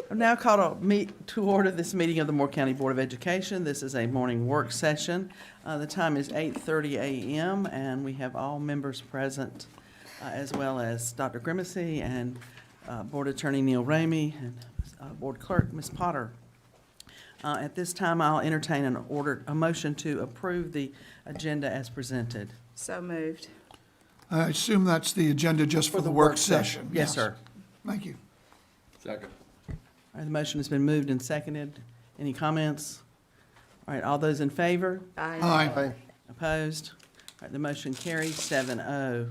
I've now called to order this meeting of the Moore County Board of Education. This is a morning work session. The time is 8:30 a.m. and we have all members present, as well as Dr. Grimacy and Board Attorney Neil Ramey and Board Clerk Ms. Potter. At this time, I'll entertain a motion to approve the agenda as presented. So moved. I assume that's the agenda just for the work session. Yes, sir. Thank you. Second. All right, the motion has been moved and seconded. Any comments? All right, all those in favor? Aye. Opposed? All right, the motion carries 7-0. All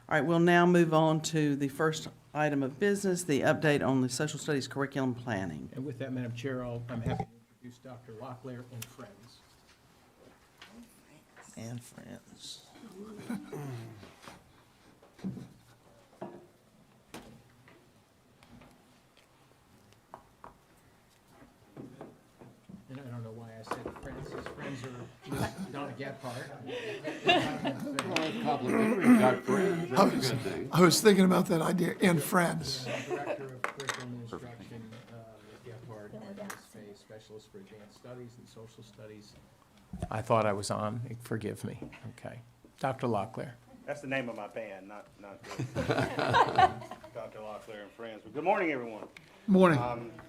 right, we'll now move on to the first item of business, the update on the social studies curriculum planning. And with that, Madam Chair, I'm happy to introduce Dr. Locklear and friends. And friends. And I don't know why I said friends. His friends are Donna Gephardt. Complimentary, got friends, that's a good thing. I was thinking about that idea, and friends. Director of Curriculum and Instruction, Ms. Gephardt, and Ms. Fay, Specialist for Advanced Studies and Social Studies. I thought I was on. Forgive me. Okay. Dr. Locklear. That's the name of my band, not Dr. Locklear and Friends. Well, good morning, everyone. Morning.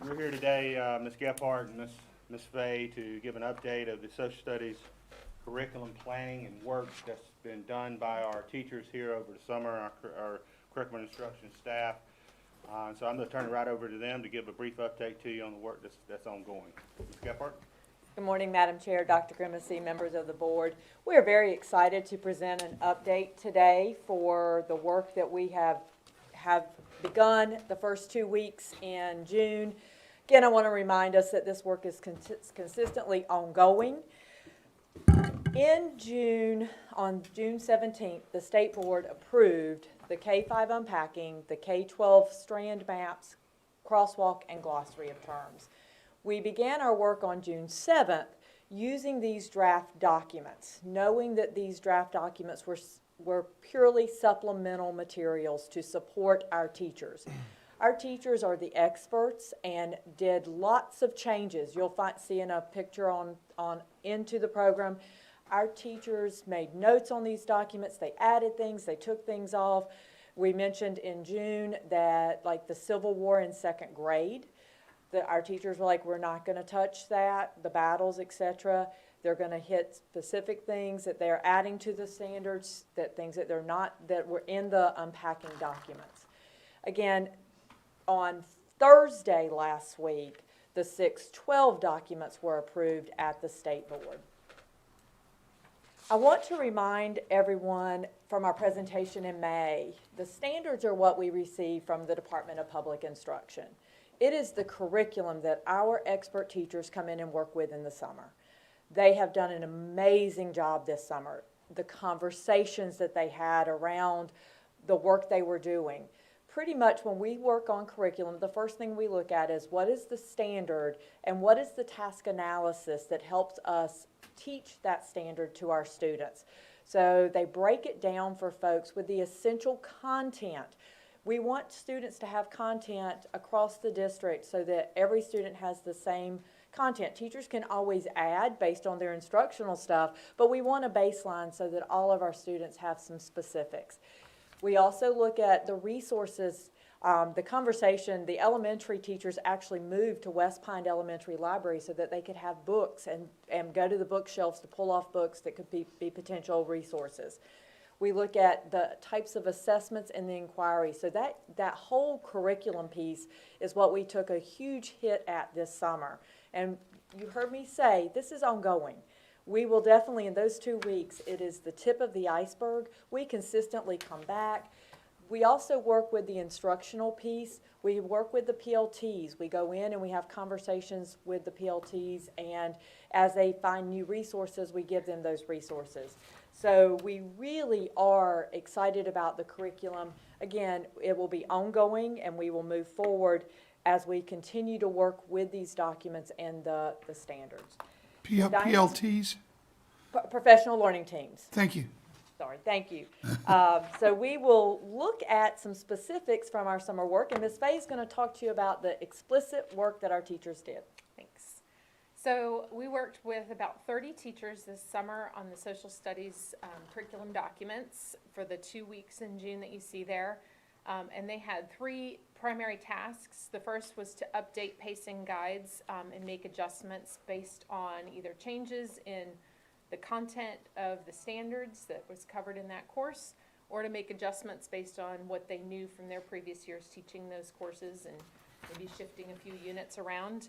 We're here today, Ms. Gephardt and Ms. Fay, to give an update of the social studies curriculum planning and work that's been done by our teachers here over the summer, our curriculum instruction staff. So I'm going to turn it right over to them to give a brief update to you on the work that's ongoing. Ms. Gephardt? Good morning, Madam Chair, Dr. Grimacy, members of the board. We are very excited to present an update today for the work that we have begun the first 2 weeks in June. Again, I want to remind us that this work is consistently ongoing. In June, on June 17th, the State Board approved the K-5 unpacking, the K-12 strand maps, crosswalk, and glossary of terms. We began our work on June 7th using these draft documents, knowing that these draft documents were purely supplemental materials to support our teachers. Our teachers are the experts and did lots of changes. You'll see in a picture on into the program. Our teachers made notes on these documents. They added things. They took things off. We mentioned in June that, like, the Civil War in second grade, that our teachers were like, we're not going to touch that, the battles, etc. They're going to hit specific things that they're adding to the standards, that things that they're not, that were in the unpacking documents. Again, on Thursday last week, the 612 documents were approved at the State Board. I want to remind everyone from our presentation in May, the standards are what we receive from the Department of Public Instruction. It is the curriculum that our expert teachers come in and work with in the summer. They have done an amazing job this summer. The conversations that they had around the work they were doing. Pretty much when we work on curriculum, the first thing we look at is what is the standard and what is the task analysis that helps us teach that standard to our students. So they break it down for folks with the essential content. We want students to have content across the district so that every student has the same content. Teachers can always add based on their instructional stuff, but we want a baseline so that all of our students have some specifics. We also look at the resources, the conversation. The elementary teachers actually moved to West Pine Elementary Library so that they could have books and go to the bookshelves to pull off books that could be potential resources. We look at the types of assessments and the inquiry. So that whole curriculum piece is what we took a huge hit at this summer. And you heard me say, this is ongoing. We will definitely, in those 2 weeks, it is the tip of the iceberg. We consistently come back. We also work with the instructional piece. We work with the PLTs. We go in and we have conversations with the PLTs, and as they find new resources, we give them those resources. So we really are excited about the curriculum. Again, it will be ongoing, and we will move forward as we continue to work with these documents and the standards. PLTs? Professional learning teams. Thank you. Sorry, thank you. So we will look at some specifics from our summer work, and Ms. Fay is going to talk to you about the explicit work that our teachers did. Thanks. So we worked with about 30 teachers this summer on the social studies curriculum documents for the 2 weeks in June that you see there. And they had 3 primary tasks. The first was to update pacing guides and make adjustments based on either changes in the content of the standards that was covered in that course, or to make adjustments based on what they knew from their previous years teaching those courses and maybe shifting a few units around.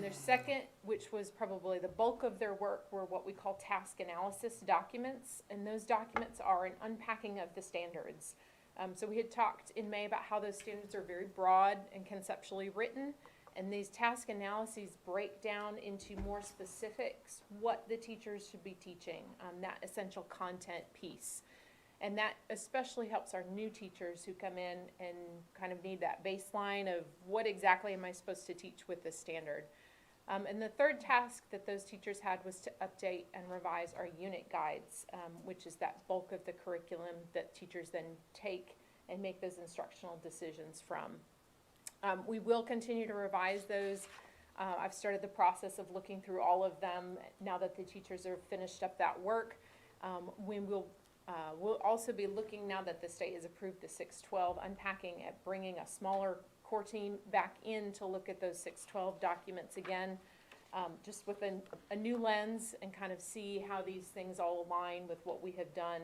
Their second, which was probably the bulk of their work, were what we call task analysis documents, and those documents are an unpacking of the standards. So we had talked in May about how those standards are very broad and conceptually written, and these task analyses break down into more specifics what the teachers should be teaching, that essential content piece. And that especially helps our new teachers who come in and kind of need that baseline of what exactly am I supposed to teach with this standard. And the third task that those teachers had was to update and revise our unit guides, which is that bulk of the curriculum that teachers then take and make those instructional decisions from. We will continue to revise those. I've started the process of looking through all of them now that the teachers have finished up that work. We'll also be looking, now that the state has approved the 612, unpacking at bringing a smaller core team back in to look at those 612 documents again, just with a new lens, and kind of see how these things all align with what we have done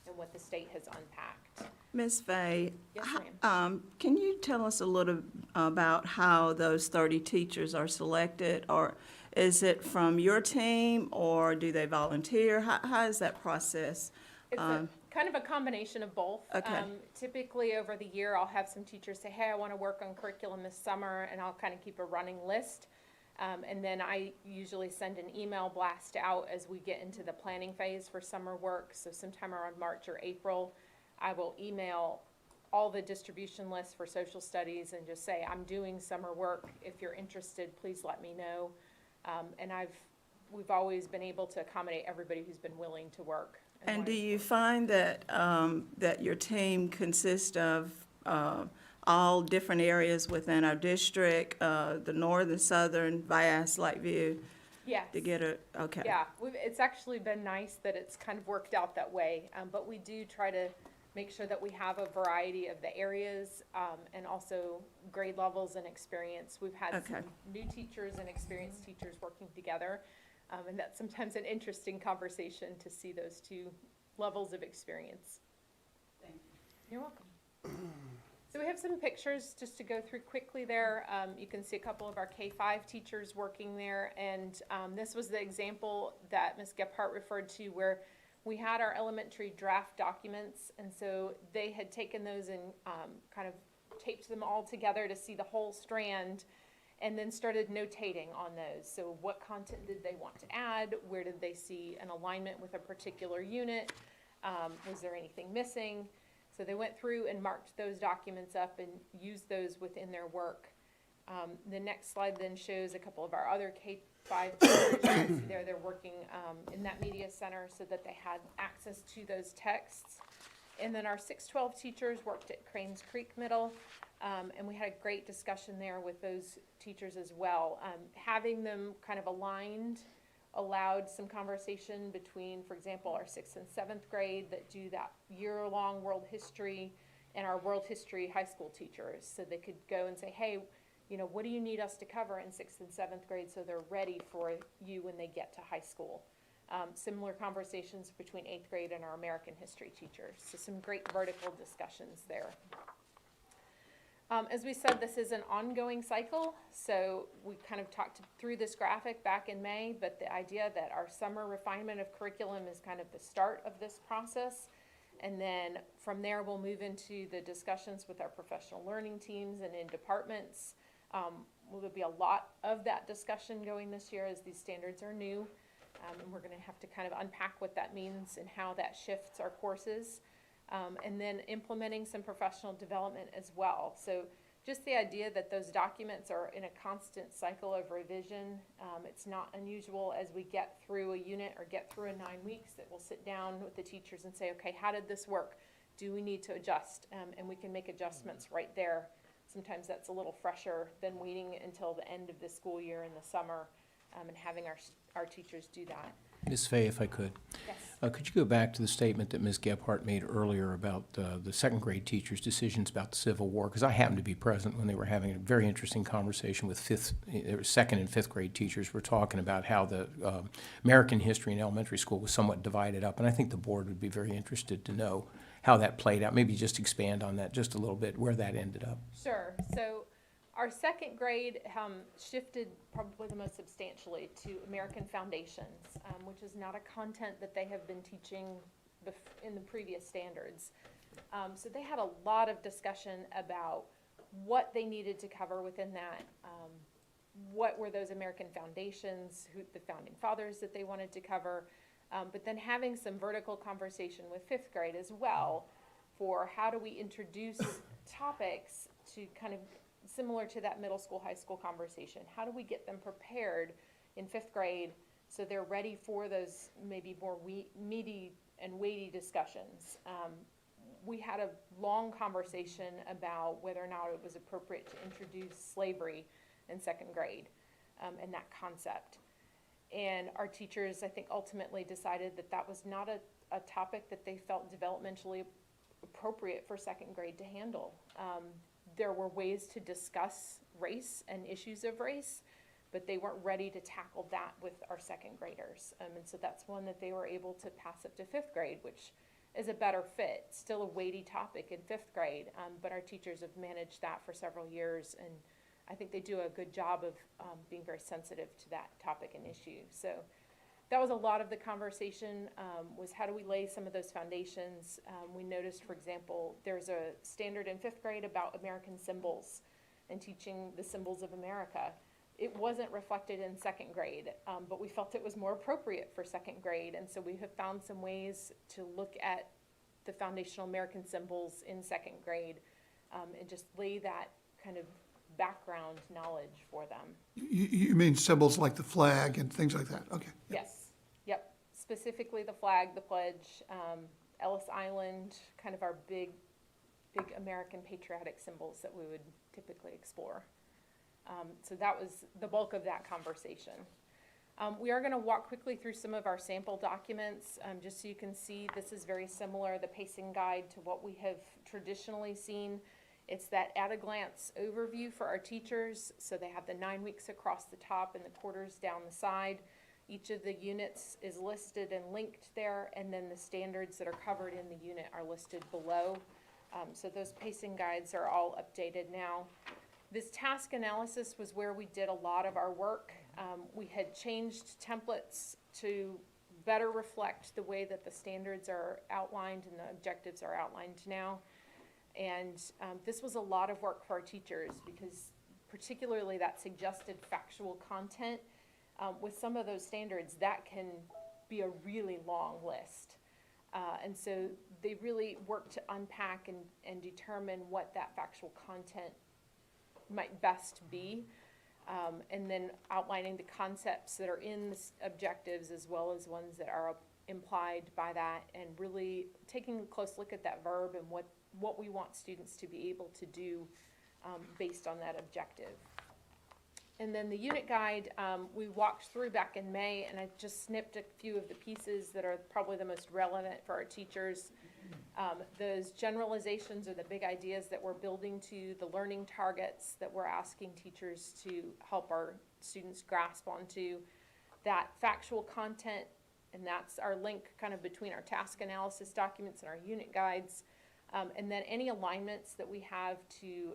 and what the state has unpacked. Ms. Fay, Yes, ma'am. can you tell us a little about how those 30 teachers are selected? Or is it from your team, or do they volunteer? How is that process? It's kind of a combination of both. Okay. Typically over the year, I'll have some teachers say, hey, I want to work on curriculum this summer, and I'll kind of keep a running list. And then I usually send an email blast out as we get into the planning phase for summer work. So sometime around March or April, I will email all the distribution lists for social studies and just say, I'm doing summer work. If you're interested, please let me know. And we've always been able to accommodate everybody who's been willing to work. And do you find that, that your team consists of all different areas within our district, the northern, southern, Vias, Lakeview, Yes. to get a, okay. Yeah, it's actually been nice that it's kind of worked out that way, but we do try to make sure that we have a variety of the areas, and also grade levels and experience. We've had Okay. some new teachers and experienced teachers working together, and that's sometimes an interesting conversation to see those two levels of experience. Thank you. You're welcome. So we have some pictures just to go through quickly there. You can see a couple of our K-5 teachers working there, and this was the example that Ms. Gephardt referred to, where we had our elementary draft documents, and so they had taken those and kind of taped them all together to see the whole strand, and then started notating on those. So what content did they want to add? Where did they see an alignment with a particular unit? Was there anything missing? So they went through and marked those documents up and used those within their work. The next slide then shows a couple of our other K-5 teachers. You can see there they're working in that media center so that they had access to those texts. And then our 612 teachers worked at Cranes Creek Middle, and we had a great discussion there with those teachers as well. Having them kind of aligned allowed some conversation between, for example, our 6th and 7th grade that do that year-long world history, and our world history high school teachers. So they could go and say, hey, you know, what do you need us to cover in 6th and 7th grade, so they're ready for you when they get to high school. Similar conversations between 8th grade and our American history teachers. So some great vertical discussions there. As we said, this is an ongoing cycle, so we kind of talked through this graphic back in May, but the idea that our summer refinement of curriculum is kind of the start of this process, and then from there we'll move into the discussions with our professional learning teams and in departments. There'll be a lot of that discussion going this year as these standards are new, and we're going to have to kind of unpack what that means and how that shifts our courses. And then implementing some professional development as well. So just the idea that those documents are in a constant cycle of revision. It's not unusual as we get through a unit or get through a 9 weeks that we'll sit down with the teachers and say, okay, how did this work? Do we need to adjust? And we can make adjustments right there. Sometimes that's a little fresher than waiting until the end of the school year in the summer and having our teachers do that. Ms. Fay, if I could. Yes. Could you go back to the statement that Ms. Gephardt made earlier about the second grade teachers' decisions about the Civil War? Because I happened to be present when they were having a very interesting conversation with second and fifth grade teachers. We're talking about how the American history in elementary school was somewhat divided up, and I think the board would be very interested to know how that played out. Maybe just expand on that just a little bit, where that ended up. Sure. So our second grade shifted probably the most substantially to American foundations, which is not a content that they have been teaching in the previous standards. So they had a lot of discussion about what they needed to cover within that. What were those American foundations, who the founding fathers that they wanted to cover, but then having some vertical conversation with fifth grade as well for how do we introduce topics to kind of similar to that middle school, high school conversation. How do we get them prepared in fifth grade so they're ready for those maybe more meaty and weighty discussions? We had a long conversation about whether or not it was appropriate to introduce slavery in second grade and that concept. And our teachers, I think, ultimately decided that that was not a topic that they felt developmentally appropriate for second grade to handle. There were ways to discuss race and issues of race, but they weren't ready to tackle that with our second graders. And so that's one that they were able to pass up to fifth grade, which is a better fit. Still a weighty topic in fifth grade, but our teachers have managed that for several years, and I think they do a good job of being very sensitive to that topic and issue. So that was a lot of the conversation, was how do we lay some of those foundations. We noticed, for example, there's a standard in fifth grade about American symbols and teaching the symbols of America. It wasn't reflected in second grade, but we felt it was more appropriate for second grade, and so we have found some ways to look at the foundational American symbols in second grade and just lay that kind of background knowledge for them. You mean symbols like the flag and things like that? Okay. Yes, yep, specifically the flag, the pledge, Ellis Island, kind of our big American patriotic symbols that we would typically explore. So that was the bulk of that conversation. We are going to walk quickly through some of our sample documents, just so you can see this is very similar, the pacing guide, to what we have traditionally seen. It's that at-a-glance overview for our teachers, so they have the 9 weeks across the top and the quarters down the side. Each of the units is listed and linked there, and then the standards that are covered in the unit are listed below. So those pacing guides are all updated now. This task analysis was where we did a lot of our work. We had changed templates to better reflect the way that the standards are outlined and the objectives are outlined now. And this was a lot of work for our teachers because particularly that suggested factual content, with some of those standards, that can be a really long list. And so they really worked to unpack and determine what that factual content might best be, and then outlining the concepts that are in the objectives as well as ones that are implied by that, and really taking a close look at that verb and what we want students to be able to do based on that objective. And then the unit guide, we walked through back in May, and I just snipped a few of the pieces that are probably the most relevant for our teachers. Those generalizations are the big ideas that we're building to, the learning targets that we're asking teachers to help our students grasp onto, that factual content, and that's our link kind of between our task analysis documents and our unit guides. And then any alignments that we have to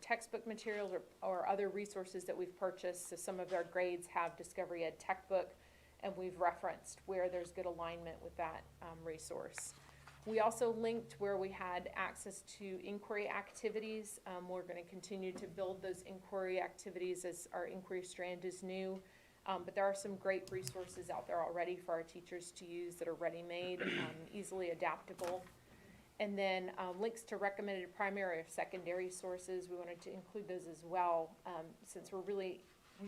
textbook materials or other resources that we've purchased. So some of our grades have Discovery Ed Tech Book, and we've referenced where there's good alignment with that resource. We also linked where we had access to inquiry activities. We're going to continue to build those inquiry activities as our inquiry strand is new. But there are some great resources out there already for our teachers to use that are ready-made, easily adaptable. And then links to recommended primary or secondary sources, we wanted to include those as well, since we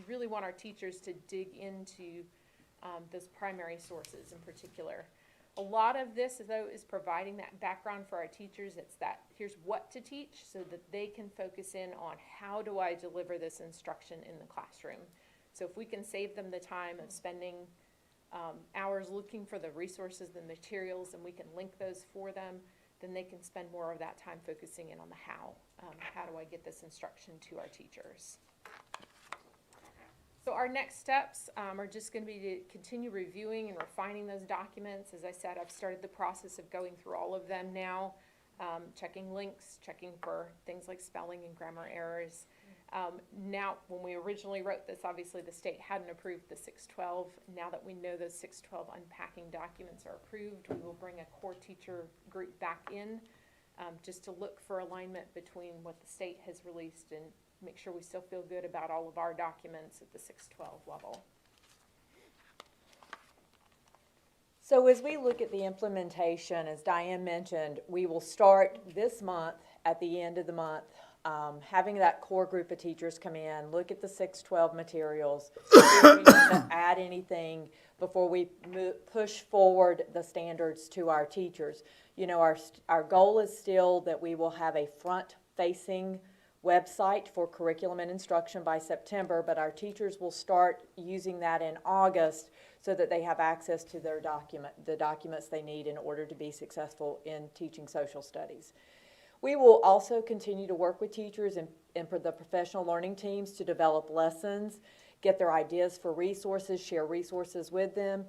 really want our teachers to dig into those primary sources in particular. A lot of this, though, is providing that background for our teachers. It's that here's what to teach so that they can focus in on how do I deliver this instruction in the classroom. So if we can save them the time of spending hours looking for the resources, the materials, and we can link those for them, then they can spend more of that time focusing in on the how. How do I get this instruction to our teachers? So our next steps are just going to be to continue reviewing and refining those documents. As I said, I've started the process of going through all of them now, checking links, checking for things like spelling and grammar errors. Now, when we originally wrote this, obviously the state hadn't approved the 612. Now that we know those 612 unpacking documents are approved, we will bring a core teacher group back in just to look for alignment between what the state has released and make sure we still feel good about all of our documents at the 612 level. So as we look at the implementation, as Diane mentioned, we will start this month, at the end of the month, having that core group of teachers come in, look at the 612 materials, see if we need to add anything before we push forward the standards to our teachers. You know, our goal is still that we will have a front-facing website for curriculum and instruction by September, but our teachers will start using that in August so that they have access to their the documents they need in order to be successful in teaching social studies. We will also continue to work with teachers and for the professional learning teams to develop lessons, get their ideas for resources, share resources with them.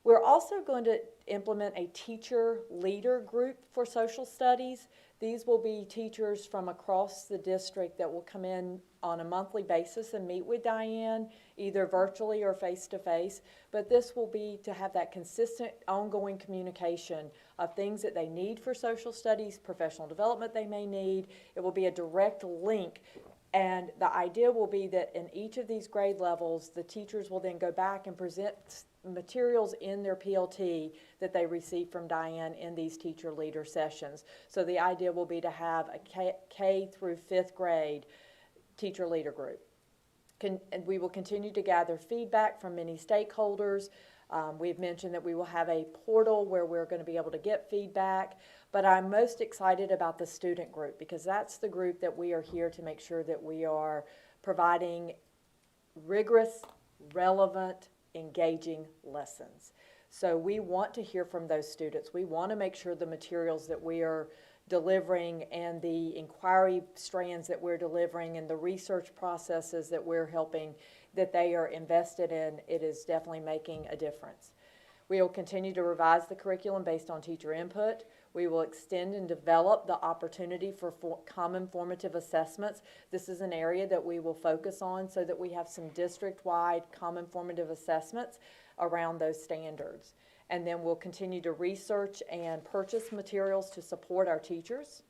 We're also going to implement a teacher leader group for social studies. These will be teachers from across the district that will come in on a monthly basis and meet with Diane, either virtually or face-to-face. But this will be to have that consistent, ongoing communication of things that they need for social studies, professional development they may need. It will be a direct link. And the idea will be that in each of these grade levels, the teachers will then go back and present materials in their PLT that they receive from Diane in these teacher leader sessions. So the idea will be to have a K through 5th grade teacher leader group. And we will continue to gather feedback from many stakeholders. We've mentioned that we will have a portal where we're going to be able to get feedback, but I'm most excited about the student group because that's the group that we are here to make sure that we are providing rigorous, relevant, engaging lessons. So we want to hear from those students. We want to make sure the materials that we are delivering and the inquiry strands that we're delivering and the research processes that we're helping, that they are invested in. It is definitely making a difference. We will continue to revise the curriculum based on teacher input. We will extend and develop the opportunity for common formative assessments. This is an area that we will focus on so that we have some district-wide common formative assessments around those standards. And then we'll continue to research and purchase materials to support our teachers.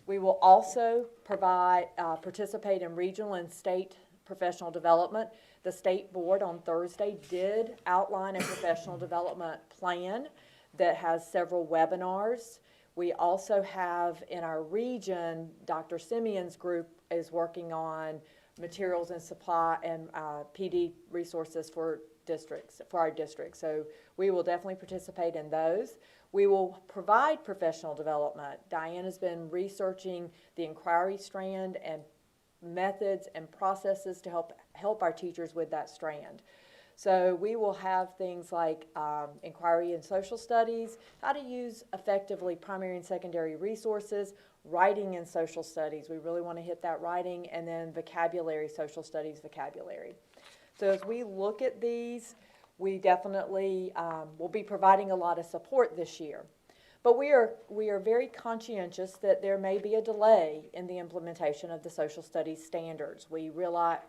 We will also participate in regional and state professional development. The state board on Thursday did outline a professional development plan that has several webinars. We also have in our region, Dr. Simeon's group is working on materials and supply and PD resources for our districts. So we will definitely participate in those. We will provide professional development. Diane has been researching the inquiry strand and methods and processes to help our teachers with that strand. So we will have things like inquiry in social studies, how to use effectively primary and secondary resources, writing in social studies. We really want to hit that writing, and then vocabulary, social studies vocabulary. So as we look at these, we definitely will be providing a lot of support this year. But we are very conscientious that there may be a delay in the implementation of the social studies standards. We realize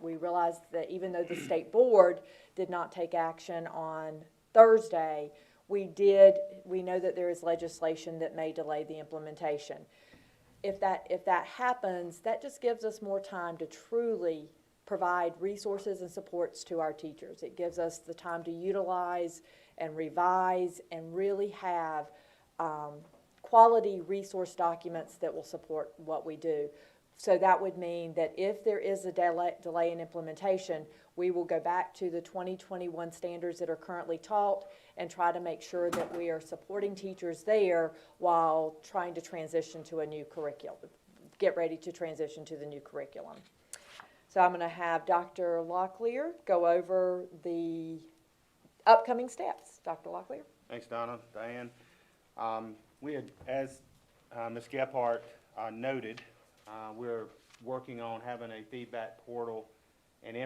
that even though the state board did not take action on Thursday, we know that there is legislation that may delay the implementation. If that happens, that just gives us more time to truly provide resources and supports to our teachers. It gives us the time to utilize and revise and really have quality resource documents that will support what we do. So that would mean that if there is a delay in implementation, we will go back to the 2021 standards that are currently taught and try to make sure that we are supporting teachers there while trying to transition to a new curriculum, get ready to transition to the new curriculum. So I'm going to have Dr. Locklear go over the upcoming steps. Dr. Locklear? Thanks, Donna, Diane. We had, as Ms. Gephardt noted, we're working on having a feedback portal and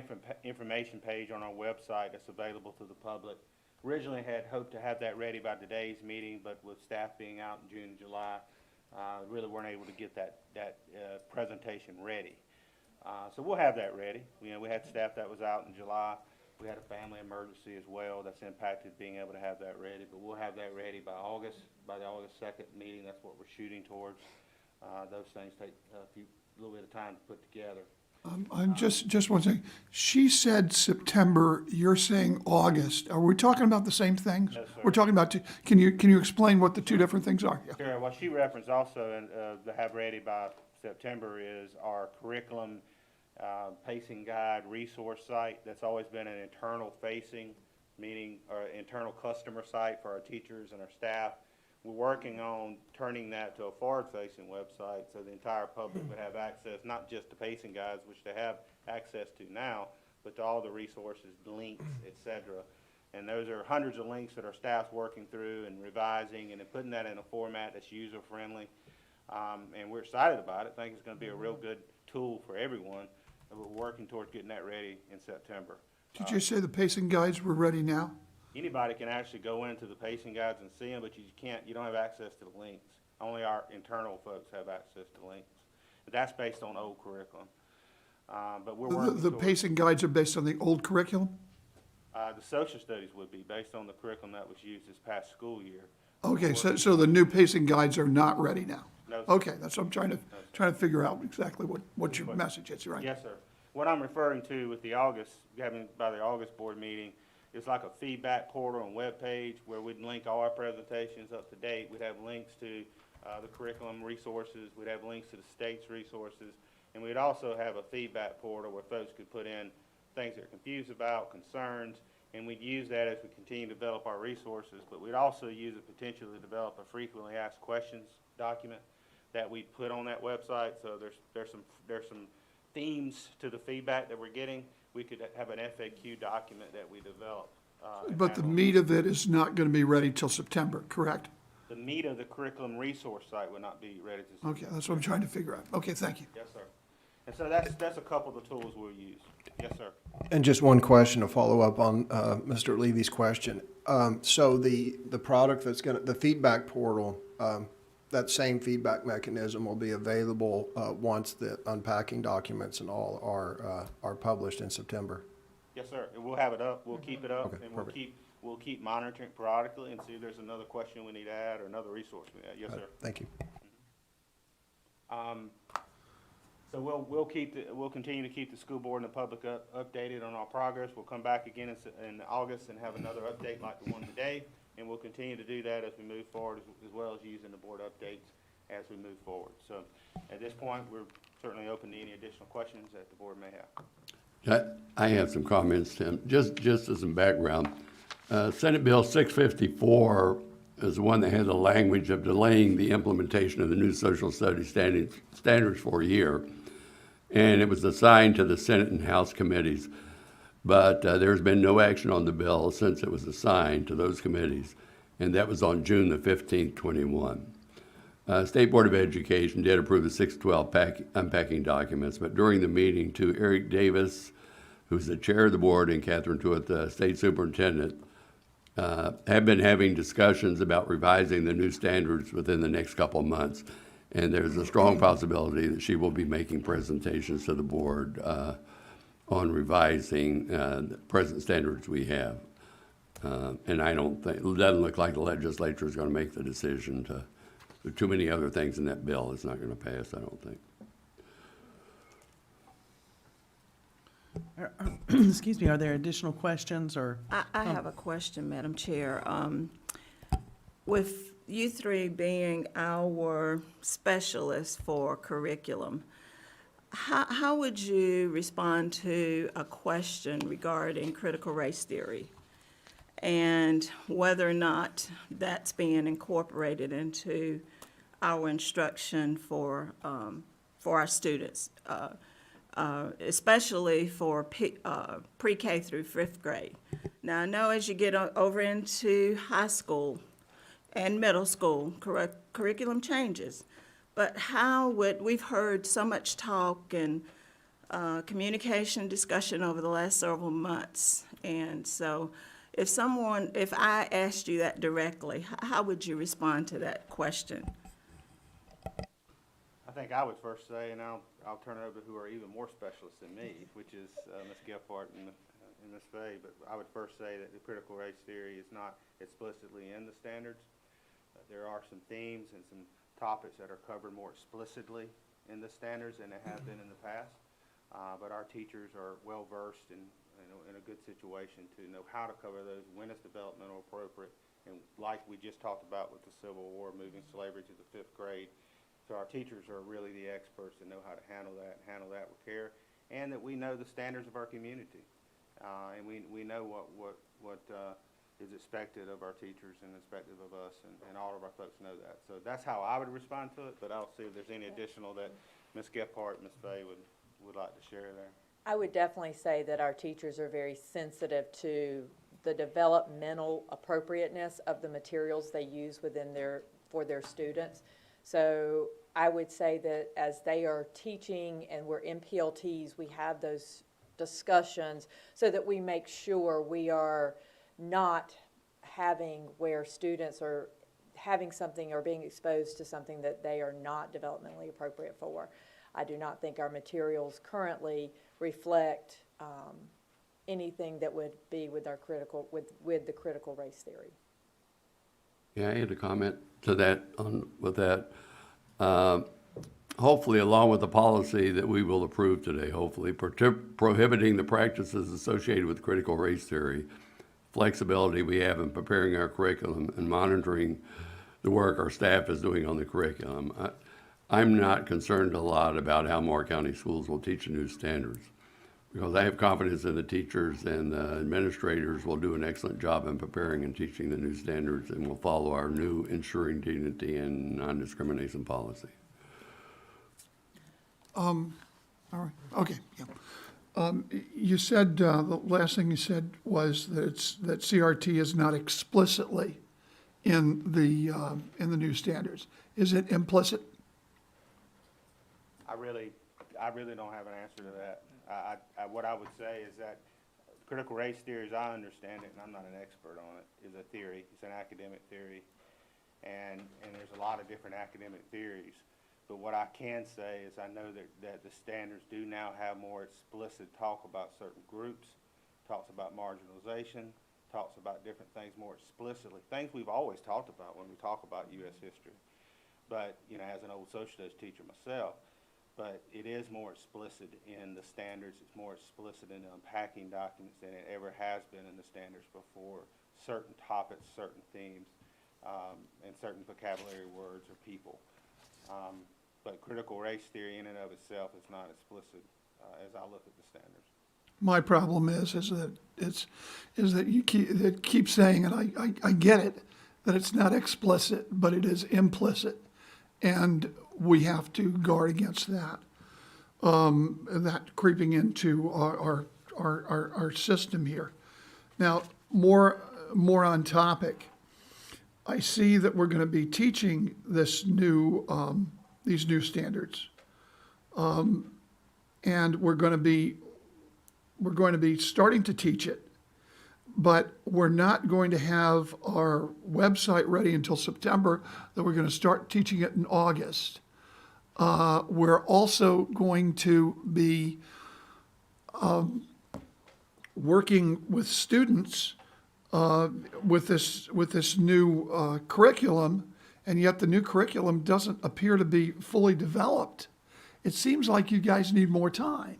information page on our website that's available to the public. Originally had hoped to have that ready by today's meeting, but with staff being out in June and July, really weren't able to get that presentation ready. So we'll have that ready. We had staff that was out in July. We had a family emergency as well that's impacted being able to have that ready, but we'll have that ready by August, by the August 2nd meeting. That's what we're shooting towards. Those things take a little bit of time to put together. I'm just one thing. She said September, you're saying August. Are we talking about the same things? No, sir. We're talking about, can you explain what the two different things are? Yeah. Sure. What she referenced also, and to have ready by September, is our curriculum pacing guide resource site. That's always been an internal facing, meaning or internal customer site for our teachers and our staff. We're working on turning that to a forward-facing website so the entire public would have access, not just to pacing guides, which they have access to now, but to all the resources, links, etc. And those are hundreds of links that our staff's working through and revising and then putting that in a format that's user-friendly. And we're excited about it. I think it's going to be a real good tool for everyone. And we're working towards getting that ready in September. Did you say the pacing guides were ready now? Anybody can actually go into the pacing guides and see them, but you don't have access to the links. Only our internal folks have access to links. That's based on old curriculum. But we're working The towards, pacing guides are based on the old curriculum? the social studies would be based on the curriculum that was used this past school year. Okay, so the new pacing guides are not ready now? No, sir. Okay, that's what I'm trying to figure out exactly what your message is, right? Yes, sir. What I'm referring to with the August, having by the August board meeting, is like a feedback portal and web page where we'd link all our presentations up to date. We'd have links to the curriculum resources. We'd have links to the state's resources. And we'd also have a feedback portal where folks could put in things they're confused about, concerns, and we'd use that as we continue to develop our resources. But we'd also use it potentially to develop a frequently asked questions document that we'd put on that website. So there's some themes to the feedback that we're getting. We could have an FAQ document that we develop. But the meat of it is not going to be ready till September, correct? The meat of the curriculum resource site would not be ready to. Okay, that's what I'm trying to figure out. Okay, thank you. Yes, sir. And so that's a couple of the tools we'll use. Yes, sir. And just one question to follow up on Mr. Levy's question. So the product the feedback portal, that same feedback mechanism will be available once the unpacking documents and all are published in September. Yes, sir. And we'll have it up. We'll keep it up, Okay, and perfect. we'll keep monitoring periodically and see if there's another question we need to add or another resource we add. Yes, sir. Thank you. So we'll continue to keep the school board and the public updated on our progress. We'll come back again in August and have another update like the one today, and we'll continue to do that as we move forward, as well as using the board updates as we move forward. So at this point, we're certainly open to any additional questions that the board may have. I have some comments, Tim, just as some background. Senate Bill 654 is the one that had the language of delaying the implementation of the new social studies standards for a year. And it was assigned to the Senate and House committees. But there's been no action on the bill since it was assigned to those committees. And that was on June the 15th, 21. State Board of Education did approve the 612 unpacking documents, but during the meeting, to Eric Davis, who's the chair of the board, and Catherine Tewitt, the state superintendent, have been having discussions about revising the new standards within the next couple of months. And there's a strong possibility that she will be making presentations to the board on revising the present standards we have. And I don't think, it doesn't look like the legislature is going to make the decision to, there are too many other things in that bill that's not going to pass, I don't think. Excuse me, are there additional questions or? I have a question, Madam Chair. With you three being our specialists for curriculum, how would you respond to a question regarding critical race theory and whether or not that's being incorporated into our instruction for our students, especially for pre-K through fifth grade? Now, I know as you get over into high school and middle school, curriculum changes. But we've heard so much talk and communication discussion over the last several months. And so if I asked you that directly, how would you respond to that question? I think I would first say, and I'll turn it over to who are even more specialists than me, which is Ms. Gephardt and Ms. Fay, but I would first say that the critical race theory is not explicitly in the standards. There are some themes and some topics that are covered more explicitly in the standards than they have been in the past. But our teachers are well versed in a good situation to know how to cover those, when it's developmental appropriate, and like we just talked about with the Civil War, moving slavery to the fifth grade. So our teachers are really the experts and know how to handle that with care, and that we know the standards of our community. And we know what is expected of our teachers and expected of us, and all of our folks know that. So that's how I would respond to it, but I'll see if there's any additional that Ms. Gephardt and Ms. Fay would like to share there. I would definitely say that our teachers are very sensitive to the developmental appropriateness of the materials they use for their students. So I would say that as they are teaching and we're in PLTs, we have those discussions so that we make sure we are not having where students are having something or being exposed to something that they are not developmentally appropriate for. I do not think our materials currently reflect anything that would be with our with the critical race theory. Yeah, I had a comment to that with that. Hopefully, along with the policy that we will approve today, hopefully, prohibiting the practices associated with critical race theory, flexibility we have in preparing our curriculum and monitoring the work our staff is doing on the curriculum. I'm not concerned a lot about how Moore County schools will teach the new standards, because I have confidence in the teachers and the administrators will do an excellent job in preparing and teaching the new standards and will follow our new ensuring dignity and non-discrimination policy. All right, okay, yeah. You said, the last thing you said was that CRT is not explicitly in the new standards. Is it implicit? I really don't have an answer to that. What I would say is that critical race theory, as I understand it, and I'm not an expert on it, is a theory. It's an academic theory, and there's a lot of different academic theories. But what I can say is I know that the standards do now have more explicit talk about certain groups, talks about marginalization, talks about different things more explicitly, things we've always talked about when we talk about U.S. history. But, you know, as an old social studies teacher myself, but it is more explicit in the standards. It's more explicit in the unpacking documents than it ever has been in the standards before. Certain topics, certain themes, and certain vocabulary words or people. But critical race theory in and of itself is not explicit as I look at the standards. My problem is that you keep saying, and I get it, that it's not explicit, but it is implicit. And we have to guard against that, that creeping into our system here. Now, more on topic. I see that we're going to be teaching these new standards, and we're going to be starting to teach it, but we're not going to have our website ready until September. That we're going to start teaching it in August. We're also going to be working with students with this new curriculum, and yet the new curriculum doesn't appear to be fully developed. It seems like you guys need more time.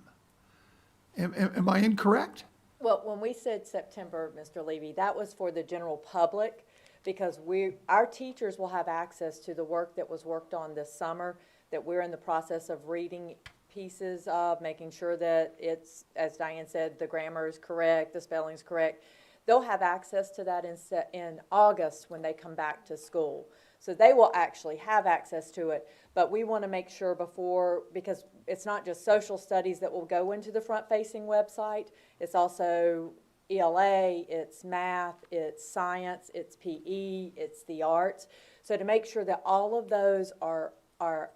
Am I incorrect? Well, when we said September, Mr. Levy, that was for the general public, because our teachers will have access to the work that was worked on this summer, that we're in the process of reading pieces of, making sure that it's, as Diane said, the grammar is correct, the spelling's correct. They'll have access to that in August when they come back to school. So they will actually have access to it, but we want to make sure before, because it's not just social studies that will go into the front-facing website, it's also ELA, it's math, it's science, it's PE, it's the arts. So to make sure that all of those are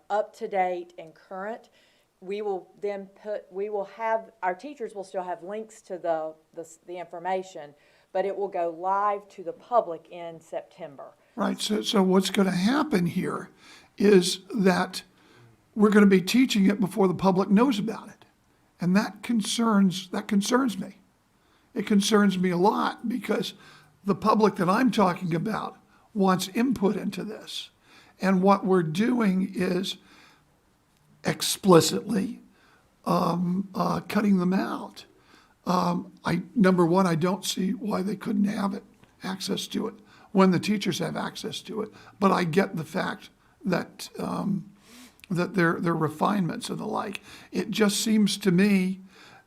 up to date and current, we will have, our teachers will still have links to the information, but it will go live to the public in September. Right, so what's going to happen here is that we're going to be teaching it before the public knows about it. And that concerns me. It concerns me a lot because the public that I'm talking about wants input into this. And what we're doing is explicitly cutting them out. Number one, I don't see why they couldn't have access to it when the teachers have access to it. But I get the fact that that they're refinements and the like. It just seems to me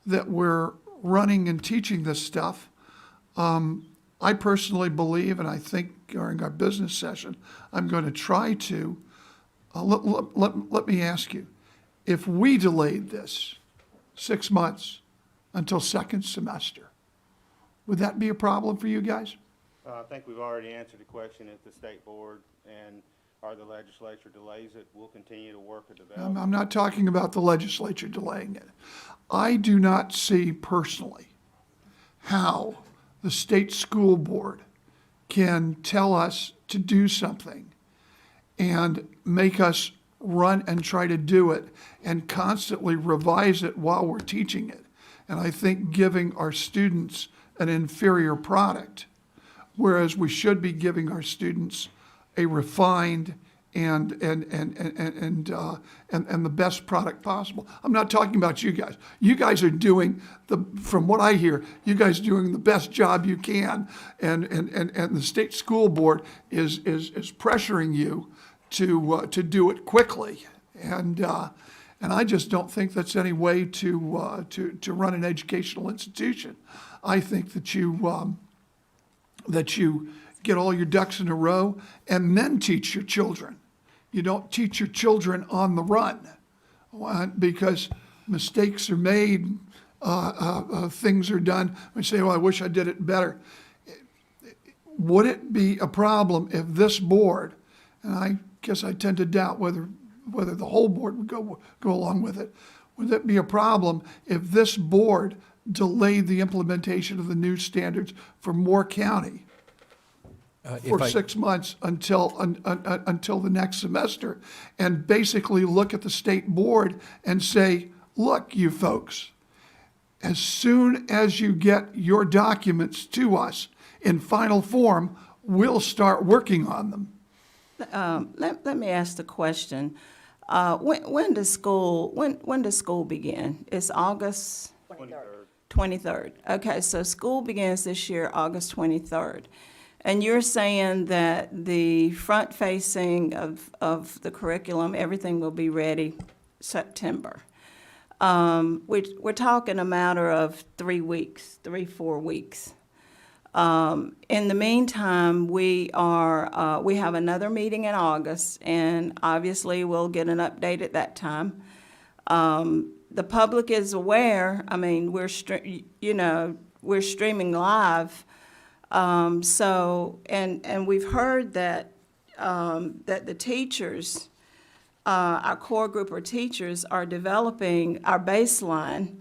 that we're running and teaching this stuff. I personally believe, and I think during our business session, I'm going to try to, let me ask you, if we delayed this 6 months until second semester, would that be a problem for you guys? I think we've already answered the question. If the state board or the legislature delays it, we'll continue to work at development. I'm not talking about the legislature delaying it. I do not see personally how the state school board can tell us to do something and make us run and try to do it and constantly revise it while we're teaching it. And I think giving our students an inferior product, whereas we should be giving our students a refined and the best product possible. I'm not talking about you guys. You guys are doing from what I hear, you guys are doing the best job you can, and the state school board is pressuring you to do it quickly, and I just don't think that's any way to run an educational institution. I think that you get all your ducks in a row and then teach your children. You don't teach your children on the run because mistakes are made, things are done. We say, oh, I wish I did it better. Would it be a problem if this board, and I guess I tend to doubt whether the whole board would go along with it, would it be a problem if this board delayed the implementation of the new standards for Moore County for 6 months until the next semester, and basically look at the state board and say, look, you folks, as soon as you get your documents to us in final form, we'll start working on them? Let me ask the question. When does school begin? It's August 23rd. Okay, so school begins this year, August 23rd. And you're saying that the front-facing of the curriculum, everything will be ready September. We're talking a matter of 4 weeks. In the meantime, we have another meeting in August, and obviously we'll get an update at that time. The public is aware. I mean, we're streaming live. So we've heard that the teachers, our core group of teachers, are developing our baseline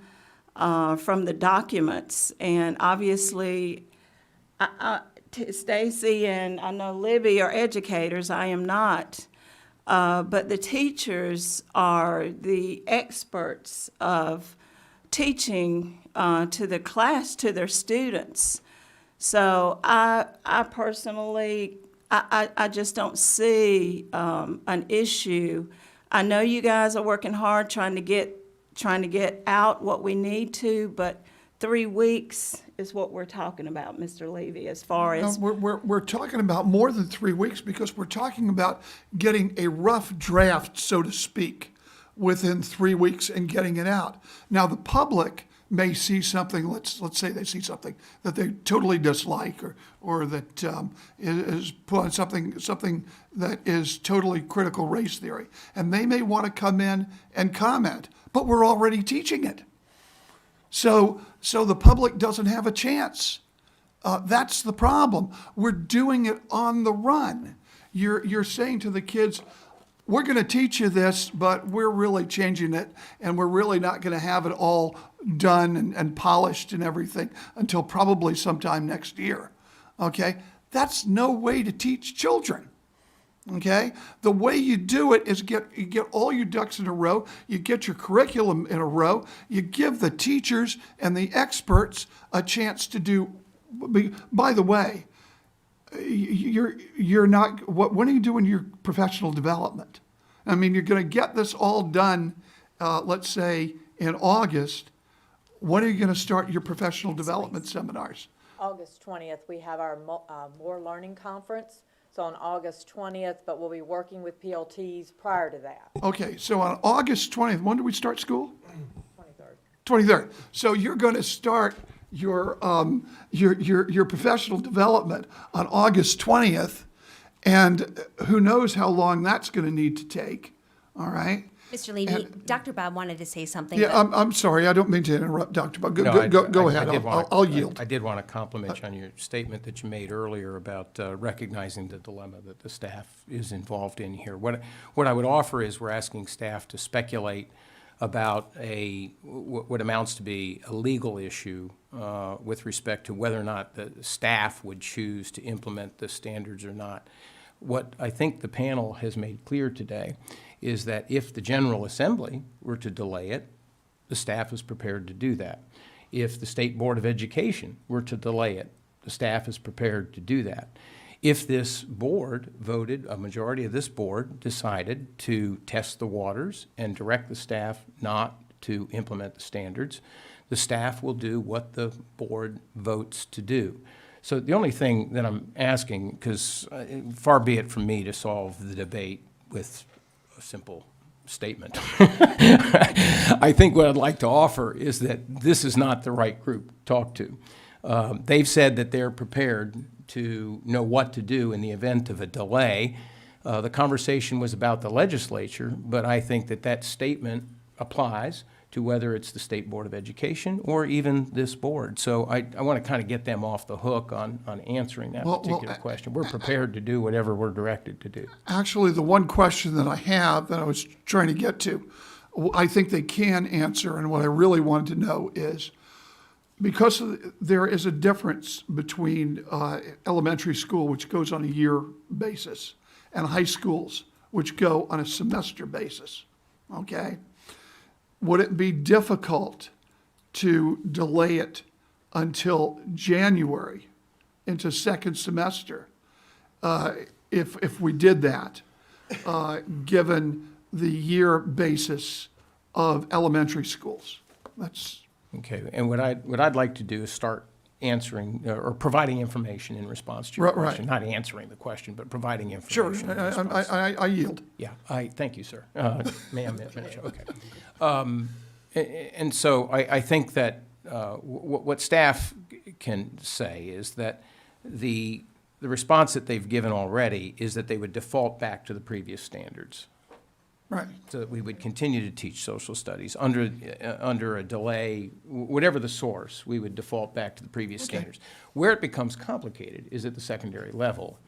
from the documents, and obviously, Stacy and I know Libby are educators. I am not, but the teachers are the experts of teaching to the class, to their students. So I personally, I just don't see an issue. I know you guys are working hard trying to get out what we need to, but 3 weeks is what we're talking about, Mr. Levy, as far No, as, we're talking about more than 3 weeks because we're talking about getting a rough draft, so to speak, within 3 weeks and getting it out. Now, the public may see something, let's say they see something that they totally dislike or that is put on something that is totally critical race theory. And they may want to come in and comment, but we're already teaching it. So the public doesn't have a chance. That's the problem. We're doing it on the run. You're saying to the kids, we're going to teach you this, but we're really changing it, and we're really not going to have it all done and polished and everything until probably sometime next year. Okay? That's no way to teach children. Okay? The way you do it is you get all your ducks in a row, you get your curriculum in a row, you give the teachers and the experts a chance to do. By the way, you're not, when are you doing your professional development? I mean, you're going to get this all done, let's say in August. When are you going to start your professional development seminars? August 20th, we have our More Learning Conference. So on August 20th, but we'll be working with PLTs prior to that. Okay, so on August 20th, when do we start school? 23rd. 23rd. So you're going to start your professional development on August 20th, and who knows how long that's going to need to take, all right? Mr. Levy, Dr. Bob wanted to say something. Yeah, but- I'm sorry, I don't mean to interrupt, Dr. Bob. Go No, ahead, I did wanna- I'll yield. I did want to compliment you on your statement that you made earlier about recognizing the dilemma that the staff is involved in here. What I would offer is we're asking staff to speculate about what amounts to be a legal issue with respect to whether or not the staff would choose to implement the standards or not. What I think the panel has made clear today is that if the General Assembly were to delay it, the staff is prepared to do that. If the State Board of Education were to delay it, the staff is prepared to do that. If this board voted, a majority of this board decided to test the waters and direct the staff not to implement the standards, the staff will do what the board votes to do. So the only thing that I'm asking, because far be it from me to solve the debate with a simple statement. I think what I'd like to offer is that this is not the right group to talk to. They've said that they're prepared to know what to do in the event of a delay. The conversation was about the legislature, but I think that that statement applies to whether it's the State Board of Education or even this board. So I want to kind of get them off the hook on answering that particular question. We're prepared to do whatever we're directed to do. Actually, the one question that I have that I was trying to get to, I think they can answer, and what I really wanted to know is, because there is a difference between elementary school, which goes on a year basis, and high schools, which go on a semester basis, okay? Would it be difficult to delay it until January into second semester if we did that, given the year basis of elementary schools? That's Okay, and what I'd like to do is start answering or providing information in response to your Right. question. Not answering the question, but providing sure. information. in response. I yield. Yeah, thank you, sir. Ma'am, okay. And so I think that what staff can say is that the response that they've given already is that they would default back to the previous standards. Right. So that we would continue to teach social studies under a delay, whatever the source, we would default back to the previous standards. Where it becomes complicated is at the secondary level,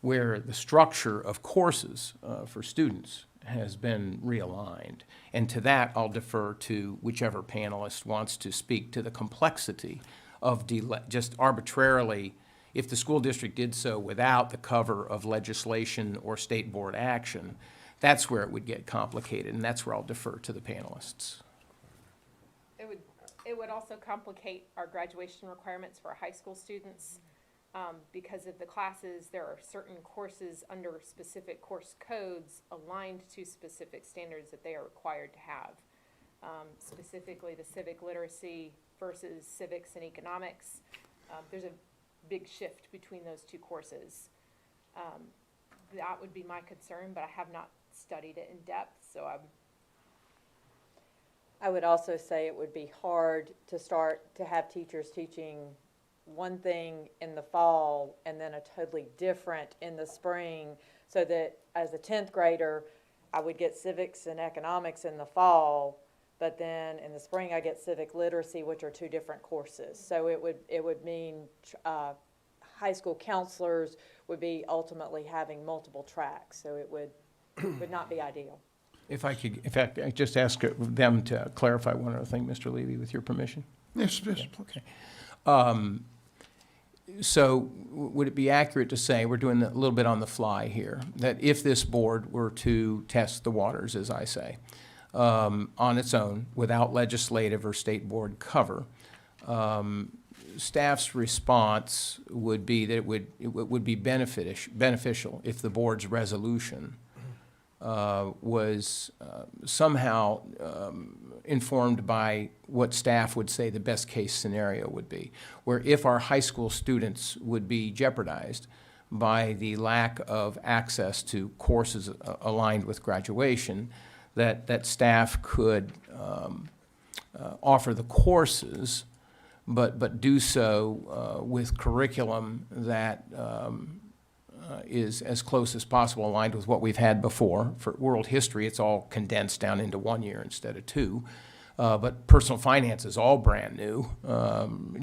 where the structure of courses for students has been realigned. And to that, I'll defer to whichever panelist wants to speak to the complexity of just arbitrarily, if the school district did so without the cover of legislation or state board action, that's where it would get complicated, and that's where I'll defer to the panelists. It would also complicate our graduation requirements for high school students. Because of the classes, there are certain courses under specific course codes aligned to specific standards that they are required to have. specifically the civic literacy versus civics and economics. There's a big shift between those two courses. That would be my concern, but I have not studied it in depth, so I would also say it would be hard to start to have teachers teaching one thing in the fall and then a totally different in the spring, so that as a 10th grader, I would get civics and economics in the fall, but then in the spring I get civic literacy, which are two different courses. So it would mean high school counselors would be ultimately having multiple tracks, so it would not be ideal. If I could, in fact, I just ask them to clarify one other thing, Mr. Levy, with your permission. Yes, yes. Okay. So would it be accurate to say, we're doing a little bit on the fly here, that if this board were to test the waters, as I say, on its own, without legislative or state board cover, staff's response would be that it would be beneficial if the board's resolution was somehow informed by what staff would say the best case scenario would be, where if our high school students would be jeopardized by the lack of access to courses aligned with graduation, that staff could offer the courses, but do so with curriculum that is as close as possible aligned with what we've had before. For world history, it's all condensed down into 1 year instead of 2. But personal finance is all brand new,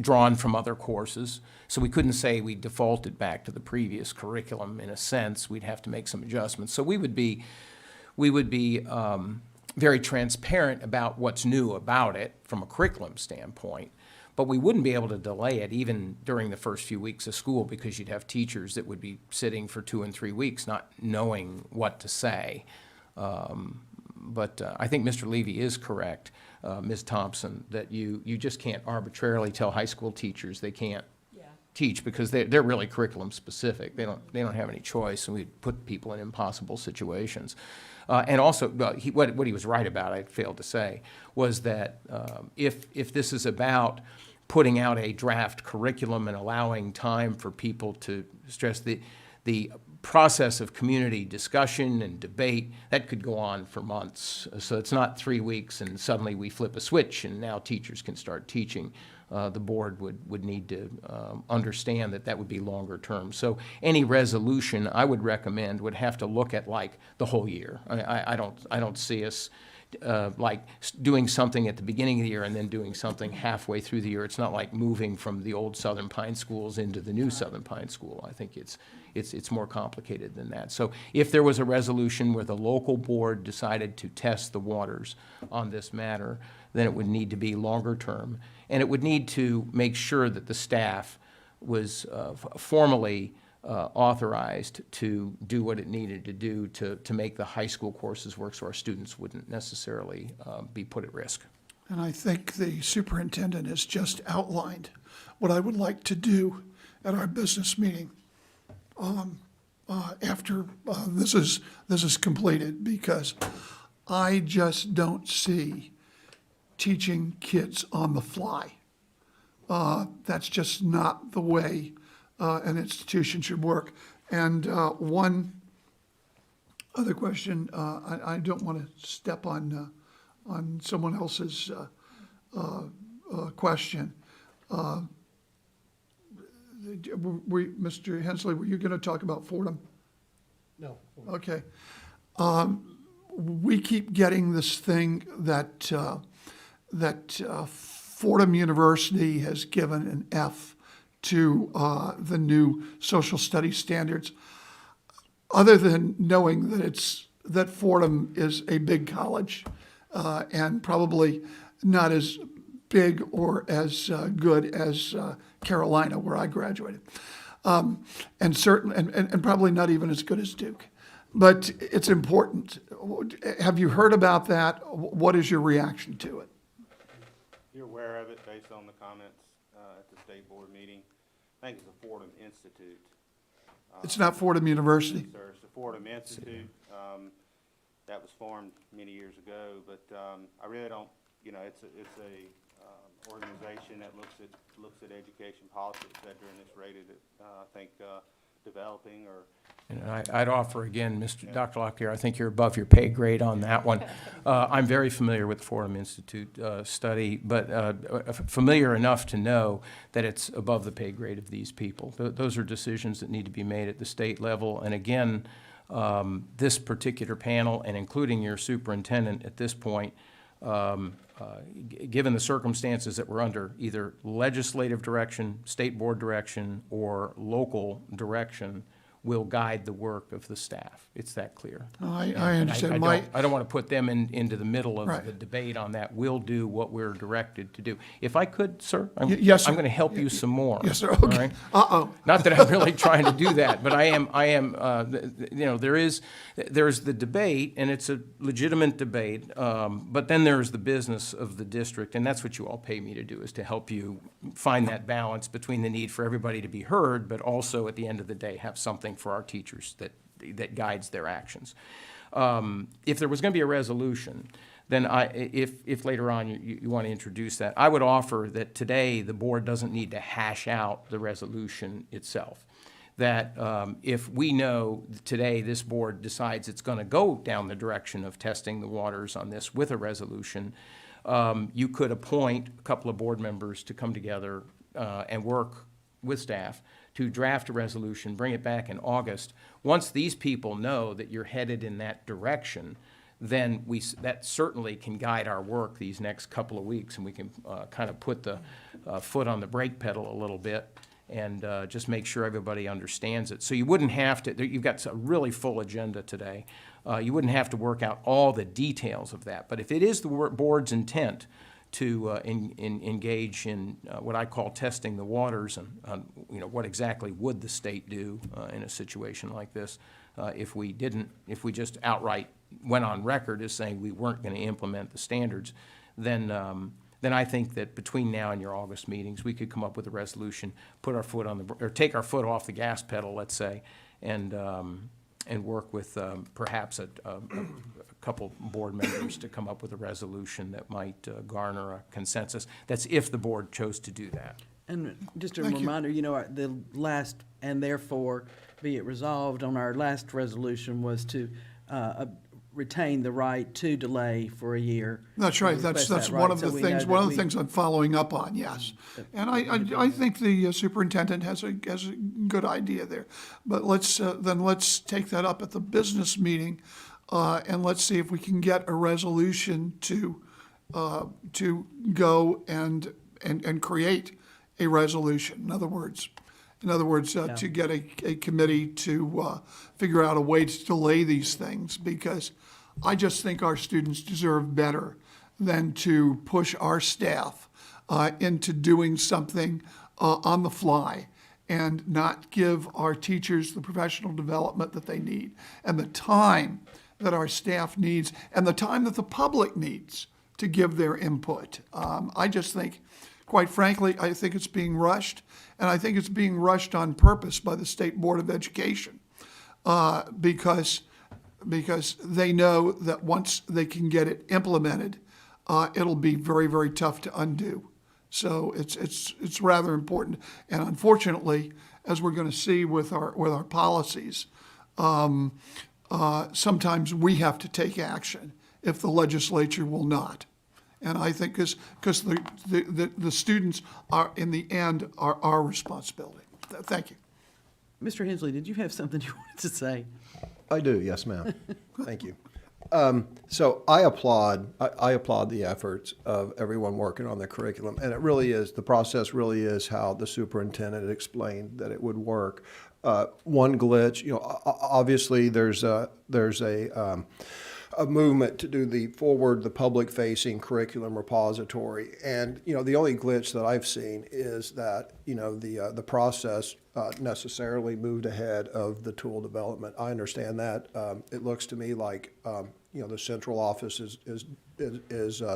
drawn from other courses. So we couldn't say we defaulted back to the previous curriculum in a sense. We'd have to make some adjustments. So we would be very transparent about what's new about it from a curriculum standpoint. But we wouldn't be able to delay it even during the first few weeks of school, because you'd have teachers that would be sitting for 2 and 3 weeks not knowing what to say. But I think Mr. Levy is correct, Ms. Thompson, that you just can't arbitrarily tell high school teachers they can't teach, because they're really curriculum specific. They don't have any choice, and we'd put people in impossible situations. And also, what he was right about, I failed to say, was that if this is about putting out a draft curriculum and allowing time for people to stress the process of community discussion and debate, that could go on for months. So it's not 3 weeks and suddenly we flip a switch and now teachers can start teaching. The board would need to understand that would be longer term. So any resolution I would recommend would have to look at like the whole year. I don't see us like doing something at the beginning of the year and then doing something halfway through the year. It's not like moving from the old Southern Pine schools into the new Southern Pine School. I think it's more complicated than that. So if there was a resolution where the local board decided to test the waters on this matter, then it would need to be longer term. And it would need to make sure that the staff was formally authorized to do what it needed to do to make the high school courses work, so our students wouldn't necessarily be put at risk. And I think the superintendent has just outlined what I would like to do at our business meeting after this is completed, because I just don't see teaching kids on the fly. That's just not the way an institution should work. And one other question, I don't want to step on someone else's question. Mr. Hensley, were you going to talk about Fordham? No. Okay. We keep getting this thing that Fordham University has given an F to the new social studies standards. Other than knowing that Fordham is a big college and probably not as big or as good as Carolina, where I graduated, and certainly and probably not even as good as Duke. But it's important. Have you heard about that? What is your reaction to it? You're aware of it based on the comments at the state board meeting. I think it's the Fordham Institute. It's not Fordham University. Sir, it's the Fordham Institute. That was formed many years ago, but I really don't you know, it's a organization that looks at education policy, et cetera, and it's rated at, I think, developing or. And I'd offer again, Dr. Locklear, I think you're above your pay grade on that one. I'm very familiar with the Fordham Institute study, but familiar enough to know that it's above the pay grade of these people. Those are decisions that need to be made at the state level. And again, this particular panel, and including your superintendent at this point, given the circumstances that we're under, either legislative direction, state board direction, or local direction, will guide the work of the staff. It's that clear. I And understand. I don't want to put them into the middle of Right. the debate on that. We'll do what we're directed to do. If I could, sir, yes, sir. I'm going to help you some more. Yes, sir, all okay. right? Uh-oh. Not that I'm really trying to do that, but I am, you know, there's the debate, and it's a legitimate debate, but then there's the business of the district, and that's what you all pay me to do, is to help you find that balance between the need for everybody to be heard, but also, at the end of the day, have something for our teachers that guides their actions. If there was going to be a resolution, then if later on you want to introduce that, I would offer that today the board doesn't need to hash out the resolution itself. That if we know today this board decides it's going to go down the direction of testing the waters on this with a resolution, you could appoint a couple of board members to come together and work with staff to draft a resolution, bring it back in August. Once these people know that you're headed in that direction, then that certainly can guide our work these next couple of weeks, and we can kind of put the foot on the brake pedal a little bit and just make sure everybody understands it. So you wouldn't have to, you've got a really full agenda today. You wouldn't have to work out all the details of that. But if it is the board's intent to engage in what I call testing the waters and you know, what exactly would the state do in a situation like this if we just outright went on record as saying we weren't going to implement the standards, then I think that between now and your August meetings, we could come up with a resolution, put our foot on or take our foot off the gas pedal, let's say, and work with perhaps a couple board members to come up with a resolution that might garner a consensus. That's if the board chose to do that. And just a Thank you. reminder, you know, the last, and therefore be it resolved on our last resolution was to retain the right to delay for a year. That's right. That's Request that one right, of so the we know things, that one of the we- things I'm following up on, yes. And I think the superintendent has a good idea there. But let's take that up at the business meeting, and let's see if we can get a resolution to go and create a resolution. In other words, to get a committee to figure out a way to delay these things, because I just think our students deserve better than to push our staff into doing something on the fly and not give our teachers the professional development that they need and the time that our staff needs and the time that the public needs to give their input. I just think, quite frankly, I think it's being rushed, and I think it's being rushed on purpose by the State Board of Education because they know that once they can get it implemented, it'll be very, very tough to undo. So it's rather important. And unfortunately, as we're going to see with our policies, sometimes we have to take action if the legislature will not. And I think because the students are, in the end, are our responsibility. Thank you. Mr. Hensley, did you have something you wanted to say? I do, yes, ma'am. Thank you. So I applaud the efforts of everyone working on the curriculum, and it really is, the process really is how the superintendent explained that it would work. One glitch, you know, obviously there's a movement to do the public-facing curriculum repository, and you know the only glitch that I've seen is that you know the process necessarily moved ahead of the tool development. I understand that. It looks to me like you know the central office is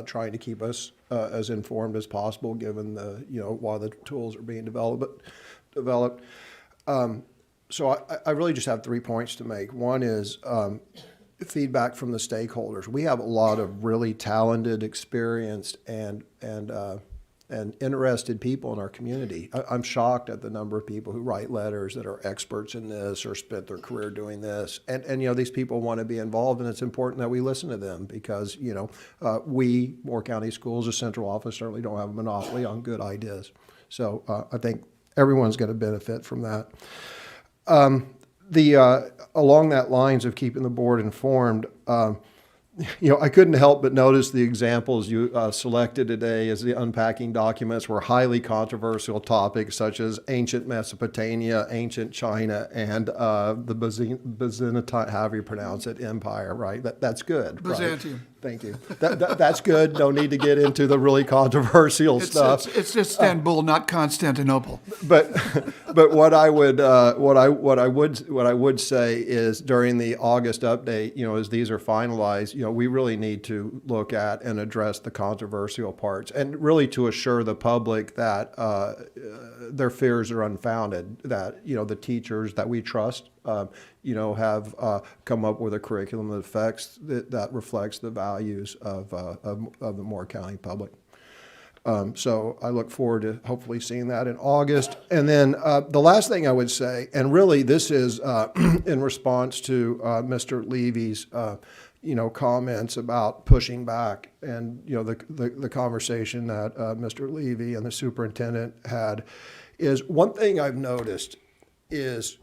trying to keep us as informed as possible, given the you know while the tools are being developed. So I really just have 3 points to make. One is feedback from the stakeholders. We have a lot of really talented, experienced, and interested people in our community. I'm shocked at the number of people who write letters that are experts in this or spent their career doing this. And you know, these people want to be involved, and it's important that we listen to them because, you know, we, Moore County Schools, the central office, certainly don't have a monopoly on good ideas. So I think everyone's going to benefit from that. Along that lines of keeping the board informed, you know, I couldn't help but notice the examples you selected today as the unpacking documents were highly controversial topics such as ancient Mesopotamia, ancient China, and the Byzantine, however you pronounce it, empire, right? That's good, right? Byzantium. Thank you. That's good. No need to get into the really controversial stuff. It's Istanbul, not Constantinople. But what I would say is during the August update, you know, as these are finalized, you know, we really need to look at and address the controversial parts, and really to assure the public that their fears are unfounded. That, you know, the teachers that we trust, you know, have come up with a curriculum that reflects the values of the Moore County public. So I look forward to hopefully seeing that in August. And then the last thing I would say, and really this is in response to Mr. Levy's you know, comments about pushing back, and you know, the conversation that Mr. Levy and the superintendent had, is one thing I've noticed is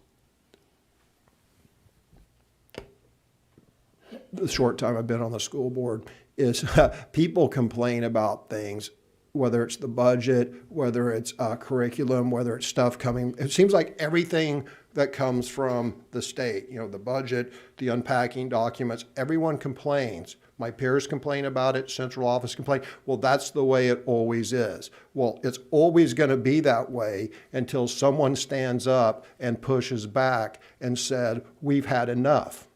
the short time I've been on the school board is people complain about things, whether it's the budget, whether it's curriculum, whether it's stuff coming. It seems like everything that comes from the state, you know, the budget, the unpacking documents, everyone complains. My peers complain about it, central office complain. Well, that's the way it always is. Well, it's always going to be that way until someone stands up and pushes back and said, we've had enough.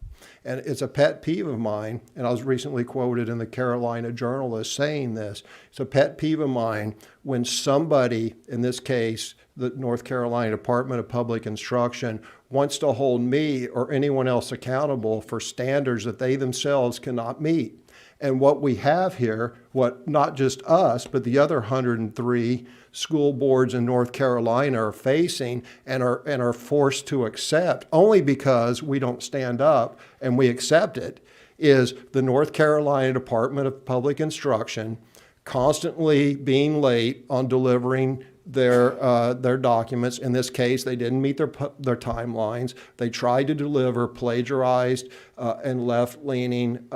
And it's a pet peeve of mine, and I was recently quoted in the Carolina Journal as saying this. It's a pet peeve of mine when somebody, in this case, the North Carolina Department of Public Instruction, wants to hold me or anyone else accountable for standards that they themselves cannot meet. And what we have here, what not just us, but the other 103 school boards in North Carolina are facing and are forced to accept, only because we don't stand up and we accept it, is the North Carolina Department of Public Instruction constantly being late on delivering their documents. In this case, they didn't meet their timelines. They tried to deliver plagiarized and left-leaning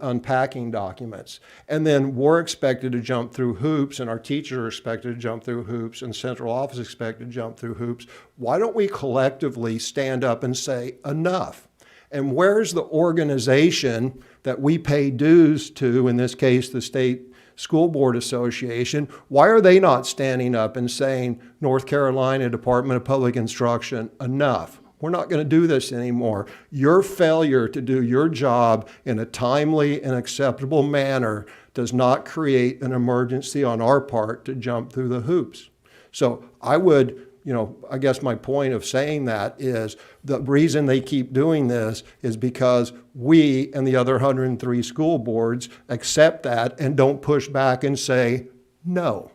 unpacking documents. And then we're expected to jump through hoops, and our teachers are expected to jump through hoops, and central office is expected to jump through hoops. Why don't we collectively stand up and say enough? And where's the organization that we pay dues to, in this case, the State School Board Association? Why are they not standing up and saying, North Carolina Department of Public Instruction, enough? We're not going to do this anymore. Your failure to do your job in a timely and acceptable manner does not create an emergency on our part to jump through the hoops. So I would, you know, I guess my point of saying that is the reason they keep doing this is because we and the other 103 school boards accept that and don't push back and say no.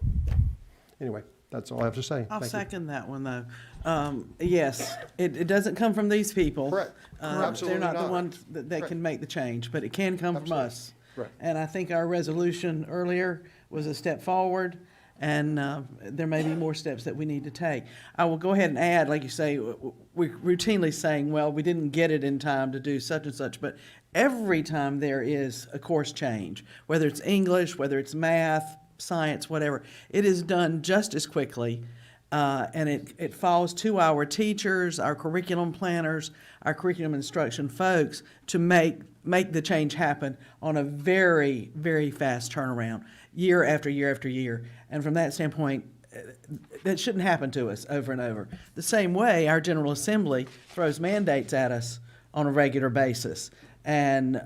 Anyway, that's all I have to say. I'll Thank you. second that one, though. Yes, it doesn't come from these people. Correct. Absolutely They're not the not. ones that can make the change, but it can come from us. Right. And I think our resolution earlier was a step forward, and there may be more steps that we need to take. I will go ahead and add, like you say, we're routinely saying, well, we didn't get it in time to do such and such, but every time there is a course change, whether it's English, whether it's math, science, whatever, it is done just as quickly. And it falls to our teachers, our curriculum planners, our curriculum instruction folks to make the change happen on a very, very fast turnaround, year after year after year. And from that standpoint, that shouldn't happen to us over and over. The same way our General Assembly throws mandates at us on a regular basis, and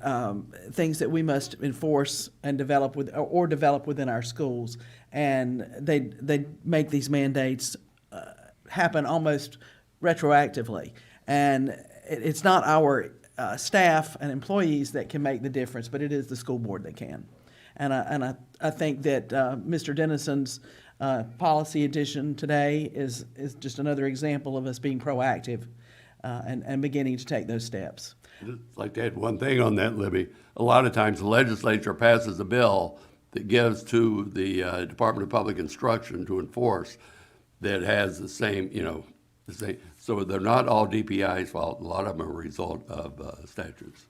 things that we must enforce and develop within our schools. And they make these mandates happen almost retroactively. And it's not our staff and employees that can make the difference, but it is the school board that can. And I think that Mr. Dennison's policy addition today is just another example of us being proactive and beginning to take those steps. I'd like to add one thing on that, Libby. A lot of times the legislature passes a bill that gives to the Department of Public Instruction to enforce that has the same, the same. So they're not all DPI's fault. A lot of them are a result of statutes.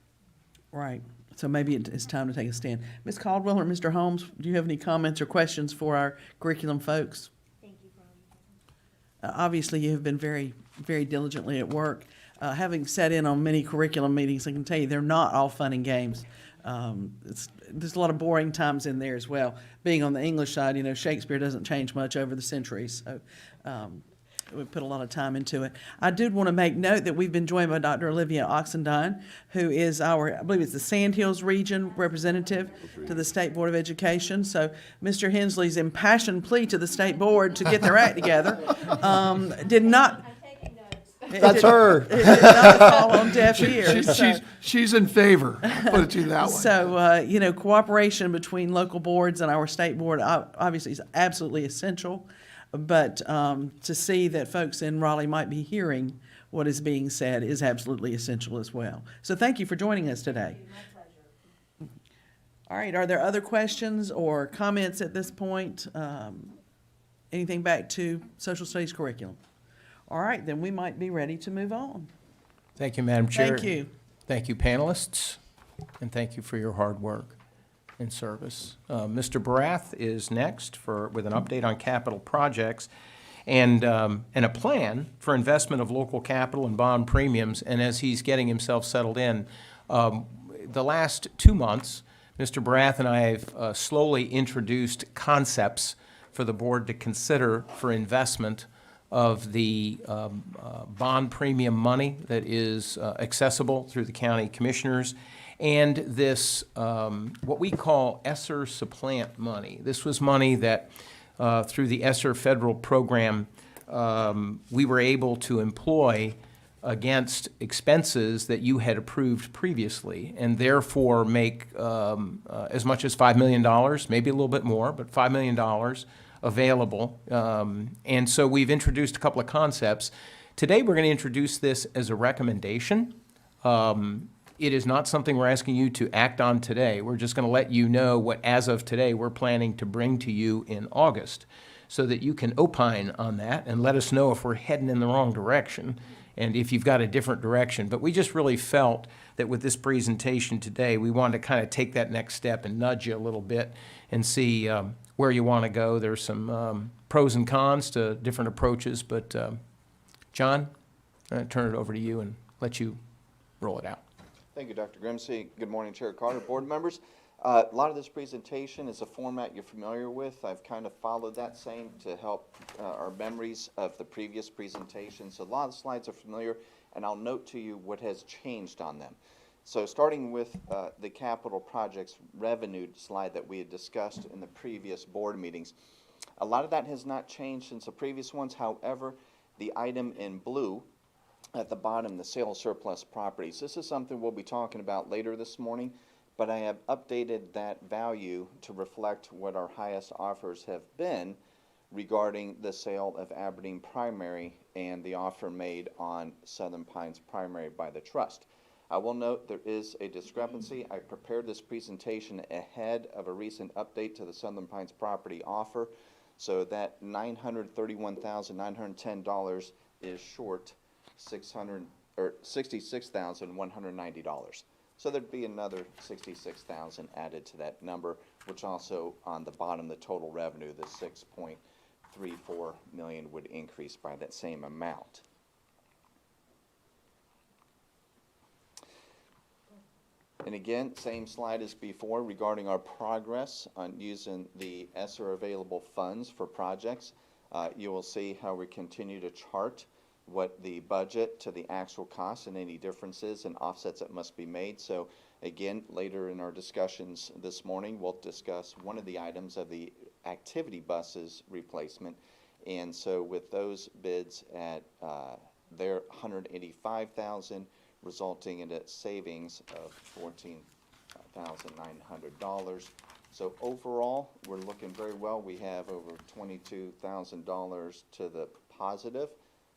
Right. So maybe it's time to take a stand. Ms. Caldwell or Mr. Holmes, do you have any comments or questions for our curriculum folks? Thank you for all Obviously, you have been very, very diligently at work. Having sat in on many curriculum meetings, I can tell you they're not all fun and games. There's a lot of boring times in there as well. Being on the English side, Shakespeare doesn't change much over the centuries. So we put a lot of time into it. I did want to make note that we've been joined by Dr. Olivia Oxendine, who is I believe it's the Sandhills Region representative to the State Board of Education. So Mr. Hensley's impassioned plea to the State Board to get their act together did not. That's her. It did not fall on deaf ears. She's in favor, put it to you that way. So, cooperation between local boards and our state board obviously is absolutely essential. But to see that folks in Raleigh might be hearing what is being said is absolutely essential as well. So thank you for joining us today. My pleasure. All right, are there other questions or comments at this point? Anything back to social studies curriculum? All right, then we might be ready to move on. Thank you, Madam Chair. Thank you. Thank you, panelists, and thank you for your hard work and service. Mr. Barath is next with an update on capital projects and a plan for investment of local capital and bond premiums. And as he's getting himself settled in, the last 2 months, Mr. Barath and I have slowly introduced concepts for the board to consider for investment of the bond premium money that is accessible through the county commissioners, and this, what we call ESSER supplant money. This was money that, through the ESSER federal program, we were able to employ against expenses that you had approved previously, and therefore make as much as $5 million, maybe a little bit more, but $5 million available. And so we've introduced a couple of concepts. Today we're going to introduce this as a recommendation. It is not something we're asking you to act on today. We're just going to let you know what, as of today, we're planning to bring to you in August so that you can opine on that and let us know if we're heading in the wrong direction and if you've got a different direction. But we just really felt that with this presentation today, we wanted to kind of take that next step and nudge you a little bit and see where you want to go. There's some pros and cons to different approaches, but John, I'm going to turn it over to you and let you roll it out. Thank you, Dr. Grimsey. Good morning, Chair Carter, board members. A lot of this presentation is a format you're familiar with. I've kind of followed that same to help our memories of the previous presentation. So a lot of the slides are familiar, and I'll note to you what has changed on them. So starting with the capital projects revenue slide that we had discussed in the previous board meetings, a lot of that has not changed since the previous ones. However, the item in blue at the bottom, the sale of surplus properties. This is something we'll be talking about later this morning, but I have updated that value to reflect what our highest offers have been regarding the sale of Aberdeen Primary and the offer made on Southern Pines Primary by the trust. I will note there is a discrepancy. I prepared this presentation ahead of a recent update to the Southern Pines property offer, so that $931,910 is short $66,190. So there'd be another $66,000 added to that number, which also on the bottom, the total revenue, the $6.34 million would increase by that same amount. And again, same slide as before regarding our progress on using the ESSER available funds for projects. You will see how we continue to chart what the budget to the actual cost and any differences and offsets that must be made. So again, later in our discussions this morning, we'll discuss one of the items of the activity buses replacement. And so with those bids at their $185,000, resulting in a savings of $14,900. So overall, we're looking very well. We have over $22,000 to the positive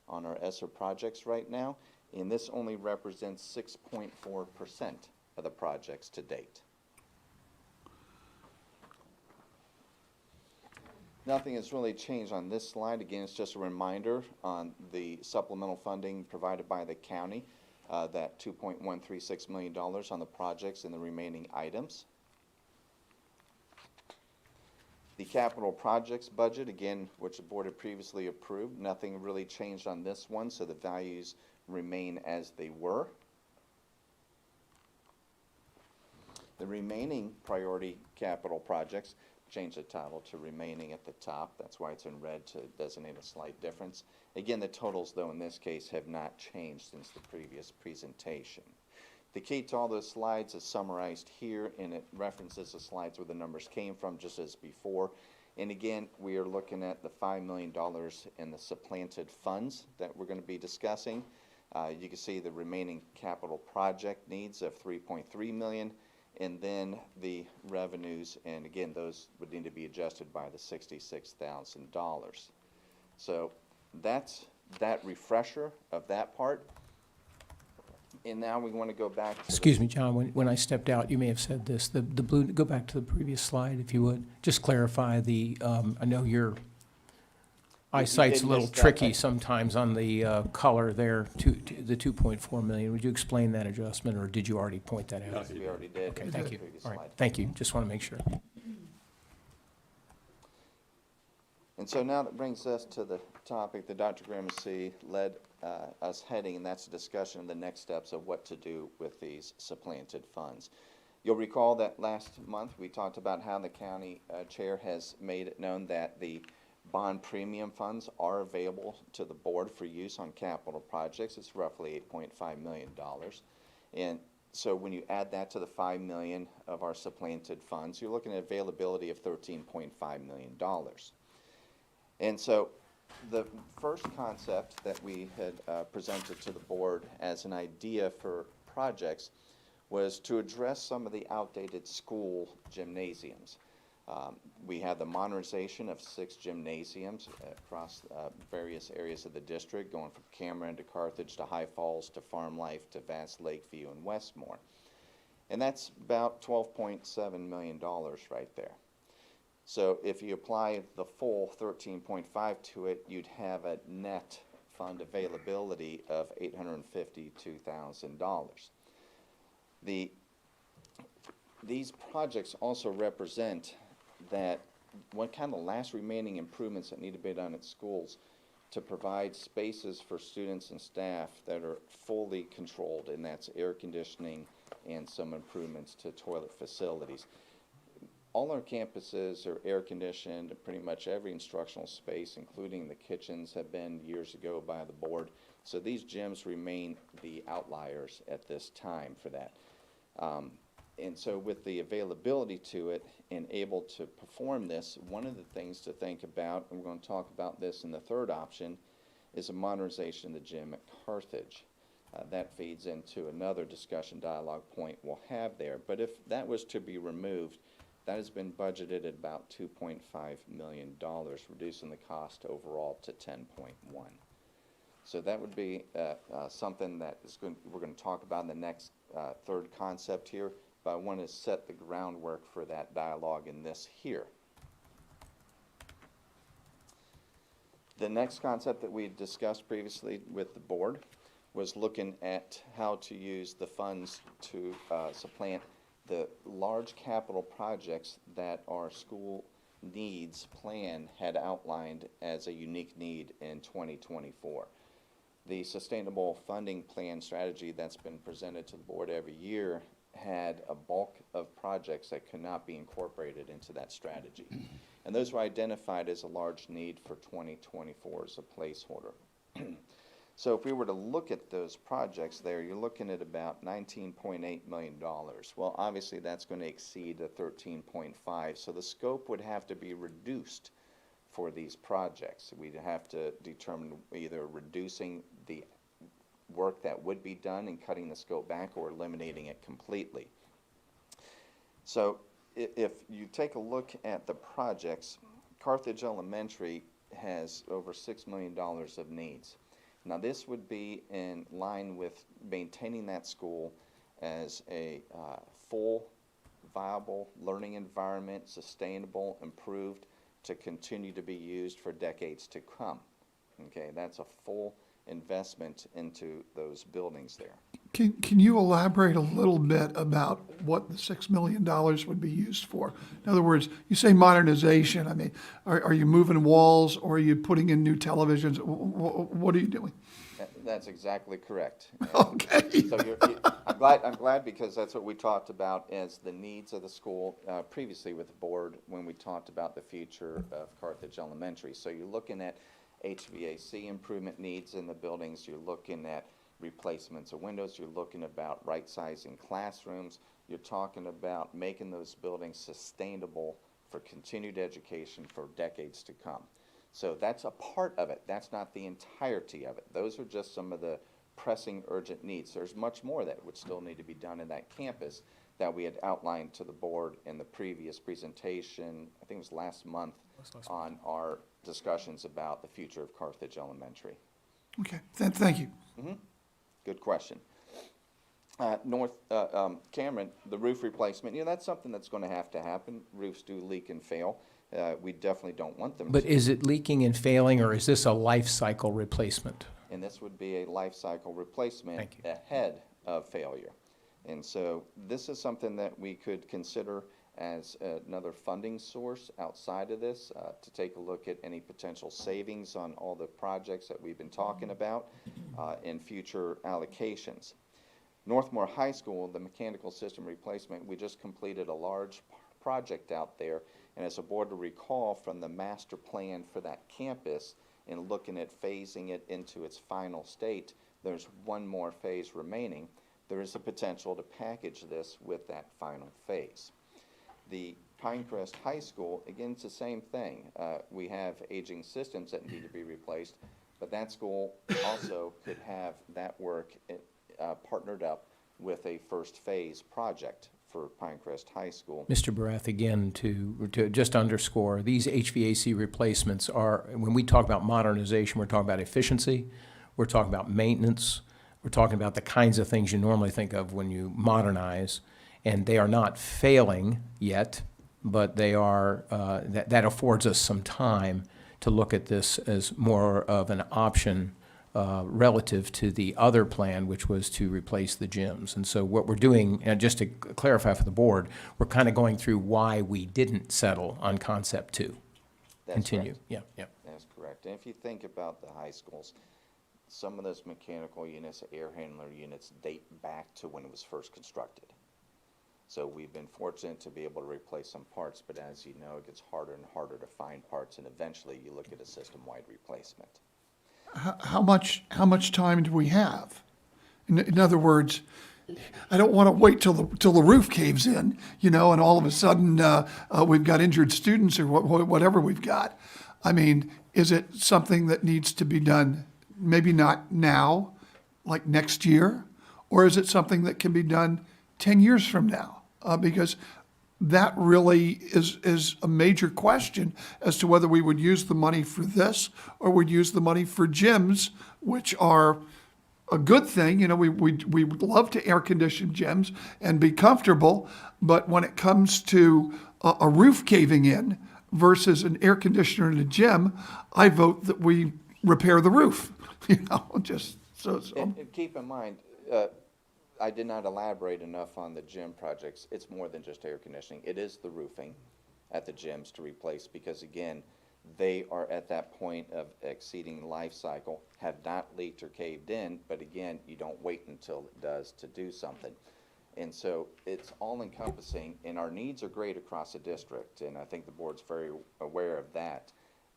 on our ESSER projects right now, and this only represents 6.4% of the projects to date. Nothing has really changed on this slide. Again, it's just a reminder on the supplemental funding provided by the county, that $2.136 million on the projects and the remaining items. The capital projects budget, again, which the board had previously approved, nothing really changed on this one, so the values remain as they were. The remaining priority capital projects, change the title to remaining at the top. That's why it's in red to designate a slight difference. Again, the totals, though, in this case have not changed since the previous presentation. The key to all those slides is summarized here, and it references the slides where the numbers came from, just as before. And again, we are looking at the $5 million in the supplanted funds that we're going to be discussing. You can see the remaining capital project needs of $3.3 million, and then the revenues, and again, those would need to be adjusted by the $66,000. So that's that refresher of that part. And now we want to go back to Excuse me, John, when I stepped out, you may have said this, the blue, go back to the previous slide if you would. Just clarify the, I know your eyesight's a did little miss that, tricky but- sometimes on the color there, the 2.4 million. Would you explain that adjustment, or did you already point that out? Yes, we already did. Okay, in thank the you. previous All right, slide. thank you. Just want to make sure. And so now that brings us to the topic that Dr. Grimsey led us heading, and that's a discussion of the next steps of what to do with these supplanted funds. You'll recall that last month we talked about how the county chair has made it known that the bond premium funds are available to the board for use on capital projects. It's roughly $8.5 million. And so when you add that to the $5 million of our supplanted funds, you're looking at availability of $13.5 million. And so the first concept that we had presented to the board as an idea for projects was to address some of the outdated school gymnasiums. We have the modernization of 6 gymnasiums across various areas of the district, going from Cameron to Carthage to High Falls to Farm Life to Vast Lakeview and Westmore. And that's about $12.7 million right there. So if you apply the full 13.5 to it, you'd have a net fund availability of $852,000. These projects also represent that what kind of last remaining improvements that need to be done at schools to provide spaces for students and staff that are fully controlled, and that's air conditioning and some improvements to toilet facilities. All our campuses are air conditioned, and pretty much every instructional space, including the kitchens, have been years ago by the board. So these gyms remain the outliers at this time for that. And so with the availability to it and able to perform this, one of the things to think about, and we're going to talk about this in the third option, is a modernization of the gym at Carthage. That feeds into another discussion dialogue point we'll have there. But if that was to be removed, that has been budgeted at about $2.5 million, reducing the cost overall to 10.1. So that would be something that we're going to talk about in the next third concept here, but I want to set the groundwork for that dialogue in this here. The next concept that we discussed previously with the board was looking at how to use the funds to supplant the large capital projects that our school needs plan had outlined as a unique need in 2024. The sustainable funding plan strategy that's been presented to the board every year had a bulk of projects that could not be incorporated into that strategy. And those were identified as a large need for 2024 as a placeholder. So if we were to look at those projects there, you're looking at about $19.8 million. Well, obviously that's going to exceed the 13.5, so the scope would have to be reduced for these projects. We'd have to determine either reducing the work that would be done and cutting the scope back or eliminating it completely. So if you take a look at the projects, Carthage Elementary has over $6 million of needs. Now, this would be in line with maintaining that school as a full, viable learning environment, sustainable, improved, to continue to be used for decades to come. Okay, that's a full investment into those buildings there. Can you elaborate a little bit about what the $6 million would be used for? In other words, you say modernization, I mean, are you moving walls or are you putting in new televisions? What are you doing? That's exactly correct. Okay. So I'm glad because that's what we talked about as the needs of the school previously with the board when we talked about the future of Carthage Elementary. So you're looking at HVAC improvement needs in the buildings, you're looking at replacements of windows, you're looking about right-sizing classrooms, you're talking about making those buildings sustainable for continued education for decades to come. So that's a part of it. That's not the entirety of it. Those are just some of the pressing, urgent needs. There's much more that would still need to be done in that campus that we had outlined to the board in the previous presentation, I think it was last month, on our discussions about the future of Carthage Elementary. Okay, thank you. Good question. Cameron, the roof replacement, that's something that's going to happen. Roofs do leak and fail. We definitely don't want them But to. is it leaking and failing, or is this a life cycle replacement? And this would be a life cycle replacement Thank you. ahead of failure. And so this is something that we could consider as another funding source outside of this to take a look at any potential savings on all the projects that we've been talking about in future allocations. Northmore High School, the mechanical system replacement, we just completed a large project out there, and as a board to recall from the master plan for that campus and looking at phasing it into its final state, there's one more phase remaining. There is a potential to package this with that final phase. The Pinecrest High School, again, it's the same thing. We have aging systems that need to be replaced, but that school also could have that work partnered up with a first phase project for Pinecrest High School. Mr. Barath, again, to just underscore, these HVAC replacements are, when we talk about modernization, we're talking about efficiency, we're talking about maintenance, we're talking about the kinds of things you normally think of when you modernize, and they are not failing yet, but they are, that affords us some time to look at this as more of an option relative to the other plan, which was to replace the gyms. And so what we're doing, and just to clarify for the board, we're kind of going through why we didn't settle on concept 2. That's Continue. correct. Yeah. That's correct. And if you think about the high schools, some of those mechanical units, air handler units, date back to when it was first constructed. So we've been fortunate to be able to replace some parts, but as you know, it gets harder and harder to find parts, and eventually you look at a system-wide replacement. How much time do we have? In other words, I don't want to wait till the roof caves in, and all of a sudden we've got injured students or whatever we've got. I mean, is it something that needs to be done, maybe not now, like next year, or is it something that can be done 10 years from now? Because that really is a major question as to whether we would use the money for this or would use the money for gyms, which are a good thing. We would love to air condition gyms and be comfortable, but when it comes to a roof caving in versus an air conditioner in a gym, I vote that we repair the roof. Just so. And keep in mind, I did not elaborate enough on the gym projects. It's more than just air conditioning. It is the roofing at the gyms to replace because, again, they are at that point of exceeding life cycle, have not leaked or caved in, but again, you don't wait until it does to do something. And so it's all encompassing, and our needs are great across the district, and I think the board's very aware of that.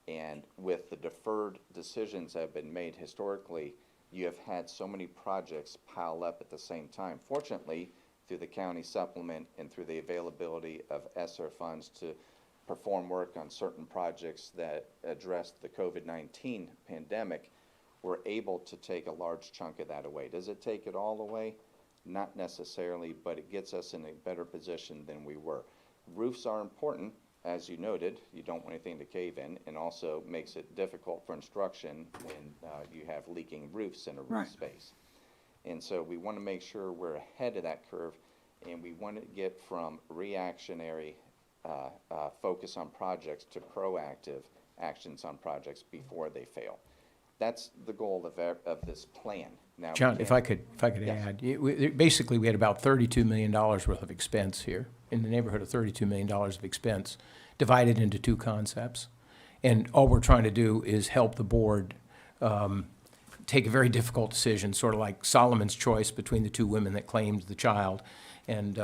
And with the deferred decisions that have been made historically, you have had so many projects pile up at the same time. Fortunately, through the county supplement and through the availability of ESSER funds to perform work on certain projects that addressed the COVID-19 pandemic, we're able to take a large chunk of that away. Does it take it all away? Not necessarily, but it gets us in a better position than we were. Roofs are important, as you noted. You don't want anything to cave in, and also makes it difficult for instruction when you have leaking roofs in a roof Right. space. And so we want to make sure we're ahead of that curve, and we want to get from reactionary focus on projects to proactive actions on projects before they fail. That's the goal of this plan. Now, we John, can't- if I could Yes. add, basically, we had about $32 million worth of expense here, in the neighborhood of $32 million of expense, divided into two concepts. And all we're trying to do is help the board take a very difficult decision, sort of like Solomon's choice between the two women that claimed the child, and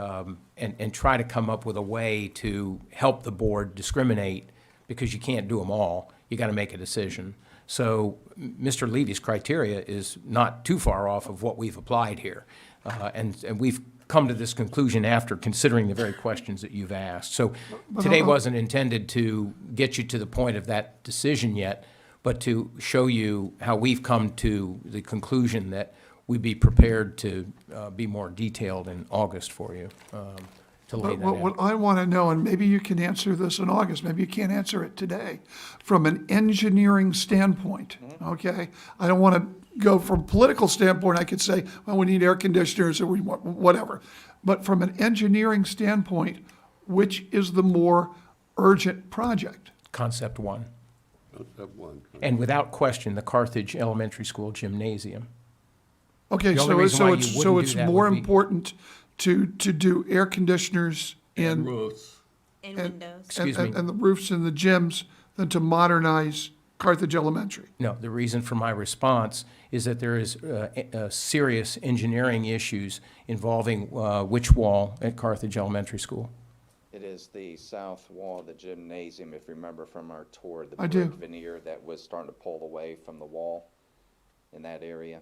try to come up with a way to help the board discriminate, because you can't do them all. You got to make a decision. So Mr. Levy's criteria is not too far off of what we've applied here. And we've come to this conclusion after considering the very questions that you've asked. So today wasn't intended to get you to the point of that decision yet, but to show you how we've come to the conclusion that we'd be prepared to be more detailed in August for you, to lay But that out. what I want to know, and maybe you can answer this in August, maybe you can't answer it today, from an engineering standpoint, okay? I don't want to go from political standpoint, I could say, well, we need air conditioners or we want whatever. But from an engineering standpoint, which is the more urgent project? Concept one. Concept one. And without question, the Carthage Elementary School Gymnasium. Okay, The only so reason why you so wouldn't it's do that more would be- important to do air conditioners And in, roofs. And and- windows. Excuse me. and the roofs in the gyms than to modernize Carthage Elementary. No, the reason for my response is that there is serious engineering issues involving which wall at Carthage Elementary School? It is the south wall of the gymnasium, if you remember from our tour, the I do. brick veneer that was starting to pull away from the wall in that area.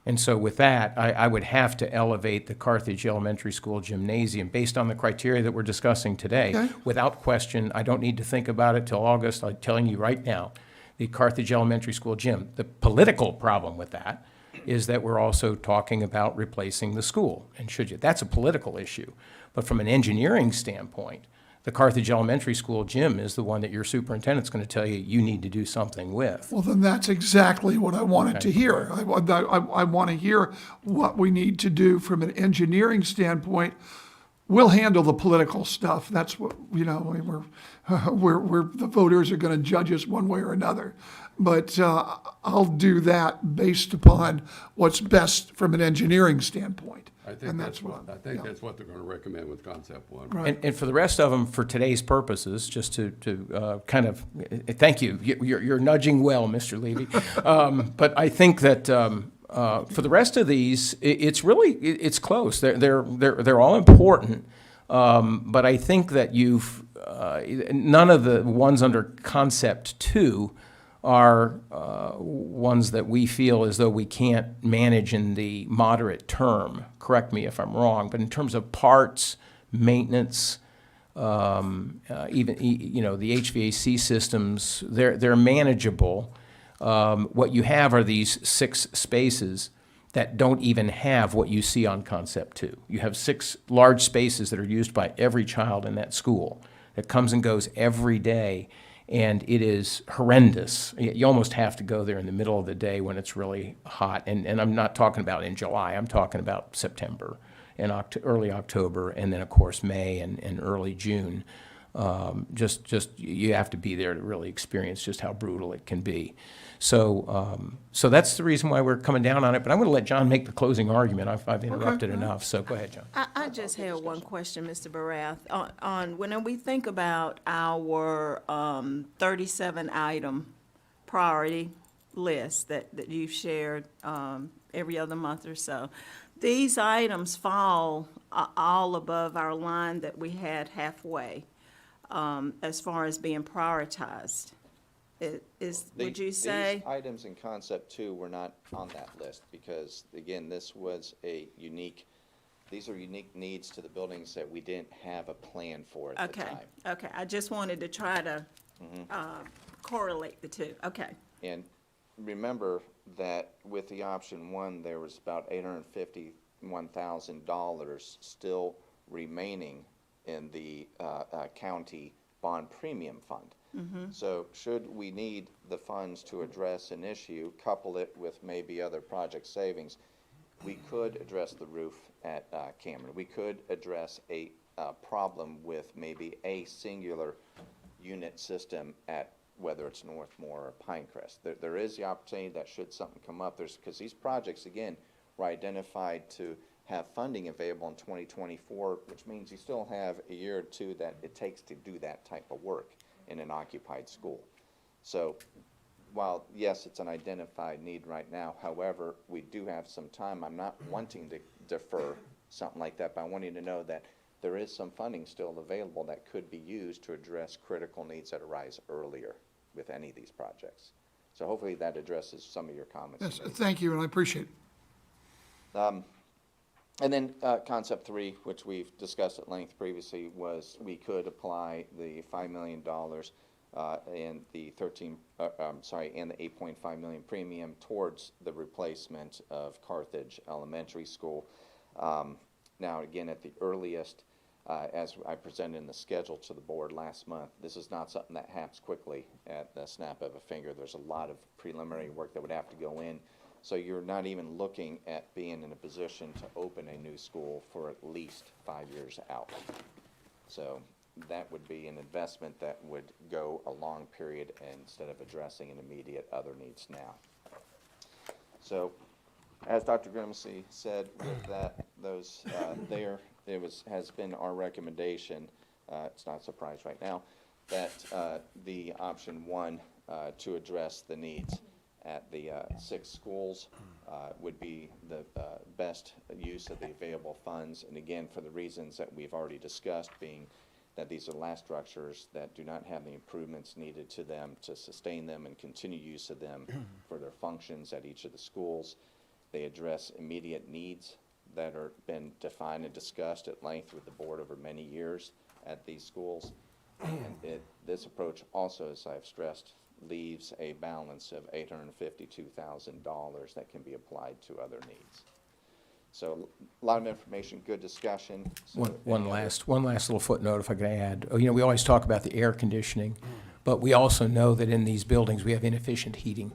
And so with that, I would have to elevate the Carthage Elementary School Gymnasium based on the criteria that we're discussing today. Okay. Without question, I don't need to think about it till August. I'm telling you right now, the Carthage Elementary School gym. The political problem with that is that we're also talking about replacing the school. And that's a political issue. But from an engineering standpoint, the Carthage Elementary School gym is the one that your superintendent's going to tell you need to do something with. Well, then that's exactly what I wanted to hear. I want to hear what we need to do from an engineering standpoint. We'll handle the political stuff. That's what, we're the voters are going to judge us one way or another. But I'll do that based upon what's best from an engineering standpoint. I think And that's what, yeah. I think that's what they're gonna recommend with concept one. Right. And for the rest of them, for today's purposes, just to kind of, thank you, you're nudging well, Mr. Levy. But I think that for the rest of these, it's really, it's close. They're all important. But I think that none of the ones under concept two are ones that we feel as though we can't manage in the moderate term. Correct me if I'm wrong, but in terms of parts, maintenance, even the HVAC systems, they're manageable. What you have are these 6 spaces that don't even have what you see on concept 2. You have 6 large spaces that are used by every child in that school that comes and goes every day. And it is horrendous. You almost have to go there in the middle of the day when it's really hot. And I'm not talking about in July. I'm talking about September and early October, and then, of course, May and early June. You have to be there to really experience just how brutal it can be. So that's the reason why we're coming down on it. But I'm going to let John make the closing argument. I've interrupted enough, so go ahead, John. I just have one question, Mr. Barath. On when we think about our 37-item priority list that you've shared every other month or so, these items fall all above our line that we had halfway as far as being prioritized. Would you say? These items in concept 2 were not on that list because, again, these are unique needs to the buildings that we didn't have a plan for at the time. Okay, I just wanted to try to correlate the two, okay. And remember, that with the option one, there was about $851,000 still remaining in the county bond premium fund. So should we need the funds to address an issue, couple it with maybe other project savings, we could address the roof at Cameron. We could address a problem with maybe a singular unit system at whether it's Northmore or Pinecrest. There is the opportunity that should something come up, because these projects, again, were identified to have funding available in 2024, which means you still have a year or two that it takes to do that type of work in an occupied school. So while, yes, it's an identified need right now, however, we do have some time. I'm not wanting to defer something like that, but I want you to know that there is some funding still available that could be used to address critical needs that arise earlier with any of these projects. So hopefully that addresses some of your comments. Yes, thank you, and I appreciate it. And then concept three, which we've discussed at length previously, was we could apply the $5 million and the and the $8.5 million premium towards the replacement of Carthage Elementary School. Now, again, at the earliest, as I presented in the schedule to the board last month, this is not something that happens quickly at the snap of a finger. There's a lot of preliminary work that would have to go in. So you're not even looking at being in a position to open a new school for at least 5 years out. So that would be an investment that would go a long period instead of addressing an immediate other needs now. So as Dr. Grimsey said, with that, has been our recommendation, it's not a surprise right now, that the option one to address the needs at the 6 schools would be the best use of the available funds. And again, for the reasons that we've already discussed, being that these are last structures that do not have the improvements needed to them to sustain them and continue use of them for their functions at each of the schools. They address immediate needs that are been defined and discussed at length with the board over many years at these schools. And this approach also, as I've stressed, leaves a balance of $852,000 that can be applied to other needs. So a lot of information, good discussion. So One last little footnote, if I could add. You know, we always talk about the air conditioning, but we also know that in these buildings we have inefficient heating,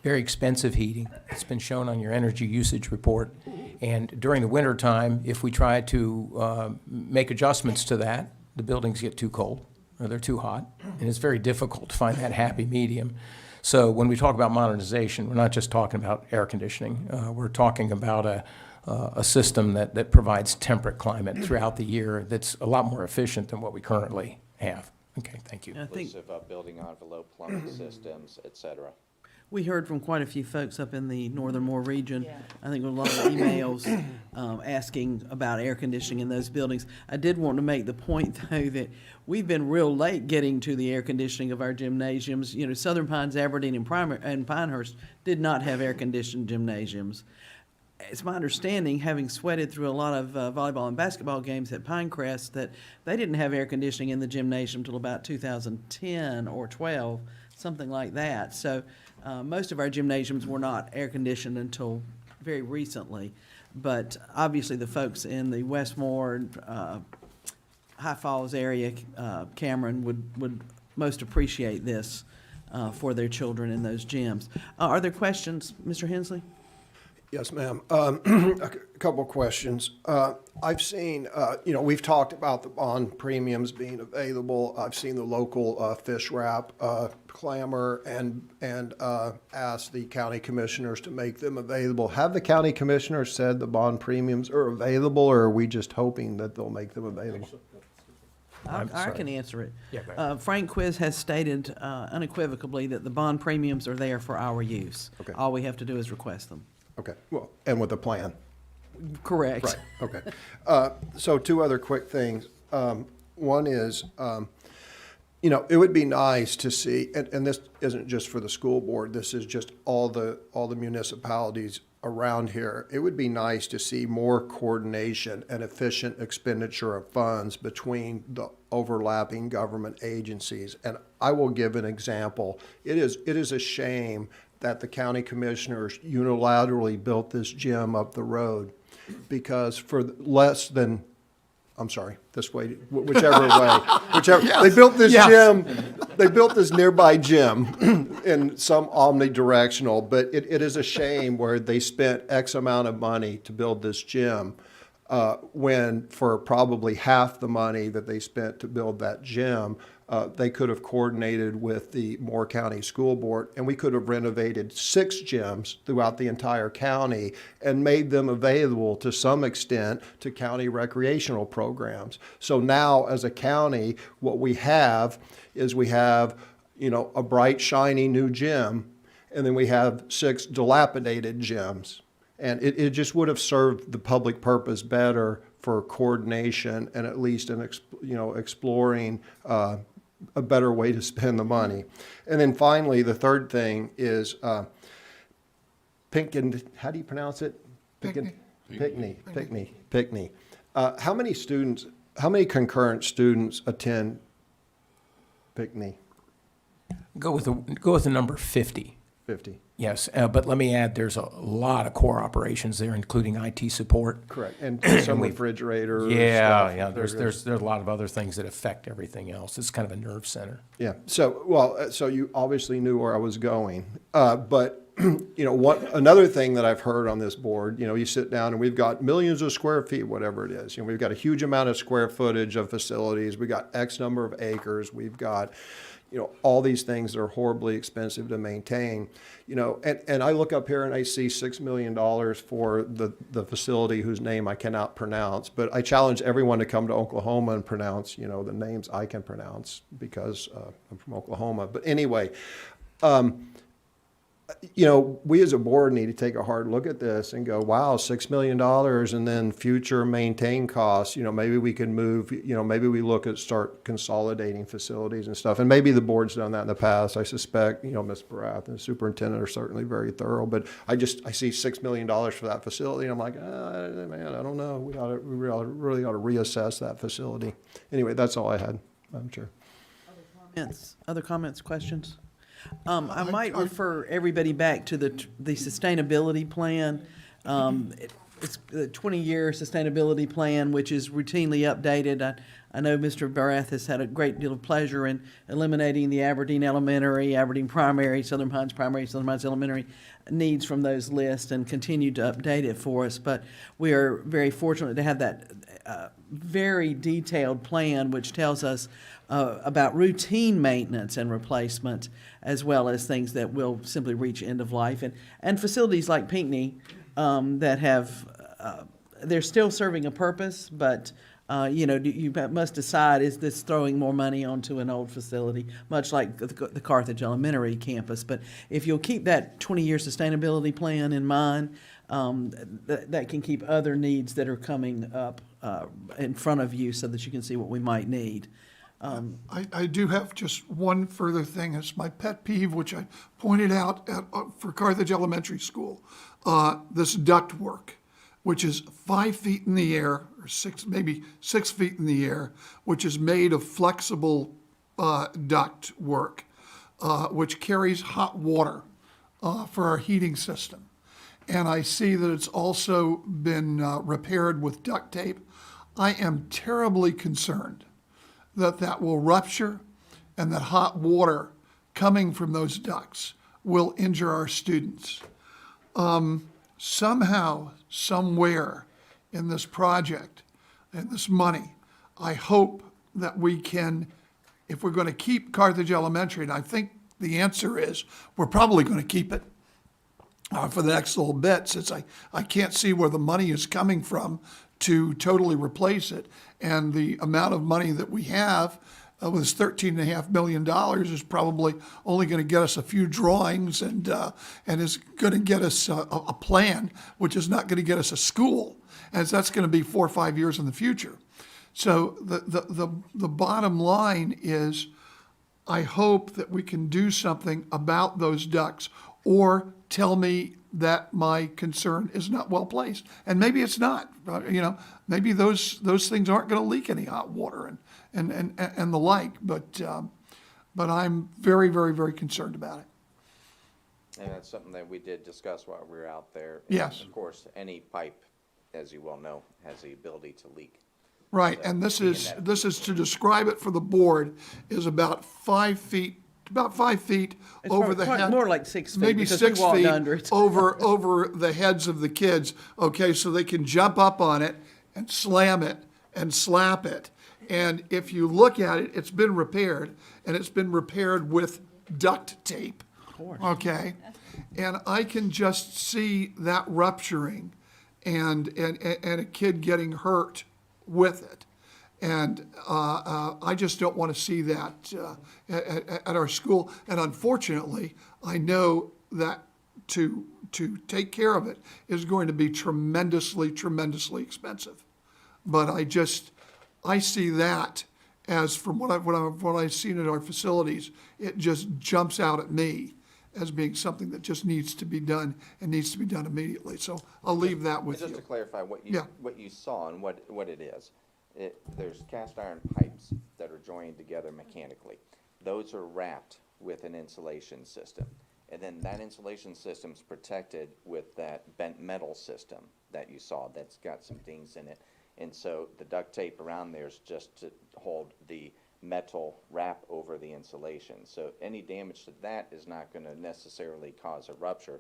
very expensive heating. It's been shown on your energy usage report. And during the winter time, if we try to make adjustments to that, the buildings get too cold or they're too hot, and it's very difficult to find that happy medium. So when we talk about modernization, we're not just talking about air conditioning. We're talking about a system that provides temperate climate throughout the year that's a lot more efficient than what we currently have. Okay, thank you. I think inclusive of building envelope, plumbing systems, et cetera. we heard from quite a few folks up in the Northern Moore region. Yeah. I think a lot of emails asking about air conditioning in those buildings. I did want to make the point, though, that we've been real late getting to the air conditioning of our gymnasiums. You know, Southern Pines, Aberdeen, and Pinehurst did not have air-conditioned gymnasiums. It's my understanding, having sweated through a lot of volleyball and basketball games at Pinecrest, that they didn't have air conditioning in the gymnasium until about 2010 or 12, something like that. So most of our gymnasiums were not air conditioned until very recently. But obviously the folks in the Westmore, High Falls area, Cameron, would most appreciate this for their children in those gyms. Are there questions, Mr. Hensley? Yes, ma'am. A couple of questions. I've seen, we've talked about the bond premiums being available. I've seen the local fish wrap clamor and ask the county commissioners to make them available. Have the county commissioners said the bond premiums are available, or are we just hoping that they'll make them available? I can answer it. Yeah, go ahead. Frank Quiz has stated unequivocally that the bond premiums are there for our use. Okay. All we have to do is request them. Okay, well, and with a plan. Correct. Right, okay. So 2 other quick things. One is, it would be nice to see, and this isn't just for the school board, this is just all the municipalities around here. It would be nice to see more coordination and efficient expenditure of funds between the overlapping government agencies. And I will give an example. It is a shame that the county commissioners unilaterally built this gym up the road, because for less than, I'm sorry, this way, whichever way, they built this gym, they built this nearby gym in some omnidirectional, but it is a shame where they spent X amount of money to build this gym, when for probably half the money that they spent to build that gym, they could have coordinated with the Moore County School Board, and we could have renovated 6 gyms throughout the entire county and made them available to some extent to county recreational programs. So now, as a county, what we have is we have, a bright, shiny new gym, and then we have 6 dilapidated gyms. And it just would have served the public purpose better for coordination and at least exploring a better way to spend the money. And then finally, the third thing is how do you pronounce it? Pinckney. How many concurrent students attend Pinckney? Go with the number 50. 50. Yes, but let me add, there's a lot of core operations there, including IT support. Correct, and some refrigerators. Yeah, there's a lot of other things that affect everything else. It's kind of a nerve center. Yeah, so you obviously knew where I was going. But, another thing that I've heard on this board, you sit down and we've got millions of square feet, whatever it is. We've got a huge amount of square footage of facilities. We've got X number of acres. We've got, all these things that are horribly expensive to maintain. And I look up here and I see $6 million for the facility whose name I cannot pronounce. But I challenge everyone to come to Oklahoma and pronounce, the names I can pronounce because I'm from Oklahoma. But anyway, we as a board need to take a hard look at this and go, wow, $6 million and then future maintain costs, maybe we can move, maybe we look at start consolidating facilities and stuff. And maybe the board's done that in the past. I suspect, Ms. Barath and the superintendent are certainly very thorough, but I see $6 million for that facility and I'm like, man, I don't know. We really ought to reassess that facility. Anyway, that's all I had, Madam Chair. Other comments, questions? I might refer everybody back to the sustainability plan. It's the 20-year sustainability plan, which is routinely updated. I know Mr. Barath has had a great deal of pleasure in eliminating the Aberdeen Elementary, Aberdeen Primary, Southern Pines Primary, Southern Pines Elementary needs from those lists and continue to update it for us. But we are very fortunate to have that very detailed plan, which tells us about routine maintenance and replacement, as well as things that will simply reach end of life. And facilities like Pinckney that have, they're still serving a purpose, but you must decide, is this throwing more money onto an old facility, much like the Carthage Elementary campus. But if you'll keep that 20-year sustainability plan in mind, that can keep other needs that are coming up in front of you so that you can see what we might need. I do have just one further thing. It's my pet peeve, which I pointed out for Carthage Elementary School. This duct work, which is 5 feet in the air, or maybe 6 feet in the air, which is made of flexible duct work, which carries hot water for our heating system. And I see that it's also been repaired with duct tape. I am terribly concerned that will rupture and that hot water coming from those ducts will injure our students. Somehow, somewhere in this project, and this money, I hope that we can, if we're going to keep Carthage Elementary, and I think the answer is we're probably going to keep it for the next little bit, since I can't see where the money is coming from to totally replace it. And the amount of money that we have with $13.5 million is probably only going to get us a few drawings and is going to get us a plan, which is not going to get us a school, as that's going to be 4 or 5 years in the future. So the bottom line is, I hope that we can do something about those ducts, or tell me that my concern is not well placed. And maybe it's not, maybe those things aren't going to leak any hot water and the like, but I'm very, very, very concerned about it. And that's something that we did discuss while we were out there. And Yes. Of course, any pipe, as you well know, has the ability to leak. Right, So, and this being is, that- this is to describe it for the board, is about 5 feet It's over probably the quite head. more like 6 feet Maybe because we 6 walked feet under it. over the heads of the kids, okay, so they can jump up on it and slam it and slap it. And if you look at it, it's been repaired, and it's been repaired with duct tape. Okay? And I can just see that rupturing and a kid getting hurt with it. And I just don't want to see that at our school. And unfortunately, I know that to take care of it is going to be tremendously, tremendously expensive. But I see that as, from what I've seen at our facilities, it just jumps out at me as being something that just needs to be done and needs to be done immediately. So I'll leave that with Just to you. clarify Yeah. what you saw and what it is. There's cast iron pipes that are joined together mechanically. Those are wrapped with an insulation system. And then that insulation system's protected with that bent metal system that you saw that's got some things in it. And so the duct tape around there is just to hold the metal wrap over the insulation. So any damage to that is not going to necessarily cause a rupture.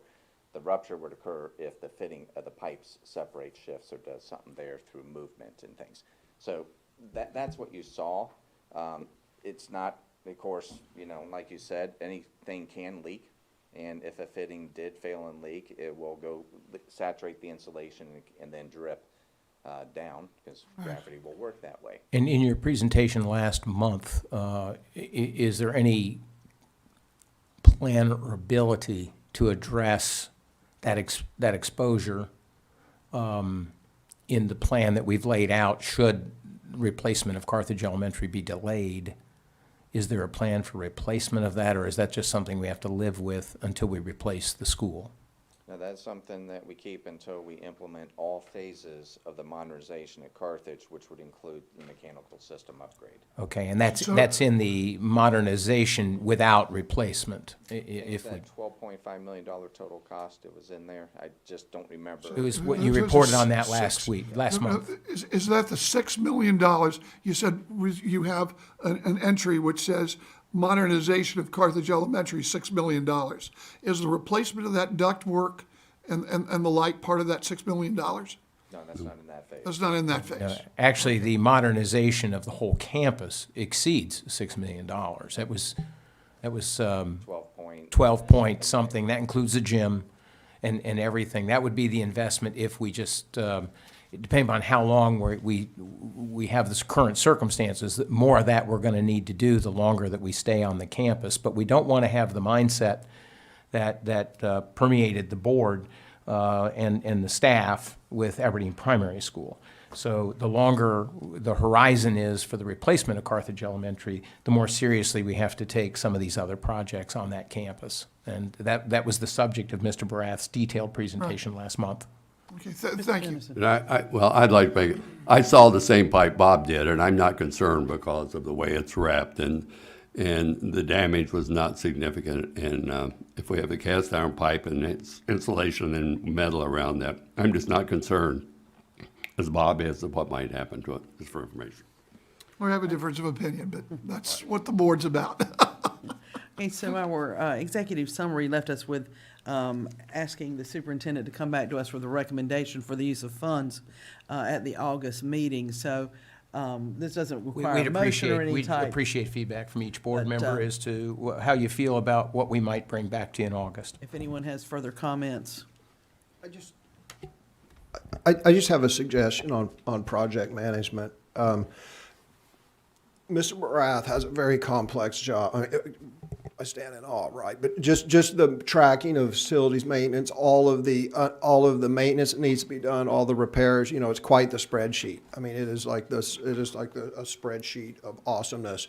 The rupture would occur if the fitting of the pipes separates, shifts, or does something there through movement and things. So that's what you saw. It's not, of course, like you said, anything can leak. And if a fitting did fail and leak, it will go saturate the insulation and then drip down, because gravity will work that way. And in your presentation last month, is there any plan or ability to address that exposure in the plan that we've laid out should replacement of Carthage Elementary be delayed? Is there a plan for replacement of that, or is that just something we have to live with until we replace the school? Now, that's something that we keep until we implement all phases of the modernization at Carthage, which would include the mechanical system upgrade. Okay, and that's So- in the modernization without replacement, if we, That $12.5 million total cost, it was in there. I just don't remember. it was what you This is reported on that six- last month. Is that the $6 million? You said you have an entry which says modernization of Carthage Elementary, $6 million. Is the replacement of that ductwork and the like part of that $6 million? No, that's not in that phase. That's not in that phase. Actually, the modernization of the whole campus exceeds $6 million. That was 12 point. 12 point something. That includes the gym and everything. That would be the investment if we just, depending on how long we have this current circumstances, the more of that we're going to need to do the longer that we stay on the campus. But we don't want to have the mindset that permeated the board and the staff with Aberdeen Primary School. So the longer the horizon is for the replacement of Carthage Elementary, the more seriously we have to take some of these other projects on that campus. And that was the subject of Mr. Barath's detailed presentation last month. Okay, thank you. And I'd like to make it, I saw the same pipe Bob did, and I'm not concerned because of the way it's wrapped, and the damage was not significant. And if we have a cast iron pipe and it's insulation and metal around that, I'm just not concerned, as Bob is, of what might happen to it, just for information. We have a difference of opinion, but that's what the board's about. Okay, so our executive summary left us with asking the superintendent to come back to us for the recommendation for the use of funds at the August meeting. So this doesn't require a motion or any We'd type. appreciate feedback from each board But, member as to how you feel about what we might bring back to you in August. If anyone has further comments. I just have a suggestion on project management. Mr. Barath has a very complex job. I stand in awe, right? But just the tracking of facilities maintenance, all of the maintenance that needs to be done, all the repairs, it's quite the spreadsheet. I mean, it is like a spreadsheet of awesomeness.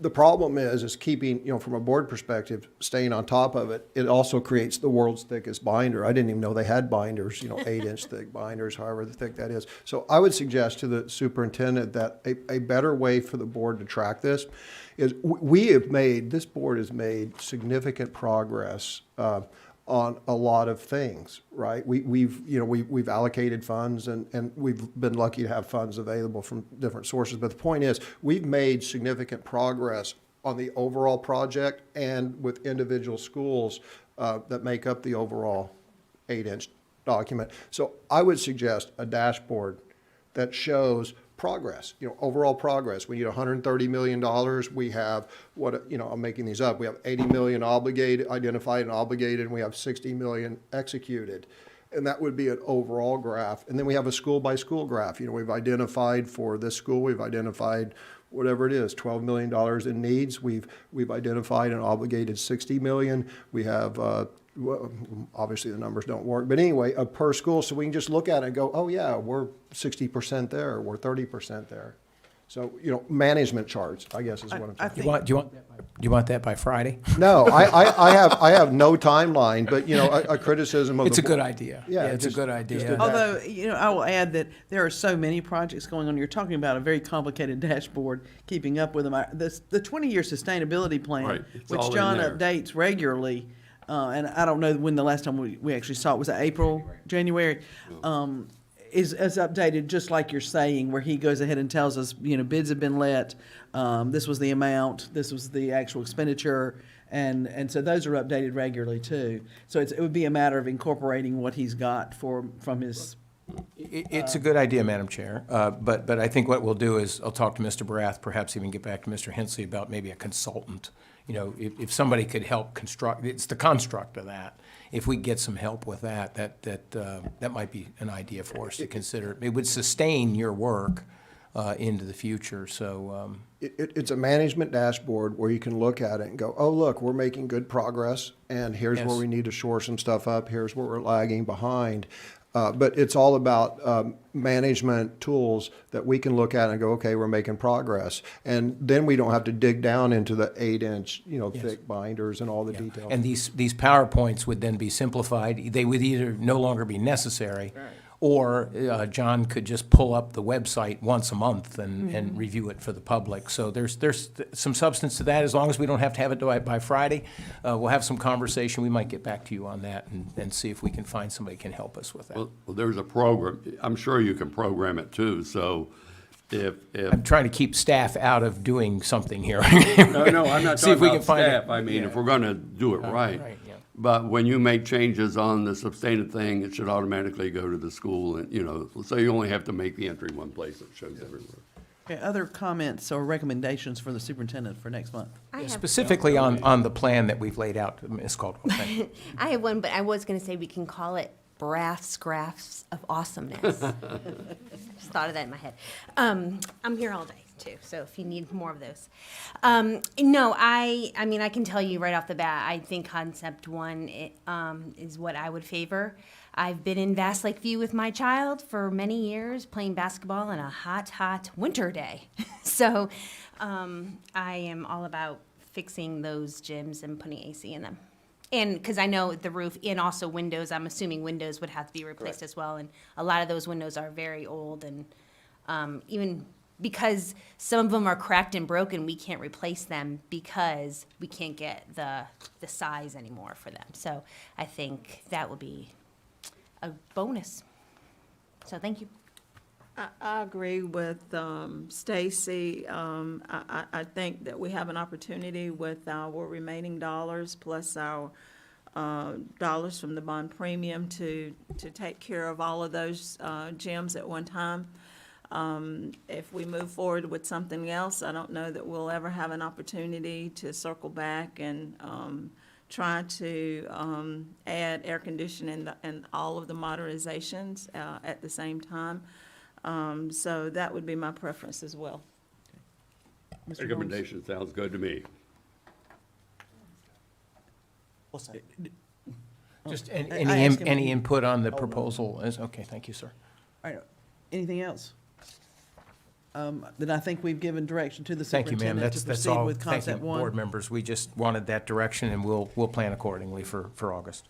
The problem is keeping, from a board perspective, staying on top of it. It also creates the world's thickest binder. I didn't even know they had binders, 8-inch thick binders, however thick that is. So I would suggest to the superintendent that a better way for the board to track this is this board has made significant progress on a lot of things, right? We've allocated funds and we've been lucky to have funds available from different sources. But the point is, we've made significant progress on the overall project and with individual schools that make up the overall 8-inch document. So I would suggest a dashboard that shows progress, overall progress. We need $130 million. We have I'm making these up. We have 80 million identified and obligated, and we have 60 million executed. And that would be an overall graph. And then we have a school by school graph. We've identified for this school, we've identified whatever it is, $12 million in needs. We've identified and obligated 60 million. We have, obviously the numbers don't work, but anyway, per school, so we can just look at it and go, oh yeah, we're 60% there, we're 30% there. So, management charts, I guess is what I'm saying. Do you want that by Friday? No, I have no timeline, but, a criticism of the It's a good board. idea. Yeah, It's a just- good just idea. a Although, I will add that there are so many projects going on. You're talking about a very complicated dashboard, keeping up with them. The 20-year sustainability plan, Right, it's which all in John there. updates regularly, and I don't know when the last time we actually saw it, was it April, January? Is updated just like you're saying, where he goes ahead and tells us, bids have been let, this was the amount, this was the actual expenditure, and so those are updated regularly too. So it would be a matter of incorporating what he's got from his. It's a good idea, Madam Chair, but I think what we'll do is I'll talk to Mr. Barath, perhaps even get back to Mr. Hensley about maybe a consultant. If somebody could help construct, it's the construct of that. If we get some help with that might be an idea for us to consider. It would sustain your work into the future, so. It's a management dashboard where you can look at it and go, oh, look, we're making good progress, and here's where Yes. we need to shore some stuff up, here's where we're lagging behind. But it's all about management tools that we can look at and go, okay, we're making progress. And then we don't have to dig down into the 8-inch, thick binders and all the details. And these PowerPoints would then be simplified. They would either no longer be necessary, or John could just pull up the website once a month and review it for the public. So there's some substance to that. As long as we don't have to have it by Friday, we'll have some conversation. We might get back to you on that and see if we can find somebody who can help us with that. Well, there's a program, I'm sure you can program it too, so if, I'm trying to keep staff out of doing something here. no, I'm not See if talking we about can find it. staff, I mean, if we're gonna do it right. Right, yeah. But when you make changes on the substantive thing, it should automatically go to the school and, so you only have to make the entry one place, it shows everywhere. Okay, other comments or recommendations for the superintendent for next month? I have, Specifically on the plan that we've laid out, Ms. Caldwell. Thank you. I have one, but I was going to say we can call it Barath's Graphs of Awesomeness. Just thought of that in my head. I'm here all day too, so if you need more of those. No, I mean, I can tell you right off the bat, I think concept one is what I would favor. I've been in Vast Lakeview with my child for many years, playing basketball on a hot winter day. So I am all about fixing those gyms and putting AC in them. And because I know the roof and also windows, I'm assuming windows would have to be replaced as well. And a lot of those windows are very old, and even because some of them are cracked and broken, we can't replace them because we can't get the size anymore for them. So I think that would be a bonus. So thank you. I agree with Stacy. I think that we have an opportunity with our remaining dollars plus our dollars from the bond premium to take care of all of those gyms at one time. If we move forward with something else, I don't know that we'll ever have an opportunity to circle back and try to add air conditioning and all of the modernizations at the same time. So that would be my preference as well. Mr. Holmes? Recommendation sounds good to me. Just I asked him- any input on the proposal is, okay, thank you, sir. All right, anything else? Then I think we've given direction to the Thank you, ma'am. superintendent to That's proceed all. with Thank you, concept board one. members. We just wanted that direction, and we'll plan accordingly for August.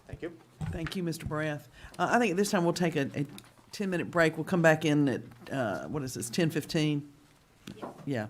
Thank you. Thank you, Mr. Barath. I think at this time we'll take a 10-minute break. We'll come back in at, what is this, 10:15? Yeah.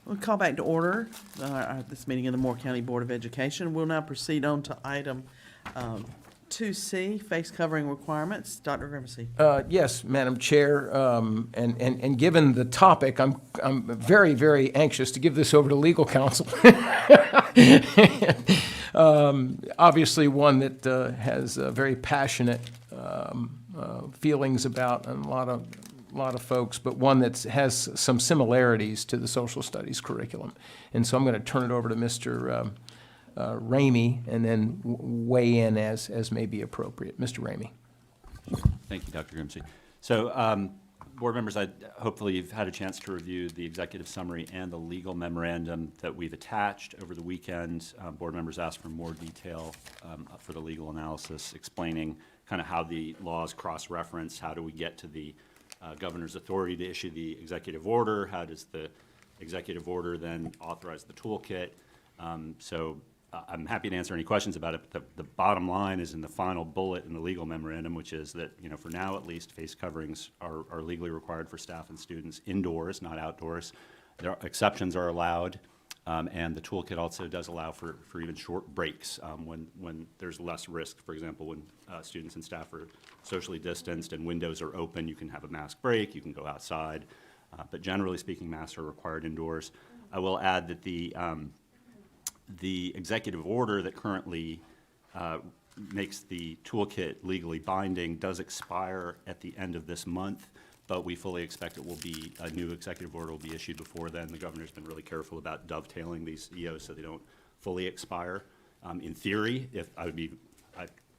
We'll call back to order this meeting of the Moore County Board of Education. We'll now proceed on to item 2C, face covering requirements. Dr. Grimsey. Yes, Madam Chair, and given the topic, I'm very, very anxious to give this over to legal counsel. Obviously, one that has very passionate feelings about and a lot of folks, but one that has some similarities to the social studies curriculum. And so I'm going to turn it over to Mr. Ramey and then weigh in as may be appropriate. Mr. Ramey. Thank you, Dr. Grimsey. So, board members, hopefully you've had a chance to review the executive summary and the legal memorandum that we've attached over the weekend. Board members asked for more detail for the legal analysis, explaining kind of how the laws cross-reference, how do we get to the governor's authority to issue the executive order, how does the executive order then authorize the toolkit. So I'm happy to answer any questions about it, but the bottom line is in the final bullet in the legal memorandum, which is that, for now at least, face coverings are legally required for staff and students indoors, not outdoors. Exceptions are allowed, and the toolkit also does allow for even short breaks when there's less risk. For example, when students and staff are socially distanced and windows are open, you can have a mask break, you can go outside, but generally speaking, masks are required indoors. I will add that the executive order that currently makes the toolkit legally binding does expire at the end of this month, but we fully expect a new executive order will be issued before then. The governor's been really careful about dovetailing these EOs so they don't fully expire. In theory, I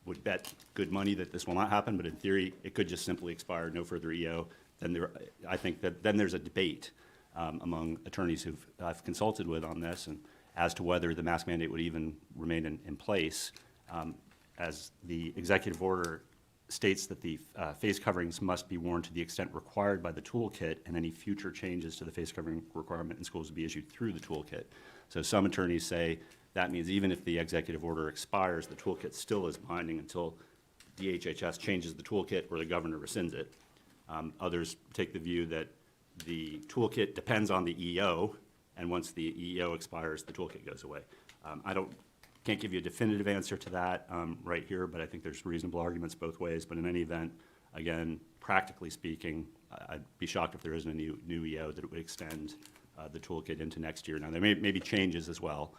would bet good money that this will not happen, but in theory, it could just simply expire, no further EO. I think that then there's a debate among attorneys who I've consulted with on this, and as to whether the mask mandate would even remain in place, as the executive order states that the face coverings must be worn to the extent required by the toolkit, and any future changes to the face covering requirement in schools will be issued through the toolkit. So some attorneys say that means even if the executive order expires, the toolkit still is binding until DHHS changes the toolkit or the governor rescinds it. Others take the view that the toolkit depends on the EO, and once the EO expires, the toolkit goes away. Can't give you a definitive answer to that right here, but I think there's reasonable arguments both ways. But in any event, again, practically speaking, I'd be shocked if there isn't a new EO that it would extend the toolkit into next year. Now, there may be changes as well.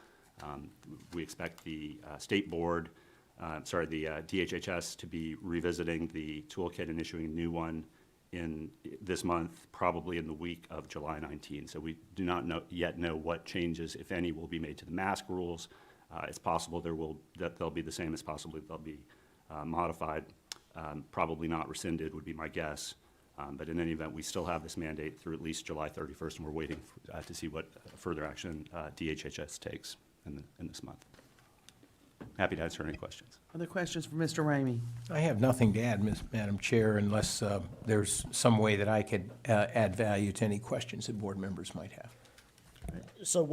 We expect the state board, the DHHS to be revisiting the toolkit and issuing a new one in this month, probably in the week of July 19. So we do not yet know what changes, if any, will be made to the mask rules. It's possible that they'll be the same. It's possible they'll be modified. Probably not rescinded would be my guess. But in any event, we still have this mandate through at least July 31st, and we're waiting to see what further action DHHS takes in this month. Happy to answer any questions. Other questions for Mr. Ramey? I have nothing to add, Madam Chair, unless there's some way that I could add value to any questions that board members might have. So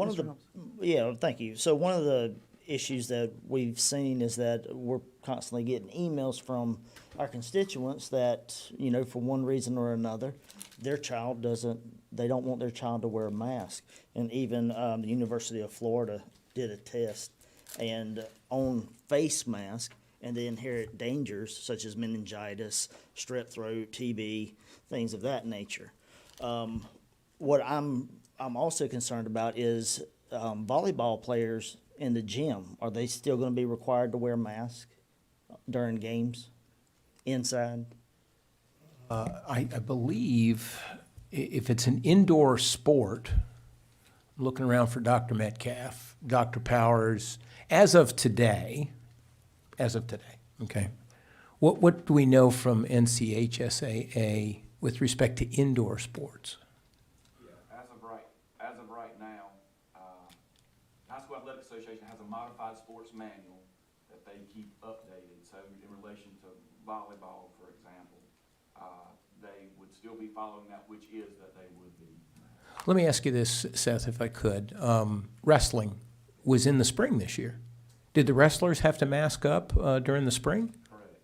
thank you. So one of the issues that we've seen is that we're constantly getting emails from our constituents that, for one reason or another, they don't want their child to wear a mask. And even the University of Florida did a test and on face mask and the inherent dangers such as meningitis, strep throat, TB, things of that nature. What I'm also concerned about is volleyball players in the gym. Are they still going to be required to wear masks during games inside? I believe if it's an indoor sport, I'm looking around for Dr. Metcalf, Dr. Powers, as of today, okay, what do we know from NCHSAA with respect to indoor sports? As of right now, High School Athletic Association has a modified sports manual that they keep updated. So in relation to volleyball, for example, they would still be following that, which is that they would be. Let me ask you this, Seth, if I could. Wrestling was in the spring this year. Did the wrestlers have to mask up during the spring? Correct.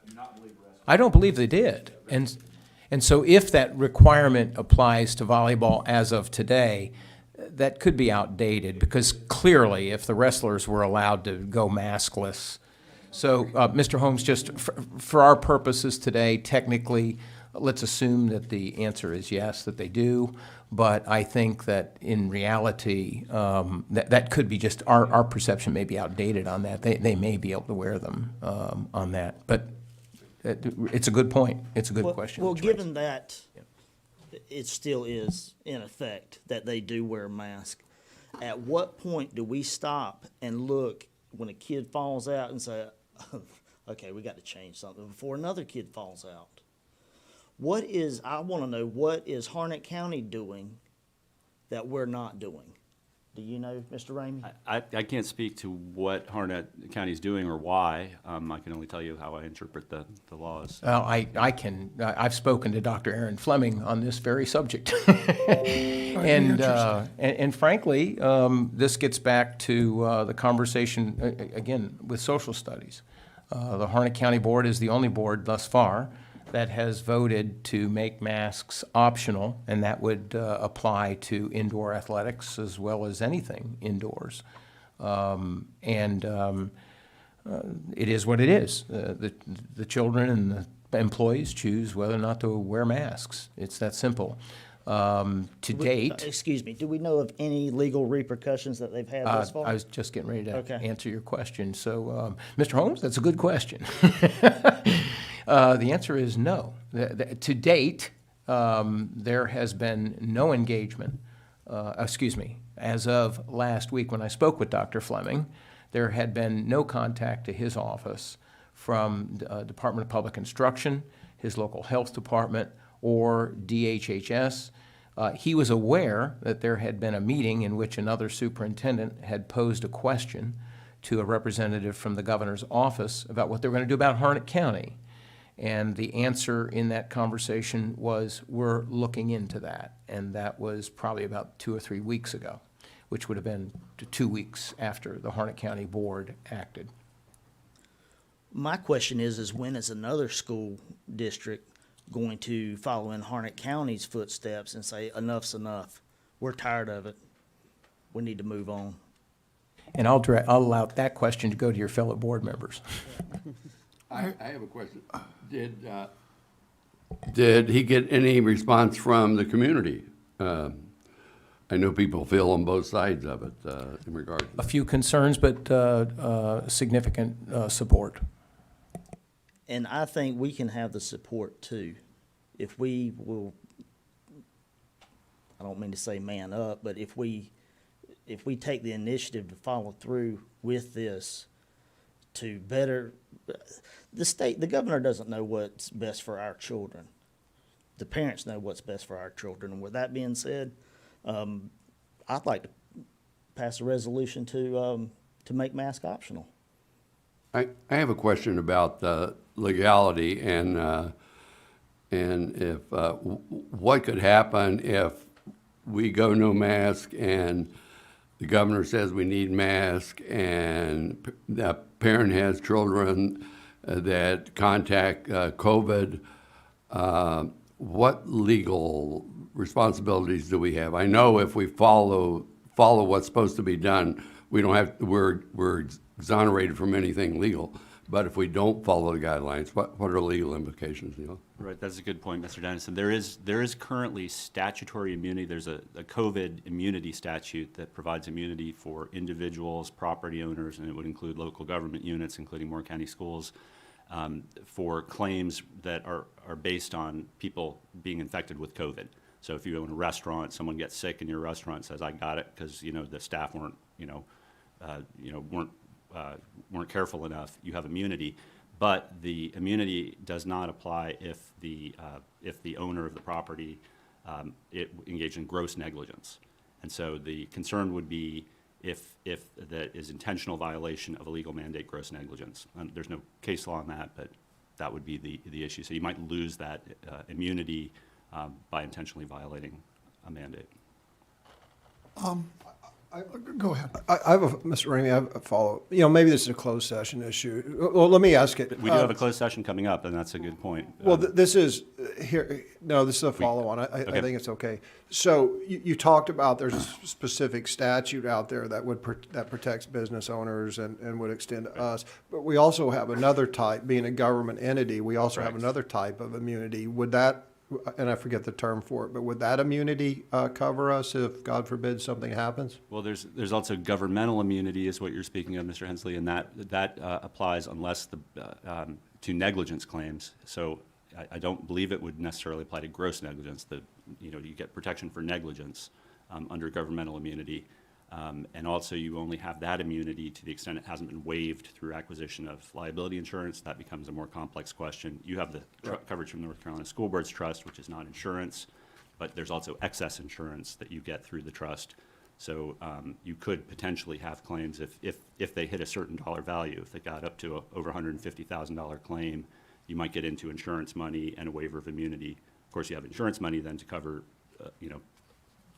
I do not believe wrestling. I don't believe they did. And And so if that requirement applies to volleyball as of today, that could be outdated, because clearly, if the wrestlers were allowed to go maskless. So, Mr. Holmes, just for our purposes today, technically, let's assume that the answer is yes, that they do. But I think that in reality, that could be just, our perception may be outdated on that. They may be able to wear them on that. But it's a good point. It's a good question. Well, that you raised. given that it still is in effect that they do wear a mask, at what point do we stop and look when a kid falls out and say, okay, we got to change something before another kid falls out? I want to know, what is Harnett County doing that we're not doing? Do you know, Mr. Ramey? I can't speak to what Harnett County is doing or why. I can only tell you how I interpret the laws. I've spoken to Dr. Aaron Fleming on this very subject. And frankly, this gets back to the conversation, again, with social studies. The Harnett County Board is the only board thus far that has voted to make masks optional, and that would apply to indoor athletics as well as anything indoors. It is what it is. The children and the employees choose whether or not to wear masks. It's that simple. To date, Excuse me, do we know of any legal repercussions that they've had thus far? I was just getting ready to Okay. answer your question. So, Mr. Holmes, that's a good question. The answer is no. To date, there has been no engagement. As of last week when I spoke with Dr. Fleming, there had been no contact to his office from Department of Public Instruction, his local health department, or DHHS. He was aware that there had been a meeting in which another superintendent had posed a question to a representative from the governor's office about what they were going to do about Harnett County. And the answer in that conversation was, we're looking into that. And that was probably about 2 or 3 weeks ago, which would have been 2 weeks after the Harnett County Board acted. My question is when is another school district going to follow in Harnett County's footsteps and say, enough's enough? We're tired of it. We need to move on. And I'll allow that question to go to your fellow board members. I have a question. Did he get any response from the community? I know people feel on both sides of it in regard to A few concerns, but significant support. And I think we can have the support too. If we will, I don't mean to say man up, but if we take the initiative to follow through with this to better, the governor doesn't know what's best for our children. The parents know what's best for our children. And with that being said, I'd like to pass a resolution to make mask optional. I have a question about the legality and if what could happen if we go no mask and the governor says we need mask and that parent has children that contact COVID. What legal responsibilities do we have? I know if we follow what's supposed to be done, we're exonerated from anything legal. But if we don't follow the guidelines, what are the legal implications, Neil? Right, that's a good point, Mr. Dennison. There is currently statutory immunity. There's a COVID immunity statute that provides immunity for individuals, property owners, and it would include local government units, including Moore County Schools, for claims that are based on people being infected with COVID. So if you own a restaurant, someone gets sick in your restaurant and says, I got it because, the staff weren't careful enough, you have immunity. But the immunity does not apply if the owner of the property engaged in gross negligence. And so the concern would be if that is intentional violation of a legal mandate, gross negligence. There's no case law on that, but that would be the issue. So you might lose that immunity by intentionally violating a mandate. Go ahead. I have Mr. Ramey, I have a follow-up. Maybe this is a closed session issue. Well, let me ask it. We do have a closed session coming up, and that's a good point. Well, this is, here, no, this is a follow-on. I okay. think it's okay. So you talked about there's a specific statute out there that that protects business owners and would extend to us. But we also have another type, being a government entity, we also have Correct. another type of immunity. Would that, and I forget the term for it, but would that immunity cover us if, God forbid, something happens? Well, there's also governmental immunity is what you're speaking of, Mr. Hensley, and that applies unless to negligence claims. So I don't believe it would necessarily apply to gross negligence. You get protection for negligence under governmental immunity. And also you only have that immunity to the extent it hasn't been waived through acquisition of liability insurance. That becomes a more complex question. You have the coverage from the North Carolina School Board's trust, which is not insurance, but there's also excess insurance that you get through the trust. So you could potentially have claims if they hit a certain dollar value. If they got up to over $150,000 claim, you might get into insurance money and a waiver of immunity. Of course, you have insurance money then to cover,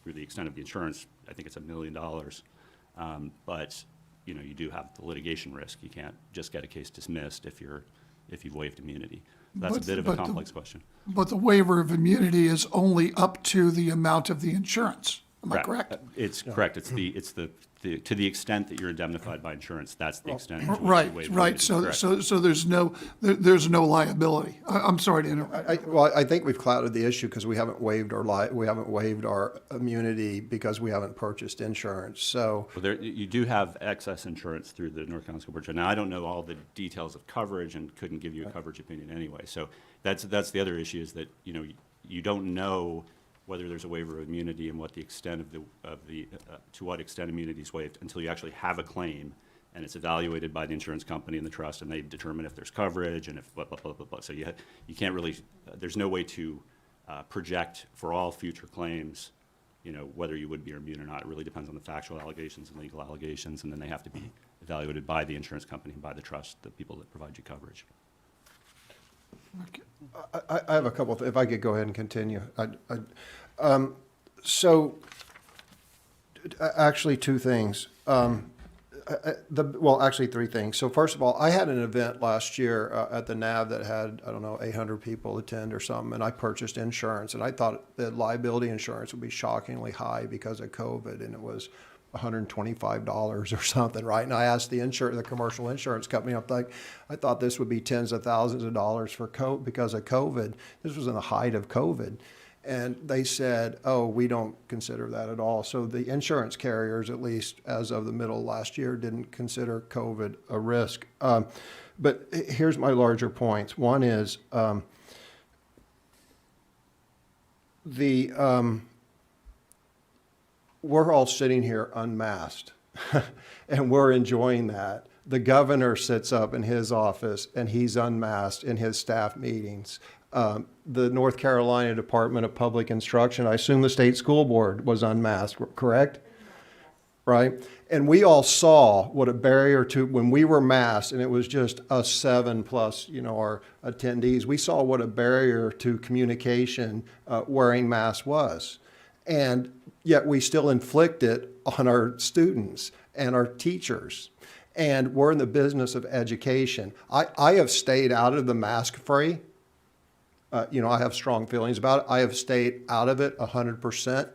through the extent of the insurance, I think it's $1 million. But you do have the litigation risk. You can't just get a case dismissed if you've waived immunity. That's a bit of a complex question. But the waiver of immunity is only up to the amount of the insurance. Am I correct? It's correct. It's to the extent that you're indemnified by insurance, that's the extent to which you Right, waive right. immunity. So, Correct. so there's no liability. I'm sorry to interrupt. Well, I think we've clouded the issue because we haven't waived our immunity because we haven't purchased insurance. So Well, you do have excess insurance through the North Carolina School Board. Now, I don't know all the details of coverage and couldn't give you a coverage opinion anyway. So that's the other issue is that, you don't know whether there's a waiver of immunity and what the extent to what extent immunity is waived until you actually have a claim and it's evaluated by the insurance company and the trust and they determine if there's coverage and if blah, blah, blah, blah, blah. So you can't really, there's no way to project for all future claims, whether you would be immune or not. It really depends on the factual allegations and legal allegations, and then they have to be evaluated by the insurance company and by the trust, the people that provide you coverage. I have a couple, if I could go ahead and continue. So, actually, two things. Actually, three things. So first of all, I had an event last year at the NAV that had, 800 people attend or something, and I purchased insurance, and I thought that liability insurance would be shockingly high because of COVID, and it was $125 or something, right? And I asked the commercial insurance company, I thought this would be tens of thousands of dollars because of COVID. This was in the height of COVID. And they said, oh, we don't consider that at all. So the insurance carriers, at least as of the middle of last year, didn't consider COVID a risk. But here's my larger points. One is we're all sitting here unmasked, and we're enjoying that. The governor sits up in his office, and he's unmasked in his staff meetings. The North Carolina Department of Public Instruction, I assume the state school board was unmasked, correct? Right? And we all saw what a barrier to, when we were masked, and it was just us 7 plus, our attendees, we saw what a barrier to communication wearing masks was. And yet we still inflict it on our students and our teachers. And we're in the business of education. I have stayed out of the mask fray. I have strong feelings about it. I have stayed out of it 100%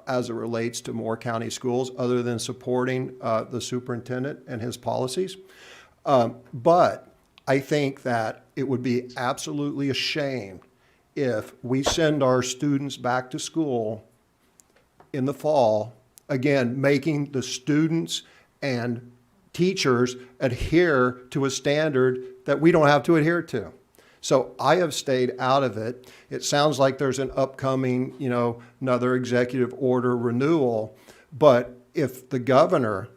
as it relates to Moore County schools, other than supporting the superintendent and his policies. But I think that it would be absolutely a shame if we send our students back to school in the fall, again, making the students and teachers adhere to a standard that we don't have to adhere to. So I have stayed out of it. It sounds like there's an upcoming, another executive order renewal. But if the governor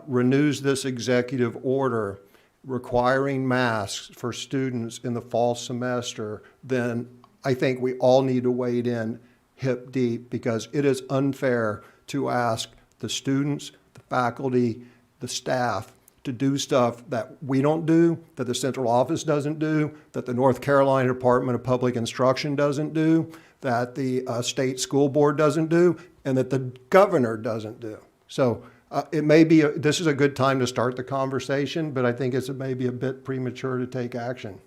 renews this executive order requiring masks for students in the fall semester, then I think we all need to wade in hip deep, because it is unfair to ask the students, the faculty, the staff to do stuff that we don't do, that the central office doesn't do, that the North Carolina Department of Public Instruction doesn't do, that the state school board doesn't do, and that the governor doesn't do. So it may be, this is a good time to start the conversation, but I think it's maybe a bit premature to take action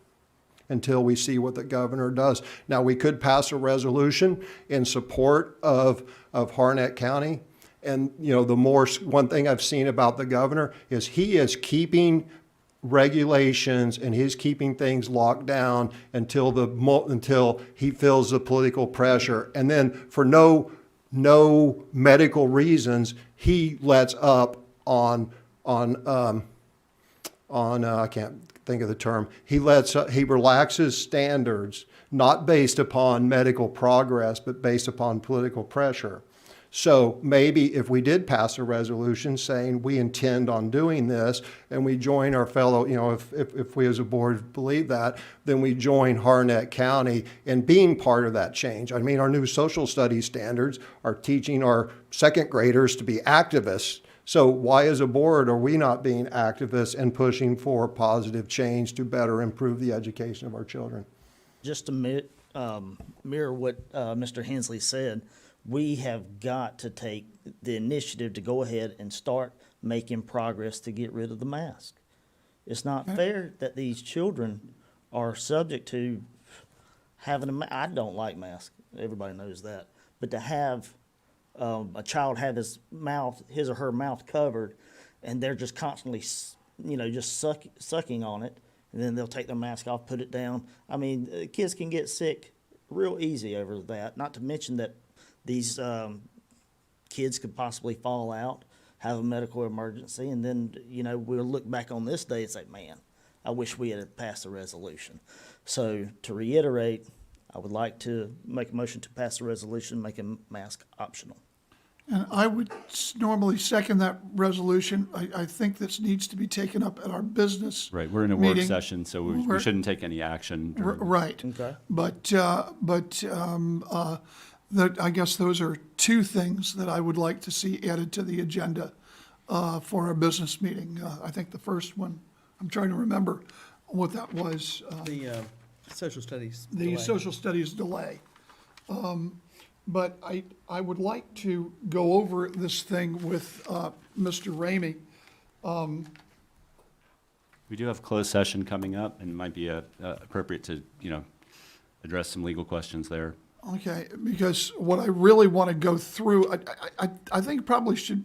until we see what the governor does. Now, we could pass a resolution in support of Harnett County. And, you know, one thing I've seen about the governor is he is keeping regulations and he's keeping things locked down until he feels the political pressure. And then for no medical reasons, he lets up on I can't think of the term. He relaxes standards, not based upon medical progress, but based upon political pressure. So maybe if we did pass a resolution saying we intend on doing this, and we join our fellow, you know, if we as a board believe that, then we join Harnett County in being part of that change. I mean, our new social studies standards are teaching our second graders to be activists. So why as a board are we not being activists and pushing for positive change to better improve the education of our children? Just to mirror what Mr. Hensley said, we have got to take the initiative to go ahead and start making progress to get rid of the mask. It's not fair that these children are subject to having I don't like masks. Everybody knows that. But to have a child have his or her mouth covered, and they're just constantly, just sucking on it, and then they'll take their mask off, put it down. I mean, kids can get sick real easy over that, not to mention that these kids could possibly fall out, have a medical emergency, and then, we'll look back on this day and say, man, I wish we had passed a resolution. So to reiterate, I would like to make a motion to pass a resolution making mask optional. And I would normally second that resolution. I think this needs to be taken up at our business Right, we're in a work meeting. session, so we shouldn't take any action. Right. Okay. But I guess those are two things that I would like to see added to the agenda for our business meeting. I think the first one, I'm trying to remember what that was. The social studies. The delay. social studies delay. But I would like to go over this thing with Mr. Ramey. We do have closed session coming up, and it might be appropriate to, address some legal questions there. Okay, because what I really want to go through, I think probably should,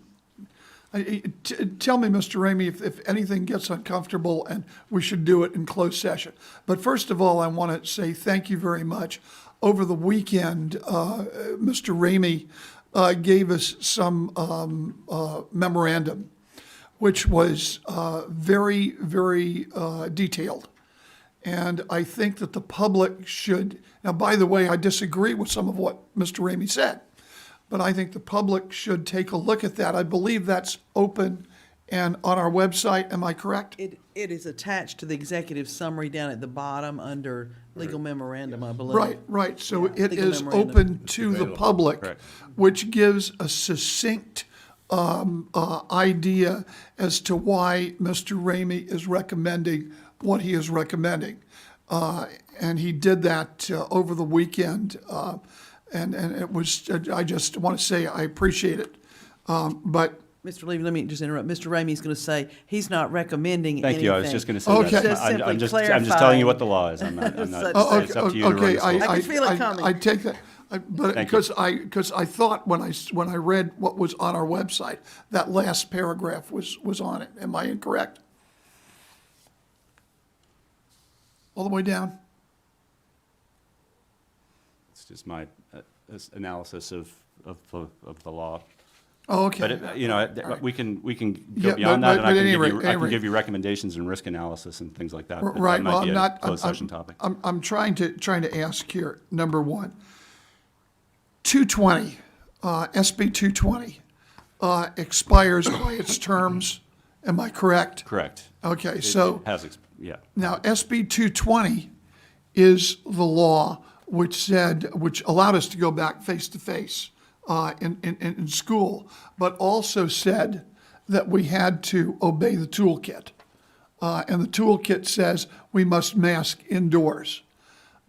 tell me, Mr. Ramey, if anything gets uncomfortable and we should do it in closed session. But first of all, I want to say thank you very much. Over the weekend, Mr. Ramey gave us some memorandum, which was very, very detailed. And I think that the public should, now, by the way, I disagree with some of what Mr. Ramey said, but I think the public should take a look at that. I believe that's open and on our website, am I correct? It is attached to the executive summary down at the bottom under legal memorandum, I believe. Right, so Yeah, it legal is memorandum. open to the available, public, correct. which gives a succinct idea as to why Mr. Ramey is recommending what he is recommending. And he did that over the weekend, and it was, I just want to say I appreciate it. But Mr. Levy, let me just interrupt. Mr. Ramey's going to say he's not recommending anything. Thank you, I was just going to say Okay. that. Just simply I'm just telling clarifying. you what the law is. I'm not, Oh, it's up to you to run okay, this whole- I can feel it coming. I take that, but Thank you. because I thought when I read what was on our website, that last paragraph was on it. Am I incorrect? All the way down? It's just my analysis of the law. Oh, okay. But, we can Yeah, go beyond but- that, and but I can any give rate- you, any I can rate. give you recommendations and risk analysis and things like that. but Right, that well, might be I'm a not, closed session topic. I'm trying to ask here, number one, 220, SB 220, expires by its terms, am I correct? Correct. Okay, It so has, yeah. now SB 220 is the law which allowed us to go back face-to-face in school, but also said that we had to obey the toolkit. And the toolkit says we must mask indoors.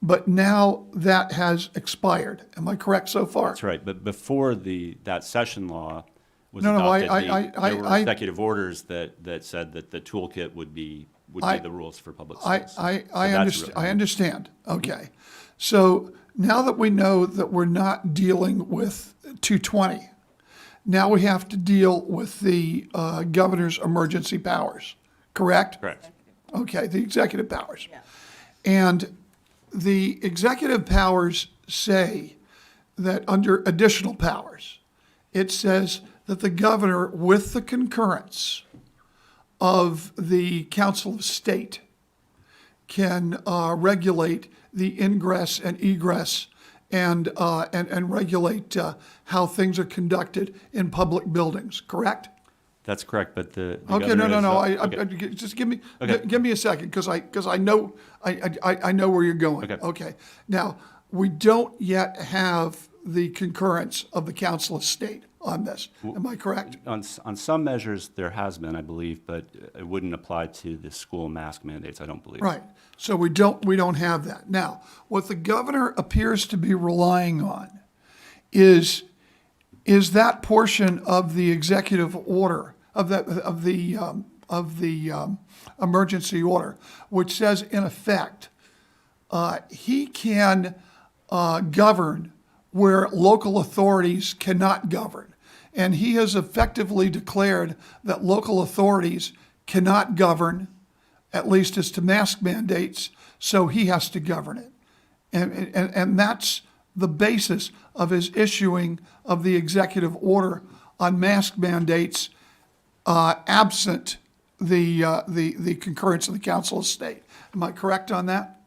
But now that has expired. Am I correct so far? That's right, but before that session law was No, no, adopted, there were I- executive orders that said that the toolkit would be the rules for public schools. I understand. Okay. So now that we know that we're not dealing with 220, now we have to deal with the governor's emergency powers, correct? Correct. Okay, the executive powers. And the executive powers say that under additional powers, it says that the governor, with the concurrence of the Council of State, can regulate the ingress and egress and regulate how things are conducted in public buildings, correct? That's correct, but the Okay, governor no. is, Just give me Okay. give me a second, because I know where you're going. Okay. Okay. Now, we don't yet have the concurrence of the Council of State on this. Am I correct? On some measures, there has been, I believe, but it wouldn't apply to the school mask mandates, I don't believe. Right. So we don't have that. Now, what the governor appears to be relying on is that portion of the executive order of the emergency order, which says in effect he can govern where local authorities cannot govern, and he has effectively declared that local authorities cannot govern, at least as to mask mandates, so he has to govern it. And that's the basis of his issuing of the executive order on mask mandates, absent the concurrence of the Council of State. Am I correct on that?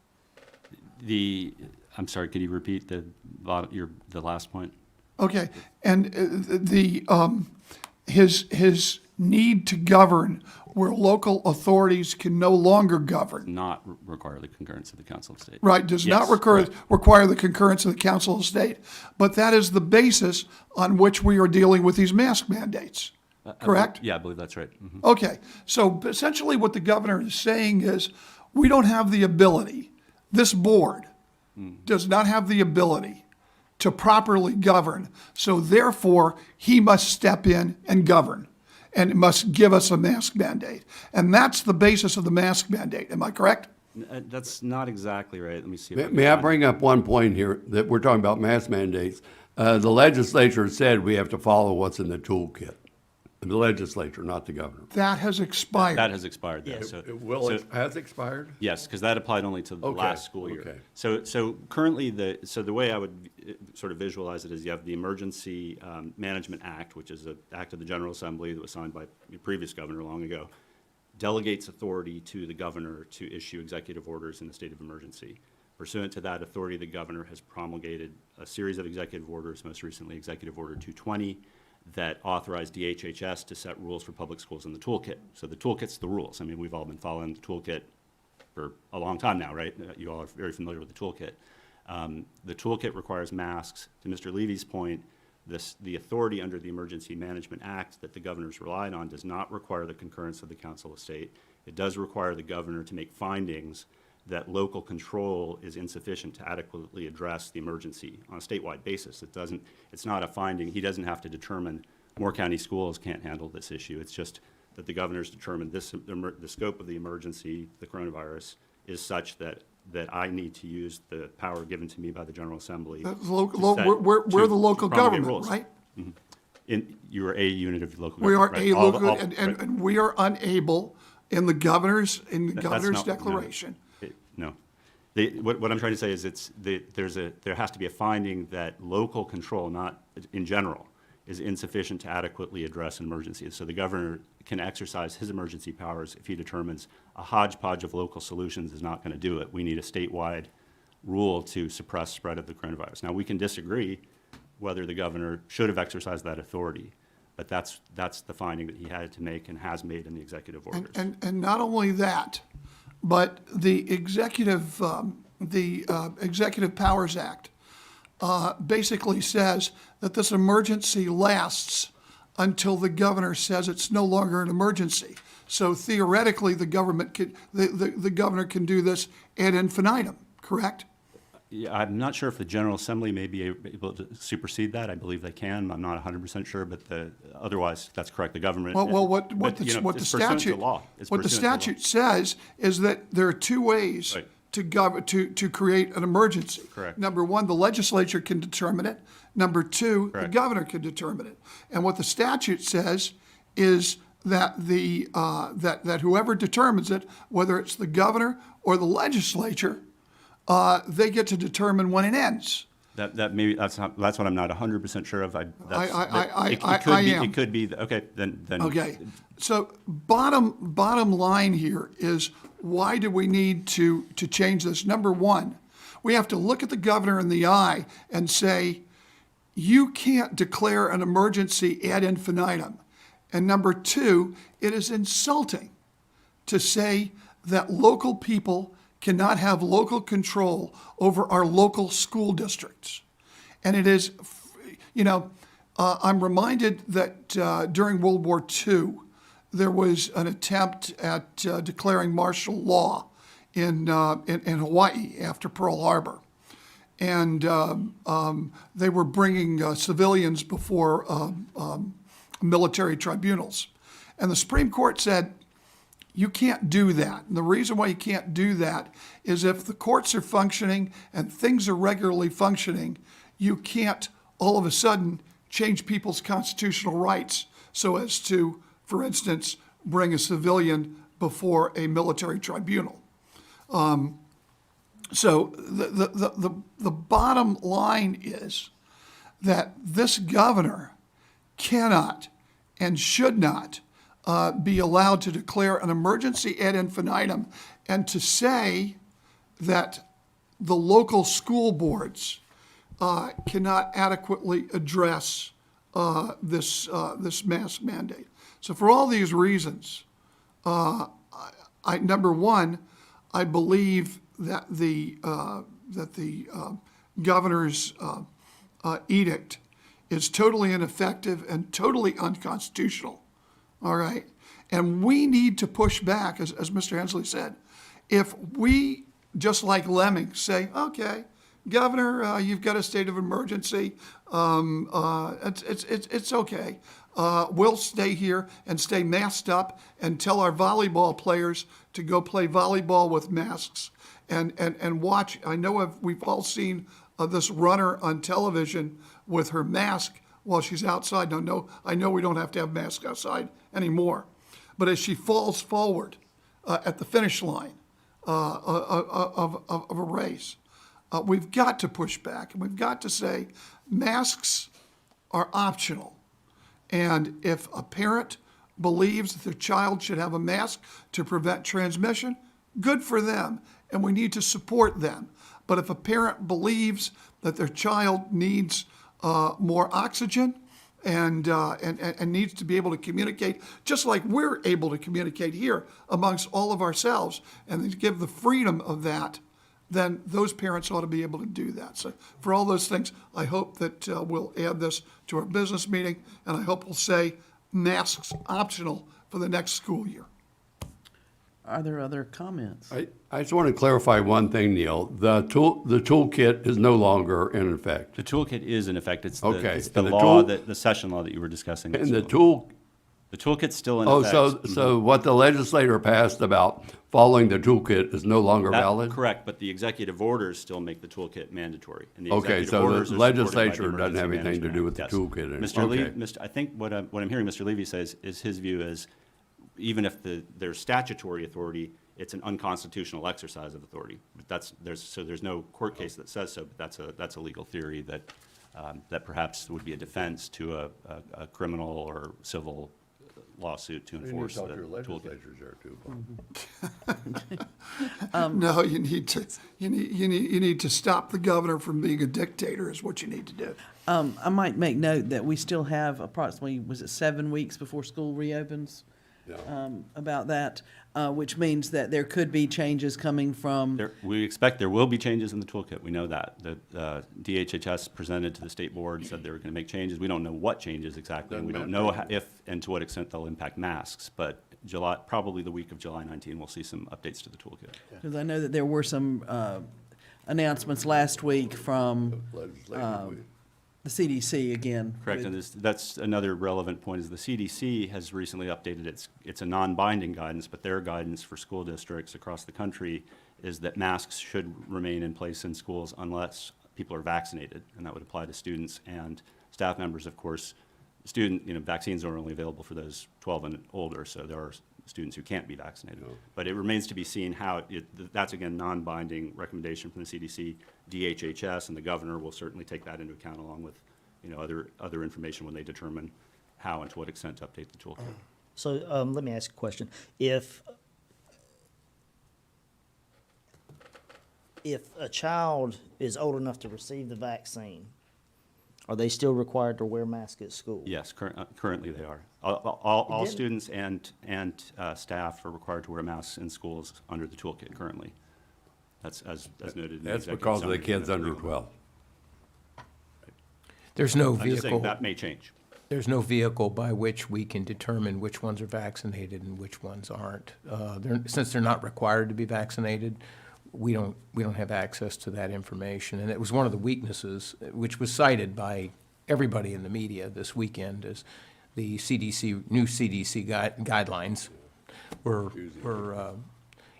I'm sorry, could you repeat the last point? Okay, and his need to govern where local authorities can no longer govern. Not require the concurrence of the Council of State. Right, does not Yes, require the concurrence of the Council of State, but that is the basis on which we are dealing with these mask mandates, correct? Yeah, I believe that's right. Mhm. Okay, so essentially what the governor is saying is, we don't have the ability, this board does not have the ability to properly govern, so therefore, he must step in and govern, and must give us a mask mandate. And that's the basis of the mask mandate, am I correct? That's not exactly right. Let me see. if May I can find bring up one point here, that we're talking about mask mandates? The legislature said we have to follow what's in the toolkit. The legislature, not the governor. That has expired. That has expired, though. So, It has expired? yes, because that applied only to the Okay, last school year. okay. So currently, the way I would sort of visualize it is you have the Emergency Management Act, which is an act of the General Assembly that was signed by the previous governor long ago, delegates authority to the governor to issue executive orders in the state of emergency. Pursuant to that authority, the governor has promulgated a series of executive orders, most recently Executive Order 220, that authorized DHHS to set rules for public schools in the toolkit. So the toolkit's the rules. I mean, we've all been following the toolkit for a long time now, right? You all are very familiar with the toolkit. The toolkit requires masks. To Mr. Levy's point, the authority under the Emergency Management Act that the governor's relied on does not require the concurrence of the Council of State. It does require the governor to make findings that local control is insufficient to adequately address the emergency on a statewide basis. It's not a finding. He doesn't have to determine Moore County schools can't handle this issue. It's just that the governor's determined the scope of the emergency, the coronavirus, is such that I need to use the power given to me by the General Assembly. We're to the local promulgate government, rules. right? You are a unit of local We are government. a right? All- local, all- and right. we are unable, in the governor's That's not- declaration. No. What I'm trying to say is there has to be a finding that local control, not in general, is insufficient to adequately address an emergency. So the governor can exercise his emergency powers if he determines a hodgepodge of local solutions is not going to do it. We need a statewide rule to suppress spread of the coronavirus. Now, we can disagree whether the governor should have exercised that authority, but that's the finding that he had to make and has made in the executive orders. And not only that, but the Executive Powers Act basically says that this emergency lasts until the governor says it's no longer an emergency. So theoretically, the governor can do this ad infinitum, correct? Yeah, I'm not sure if the General Assembly may be able to supersede that. I believe they can. I'm not 100% sure, but otherwise, that's correct. The government. Well, what but, the you know, what the it's pursuant to statute law. It's what the pursuant to law. statute says is that there are two ways Right. to create an emergency. Correct. Number one, the legislature can determine it. Number two, the Correct. governor can determine it. And what the statute says is that that whoever determines it, whether it's the governor or the legislature, they get to determine when it ends. That maybe that's what I'm not 100% sure of. I It am. It could be okay. Then Okay, so bottom line here is, why do we need to change this? Number one, we have to look at the governor in the eye and say, you can't declare an emergency ad infinitum. And number two, it is insulting to say that local people cannot have local control over our local school districts. And it is, I'm reminded that during World War II, there was an attempt at declaring martial law in Hawaii after Pearl Harbor. And they were bringing civilians before military tribunals. And the Supreme Court said, you can't do that. And the reason why you can't do that is if the courts are functioning and things are regularly functioning, you can't all of a sudden change people's constitutional rights so as to, for instance, bring a civilian before a military tribunal. So the bottom line is that this governor cannot and should not be allowed to declare an emergency ad infinitum and to say that the local school boards cannot adequately address this mask mandate. So for all these reasons, number one, I believe that the governor's edict is totally ineffective and totally unconstitutional. All right. And we need to push back, as Mr. Hensley said. If we, just like lemmings, say, okay, Governor, you've got a state of emergency. It's okay. We'll stay here and stay masked up and tell our volleyball players to go play volleyball with masks and watch. I know we've all seen this runner on television with her mask while she's outside. Now, I know we don't have to have masks outside anymore. But as she falls forward at the finish line of a race, we've got to push back, and we've got to say masks are optional. And if a parent believes that their child should have a mask to prevent transmission, good for them, and we need to support them. But if a parent believes that their child needs more oxygen and needs to be able to communicate, just like we're able to communicate here amongst all of ourselves, and to give the freedom of that, then those parents ought to be able to do that. So for all those things, I hope that we'll add this to our business meeting, and I hope we'll say masks optional for the next school year. Are there other comments? I just want to clarify one thing, Neil. The toolkit is no longer in effect. The toolkit is in effect. It's Okay. the And the law, tool- the session law that you were discussing. And the toolkit's still in Oh, effect. so what the legislator passed about following the toolkit is no longer That- valid? Correct, but the executive orders still make the toolkit mandatory. And the Okay, executive so the orders are supported by the legislature doesn't have Emergency anything to do Management with the Act. toolkit and- Yes. Mr. Lee, okay. I think what I'm hearing Mr. Levy says is his view is, even if there's statutory authority, it's an unconstitutional exercise of authority. But there's no court case that says so, but that's a legal theory that perhaps would be a defense to a criminal or civil lawsuit to enforce the toolkit. there too. No, you need to stop the governor from being a dictator is what you need to do. I might make note that we still have approximately, was it 7 weeks before school reopens? about that, which means that there could be changes coming from, We expect there will be changes in the toolkit. We know that. The DHHS presented to the state board, said they were going to make changes. We don't know what changes exactly. And we don't know if and to what extent they'll impact masks. But probably the week of July 19, we'll see some updates to the toolkit. because I know that there were some announcements last week from the CDC again. Correct, with- and that's another relevant point, is the CDC has recently updated it's a non-binding guidance, but their guidance for school districts across the country is that masks should remain in place in schools unless people are vaccinated, and that would apply to students and staff members, of course. Vaccines are only available for those 12 and older, so there are students who can't be vaccinated. But it remains to be seen how, that's again, non-binding recommendation from the CDC, DHHS, and the governor will certainly take that into account along with, other information when they determine how and to what extent to update the toolkit. So, let me ask a question. If a child is old enough to receive the vaccine, are they still required to wear masks at school? Yes, currently they are. All Didn't- students and staff are required to wear masks in schools under the toolkit currently. That's as noted in the That's executive because of the summary. kids under 12. There's no I'm just saying vehicle, that may change. there's no vehicle by which we can determine which ones are vaccinated and which ones aren't. Since they're not required to be vaccinated, we don't have access to that information. And it was one of the weaknesses, which was cited by everybody in the media this weekend, as the new CDC guidelines were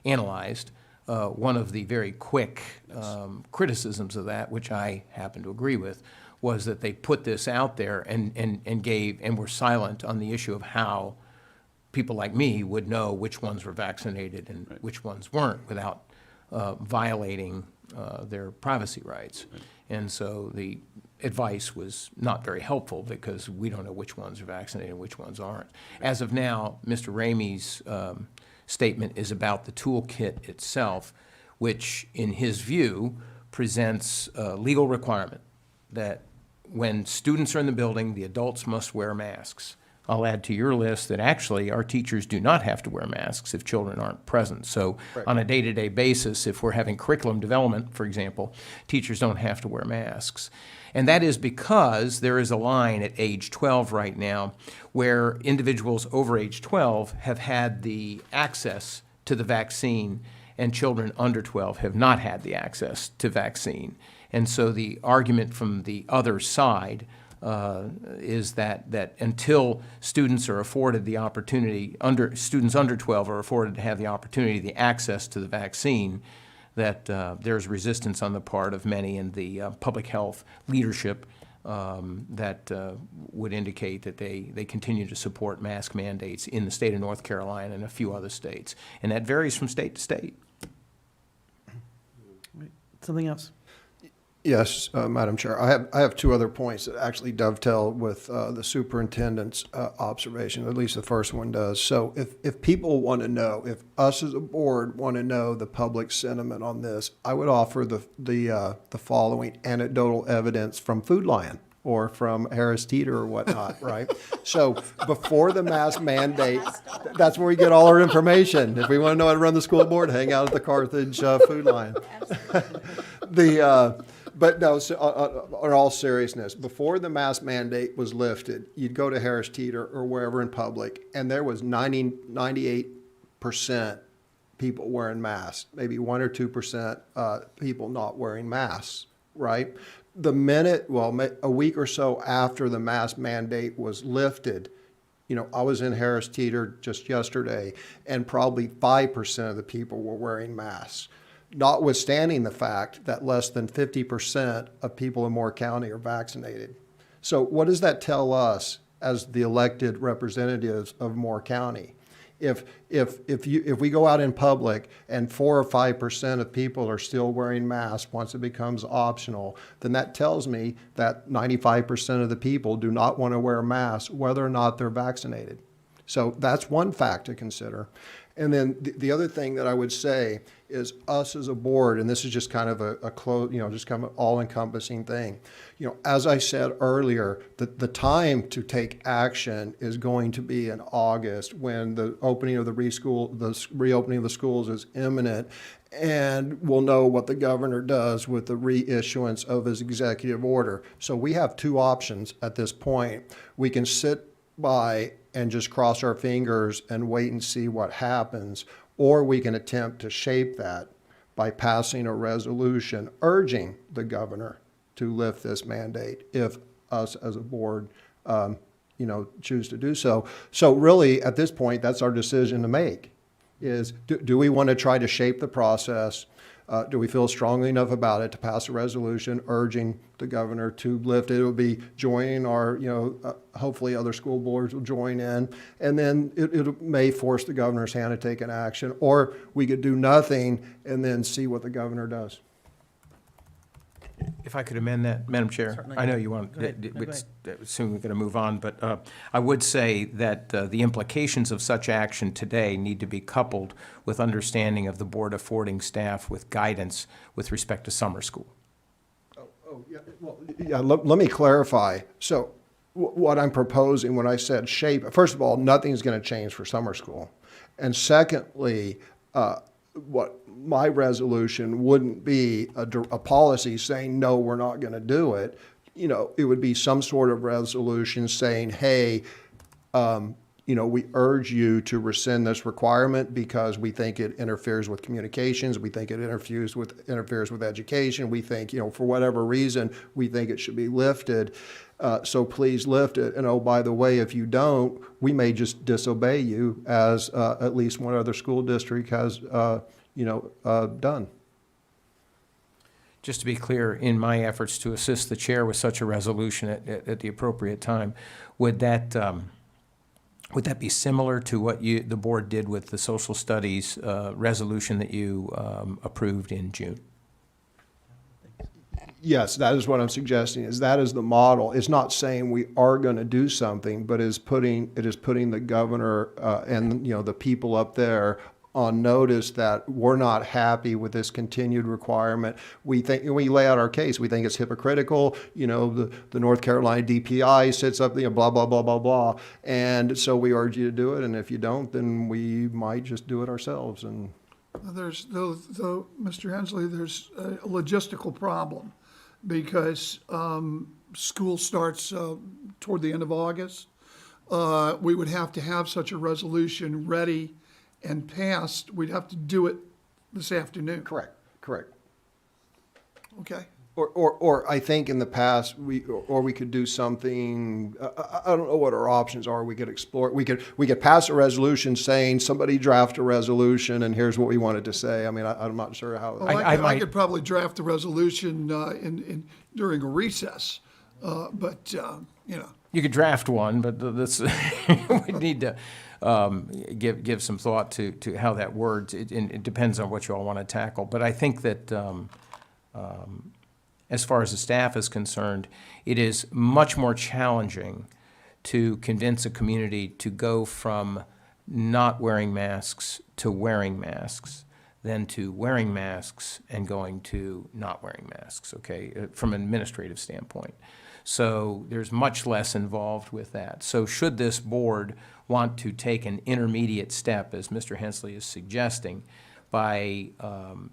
analyzed. One of the very quick criticisms of that, which I happen to agree with, was that they put this out there and were silent on the issue of how people like me would know which ones were vaccinated and which ones weren't without violating their privacy rights. And so the advice was not very helpful because we don't know which ones are vaccinated and which ones aren't. As of now, Mr. Ramey's statement is about the toolkit itself, which in his view presents a legal requirement that when students are in the building, the adults must wear masks. I'll add to your list that actually our teachers do not have to wear masks if children aren't present. So on a day-to-day basis, if we're having curriculum development, for example, teachers don't have to wear masks. And that is because there is a line at age 12 right now where individuals over age 12 have had the access to the vaccine and children under 12 have not had the access to vaccine. And so the argument from the other side is that until students are afforded the opportunity, students under 12 are afforded to have the opportunity, the access to the vaccine, that there's resistance on the part of many in the public health leadership that would indicate that they continue to support mask mandates in the state of North Carolina and a few other states. And that varies from state to state. Something else? Yes, Madam Chair. I have two other points that actually dovetail with the superintendent's observation, at least the first one does. So if people want to know, if us as a board want to know the public sentiment on this, I would offer the following anecdotal evidence from Food Lion or from Harris Teeter or whatnot, right? So before the mask mandate, that's where we get all our information. If we want to know how to run the school board, hang out at the Carthage Food Lion. But no, so, in all seriousness, before the mask mandate was lifted, you'd go to Harris Teeter or wherever in public, and there was 98% people wearing masks, maybe 1 or 2% people not wearing masks, right? The minute, a week or so after the mask mandate was lifted, I was in Harris Teeter just yesterday, and probably 5% of the people were wearing masks, notwithstanding the fact that less than 50% of people in Moore County are vaccinated. So what does that tell us as the elected representatives of Moore County? If we go out in public and 4 or 5% of people are still wearing masks once it becomes optional, then that tells me that 95% of the people do not want to wear masks whether or not they're vaccinated. So that's one fact to consider. And then the other thing that I would say is us as a board, and this is just kind of a close, just kind of all-encompassing thing. As I said earlier, the time to take action is going to be in August when the opening of the reopening of the schools is imminent, and we'll know what the governor does with the reissuance of his executive order. So we have two options at this point. We can sit by and just cross our fingers and wait and see what happens, or we can attempt to shape that by passing a resolution urging the governor to lift this mandate if us as a board, choose to do so. So really, at this point, that's our decision to make, is do we want to try to shape the process? Do we feel strongly enough about it to pass a resolution urging the governor to lift it? It would be joining our, hopefully other school boards will join in. And then it may force the governor's hand to take an action. Or we could do nothing and then see what the governor does. If I could amend that, Madam Chair? Certainly. I know you want, Go ahead. No, go soon we're going to move on, but I would say that the implications of such action today need to be coupled with understanding of the board affording staff with guidance with respect to summer school. Let me clarify. So what I'm proposing when I said shape, first of all, nothing's going to change for summer school. And secondly, what my resolution wouldn't be a policy saying, no, we're not going to do it. It would be some sort of resolution saying, hey, we urge you to rescind this requirement because we think it interferes with communications. We think it interferes with education. We think, for whatever reason, we think it should be lifted. So please lift it. And oh, by the way, if you don't, we may just disobey you, as at least one other school district has done. Just to be clear, in my efforts to assist the chair with such a resolution at the appropriate time, would that be similar to what the board did with the social studies resolution that you approved in June? Yes, that is what I'm suggesting, is that is the model. It's not saying we are going to do something, but it is putting the governor and the people up there on notice that we're not happy with this continued requirement. We lay out our case. We think it's hypocritical. The North Carolina DPI sits up, blah, blah, blah, blah, blah. And so we urge you to do it. And if you don't, then we might just do it ourselves. And Though, Mr. Hensley, there's a logistical problem because school starts toward the end of August. We would have to have such a resolution ready and passed. We'd have to do it this afternoon. Correct. Okay. Or I think in the past we could do something. I don't know what our options are. We could explore. We could pass a resolution saying somebody draft a resolution and here's what we wanted to say. I mean, I'm not sure how. Well, I could probably draft a resolution during a recess, but You could draft one, but this we need to give some thought to how that words. It depends on what you all want to tackle. But I think that as far as the staff is concerned, it is much more challenging to convince a community to go from not wearing masks to wearing masks than to wearing masks and going to not wearing masks, okay, from an administrative standpoint. So there's much less involved with that. So should this board want to take an intermediate step, as Mr. Hensley is suggesting, by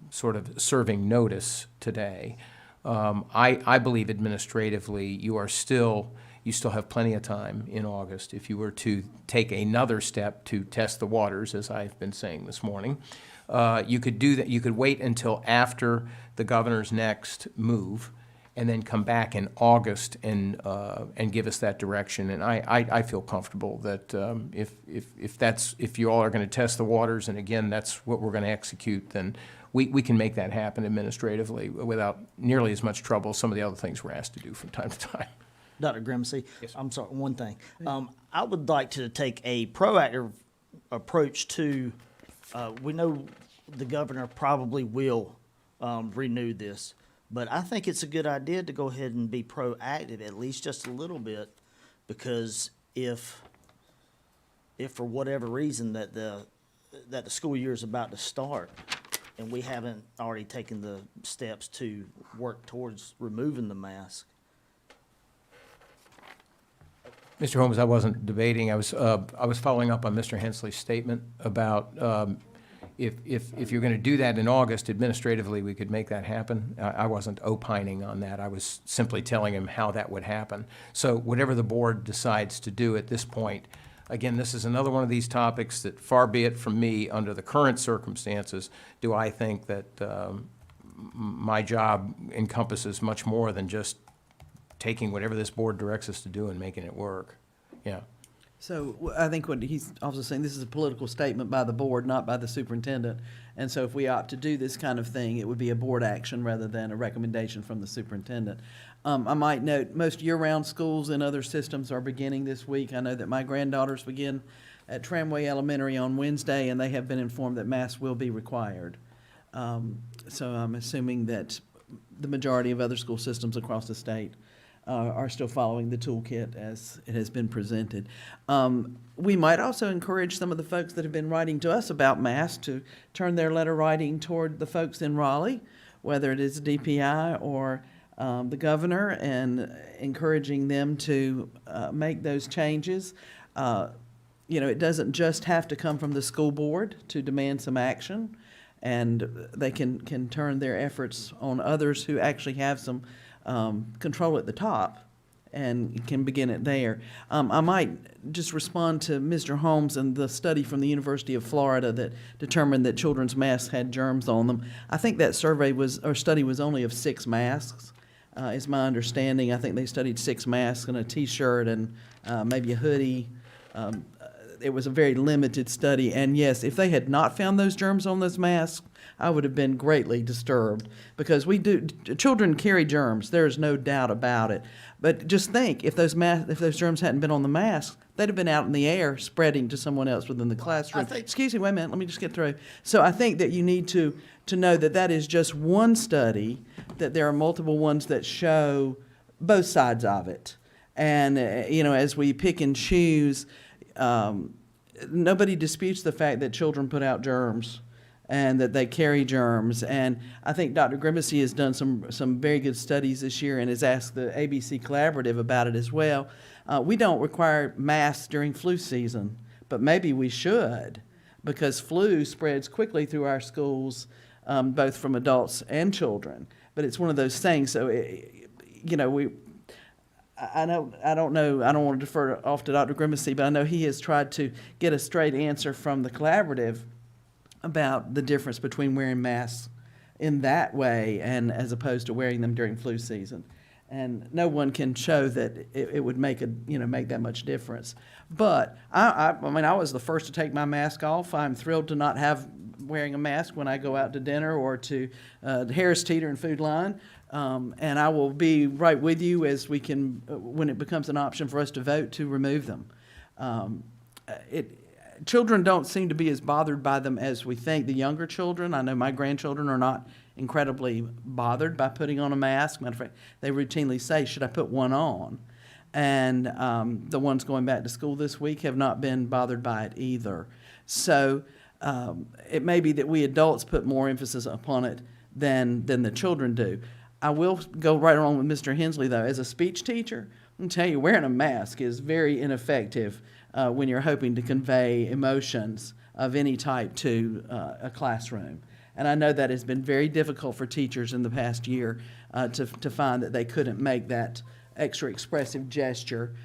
sort of serving notice today, I believe administratively you still have plenty of time in August. If you were to take another step to test the waters, as I've been saying this morning, you could do that. You could wait until after the governor's next move and then come back in August and give us that direction. And I feel comfortable that if you all are going to test the waters, and again, that's what we're going to execute, then we can make that happen administratively without nearly as much trouble as some of the other things we're asked to do from time to time. Dr. Grimsey, Yes. I'm sorry, one thing. I would like to take a proactive approach to, we know the governor probably will renew this, but I think it's a good idea to go ahead and be proactive, at least just a little bit, because if for whatever reason that the that the school year is about to start, and we haven't already taken the steps to work towards removing the mask. Mr. Holmes, I wasn't debating. I was following up on Mr. Hensley's statement about if you're going to do that in August, administratively, we could make that happen. I wasn't opining on that. I was simply telling him how that would happen. So whatever the board decides to do at this point, again, this is another one of these topics that, far be it from me, under the current circumstances, do I think that my job encompasses much more than just taking whatever this board directs us to do and making it work. Yeah. So I think what he's also saying, this is a political statement by the board, not by the superintendent. And so if we opt to do this kind of thing, it would be a board action rather than a recommendation from the superintendent. I might note, most year-round schools and other systems are beginning this week. I know that my granddaughters begin at Tramway Elementary on Wednesday, and they have been informed that masks will be required. So I'm assuming that the majority of other school systems across the state are still following the toolkit as it has been presented. We might also encourage some of the folks that have been writing to us about masks to turn their letter writing toward the folks in Raleigh, whether it is DPI or the governor, and encouraging them to make those changes. It doesn't just have to come from the school board to demand some action, and they can turn their efforts on others who actually have some control at the top and can begin it there. I might just respond to Mr. Holmes and the study from the University of Florida that determined that children's masks had germs on them. I think that study was only of 6 masks, is my understanding. I think they studied 6 masks and a T-shirt and maybe a hoodie. It was a very limited study, and yes, if they had not found those germs on those masks, I would have been greatly disturbed, because children carry germs. There is no doubt about it. But just think, if those germs hadn't been on the mask, they'd have been out in the air spreading to someone else within the classroom. Excuse me, wait a minute, let me just get through. So I think that you need to know that that is just one study, that there are multiple ones that show both sides of it. And, as we pick and choose, nobody disputes the fact that children put out germs and that they carry germs. And I think Dr. Grimacy has done some very good studies this year and has asked the ABC Collaborative about it as well. We don't require masks during flu season, but maybe we should, because flu spreads quickly through our schools, both from adults and children. But it's one of those things. So, I don't know, I don't want to defer off to Dr. Grimacy, but I know he has tried to get a straight answer from the collaborative about the difference between wearing masks in that way and as opposed to wearing them during flu season. And no one can show that it would make that much difference. But I was the first to take my mask off. I'm thrilled to not have wearing a mask when I go out to dinner or to Harris Teeter and Food Line. And I will be right with you as we can, when it becomes an option for us to vote, to remove them. Children don't seem to be as bothered by them as we think. The younger children, I know my grandchildren are not incredibly bothered by putting on a mask. Matter of fact, they routinely say, should I put one on? And the ones going back to school this week have not been bothered by it either. So it may be that we adults put more emphasis upon it than the children do. I will go right along with Mr. Hensley, though. As a speech teacher, I can tell you wearing a mask is very ineffective when you're hoping to convey emotions of any type to a classroom. And I know that has been very difficult for teachers in the past year to find that they couldn't make that extra expressive gesture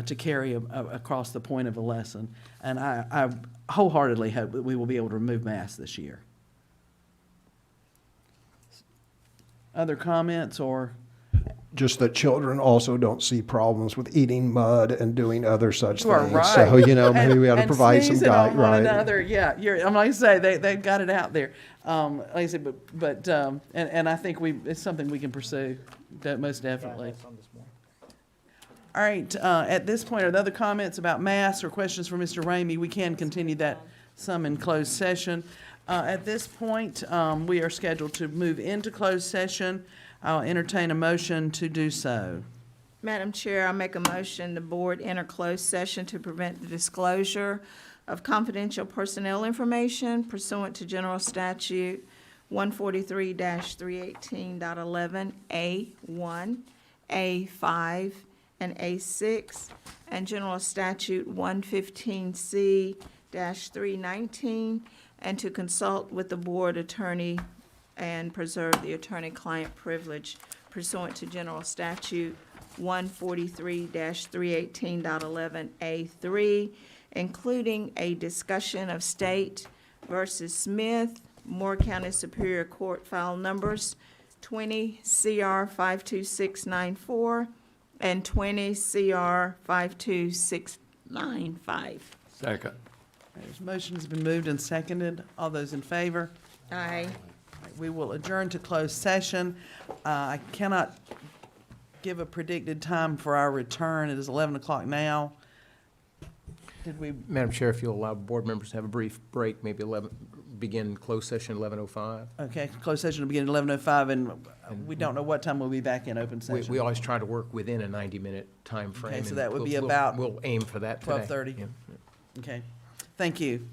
to carry across the point of a lesson. And I wholeheartedly hope that we will be able to remove masks this year. Other comments or? Just that children also don't see problems with eating mud and doing other such You are things. right. So, maybe we ought to provide some guide, guide, right? right? Another, yeah. I'm like I say, they've got it out there. Like I said, but I think it's something we can pursue, most definitely. All right. At this point, are there other comments about masks or questions for Mr. Ramey? We can continue that some in closed session. At this point, we are scheduled to move into closed session. I'll entertain a motion to do so. Madam Chair, I make a motion the board enter closed session to prevent the disclosure of confidential personnel information pursuant to General Statute 143-318.11 A1, A5, and A6, and General Statute 115C-319, and to consult with the board attorney and preserve the attorney-client privilege pursuant to General Statute 143-318.11 A3, including a discussion of State versus Smith, Moore County Superior Court file numbers 20 CR 52694 and 20 CR 52695. Second. There's motion's been moved and seconded. All those in favor? Aye. We will adjourn to closed session. I cannot give a predicted time for our return. It is 11 o'clock now. Did we, Madam Chair, if you'll allow board members to have a brief break, maybe begin closed session 11:05. okay, closed session will begin at 11:05, and we don't know what time we'll be back in open We session. always try to work within a 90-minute time frame. Okay, so and that would be we'll- about We'll aim for that today. 12:30. Yeah. Okay, thank you.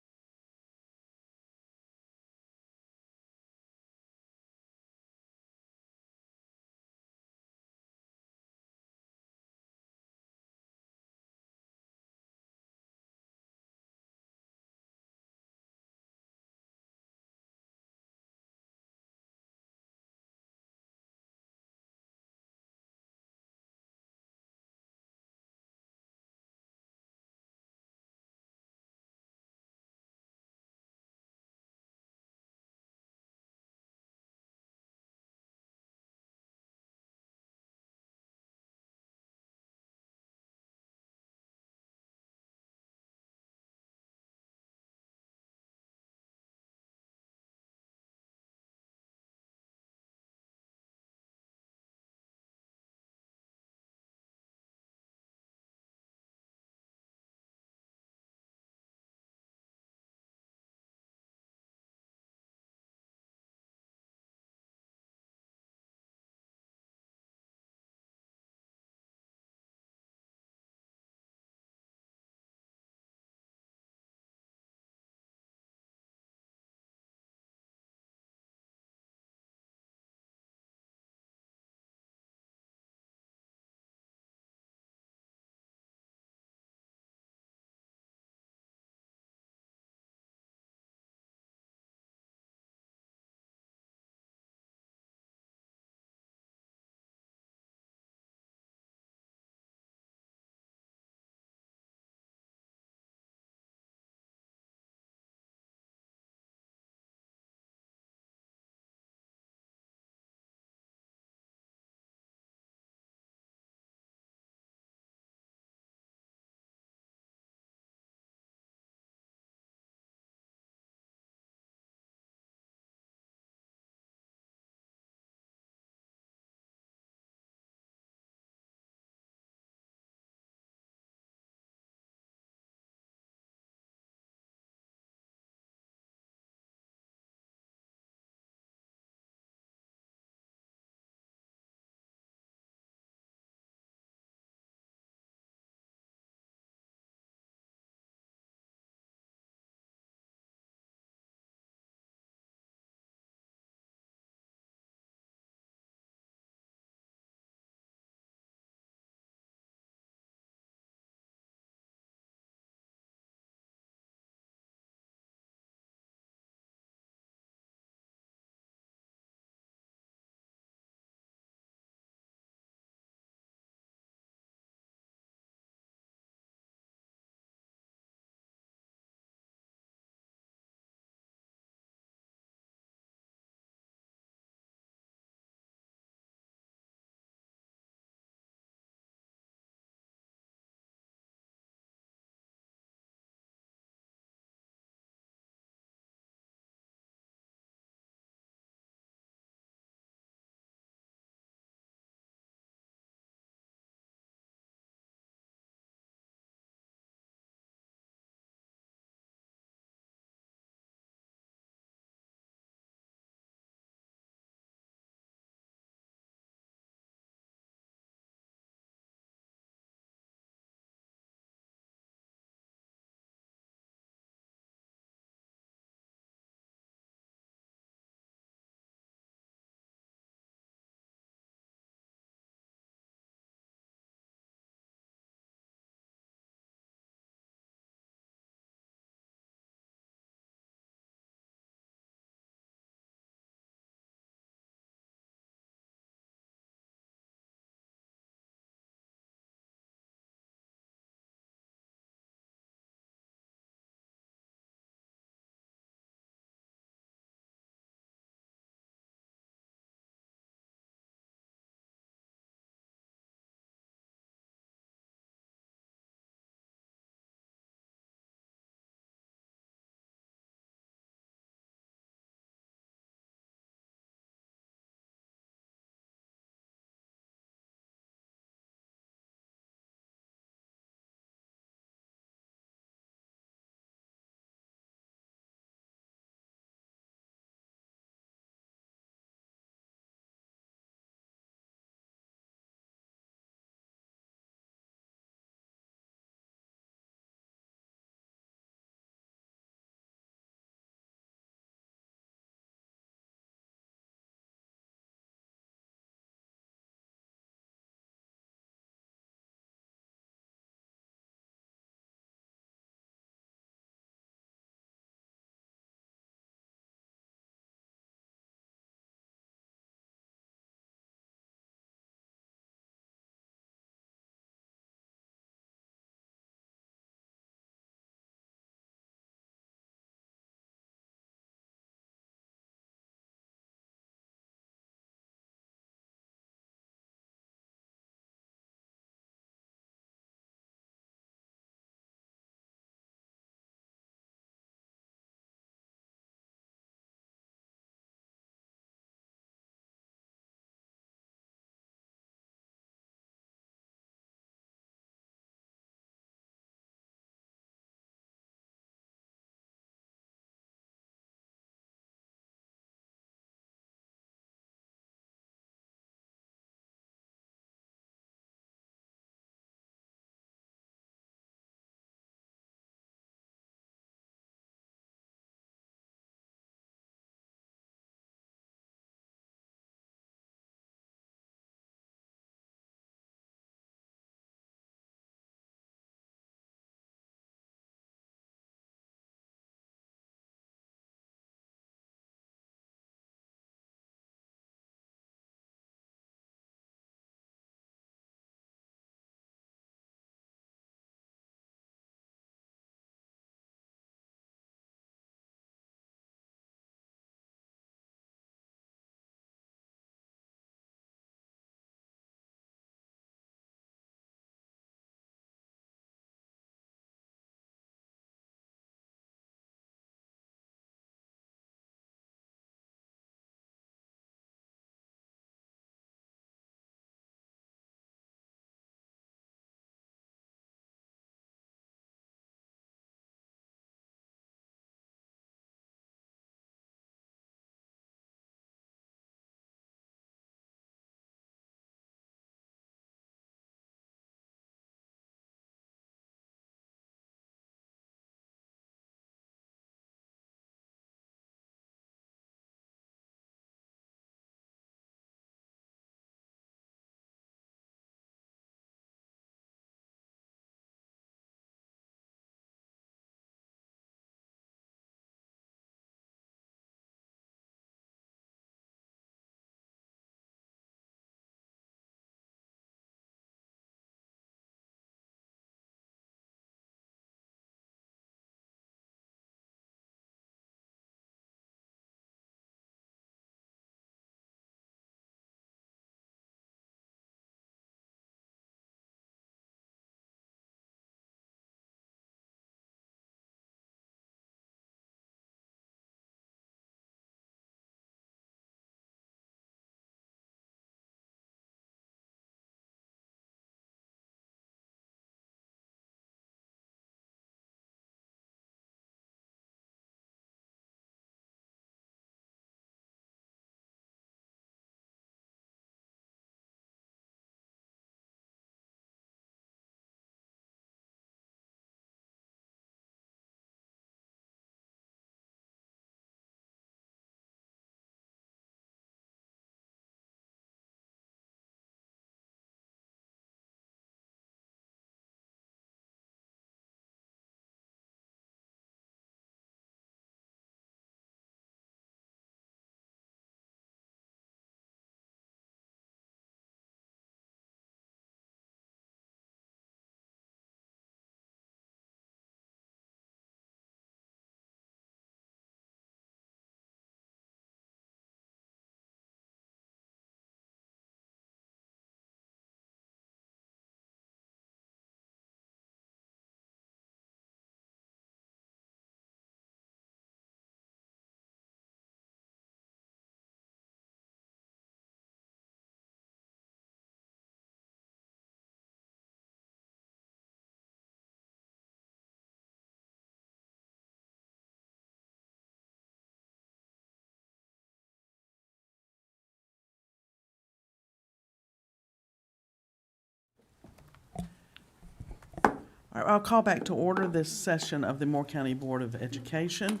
All right, I'll call back to order this session of the Moore County Board of Education.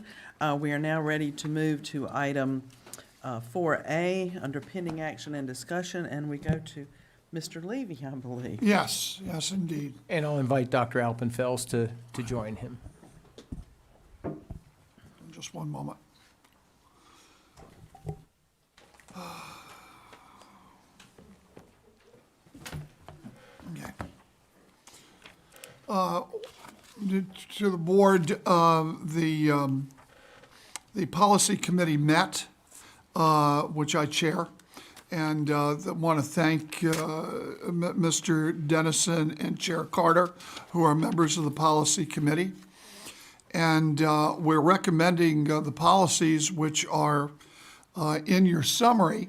We are now ready to move to item 4A, under pending action and discussion, and we go to Mr. Levy, I believe. Yes, yes, indeed. And I'll invite Dr. Alpenfels to join him. Just one moment. Okay. To the board, the policy committee met, which I chair, and want to thank Mr. Dennison and Chair Carter, who are members of the policy committee. And we're recommending the policies which are in your summary.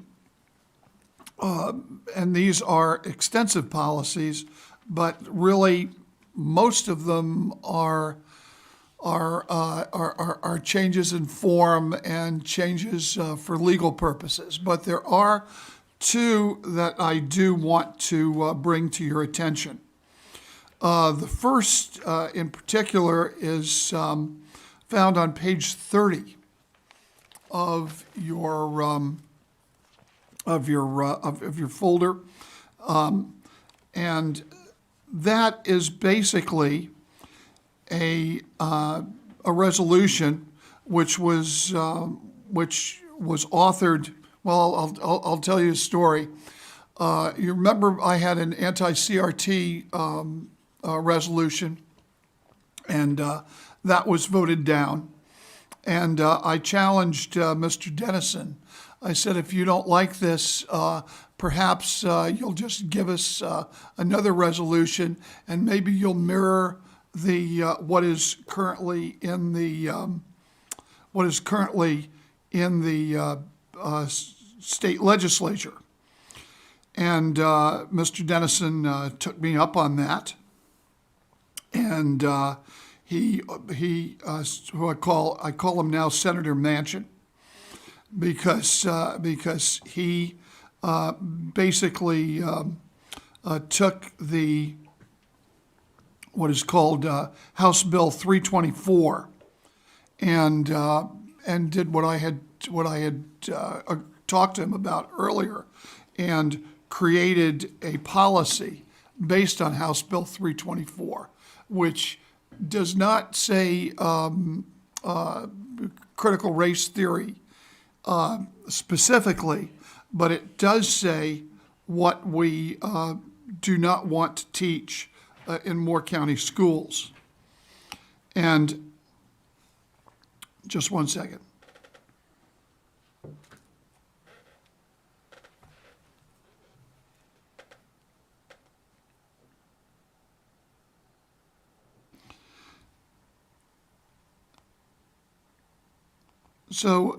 And these are extensive policies, but really most of them are changes in form and changes for legal purposes. But there are two that I do want to bring to your attention. The first, in particular, is found on page 30 of your folder, and that is basically a resolution which was authored. Well, I'll tell you a story. You remember I had an anti-CRT resolution, and that was voted down. And I challenged Mr. Dennison. I said, if you don't like this, perhaps you'll just give us another resolution, and maybe you'll mirror the what is currently in the state legislature. And Mr. Dennison took me up on that, and he who I call him now Senator Manchin, because he basically took the what is called House Bill 324 and did what I had talked to him about earlier, and created a policy based on House Bill 324, which does not say critical race theory specifically, but it does say what we do not want to teach in Moore County schools. And just one second. So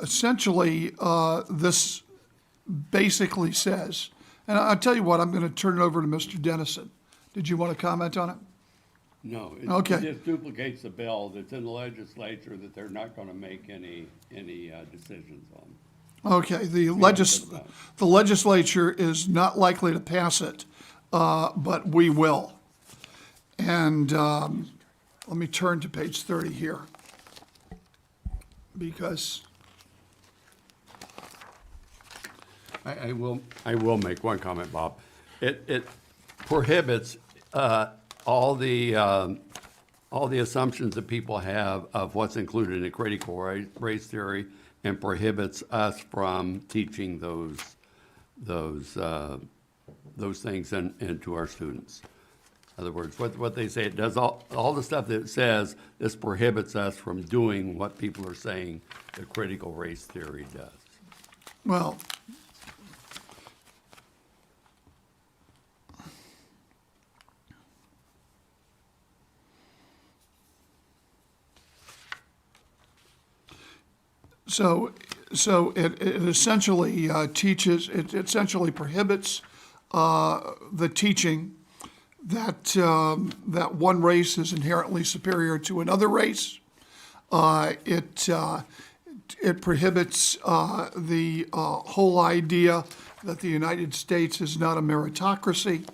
essentially, this basically says, and I'll tell you what, I'm going to turn it over to Mr. Dennison. Did you want to comment on it? No, Okay. it just duplicates the bill that's in the legislature that they're not going to make any decisions on. Okay, the legislature is not likely to pass it, but we will. And let me turn to page 30 here, because I will make one comment, Bob. It prohibits all the assumptions that people have of what's included in critical race theory, and prohibits us from teaching those things into our students. In other words, what they say, it does all the stuff that it says, this prohibits us from doing what people are saying the critical race theory does. well, so it essentially teaches, it essentially prohibits the teaching that one race is inherently superior to another race. It prohibits the whole idea that the United States is not a meritocracy.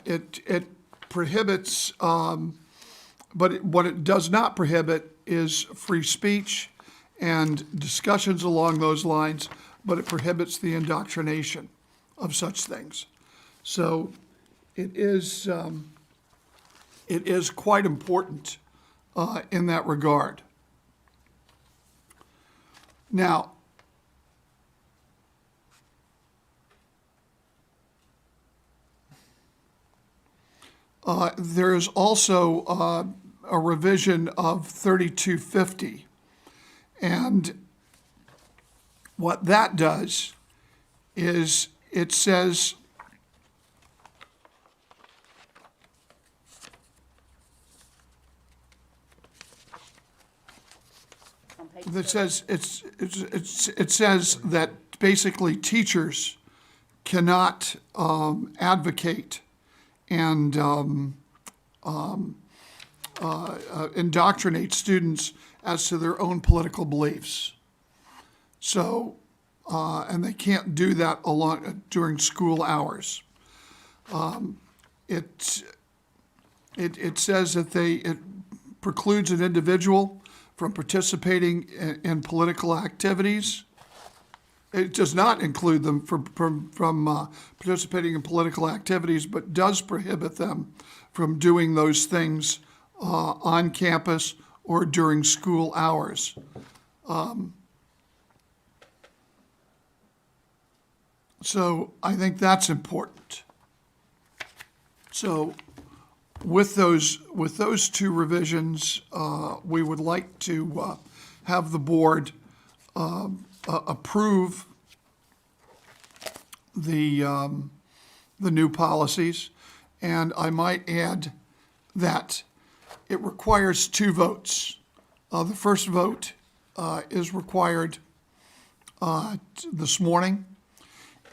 It prohibits, what it does not prohibit is free speech and discussions along those lines, but it prohibits the indoctrination of such things. So it is quite important in that regard. Now, there is also a revision of 3250. And what that does is it says it says that basically teachers cannot advocate and indoctrinate students as to their own political beliefs. So, and they can't do that during school hours. It says that it precludes an individual from participating in political activities. It does not include them from participating in political activities, but does prohibit them from doing those things on campus or during school hours. So I think that's important. So with those two revisions, we would like to have the board approve the new policies. And I might add that it requires 2 votes. The first vote is required this morning.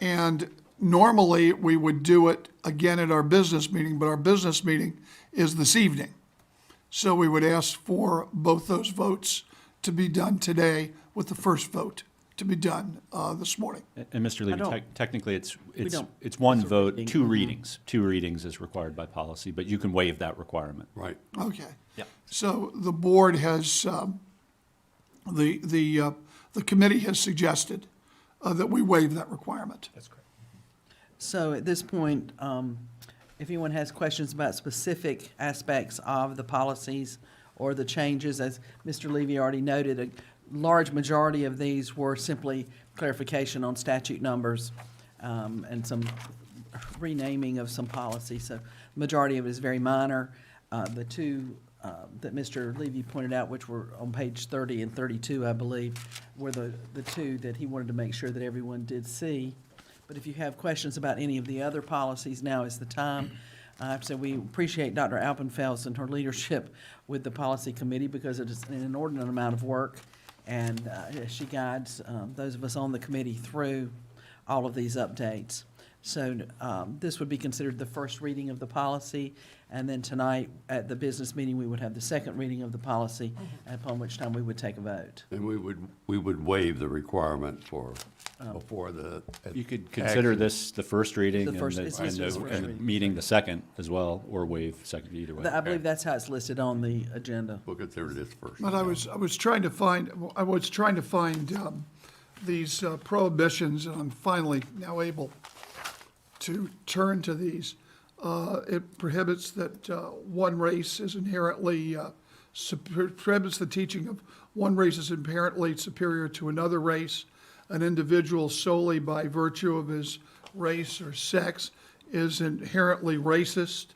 And normally we would do it again at our business meeting, but our business meeting is this evening. So we would ask for both those votes to be done today, with the first vote to be done this morning. And Mr. Levy, don't- technically, it's don't. one vote, 2 readings. 2 readings is required by policy, but you can waive that requirement. Right. Okay. Yeah. So the board has, the committee has suggested that we waive that requirement. That's correct. So at this point, if anyone has questions about specific aspects of the policies or the changes, as Mr. Levy already noted, a large majority of these were simply clarification on statute numbers and some renaming of some policies. So majority of it is very minor. The 2 that Mr. Levy pointed out, which were on page 30 and 32, I believe, were the 2 that he wanted to make sure that everyone did see. But if you have questions about any of the other policies, now is the time. I have to say, we appreciate Dr. Alpenfels and her leadership with the policy committee, because it is an inordinate amount of work, and she guides those of us on the committee through all of these updates. So this would be considered the first reading of the policy, and then tonight at the business meeting, we would have the second reading of the policy, upon which time we would take a vote. And we would waive the requirement for, before the. You could consider action. this the first reading The and first- the it's listed as first and reading. meeting the second as well, or waive second, either way. I believe that's how it's listed on the agenda. We'll consider this first. But I was trying to find these prohibitions, and I'm finally now able to turn to these. It prohibits that one race is inherently, prohibits the teaching of one race is inherently superior to another race. An individual solely by virtue of his race or sex is inherently racist.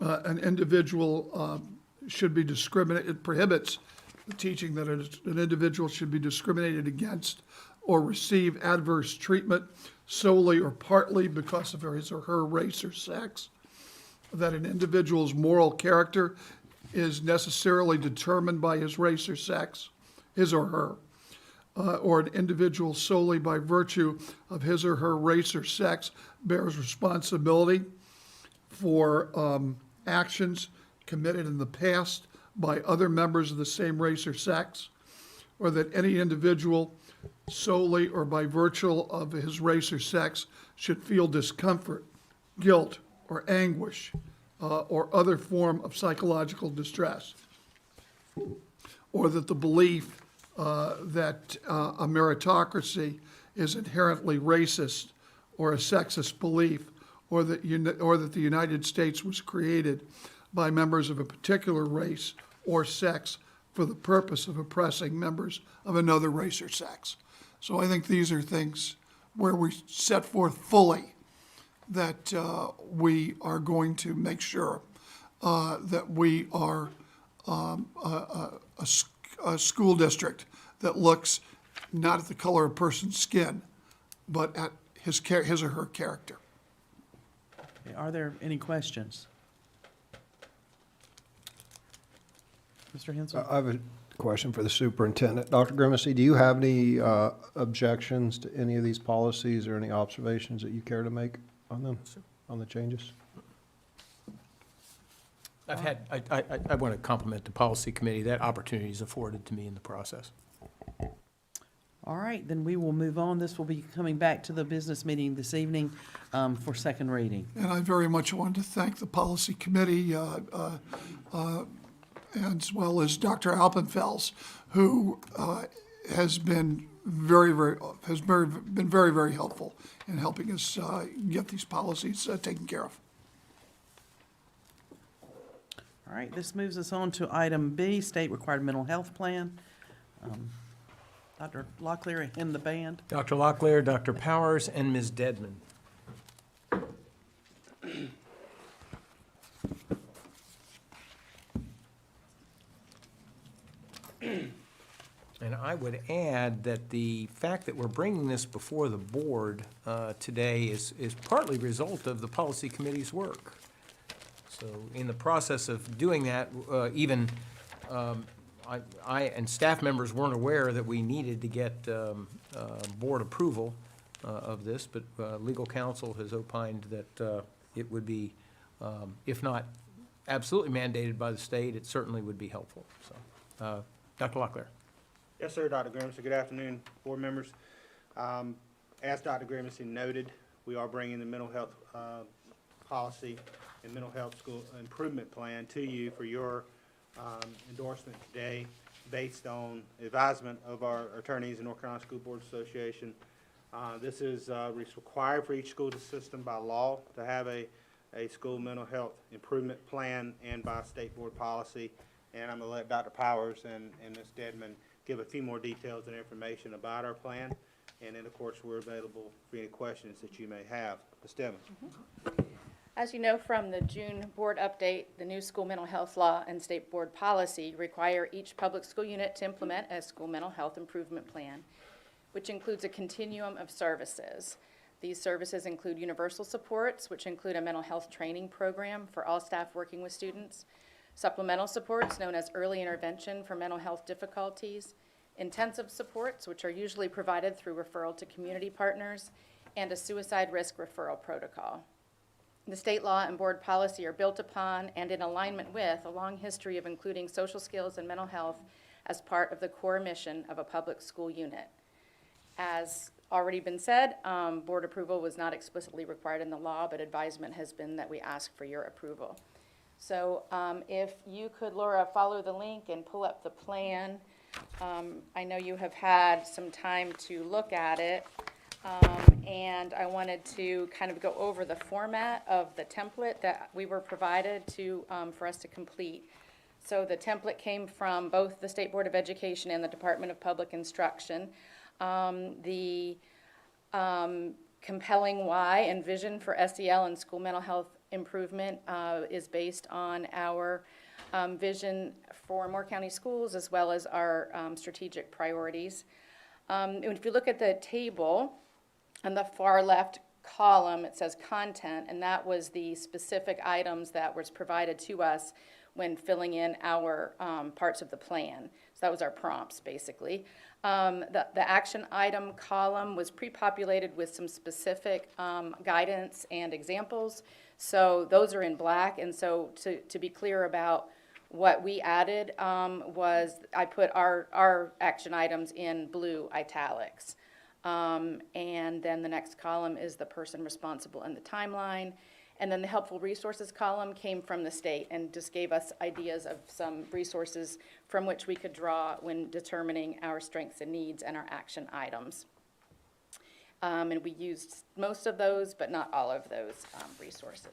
An individual should be discriminated. It prohibits the teaching that an individual should be discriminated against or receive adverse treatment solely or partly because of his or her race or sex. That an individual's moral character is necessarily determined by his race or sex, his or her. Or an individual solely by virtue of his or her race or sex bears responsibility for actions committed in the past by other members of the same race or sex, or that any individual solely or by virtue of his race or sex should feel discomfort, guilt, or anguish or other form of psychological distress, or that the belief that a meritocracy is inherently racist or a sexist belief, or that the United States was created by members of a particular race or sex for the purpose of oppressing members of another race or sex. So I think these are things where we set forth fully that we are going to make sure that we are a school district that looks not at the color of a person's skin, but at his or her character. Okay, are there any questions? Mr. Hensel? I have a question for the superintendent. Dr. Grimacy, do you have any objections to any of these policies or any observations that you care to make on them, on the changes? I want to compliment the policy committee. That opportunity is afforded to me in the process. All right, then we will move on. This will be coming back to the business meeting this evening for second reading. And I very much want to thank the policy committee, as well as Dr. Alpenfels, who has been very, very helpful in helping us get these policies taken care of. All right, this moves us on to item B, State Required Mental Health Plan. Dr. Locklear and the band. Dr. Locklear, Dr. Powers, and Ms. Dedman. And I would add that the fact that we're bringing this before the board today is partly a result of the policy committee's work. So in the process of doing that, I and staff members weren't aware that we needed to get board approval of this, but legal counsel has opined that it would be, if not absolutely mandated by the state, it certainly would be helpful. So, Dr. Locklear. Yes, sir, Dr. Grimacy. Good afternoon, board members. As Dr. Grimacy noted, we are bringing the mental health policy and mental health school improvement plan to you for your endorsement today, based on advisement of our attorneys in North Carolina School Board Association. This is required for each school system by law to have a school mental health improvement plan and by state board policy. And I'm going to let Dr. Powers and Ms. Dedman give a few more details and information about our plan. And then, of course, we're available for any questions that you may have. Ms. Dedman. As you know from the June board update, the new school mental health law and state board policy require each public school unit to implement a school mental health improvement plan, which includes a continuum of services. These services include universal supports, which include a mental health training program for all staff working with students, supplemental supports known as early intervention for mental health difficulties, intensive supports, which are usually provided through referral to community partners, and a suicide risk referral protocol. The state law and board policy are built upon and in alignment with a long history of including social skills and mental health as part of the core mission of a public school unit. As already been said, board approval was not explicitly required in the law, but advisement has been that we ask for your approval. So if you could, Laura, follow the link and pull up the plan. I know you have had some time to look at it. And I wanted to kind of go over the format of the template that we were provided to, for us to complete. So the template came from both the State Board of Education and the Department of Public Instruction. The compelling why and vision for SEL and school mental health improvement is based on our vision for Moore County schools as well as our strategic priorities. If you look at the table, on the far left column, it says content, and that was the specific items that was provided to us when filling in our parts of the plan. So that was our prompts, basically. The action item column was pre-populated with some specific guidance and examples. So those are in black, and so to be clear about what we added was I put our action items in blue italics. And then the next column is the person responsible and the timeline. And then the helpful resources column came from the state and just gave us ideas of some resources from which we could draw when determining our strengths and needs and our action items. And we used most of those, but not all of those resources.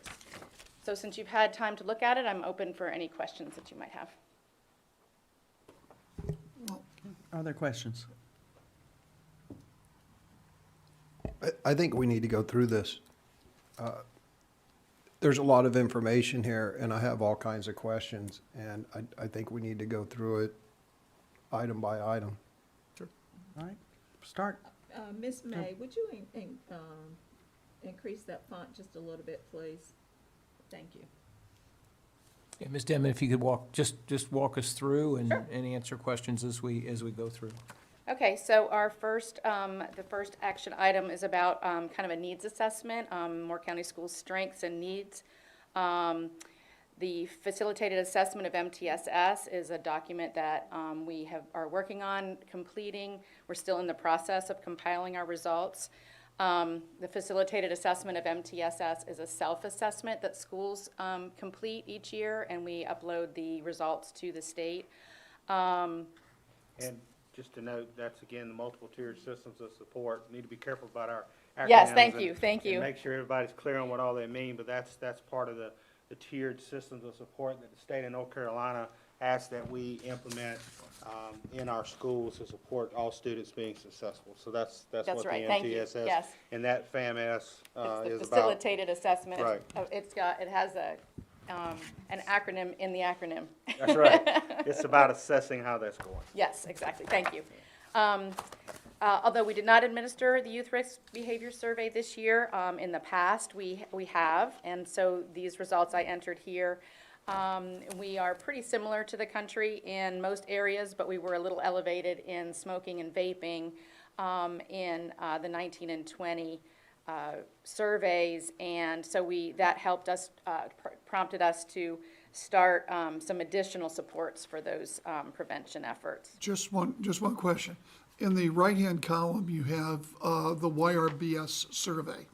So since you've had time to look at it, I'm open for any questions that you might have. Are there questions? I think we need to go through this. There's a lot of information here, and I have all kinds of questions, and I think we need to go through it item by item. All right, start. Ms. May, would you increase that font just a little bit, please? Thank you. Yeah, Ms. Denman, if you could just walk us through and Sure. answer questions as we go through. Okay, so our first, the first action item is about kind of a needs assessment, Moore County Schools' strengths and needs. The facilitated assessment of MTSS is a document that we are working on completing. We're still in the process of compiling our results. The facilitated assessment of MTSS is a self-assessment that schools complete each year, and we upload the results to the state. And just to note, that's again, the multiple tiered systems of support. We need to be careful about our acronyms. Yes, thank and- you, thank you. And make sure everybody's clear on what all they mean, but that's part of the tiered systems of support that the state of North Carolina asks that we implement in our schools to support all students being successful. So that's what the right, thank you, MTSS yes. and that FAMS It's the is about. facilitated assessment. Right. It has an acronym in the acronym. That's right. It's about assessing how that's going. Yes, exactly, thank you. Although we did not administer the Youth Risk Behavior Survey this year, in the past, we have, and so these results I entered here. We are pretty similar to the country in most areas, but we were a little elevated in smoking and vaping in the 19 and 20 surveys, and so that helped us, prompted us to start some additional supports for those prevention efforts. Just one question. In the right-hand column, you have the YRBS survey,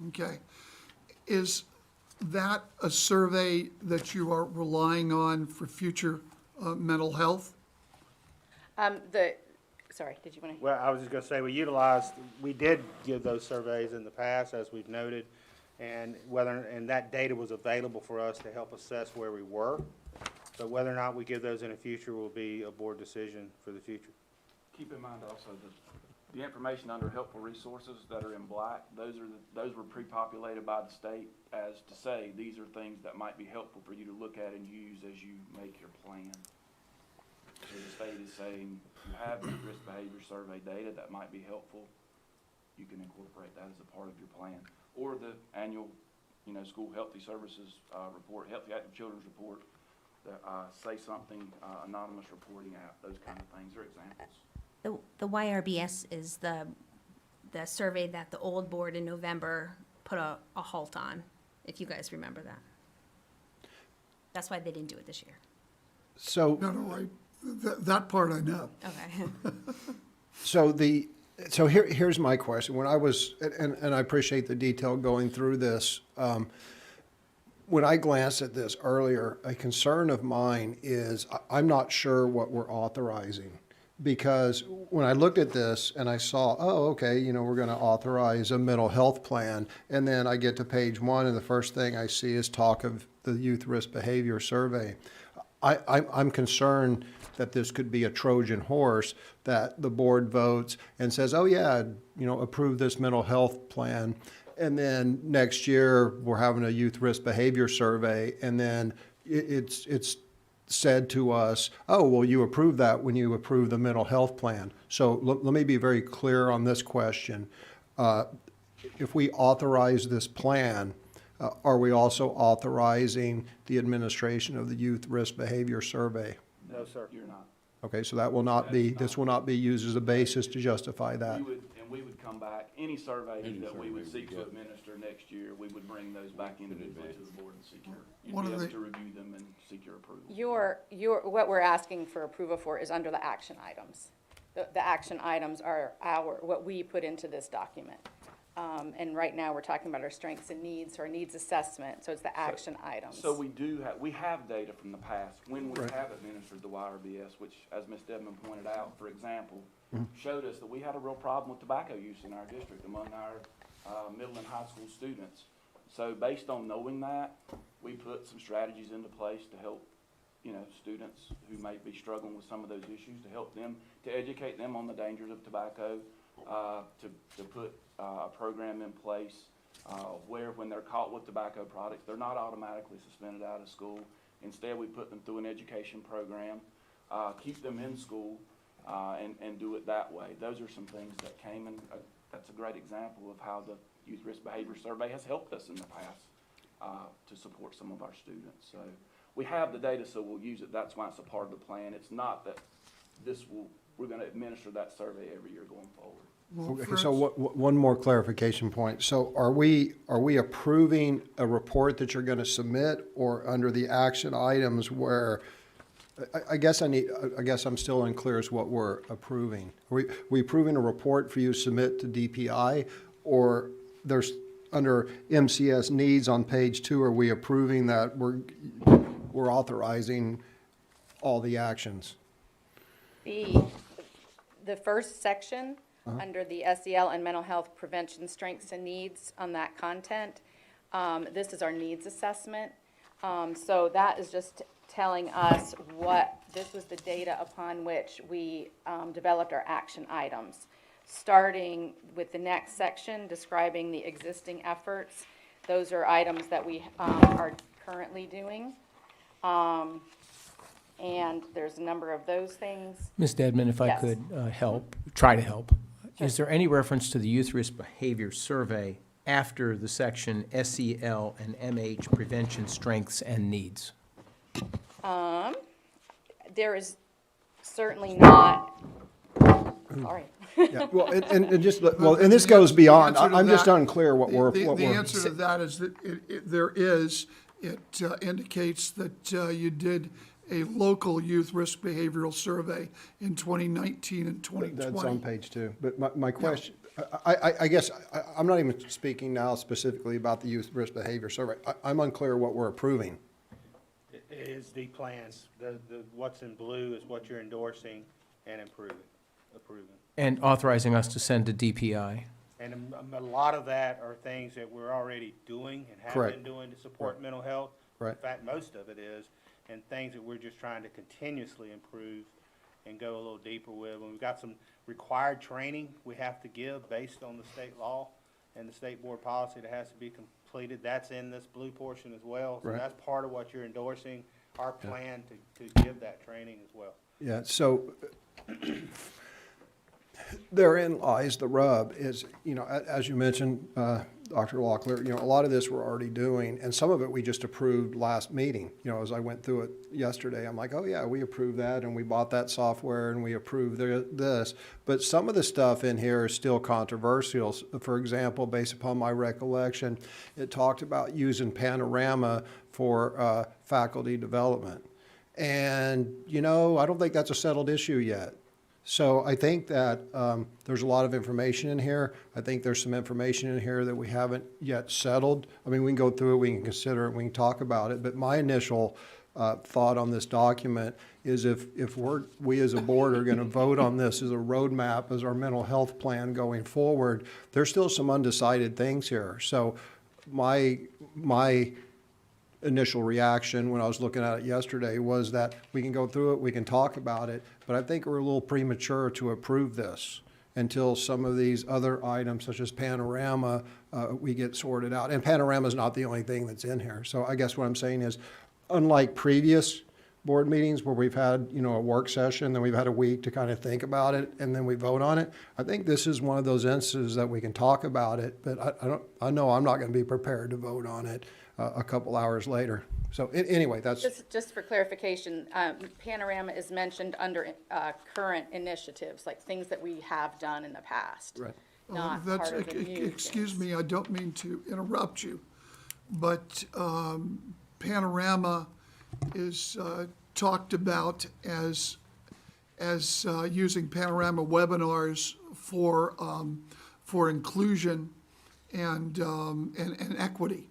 okay? Is that a survey that you are relying on for future mental health? Sorry, did you want to? Well, I was just gonna say, we did give those surveys in the past, as we've noted, and that data was available for us to help assess where we were. But whether or not we give those in the future will be a board decision for the future. Keep in mind also that the information under helpful resources that are in black, those were pre-populated by the state as to say, these are things that might be helpful for you to look at and use as you make your plan. So the state is saying, you have the risk behavior survey data that might be helpful, you can incorporate that as a part of your plan. Or the annual, school healthy services report, Healthy Active Children's report, the Say Something anonymous reporting app, those kind of things are examples. The YRBS is the survey that the old board in November put a halt on, if you guys remember that. That's why they didn't do it this year. So. No, that part I know. Okay. So here's my question. When I was, and I appreciate the detail going through this, when I glanced at this earlier, a concern of mine is I'm not sure what we're authorizing. Because when I looked at this and I saw, oh, okay, we're going to authorize a mental health plan, and then I get to page 1 and the first thing I see is talk of the Youth Risk Behavior Survey. I'm concerned that this could be a Trojan horse, that the board votes and says, oh yeah, approve this mental health plan. And then next year, we're having a youth risk behavior survey, and then it's said to us, oh, well, you approved that when you approved the mental health plan. So let me be very clear on this question. If we authorize this plan, are we also authorizing the administration of the youth risk behavior survey? No, sir. You're not. Okay, so that will not be, this will not be used as a basis to justify that. We would come back, any surveys that we would seek to administer next year, we would bring those back individually to the board and seek you'd be able to review them and seek your approval. What we're asking for approval for is under the action items. The action items are what we put into this document. And right now, we're talking about our strengths and needs, or needs assessment, so it's the action items. So we have data from the past, when we have administered the YRBS, which, as Ms. Dedman pointed out, for example, showed us that we had a real problem with tobacco use in our district among our middle and high school students. So based on knowing that, we put some strategies into place to help, students who may be struggling with some of those issues, to help them, to educate them on the dangers of tobacco, to put a program in place where when they're caught with tobacco products, they're not automatically suspended out of school. Instead, we put them through an education program, keep them in school, and do it that way. Those are some things that came, and that's a great example of how the Youth Risk Behavior Survey has helped us in the past to support some of our students. So we have the data, so we'll use it. That's why it's a part of the plan. It's not that we're going to administer that survey every year going forward. Okay, so one more clarification point. So are we approving a report that you're going to submit, or under the action items where, I guess I'm still unclear as what we're approving. Are we approving a report for you to submit to DPI, or there's under MCS needs on page 2, are we approving that we're authorizing all the actions? The first section, under the SEL and mental health prevention strengths and needs on that content, this is our needs assessment. So that is just telling us this was the data upon which we developed our action items. Starting with the next section describing the existing efforts, those are items that we are currently doing. And there's a number of those things. Ms. Dedman, if I Yes. could try to help. Is there any reference to the Youth Risk Behavior Survey after the section SEL and MH prevention strengths and needs? There is certainly not, sorry. Yeah, well, and this goes beyond, I'm just unclear what we're. The answer to that is that it indicates that you did a local youth risk behavioral survey in 2019 and 2020. That's on page 2. But my question, I guess, I'm not even speaking now specifically about the youth risk behavior survey. I'm unclear what we're approving. It is the plans. What's in blue is what you're endorsing and approving. And authorizing us to send to DPI? And a lot of that are things that we're already doing and have Correct. been doing to support mental health. Right. In fact, most of it is, and things that we're just trying to continuously improve and go a little deeper with. And we've got some required training we have to give based on the state law and the state board policy that has to be completed. That's in this blue portion as well. So Right. that's part of what you're endorsing, our plan to give that training as well. Yeah, so therein lies the rub is, as you mentioned, Dr. Locklear, a lot of this we're already doing, and some of it we just approved last meeting. As I went through it yesterday, I'm like, oh yeah, we approved that, and we bought that software, and we approved this. But some of the stuff in here is still controversial. For example, based upon my recollection, it talked about using Panorama for faculty development. And, I don't think that's a settled issue yet. So I think that there's a lot of information in here. I think there's some information in here that we haven't yet settled. I mean, we can go through it, we can consider it, we can talk about it. But my initial thought on this document is if we as a board are going to vote on this as a roadmap, as our mental health plan going forward, there's still some undecided things here. So my initial reaction when I was looking at it yesterday was that we can go through it, we can talk about it, but I think we're a little premature to approve this until some of these other items, such as Panorama, we get sorted out. And Panorama is not the only thing that's in here. So I guess what I'm saying is, unlike previous board meetings where we've had, a work session, then we've had a week to kind of think about it, and then we vote on it, I think this is one of those instances that we can talk about it, but I know I'm not going to be prepared to vote on it a couple hours later. So anyway, that's. Just for clarification, Panorama is mentioned under current initiatives, like things that we have done in the past. Right. Not part of the new Excuse things. me, I don't mean to interrupt you, but Panorama is talked about as using Panorama webinars for inclusion and equity.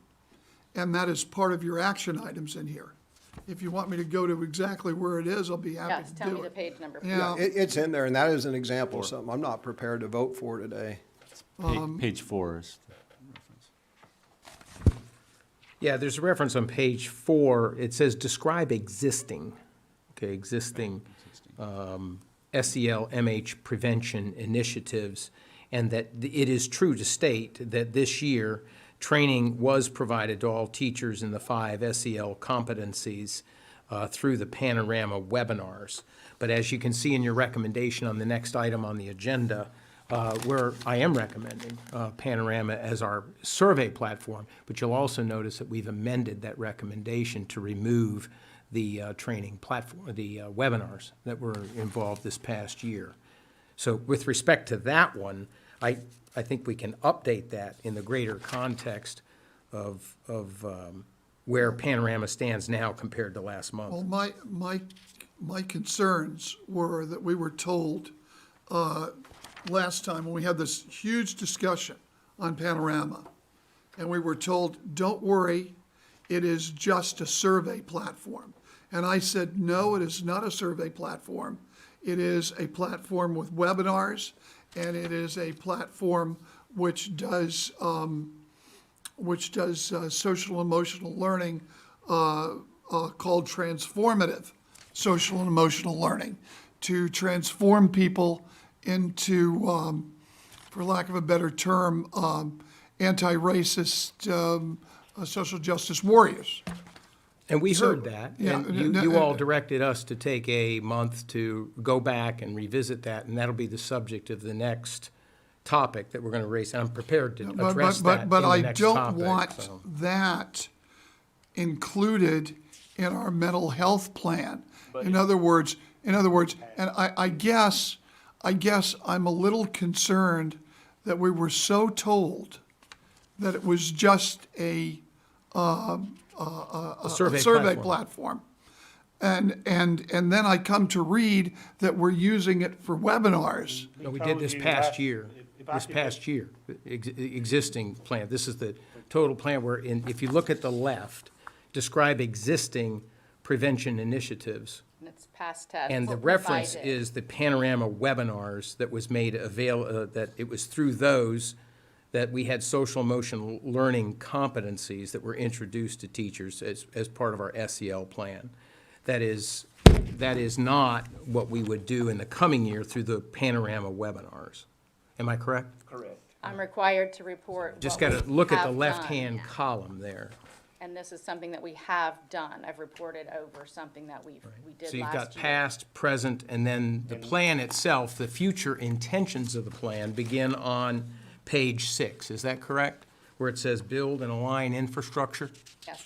And that is part of your action items in here. If you want me to go to exactly where it is, I'll be happy Yes, to tell do me the it. page number. Yeah. It's in there, and that is an example of something I'm not prepared to vote for today. Page 4 is the reference. Yeah, there's a reference on page 4. It says describe existing, okay, existing SEL, MH prevention initiatives, and that it is true to state that this year, training was provided to all teachers in the 5 SEL competencies through the Panorama webinars. But as you can see in your recommendation on the next item on the agenda, where I am recommending Panorama as our survey platform, but you'll also notice that we've amended that recommendation to remove the training platform, the webinars that were involved this past year. So with respect to that one, I think we can update that in the greater context of where Panorama stands now compared to last month. Well, my concerns were that we were told last time when we had this huge discussion on Panorama, and we were told, don't worry, it is just a survey platform. And I said, no, it is not a survey platform. It is a platform with webinars, and it is a platform which does social and emotional learning called transformative social and emotional learning, to transform people into, for lack of a better term, anti-racist social justice warriors. And we heard that, yeah, and you all directed us to take a month to go back and revisit that, and that'll be the subject of the next topic that we're going to raise, and I'm prepared to address that in But the I next don't topic, want so. that included in our mental health plan. In other words, and I guess I'm a little concerned that we were so told that it was just a survey platform. And then I come to read that we're using it for webinars. No, we did this past year, existing plan. This is the total plan where, if you look at the left, describe existing prevention initiatives. And it's past tense. And the reference is the Panorama webinars that was made that it was through those that we had social emotional learning competencies that were introduced to teachers as part of our SEL plan. That is not what we would do in the coming year through the Panorama webinars. Am I correct? Correct. I'm required to report Just what got to we look at the have left-hand done. column there. And this is something that we have done. I've reported over something that we did So you've last got year. past, present, and then the plan itself, the future intentions of the plan begin on page 6. Is that correct? Where it says build and align infrastructure? Yes,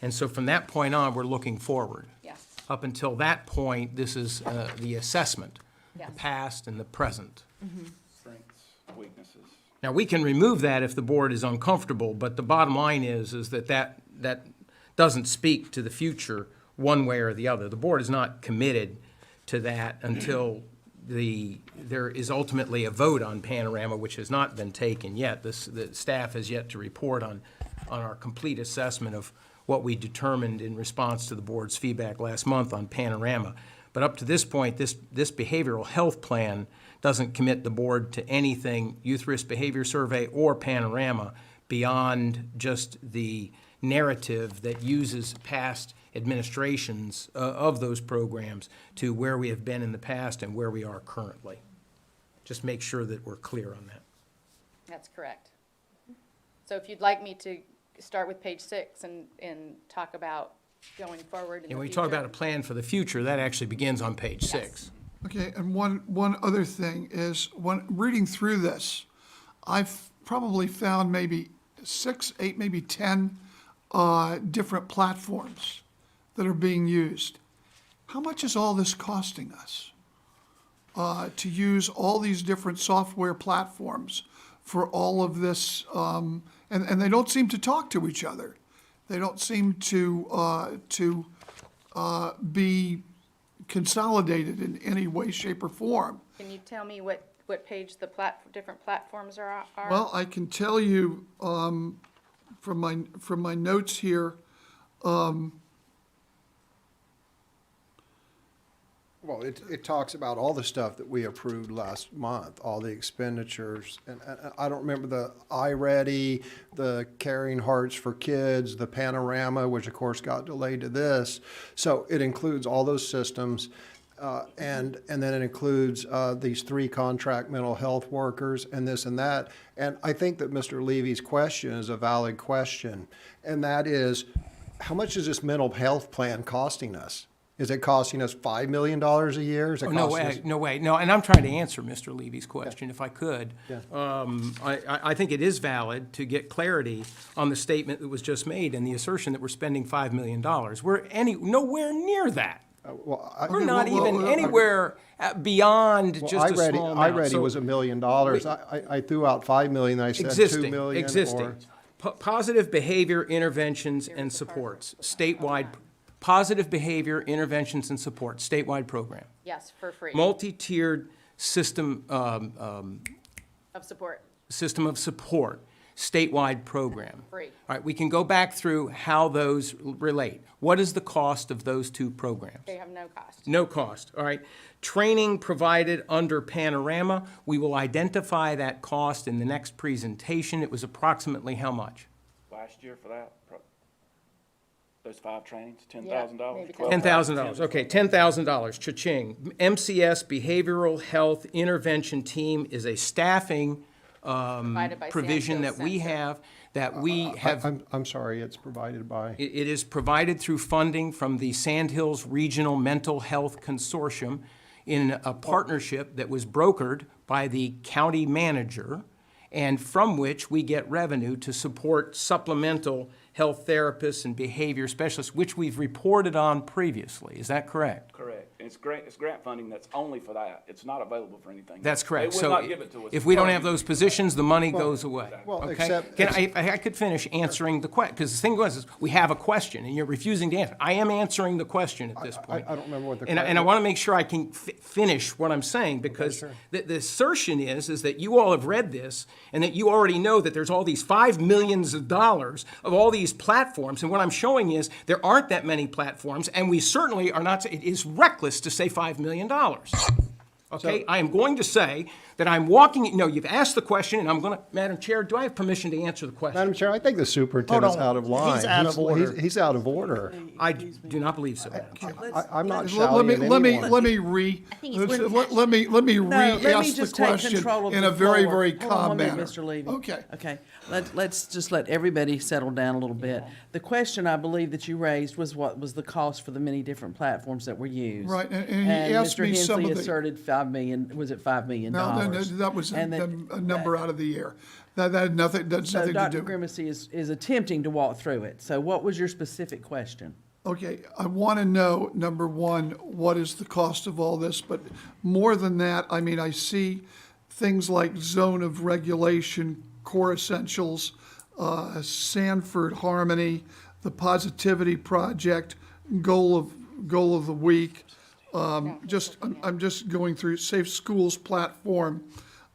And so from that point on, we're looking forward. yes, Up until that point, this is the assessment, yes. the past and the present. Strengths, weaknesses. Now, we can remove that if the board is uncomfortable, but the bottom line is that doesn't speak to the future one way or the other. The board is not committed to that until there is ultimately a vote on Panorama, which has not been taken yet. The staff has yet to report on our complete assessment of what we determined in response to the board's feedback last month on Panorama. But up to this point, this behavioral health plan doesn't commit the board to anything, youth risk behavior survey or Panorama, beyond just the narrative that uses past administrations of those programs to where we have been in the past and where we are currently. Just make sure that we're clear on that. That's correct. So if you'd like me to start with page 6 and talk about going forward in the future. And when we talk about a plan for the future, that actually begins on page 6. Okay, and one other thing is, when reading through this, I've probably found maybe 6, 8, maybe 10 different platforms that are being used. How much is all this costing us to use all these different software platforms for all of this? And they don't seem to talk to each other. They don't seem to be consolidated in any way, shape, or form. Can you tell me what what page the different platforms are? Well, I can tell you, from my notes here, Well, it talks about all the stuff that we approved last month, all the expenditures. And I don't remember the iReady, the Caring Hearts for Kids, the Panorama, which of course got delayed to this. So it includes all those systems. And then it includes these 3 contract mental health workers and this and that. And I think that Mr. Levy's question is a valid question. And that is, how much is this mental health plan costing us? Is it costing us $5 million a year? Is it No costing way, us- no way. No, and I'm trying to answer Mr. Levy's question, if I could. Yeah. I think it is valid to get clarity on the statement that was just made and the assertion that we're spending $5 million. We're nowhere near that. We're not even anywhere beyond just a small amount. iReady So- was $1 million. I threw out $5 million, I said $2 Existing, million. existing. Positive behavior interventions and supports, statewide, positive behavior interventions and supports, statewide program. Yes, for free. Multi-tiered system, Of support, system of support, statewide program. free. All right, we can go back through how those relate. What is the cost of those 2 programs? They have no cost. No cost, all right. Training provided under Panorama, we will identify that cost in the next presentation. It was approximately how much? Last year for that, those 5 trainings, $10,000? maybe $10,000, okay, $10,000, cha-ching. MCS Behavioral Health Intervention Team is a staffing Provided by provision Sandhill that we Center. have, that we have. I'm sorry, it's provided by? It is provided through funding from the Sandhills Regional Mental Health Consortium in a partnership that was brokered by the county manager, and from which we get revenue to support supplemental health therapists and behavior specialists, which we've reported on previously. Is that correct? Correct. And it's grant funding that's only for that. It's not available for anything. That's correct. They So will not give it to us. if we don't have those positions, the money goes away. well, Okay? except- Can I could finish answering the question, because the thing was, is we have a question, and you're refusing to answer. I am answering the question at this point. I don't remember what the And I want to make sure I can finish what I'm saying, because the assertion is that you all have read this, and that you already know that there's all these $5 million of all these platforms, and what I'm showing is there aren't that many platforms, and we certainly are not, it is reckless to say $5 million. Okay, I am going to say that I'm walking, no, you've asked the question, and I'm going to, Madam Chair, do I have permission to answer the question? Madam Chair, I think the superintendent's Hold on. out of line. He's out of order. He's out of order. I do not believe so, Madam Chair. I'm not let shouting me, at let me, anyone. let me re, think he's- let me No, let me re-ask just the take question control of in the a very, floor. very Hold on calm one minute, manner. Mr. Levy. Okay. Okay, let's just let everybody settle down a little bit. The question I believe that you raised was what was the cost for the many different platforms that were used? Right, and he asked me some of Mr. the- Hensley asserted 5 million, was it $5 million? No, that was And a number out of the air. That had nothing, that's So nothing to Dr. do. Grimacy is attempting to walk through it. So what was your specific question? Okay, I want to know, number one, what is the cost of all this? But more than that, I mean, I see things like zone of regulation, core essentials, Sanford Harmony, the Positivity Project, goal of the week. I'm just going through Safe Schools platform.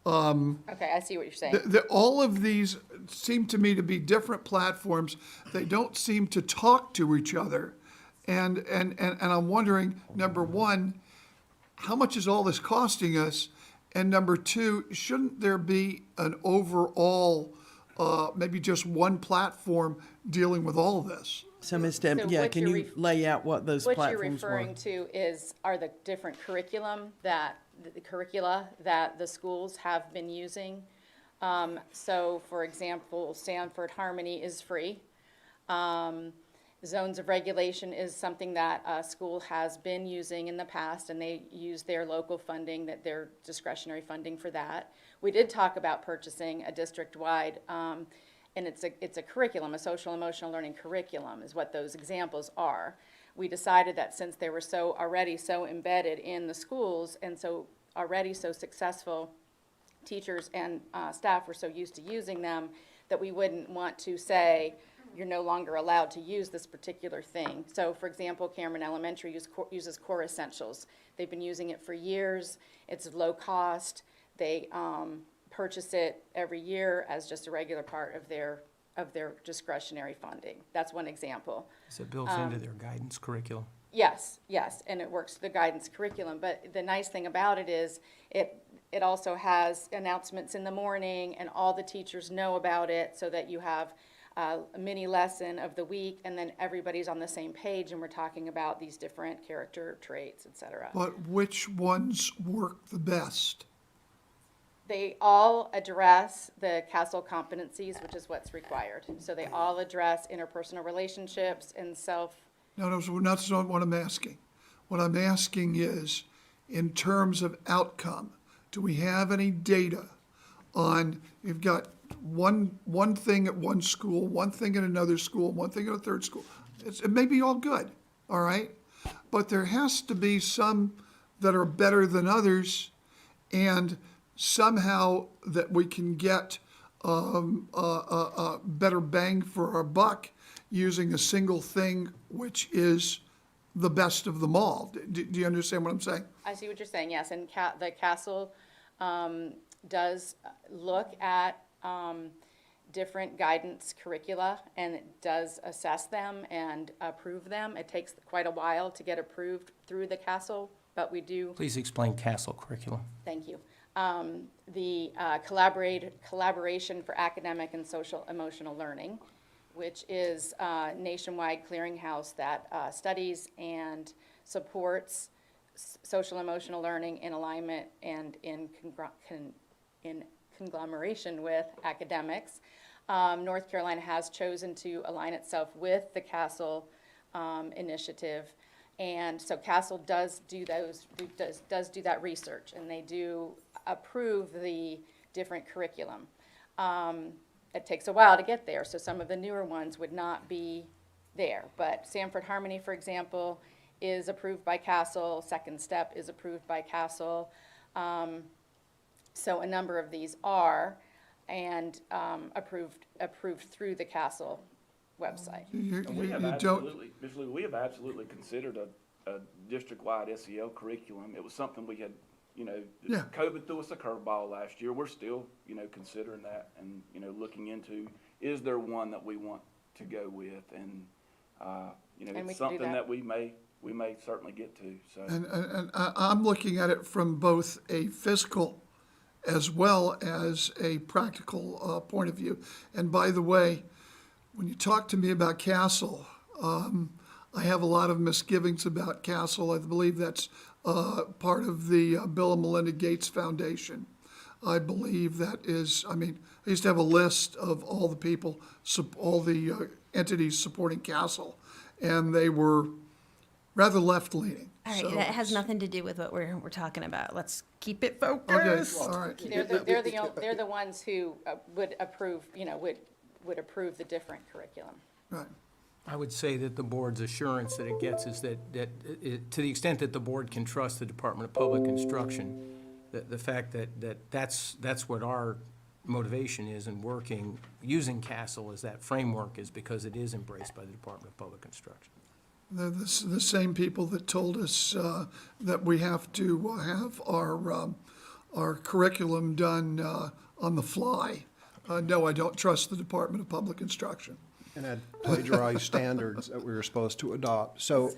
Okay, I see what you're saying. All of these seem to me to be different platforms. They don't seem to talk to each other. And I'm wondering, number one, how much is all this costing us? And number two, shouldn't there be an overall, maybe just one platform dealing with all of this? So Ms. Deb, So yeah, what can you're you lay out what those What you're platforms were? referring to are the different the curricula that the schools have been using. So, for example, Sanford Harmony is free. Zones of regulation is something that a school has been using in the past, and they use their local funding, that their discretionary funding for that. We did talk about purchasing a district-wide, and it's a curriculum, a social emotional learning curriculum is what those examples are. We decided that since they were already so embedded in the schools and already so successful, teachers and staff were so used to using them, that we wouldn't want to say, you're no longer allowed to use this particular thing. So, for example, Cameron Elementary uses Core Essentials. They've been using it for years. It's low cost. They purchase it every year as just a regular part of their discretionary funding. That's one example. Is it built into their guidance curriculum? Yes, yes, and it works the guidance curriculum, but the nice thing about it is it also has announcements in the morning, and all the teachers know about it, so that you have a mini lesson of the week, and then everybody's on the same page, and we're talking about these different character traits, et cetera. But which ones work the best? They all address the CASEL competencies, which is what's required. So they all address interpersonal relationships and No, that's not what I'm asking. What I'm asking is, in terms of outcome, do we have any data on, you've got one thing at one school, one thing at another school, one thing at a third school. It may be all good, all right? But there has to be some that are better than others, and somehow that we can get a better bang for our buck using a single thing, which is the best of them all. Do you understand what I'm saying? I see what you're saying, yes, and the CASEL does look at different guidance curricula, and it does assess them and approve them. It takes quite a while to get approved through the CASEL, but we do. Please explain CASEL curriculum. Thank you. The collaboration for academic and social emotional learning, which is a nationwide clearinghouse that studies and supports social emotional learning in alignment and in conglomeration with academics. North Carolina has chosen to align itself with the CASEL initiative. And so CASEL does do that research, and they do approve the different curriculum. It takes a while to get there, so some of the newer ones would not be there. But Sanford Harmony, for example, is approved by CASEL. Second Step is approved by CASEL. So a number of these are, and approved through the CASEL website. We have You absolutely, Ms. Lou, we have absolutely considered a district-wide SEL curriculum. It was something we had, Yeah. COVID threw us a curveball last year. We're still, considering that and, looking into, is there one that we want to go with? And, And we can do it's something that. that we may certainly get to, so. And I'm looking at it from both a fiscal as well as a practical point of view. And by the way, when you talk to me about CASEL, I have a lot of misgivings about CASEL. I believe that's part of the Bill and Melinda Gates Foundation. I believe that is, I used to have a list of all the people, all the entities supporting CASEL, and they were rather left-leaning. All right, So- that has nothing to do with what we're talking about. Let's keep it Okay, focused. all right. They're the ones who would approve, would approve the different curriculum. Right. I would say that the board's assurance that it gets is that to the extent that the board can trust the Department of Public Instruction, the fact that's what our motivation is in working, using CASEL as that framework, is because it is embraced by the Department of Public Instruction. They're the same people that told us that we have to have our curriculum done on the fly. No, I don't trust the Department of Public Instruction. And had plagiarized standards that we were supposed to adopt. So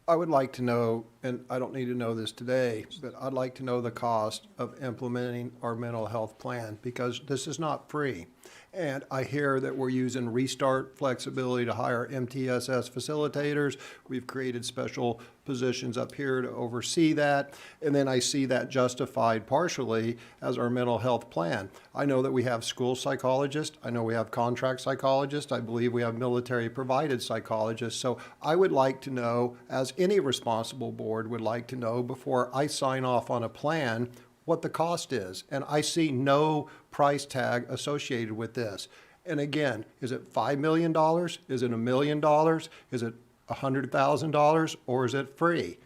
I would like to know, and I don't need to know this today, but I'd like to know the cost of implementing our mental health plan, because this is not free. And I hear that we're using restart flexibility to hire MTSS facilitators. We've created special positions up here to oversee that. And then I see that justified partially as our mental health plan. I know that we have school psychologists. I know we have contract psychologists. I believe we have military provided psychologists. So I would like to know, as any responsible board would like to know before I sign off on a plan, what the cost is. And I see no price tag associated with this. And again, is it $5 million? Is it $1 million? Is it $100,000? Or is it free?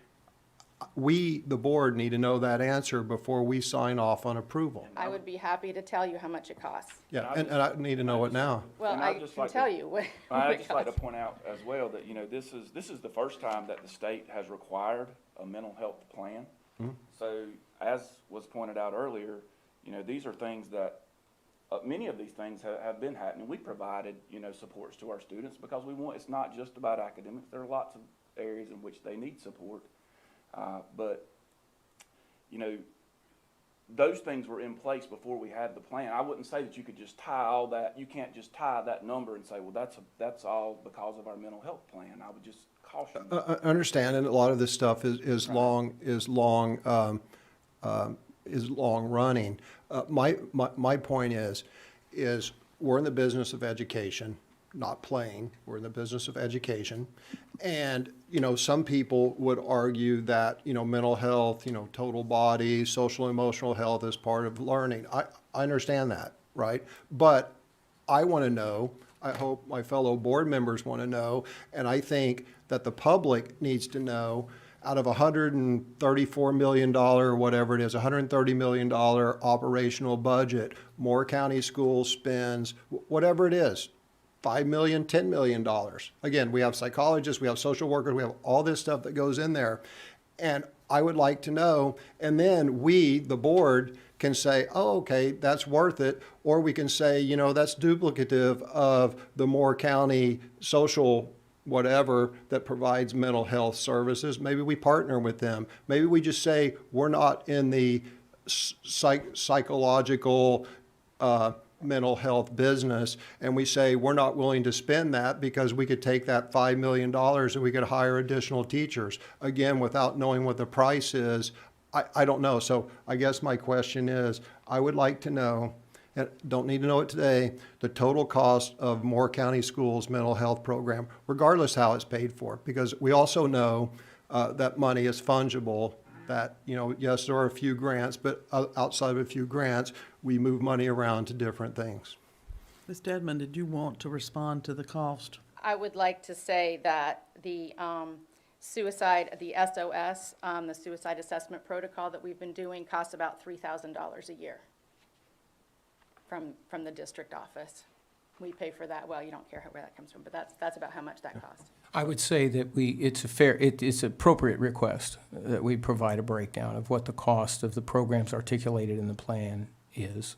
We, the board, need to know that answer before we sign off on approval. I would be happy to tell you how much it costs. Yeah, and I need to know it now. Well, And I I'd just can like to- tell you what I'd it just like to costs. point out as well that, this is the first time that the state has required a mental health plan. So as was pointed out earlier, you know, these are things that, many of these things have been happening. We provided, you know, supports to our students because we want, it's not just about academics. There are lots of areas in which they need support. But, you know, those things were in place before we had the plan. I wouldn't say that you could just tie all that, you can't just tie that number and say, well, that's all because of our mental health plan. I would just caution. Understand, and a lot of this stuff is long running. My point is we're in the business of education, not playing. We're in the business of education. And, you know, some people would argue that, you know, mental health, you know, total body, social and emotional health is part of learning. I understand that, right? But I want to know, I hope my fellow board members want to know, and I think that the public needs to know, out of $134 million, or whatever it is, $130 million operational budget, Moore County Schools spends, whatever it is, $5 million, $10 million. Again, we have psychologists, we have social workers, we have all this stuff that goes in there. And I would like to know, and then we, the board, can say, oh, okay, that's worth it. Or we can say, you know, that's duplicative of the Moore County social whatever that provides mental health services. Maybe we partner with them. Maybe we just say, we're not in the psychological mental health business, and we say we're not willing to spend that because we could take that $5 million and we could hire additional teachers. Again, without knowing what the price is, I don't know. So I guess my question is, I would like to know, and don't need to know it today, the total cost of Moore County Schools mental health program, regardless how it's paid for, because we also know that money is fungible. That, you know, yes, there are a few grants, but outside of a few grants, we move money around to different things. Ms. Dedman, did you want to respond to the cost? I would like to say that the suicide, the SOS, the suicide assessment protocol that we've been doing costs about $3,000 a year from the district office. We pay for that. Well, you don't care where that comes from, but that's about how much that costs. I would say that it's appropriate request that we provide a breakdown of what the cost of the programs articulated in the plan is.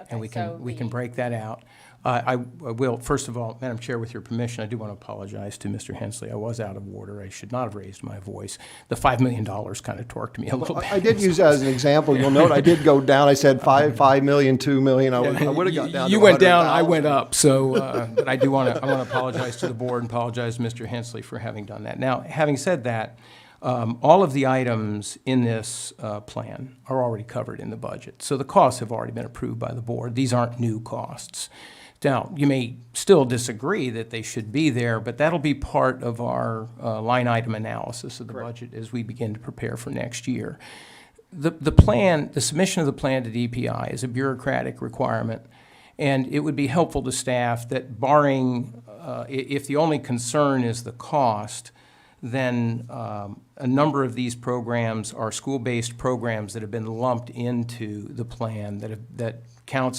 And Okay, we can break that out. I will, first of all, Madam Chair, with your permission, I do want to apologize to Mr. Hensley. I was out of order. I should not have raised my voice. The $5 million kind of torqued me a little bit. I did use that as an example. You'll note I did go down. I said 5 million, 2 million. I would have got down to You went down, I 100,000. went up. So, but I want to apologize to the board and apologize to Mr. Hensley for having done that. Now, having said that, all of the items in this plan are already covered in the budget. So the costs have already been approved by the board. These aren't new costs. Now, you may still disagree that they should be there, but that'll be part of our line item analysis of the budget as we begin to prepare for next year. The plan, the submission of the plan to DPI is a bureaucratic requirement, and it would be helpful to staff that barring, if the only concern is the cost, then a number of these programs are school-based programs that have been lumped into the plan that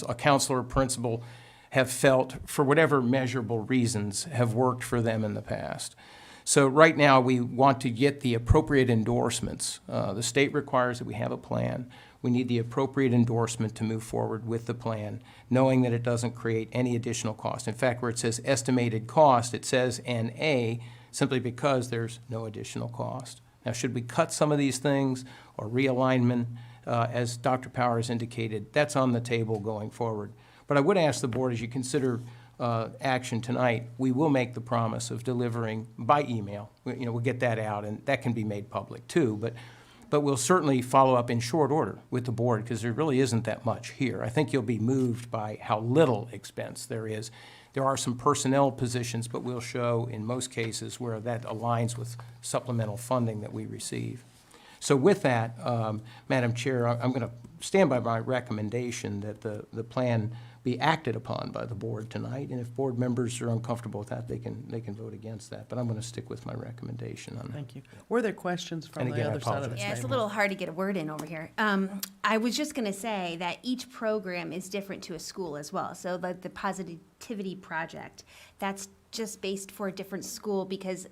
a counselor or principal have felt, for whatever measurable reasons, have worked for them in the past. So right now, we want to get the appropriate endorsements. The state requires that we have a plan. We need the appropriate endorsement to move forward with the plan, knowing that it doesn't create any additional cost. In fact, where it says estimated cost, it says NA, simply because there's no additional cost. Now, should we cut some of these things or realignment, as Dr. Powers indicated, that's on the table going forward. But I would ask the board, as you consider action tonight, we will make the promise of delivering by email. We'll get that out, and that can be made public too. But we'll certainly follow up in short order with the board, because there really isn't that much here. I think you'll be moved by how little expense there is. There are some personnel positions, but we'll show in most cases where that aligns with supplemental funding that we receive. So with that, Madam Chair, I'm going to stand by my recommendation that the plan be acted upon by the board tonight. And if board members are uncomfortable with that, they can vote against that. But I'm going to stick with my recommendation on that. Thank you. Were there questions from And the again, I other side of the apologize. table? Yeah, it's a little hard to get a word in over here. I was just going to say that each program is different to a school as well. So like the Positivity Project, that's just based for a different school because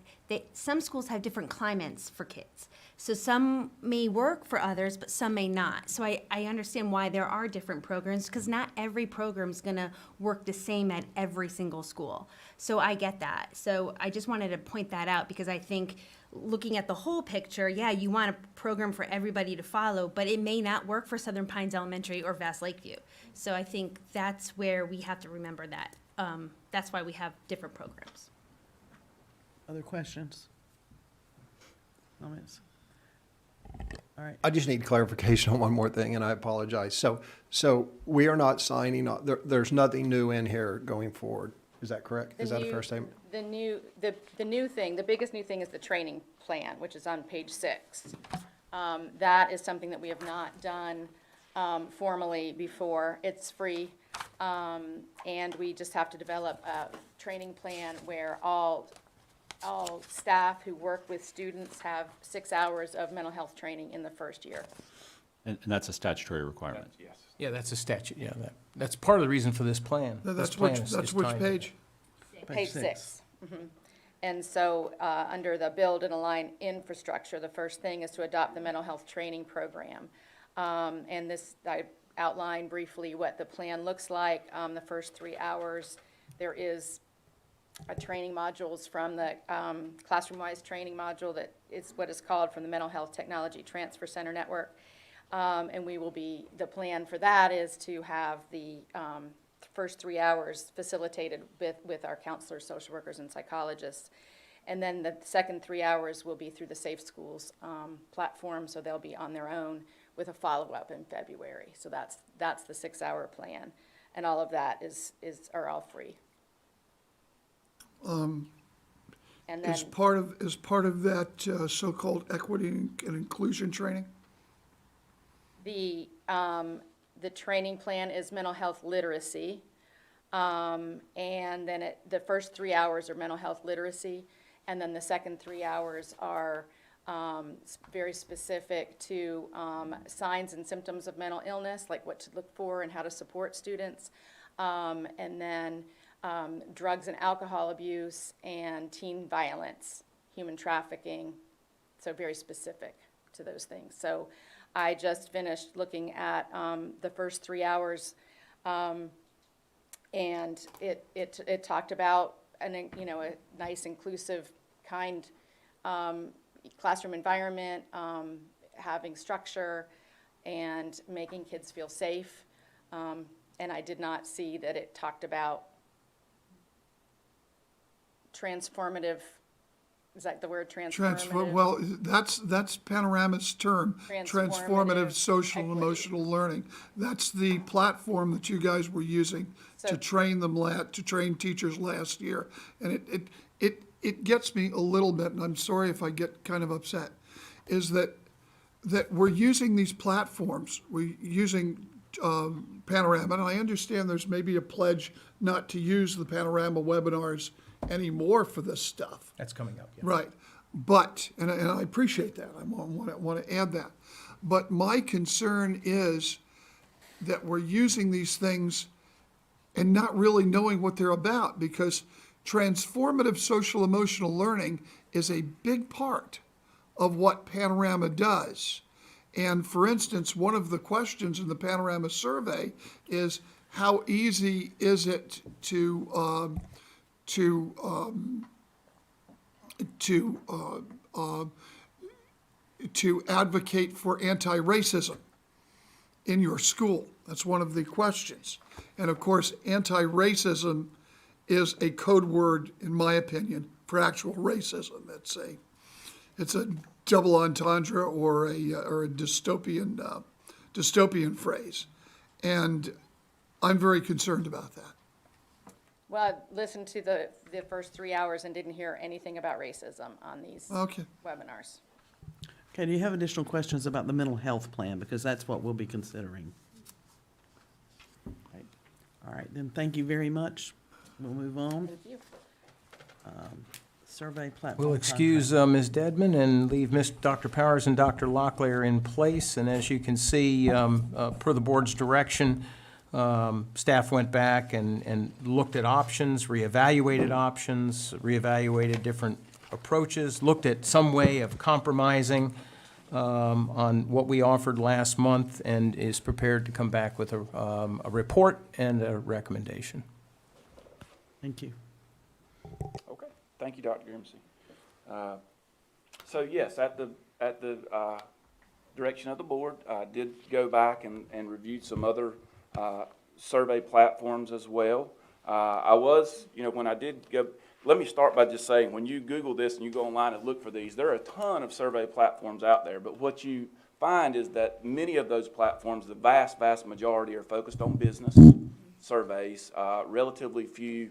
some schools have different climates for kids. So some may work for others, but some may not. So I understand why there are different programs, because not every program is going to work the same at every single school. So I get that. So I just wanted to point that out, because I think looking at the whole picture, yeah, you want a program for everybody to follow, but it may not work for Southern Pines Elementary or Vast Lakeview. So I think that's where we have to remember that. That's why we have different programs. Other questions? Comments? All right. I just need clarification on one more thing, and I apologize. So we are not signing, there's nothing new in here going forward. Is that correct? Is that a fair statement? The new thing, the biggest new thing is the training plan, which is on page 6. That is something that we have not done formally before. It's free, and we just have to develop a training plan where all staff who work with students have 6 hours of mental health training in the first year. And that's a statutory requirement. Yes. Yeah, that's a statute, yeah, that's part of the reason for this plan. This That's plan which, is that's which tied to page? Page 6. And so, under the build and align infrastructure, the first thing is to adopt the mental health training program. And this, I outlined briefly what the plan looks like. The first 3 hours, there is a training modules from the classroom-wise training module that is what is called from the Mental Health Technology Transfer Center Network. And we will be, the plan for that is to have the first 3 hours facilitated with our counselors, social workers, and psychologists. And then the second 3 hours will be through the Safe Schools platform, so they'll be on their own with a follow-up in February. So that's the 6-hour plan. And all of that are all free. And then, Is part of that so-called equity and inclusion training? the training plan is mental health literacy. And then the first 3 hours are mental health literacy, and then the second 3 hours are very specific to signs and symptoms of mental illness, like what to look for and how to support students. And then drugs and alcohol abuse and teen violence, human trafficking, so very specific to those things. So I just finished looking at the first 3 hours, and it talked about a nice, inclusive, kind classroom environment, having structure, and making kids feel safe. And I did not see that it talked about transformative. Is that the word, transformative? Well, that's Panorama's term, transformative social and equity. emotional learning. That's the platform that you guys were using So- to train to train teachers last year. And it gets me a little bit, and I'm sorry if I get kind of upset, is that we're using these platforms, we're using Panorama, and I understand there's maybe a pledge not to use the Panorama webinars anymore for this stuff. That's coming up, yeah. Right, but, and I appreciate that, I want to add that. But my concern is that we're using these things and not really knowing what they're about, because transformative social emotional learning is a big part of what Panorama does. And for instance, one of the questions in the Panorama survey is, how easy is it to advocate for anti-racism in your school? That's one of the questions. And of course, anti-racism is a code word, in my opinion, for actual racism. It's a double entendre or a dystopian phrase. And I'm very concerned about that. Well, I listened to the first 3 hours and didn't hear anything about racism on these Okay. webinars. Okay, do you have additional questions about the mental health plan? Because that's what we'll be considering. Okay. All right, then, thank you very much. We'll move on. Thank you. Survey platform. We'll excuse Ms. Dedman and leave Dr. Powers and Dr. Locklear in place. And as you can see, per the board's direction, staff went back and looked at options, reevaluated different approaches, looked at some way of compromising. on what we offered last month and is prepared to come back with a report and a recommendation. Thank you. Okay, thank you, Dr. Grimsey. So yes, at the direction of the board, I did go back and reviewed some other survey platforms as well. I was, when I did go, let me start by just saying, when you Google this and you go online and look for these, there are a ton of survey platforms out there, but what you find is that many of those platforms, the vast, vast majority, are focused on business surveys, relatively few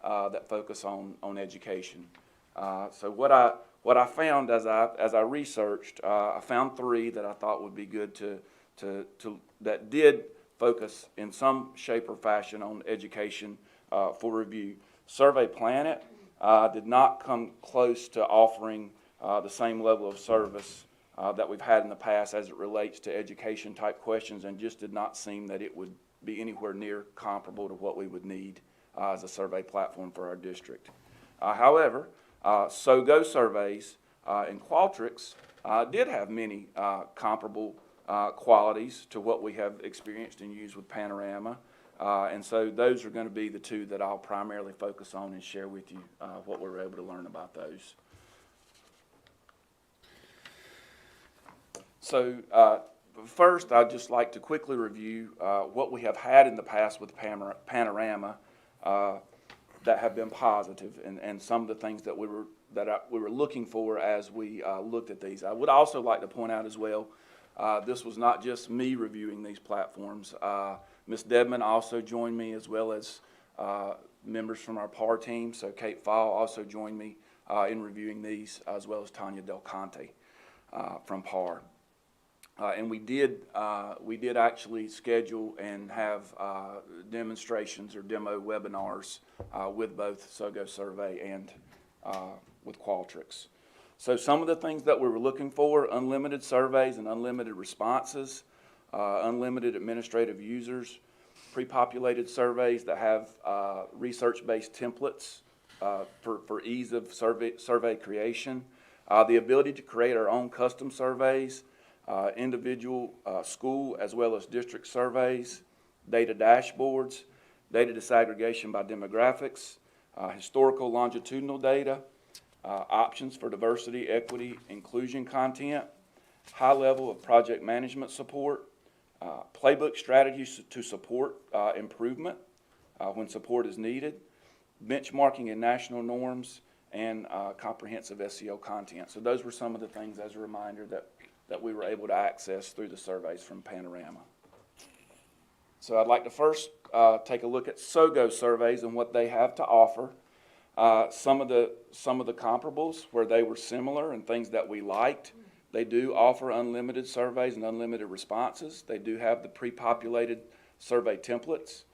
that focus on education. So what I found as I researched, I found 3 that I thought would be good that did focus in some shape or fashion on education for review. Survey Planet did not come close to offering the same level of service that we've had in the past as it relates to education type questions, and just did not seem that it would be anywhere near comparable to what we would need as a survey platform for our district. However, SOGO surveys and Qualtrics did have many comparable qualities to what we have experienced and used with Panorama. And so those are going to be the 2 that I'll primarily focus on and share with you what we're able to learn about those. So first, I'd just like to quickly review what we have had in the past with Panorama that have been positive, and some of the things that we were looking for as we looked at these. I would also like to point out as well, this was not just me reviewing these platforms. Ms. Dedman also joined me, as well as members from our PAR team. So Kate Fall also joined me in reviewing these, as well as Tanya Del Conte from PAR. And we did actually schedule and have demonstrations or demo webinars with both SOGO Survey and with Qualtrics. So some of the things that we were looking for: unlimited surveys and unlimited responses, unlimited administrative users, pre-populated surveys that have research-based templates for ease of survey creation, the ability to create our own custom surveys, individual school as well as district surveys, data dashboards, data disaggregation by demographics, historical longitudinal data, options for diversity, equity, inclusion content, high level of project management support, playbook strategies to support improvement when support is needed, benchmarking and national norms, and comprehensive SEO content. So those were some of the things, as a reminder, that we were able to access through the surveys from Panorama. So I'd like to first take a look at SOGO surveys and what they have to offer. Some of the comparables where they were similar and things that we liked. They do offer unlimited surveys and unlimited responses. They do have the pre-populated survey templates.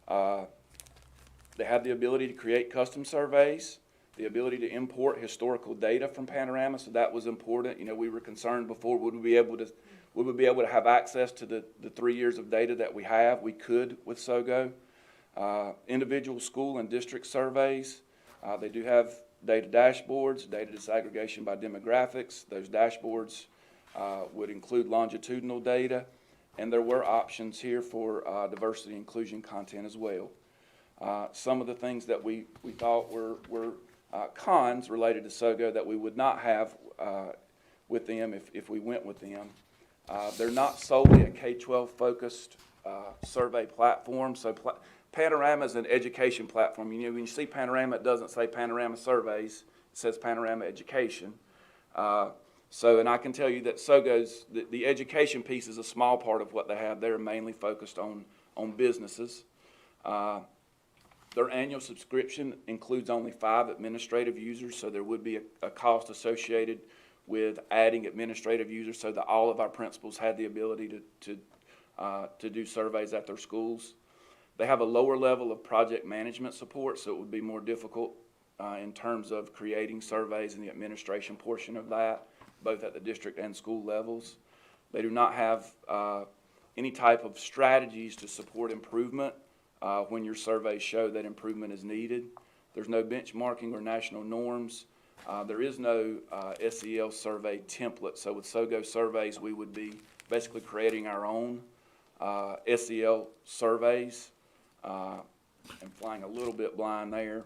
They have the ability to create custom surveys, the ability to import historical data from Panorama, so that was important. You know, we were concerned before, would we be able to have access to the 3 years of data that we have? We could with SOGO. Individual school and district surveys. They do have data dashboards, data disaggregation by demographics. Those dashboards would include longitudinal data, and there were options here for diversity and inclusion content as well. Some of the things that we thought were cons related to SOGO that we would not have with them if we went with them. They're not solely a K-12 focused survey platform. So Panorama is an education platform. You know, when you see Panorama, it doesn't say Panorama Surveys. It says Panorama Education. And I can tell you that SOGO's, the education piece is a small part of what they have. They're mainly focused on businesses. Their annual subscription includes only 5 administrative users, so there would be a cost associated with adding administrative users so that all of our principals had the ability to do surveys at their schools. They have a lower level of project management support, so it would be more difficult in terms of creating surveys and the administration portion of that, both at the district and school levels. They do not have any type of strategies to support improvement when your surveys show that improvement is needed. There's no benchmarking or national norms. There is no SEL survey template, so with SOGO surveys, we would be basically creating our own SEL surveys and flying a little bit blind there.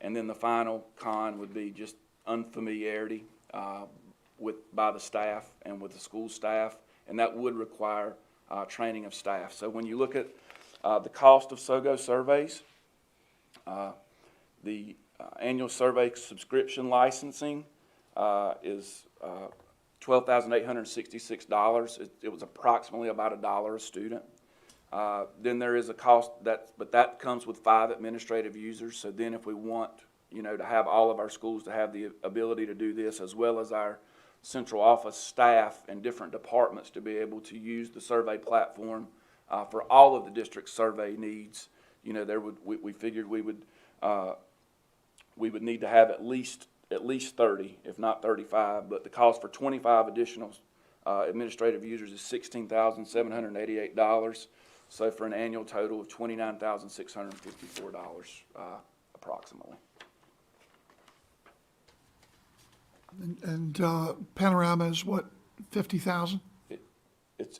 And then the final con would be just unfamiliarity by the staff and with the school staff, and that would require training of staff. So when you look at the cost of SOGO surveys, the annual survey subscription licensing is $12,866. It was approximately about $1 a student. Then there is a cost but that comes with 5 administrative users. So then if we want, to have all of our schools to have the ability to do this, as well as our central office staff and different departments to be able to use the survey platform for all of the district survey needs, we figured we would need to have at least 30, if not 35, but the cost for 25 additional administrative users is $16,788. So for an annual total of $29,654 approximately. And Panorama is what, 50,000? It's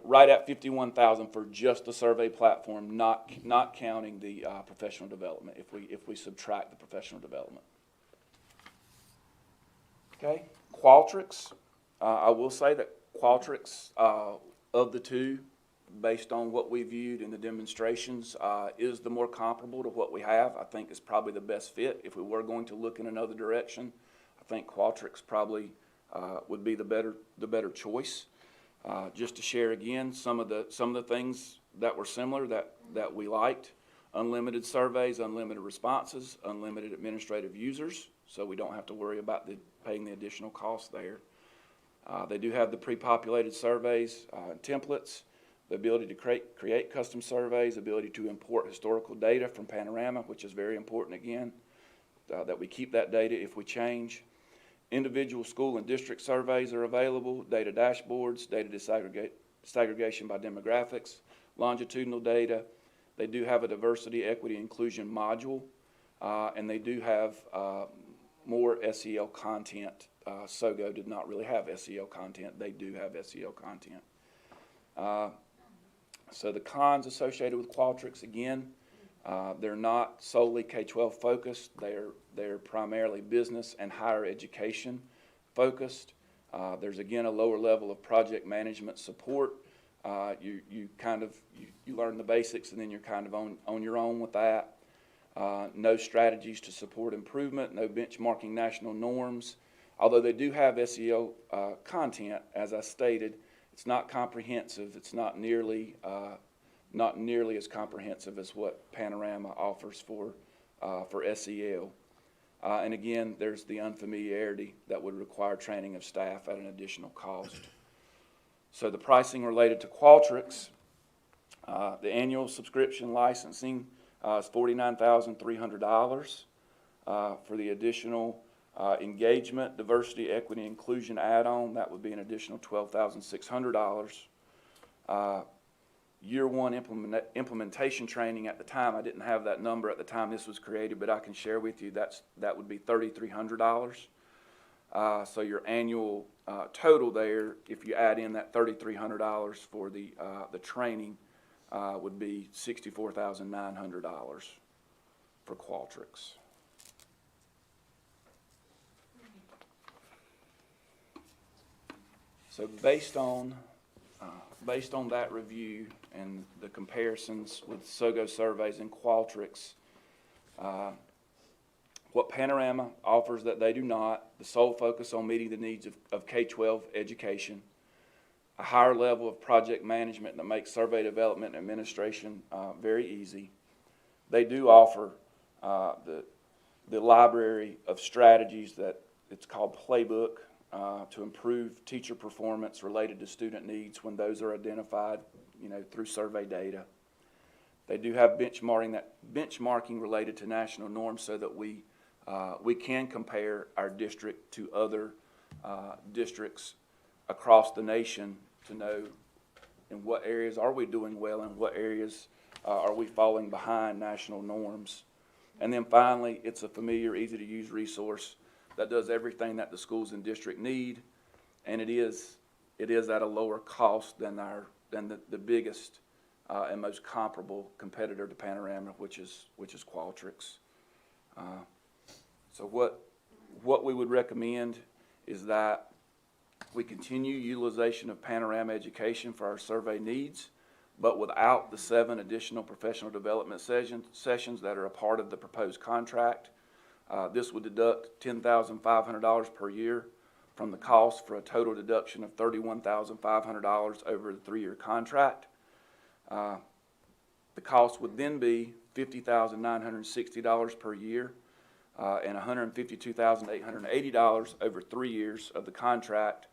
right at 51,000 for just the survey platform, not counting the professional development. If we subtract the professional development. Okay, Qualtrics. I will say that Qualtrics, of the two, based on what we viewed in the demonstrations, is the more comparable to what we have. I think it's probably the best fit. If we were going to look in another direction, I think Qualtrics probably would be the better choice. Just to share again some of the things that were similar that we liked: unlimited surveys, unlimited responses, unlimited administrative users, so we don't have to worry about paying the additional cost there. They do have the pre-populated surveys and templates, the ability to create custom surveys, ability to import historical data from Panorama, which is very important again, that we keep that data if we change. Individual school and district surveys are available, data dashboards, data disaggregation by demographics, longitudinal data. They do have a diversity, equity, inclusion module, and they do have more SEL content. SOGO did not really have SEL content. They do have SEL content. So the cons associated with Qualtrics, again, they're not solely K-12 focused. They're primarily business and higher education focused. There's again a lower level of project management support. You learn the basics and then you're kind of on your own with that. No strategies to support improvement, no benchmarking national norms. Although they do have SEL content, as I stated, it's not comprehensive. It's not nearly as comprehensive as what Panorama offers for SEL. And again, there's the unfamiliarity that would require training of staff at an additional cost. So the pricing related to Qualtrics, the annual subscription licensing is $49,300. For the additional engagement, diversity, equity, inclusion add-on, that would be an additional $12,600. Year one implementation training at the time, I didn't have that number at the time this was created, but I can share with you that would be $3,300. So your annual total there, if you add in that $3,300 for the training, would be $64,900 for Qualtrics. So based on that review and the comparisons with SOGO surveys and Qualtrics, what Panorama offers that they do not, the sole focus on meeting the needs of K-12 education, a higher level of project management that makes survey development and administration very easy. They do offer the library of strategies that it's called Playbook, to improve teacher performance related to student needs when those are identified, through survey data. They do have benchmarking related to national norms so that we can compare our district to other districts across the nation to know in what areas are we doing well and what areas are we falling behind national norms. And then finally, it's a familiar, easy-to-use resource that does everything that the schools and district need, and it is at a lower cost than the biggest and most comparable competitor to Panorama, which is Qualtrics. So what we would recommend is that we continue utilization of Panorama Education for our survey needs, but without the 7 additional professional development sessions that are a part of the proposed contract. This would deduct $10,500 per year from the cost for a total deduction of $31,500 over the 3-year contract. The cost would then be $50,960 per year and $152,880 over 3 years of the contract.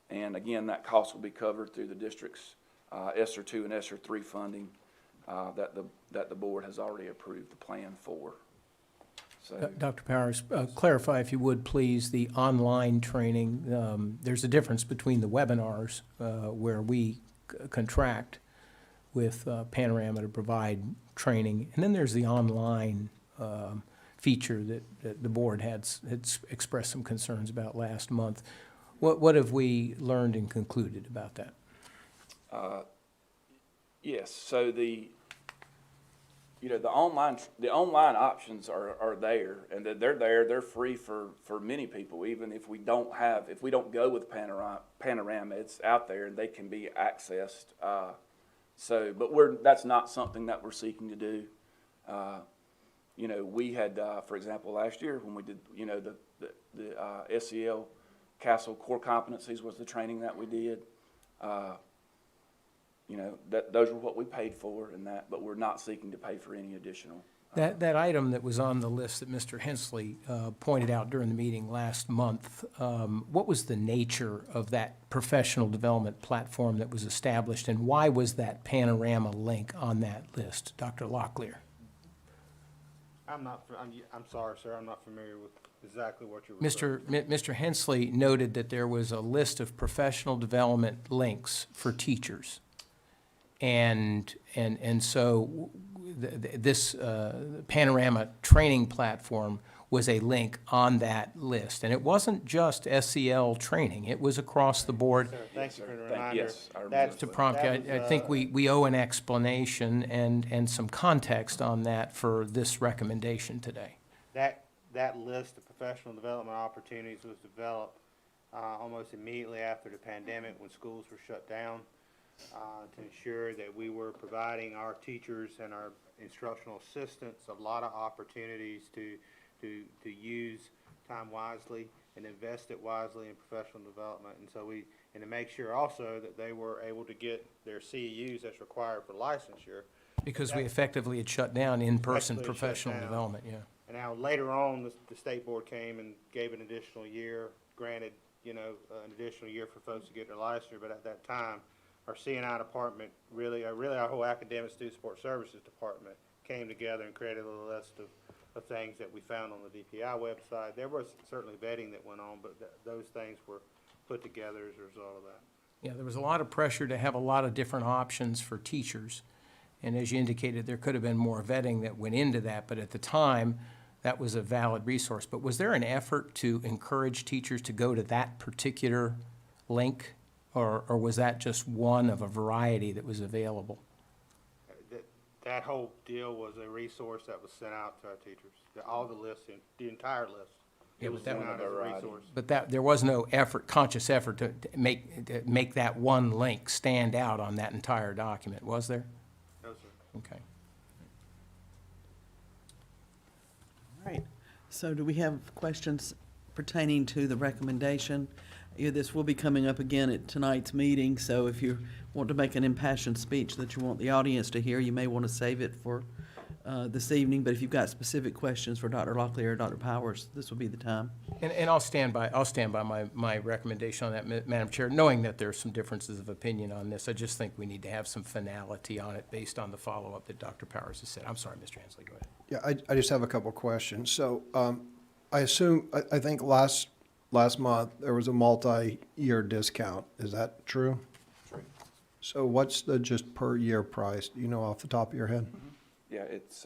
And again, that cost will be covered through the district's ESSER 2 and ESSER 3 funding that the board has already approved the plan for. So, Dr. Powers, clarify if you would, please, the online training. There's a difference between the webinars where we contract with Panorama to provide training, and then there's the online feature that the board had expressed some concerns about last month. What have we learned and concluded about that? yes, so the online options are there, and they're free for many people, even if we don't go with Panorama, it's out there and they can be accessed. But that's not something that we're seeking to do. We had, for example, last year when we did, the SEL Castle core competencies was the training that we did. Those were what we paid for but we're not seeking to pay for any additional. That item that was on the list that Mr. Hensley pointed out during the meeting last month, what was the nature of that professional development platform that was established, and why was that Panorama link on that list? Dr. Locklear. I'm sorry, sir, I'm not familiar with exactly what you're referring to. Mr. Hensley noted that there was a list of professional development links for teachers. And so this Panorama training platform was a link on that list. And it wasn't just SEL training, it was across the board. Sir, thank you for the reminder. Yes, I remember. To prompt you, I think we owe an explanation and some context on that for this recommendation today. That list of professional development opportunities was developed almost immediately after the pandemic when schools were shut down to ensure that we were providing our teachers and our instructional assistants a lot of opportunities to use time wisely and invest it wisely in professional development. And so and to make sure also that they were able to get their CEUs that's required for licensure. Because we effectively had shut down in-person Effectively shut professional down. development, yeah. And now later on, the state board came and gave an additional year, granted, an additional year for folks to get their licensure, but at that time, our CNI department, really our whole academic student support services department came together and created a little list of things that we found on the DPI website. There was certainly vetting that went on, but those things were put together as a result of that. Yeah, there was a lot of pressure to have a lot of different options for teachers. And as you indicated, there could have been more vetting that went into that, but at the time, that was a valid resource. But was there an effort to encourage teachers to go to that particular link, or was that just one of a variety that was available? That whole deal was a resource that was sent out to our teachers. All the lists, the entire list. Yeah, It was sent out as a resource. But there was no conscious effort to make that one link stand out on that entire document, was there? No, sir. Okay. All right, so do we have questions pertaining to the recommendation? This will be coming up again at tonight's meeting, so if you want to make an impassioned speech that you want the audience to hear, you may want to save it for this evening, but if you've got specific questions for Dr. Locklear or Dr. Powers, this will be the time. And I'll stand by my recommendation on that, Madam Chair, knowing that there's some differences of opinion on this. I just think we need to have some finality on it based on the follow-up that Dr. Powers has said. I'm sorry, Mr. Hensley, go ahead. Yeah, I just have a couple of questions. So I think last month there was a multi-year discount. Is that true? True. So what's the just per year price? Do you know off the top of your head? Yeah, it's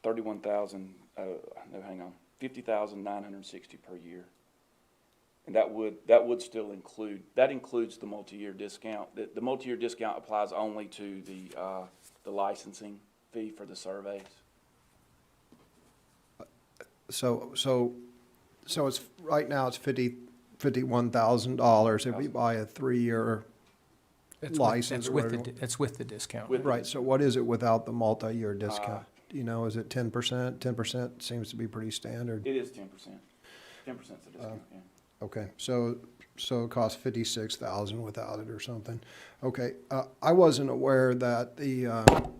$50,960 per year. And that would still include, that includes the multi-year discount. The multi-year discount applies only to the licensing fee for the surveys. So it's, right now it's $51,000 if we buy a 3-year license or whatever. That's with the discount. Right, so what is it without the multi-year discount? Do you know, is it 10%? 10% seems to be pretty standard. It is 10%. 10% is the discount, yeah. Okay, so it costs $56,000 without it or something. Okay, I wasn't aware that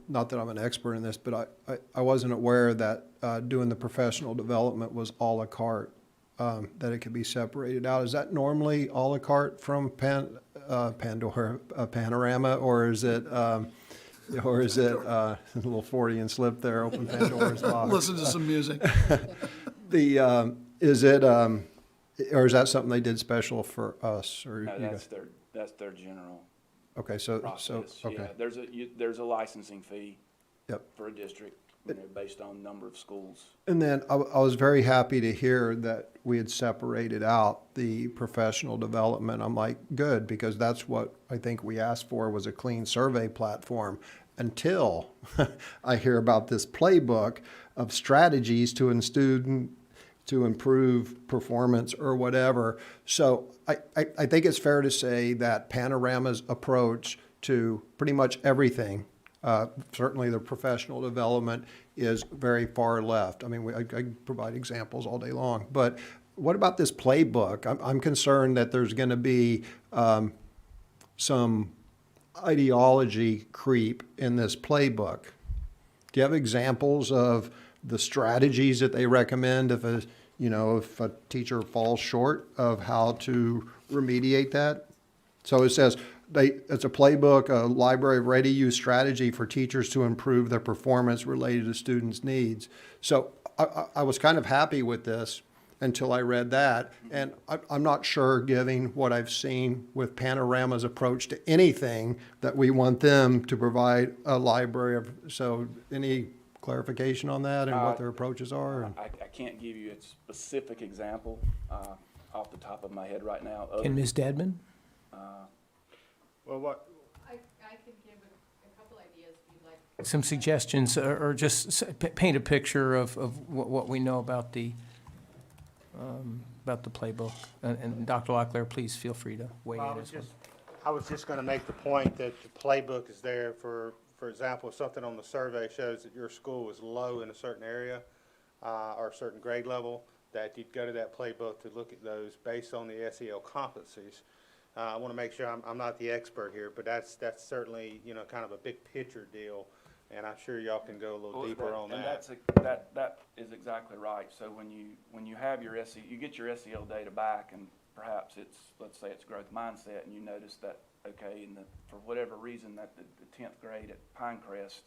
not that I'm an expert in this, but I wasn't aware that doing the professional development was à la carte, that it could be separated out. Is that normally à la carte from Panorama, or is it a little Freudian slip there, open Pandora's box? Listen to some music. Or is that something they did special for us, or No, you guys? that's their general Okay, so, process. okay. Yeah, there's a licensing fee Yep. for a district, based on number of schools. And then I was very happy to hear that we had separated out the professional development. I'm like, good, because that's what I think we asked for, was a clean survey platform, until I hear about this playbook of strategies to improve performance or whatever. So I think it's fair to say that Panorama's approach to pretty much everything, certainly the professional development, is very far left. I mean, I provide examples all day long. But what about this playbook? I'm concerned that there's going to be some ideology creep in this playbook. Do you have examples of the strategies that they recommend if a teacher falls short of how to remediate that? So it says it's a playbook, a library of ready-use strategy for teachers to improve their performance related to students' needs. So I was kind of happy with this until I read that, and I'm not sure, given what I've seen with Panorama's approach to anything, that we want them to provide a library of. So any clarification on that and what their approaches are? I can't give you a specific example off the top of my head right now. Can Ms. Dadman? Well, what, I can give a couple ideas if you'd like. Some suggestions, or just paint a picture of what we know about the playbook. And Dr. Locklear, please feel free to weigh in as well. I was just going to make the point that the playbook is there for example, if something on the survey shows that your school is low in a certain area or a certain grade level, that you'd go to that playbook to look at those based on the SEL competencies. I want to make sure I'm not the expert here, but that's certainly, kind of a big picture deal, and I'm sure y'all can go a little deeper on that. And that is exactly right. So when you have your you get your SEL data back, and perhaps let's say it's growth mindset, and you notice that, okay, for whatever reason, that the 10th grade at Pinecrest,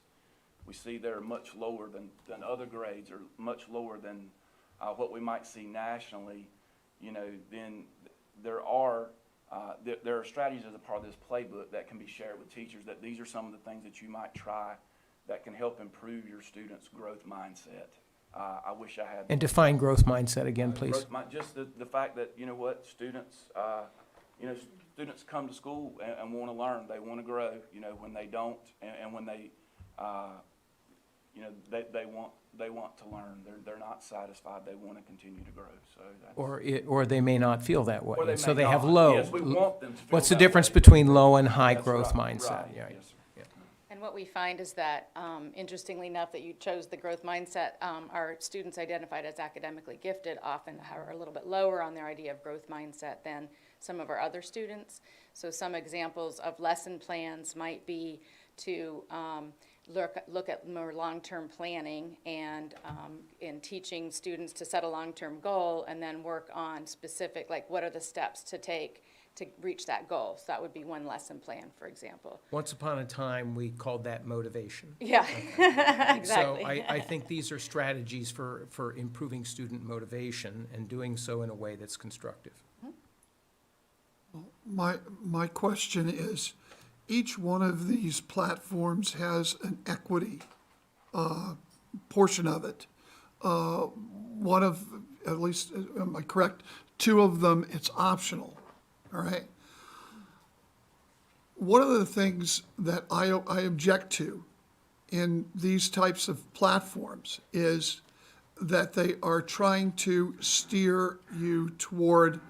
we see they're much lower than other grades, or much lower than what we might see nationally, then there are strategies as a part of this playbook that can be shared with teachers, that these are some of the things that you might try that can help improve your students' growth mindset. I wish I had. And define growth mindset again, please. Just the fact that, students, students come to school and want to learn. They want to grow, when they don't, and when they, they want to learn. They're not satisfied. They want to continue to grow. So that's, Or they may not feel that way. Or they So may they have not. low. Yes, we want them to feel What's the that difference way. between low and high That's growth right, mindset? right. Yeah. Yes, sir. And what we find is that, interestingly enough, that you chose the growth mindset, our students identified as academically gifted often are a little bit lower on their idea of growth mindset than some of our other students. So some examples of lesson plans might be to look at more long-term planning and in teaching students to set a long-term goal and then work on specific, like what are the steps to take to reach that goal. So that would be one lesson plan, for example. Once upon a time, we called that motivation. Yeah, exactly. So I think these are strategies for improving student motivation and doing so in a way that's constructive. My question is, each one of these platforms has an equity portion of it. One of, at least, am I correct, two of them, it's optional, all right? One of the things that I object to in these types of platforms is that they are trying to steer you toward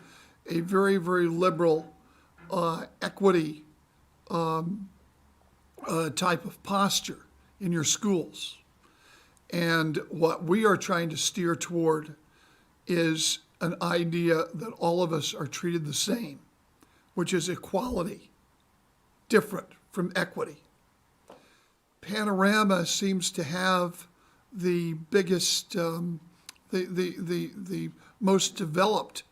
a very, very liberal equity type of posture in your schools. And what we are trying to steer toward is an idea that all of us are treated the same, which is equality, different from equity. Panorama seems to have the biggest, the most developed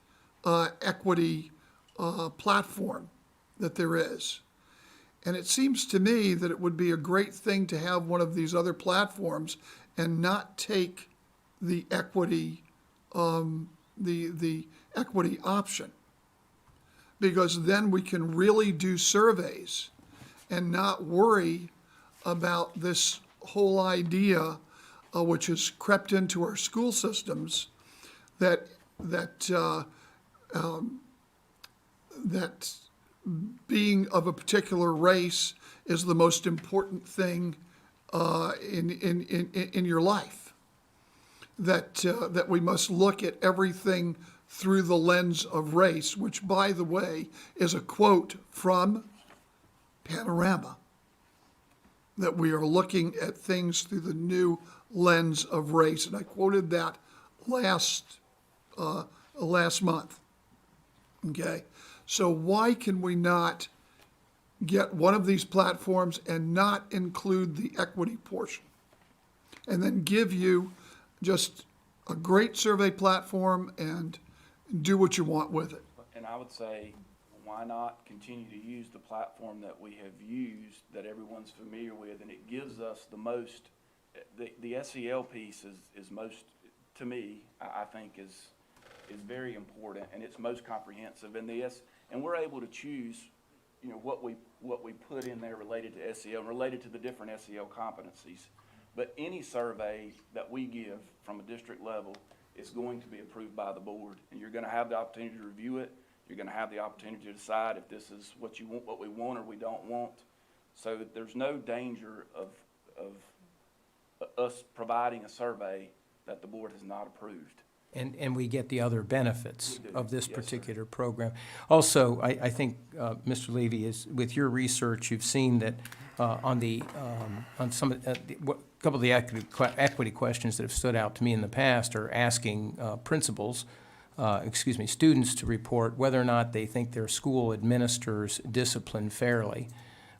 equity platform that there is. And it seems to me that it would be a great thing to have one of these other platforms and not take the equity, the equity option. Because then we can really do surveys and not worry about this whole idea, which has crept into our school systems, that being of a particular race is the most important thing in your life. That we must look at everything through the lens of race, which, by the way, is a quote from Panorama. That we are looking at things through the new lens of race, and I quoted that last month. Okay, so why can we not get one of these platforms and not include the equity portion, and then give you just a great survey platform and do what you want with it? And I would say, why not continue to use the platform that we have used, that everyone's familiar with, and it gives us the most, the SEL piece is most, to me, I think is very important, and it's most comprehensive. And we're able to choose, you know, what we put in there related to SEL, related to the different SEL competencies. But any survey that we give from a district level is going to be approved by the board, and you're going to have the opportunity to review it. You're going to have the opportunity to decide if this is what you want, what we want, or we don't want. So there's no danger of us providing a survey that the board has not approved. And we get the other benefits We do. of this Yes, sir. particular program. Also, I think, Mr. Levy, is with your research, you've seen that on some of couple of the equity questions that have stood out to me in the past are asking students to report whether or not they think their school administers discipline fairly,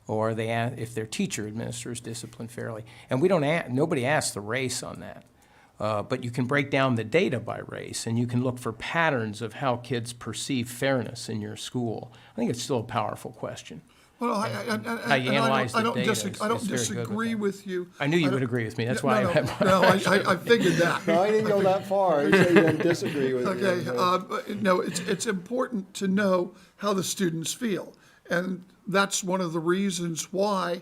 or if their teacher administers discipline fairly. And nobody asks the race on that. But you can break down the data by race, and you can look for patterns of how kids perceive fairness in your school. I think it's still a powerful question. Well, How you analyze the data is very good I don't with disagree that. with you. I knew you would agree with me. That's why I figured that. No, I didn't go that far. I said you didn't disagree with me. Okay, no, it's important to know how the students feel. And that's one of the reasons why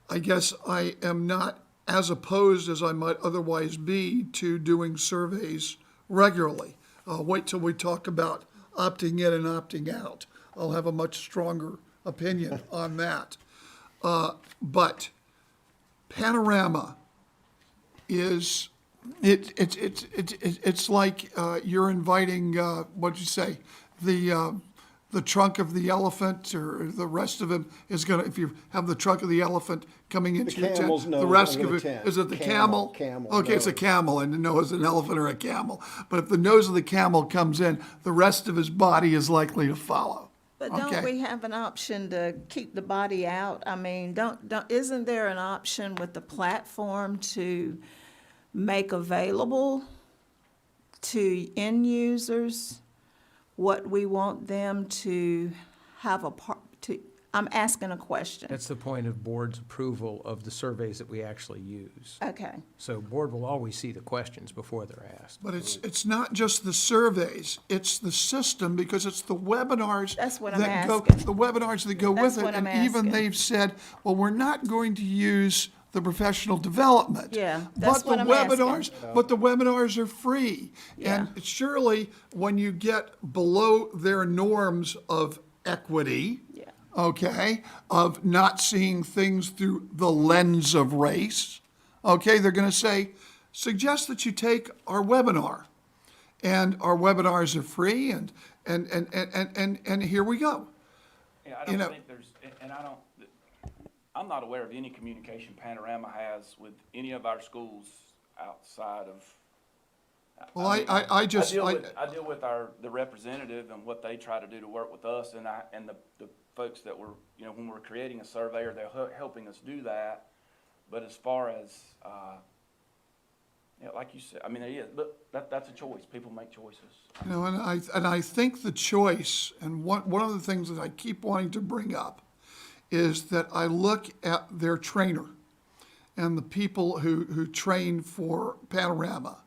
I guess I am not as opposed as I might otherwise be to doing surveys regularly. Wait till we talk about opting in and opting out. I'll have a much stronger opinion on that. But Panorama is, it's like you're inviting, what'd you say, the trunk of the elephant, or the rest of him is gonna, if you have the trunk of the elephant coming into your camel's tent, nose the rest under of the it, tent. is it the Camel, camel? camel Okay, it's a nose. camel, I didn't know it was an elephant or a camel. But if the nose of the camel comes in, the rest of his body is likely to follow. But Okay. don't we have an option to keep the body out? I mean, isn't there an option with the platform to make available to end users what we want them to have I'm asking a question. That's the point of board's approval of the surveys that we actually use. Okay. So board will always see the questions before they're asked. But it's not just the surveys, it's the system, because it's the webinars. That's what I'm that go- asking. The webinars that go That's with it. what I'm And even asking. they've said, well, we're not going to use the the professional development. Yeah, that's But the what I'm asking. webinars, but the webinars are free. And Yeah. surely, when you get below their norms of equity, Yeah. okay, of not seeing things through the lens of race, okay, they're going to say, suggest that you take our webinar. And our webinars are free, and here we go. Yeah, I You don't know- think there's, and I don't, I'm not aware of any communication Panorama has with any of our schools outside of. Well, mean, I just, deal with the representative and what they try to do to work with us, and the folks that were, when we're creating a survey, or they're helping us do that. But as far as, like you said, I mean, it is, but that's a choice. People make choices. and I think the choice, and one of the things that I keep wanting to bring up, is that I look at their trainer and the people who train for Panorama.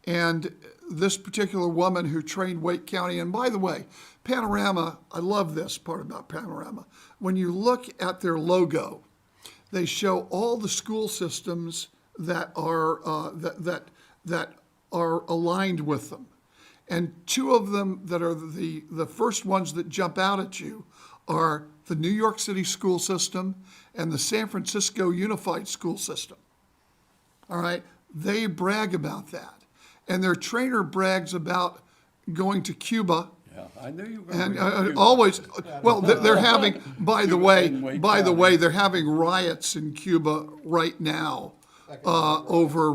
And this particular woman who trained Wake County, and by the way, Panorama, I love this part about Panorama. When you look at their logo, they show all the school systems that are that are aligned with them. And two of them that are the first ones that jump out at you are the New York City school system and the San Francisco Unified School System. All right, they brag about that. And their trainer brags about going to Cuba. Yeah, I knew you were And going to Cuba. always, well, they're having, by the and Wake way, County. they're having riots in Cuba right now over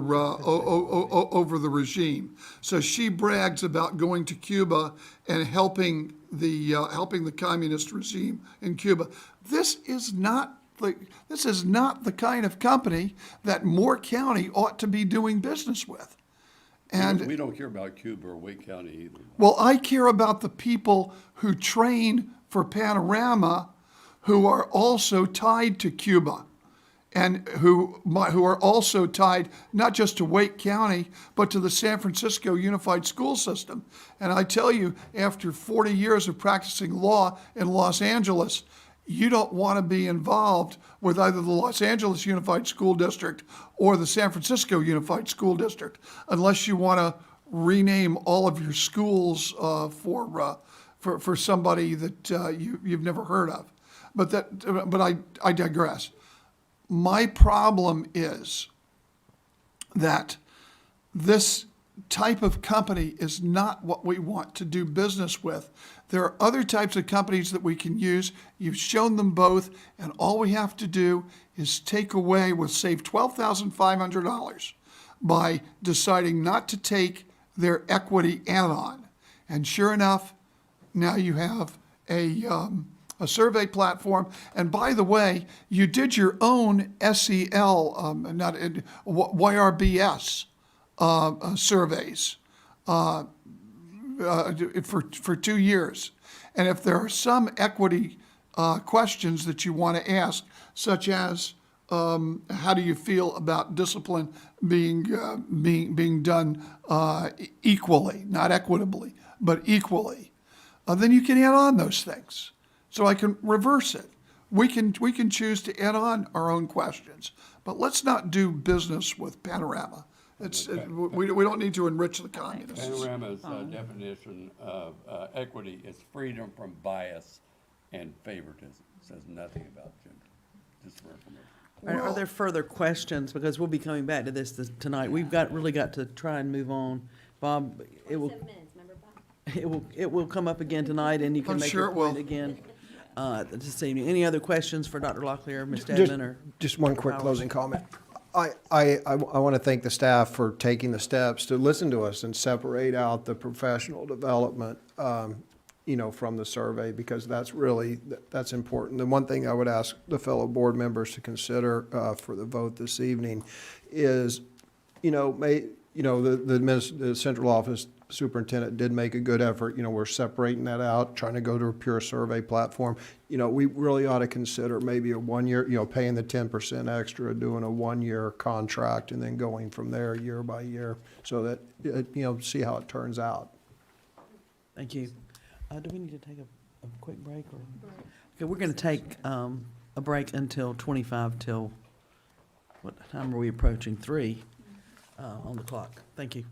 the regime. So she brags about going to Cuba and helping the communist regime in Cuba. This is not the kind of company that Moore County ought to be doing business with. And We don't care about Cuba or Wake County either. well, I care about the people who train for Panorama who are also tied to Cuba and who are also tied not just to Wake County, but to the San Francisco Unified School System. And I tell you, after 40 years of practicing law in Los Angeles, you don't want to be involved with either the Los Angeles Unified School District or the San Francisco Unified School District, unless you want to rename all of your schools for somebody that you've never heard of. But I digress. My problem is that this type of company is not what we want to do business with. There are other types of companies that we can use. You've shown them both, and all we have to do is save $12,500 by deciding not to take their equity add-on. And sure enough, now you have a survey platform. And by the way, you did your own YRBS surveys for 2 years. And if there are some equity questions that you want to ask, such as how do you feel about discipline being done equally, not equitably, but equally, then you can add on those things. So I can reverse it. We can choose to add on our own questions, but let's not do business with Panorama. We don't need to enrich the communists. Panorama's definition of equity is freedom from bias and favoritism. It says nothing about gender, just for information. Are there further questions? Because we'll be coming back to this tonight. We've really got to try and move on. Bob, it will come up again tonight, and you can I'm make sure your it will. point again this evening. Any other questions for Dr. Locklear, Ms. Dedman, or? Just one quick Powers? closing comment. I want to thank the staff for taking the steps to listen to us and separate out the professional development, from the survey, because that's important. The one thing I would ask the fellow board members to consider for the vote this evening is, the central office superintendent did make a good effort. We're separating that out, trying to go to a pure survey platform. We really ought to consider maybe a 1 year, paying the 10% extra, doing a 1 year contract, and then going from there year by year, so that, see how it turns out. Thank you. Do we need to take a quick break? Okay, we're going to take a break until 25 till What time are we approaching? 3 on the clock. Thank you.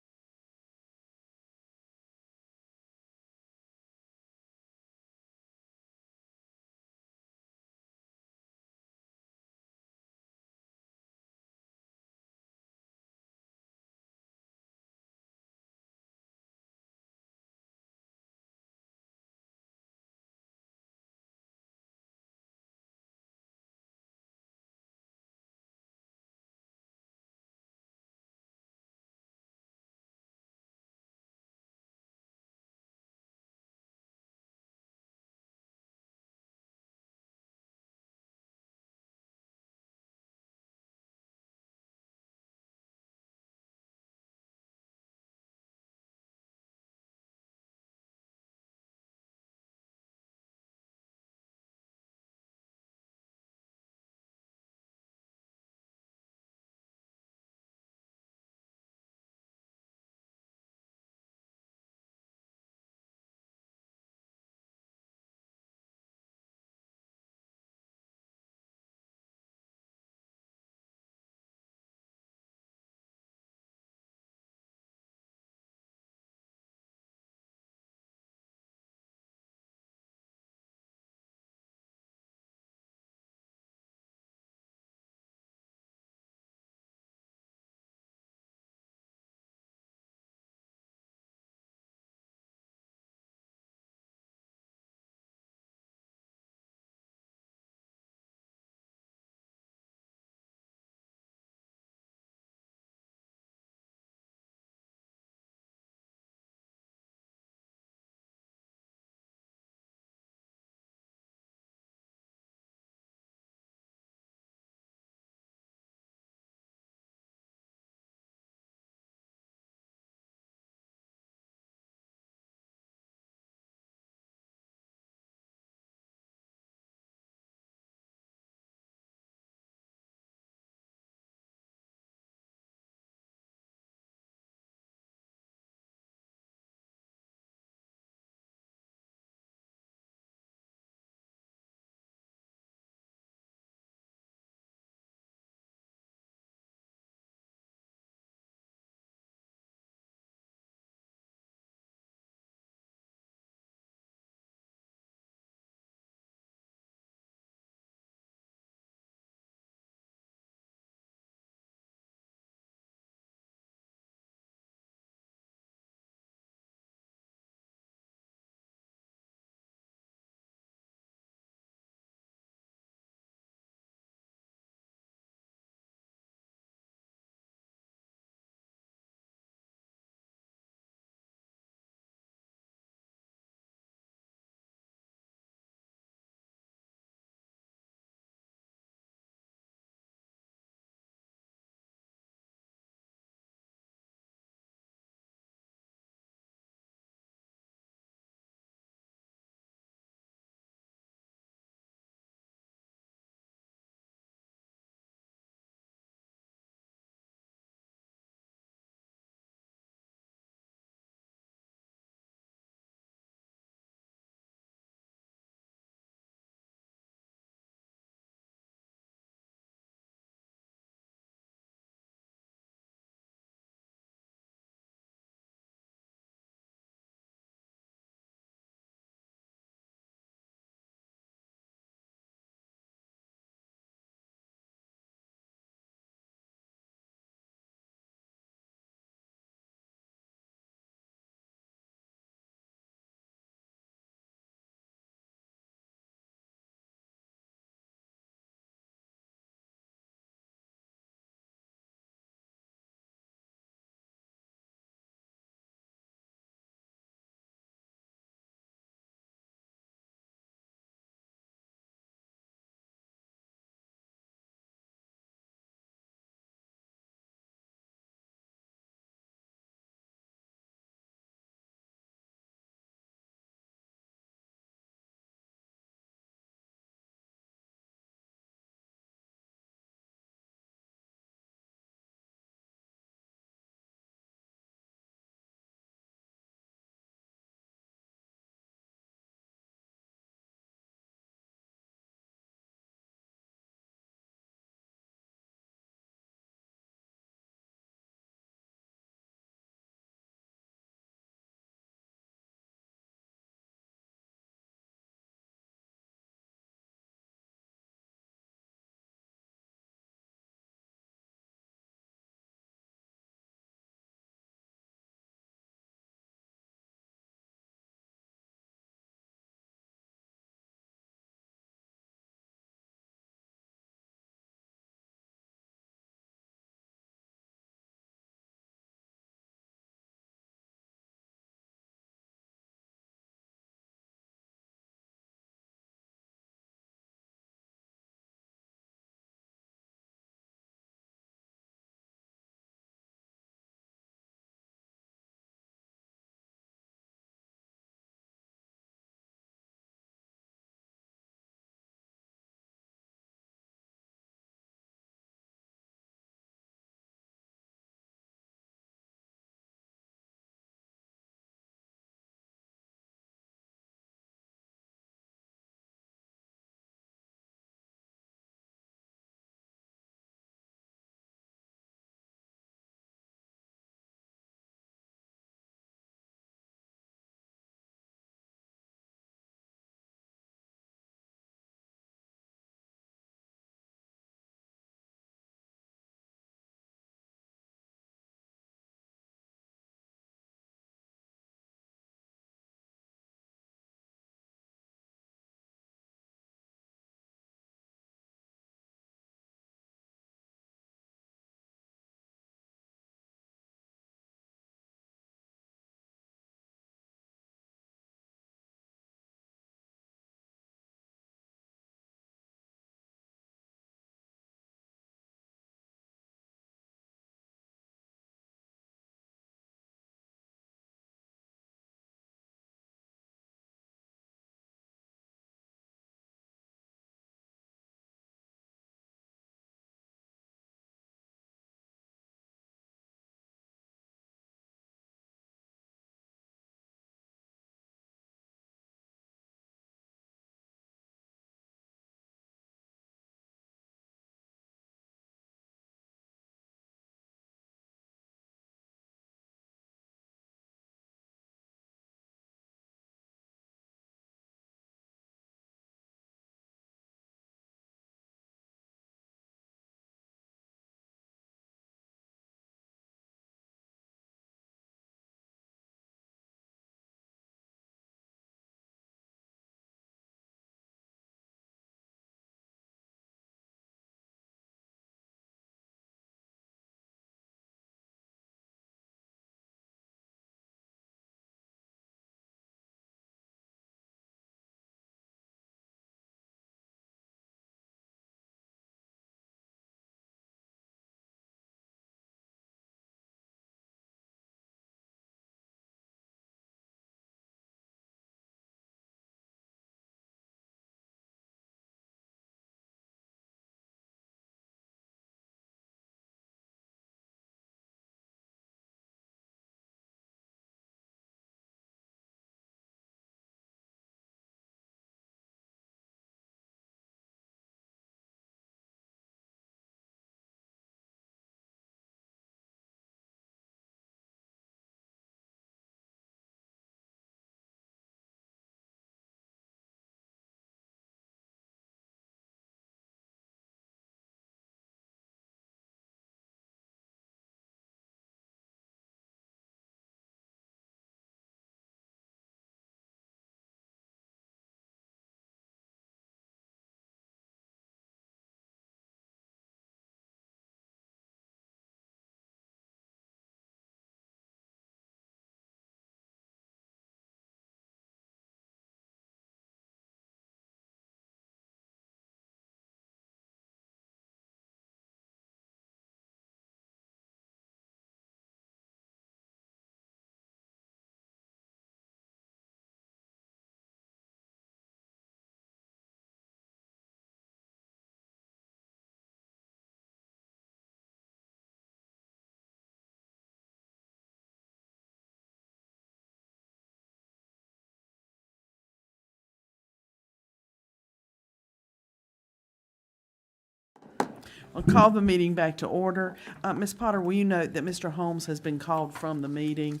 I'll call the meeting back to order. Ms. Potter, will you note that Mr. Holmes has been called from the meeting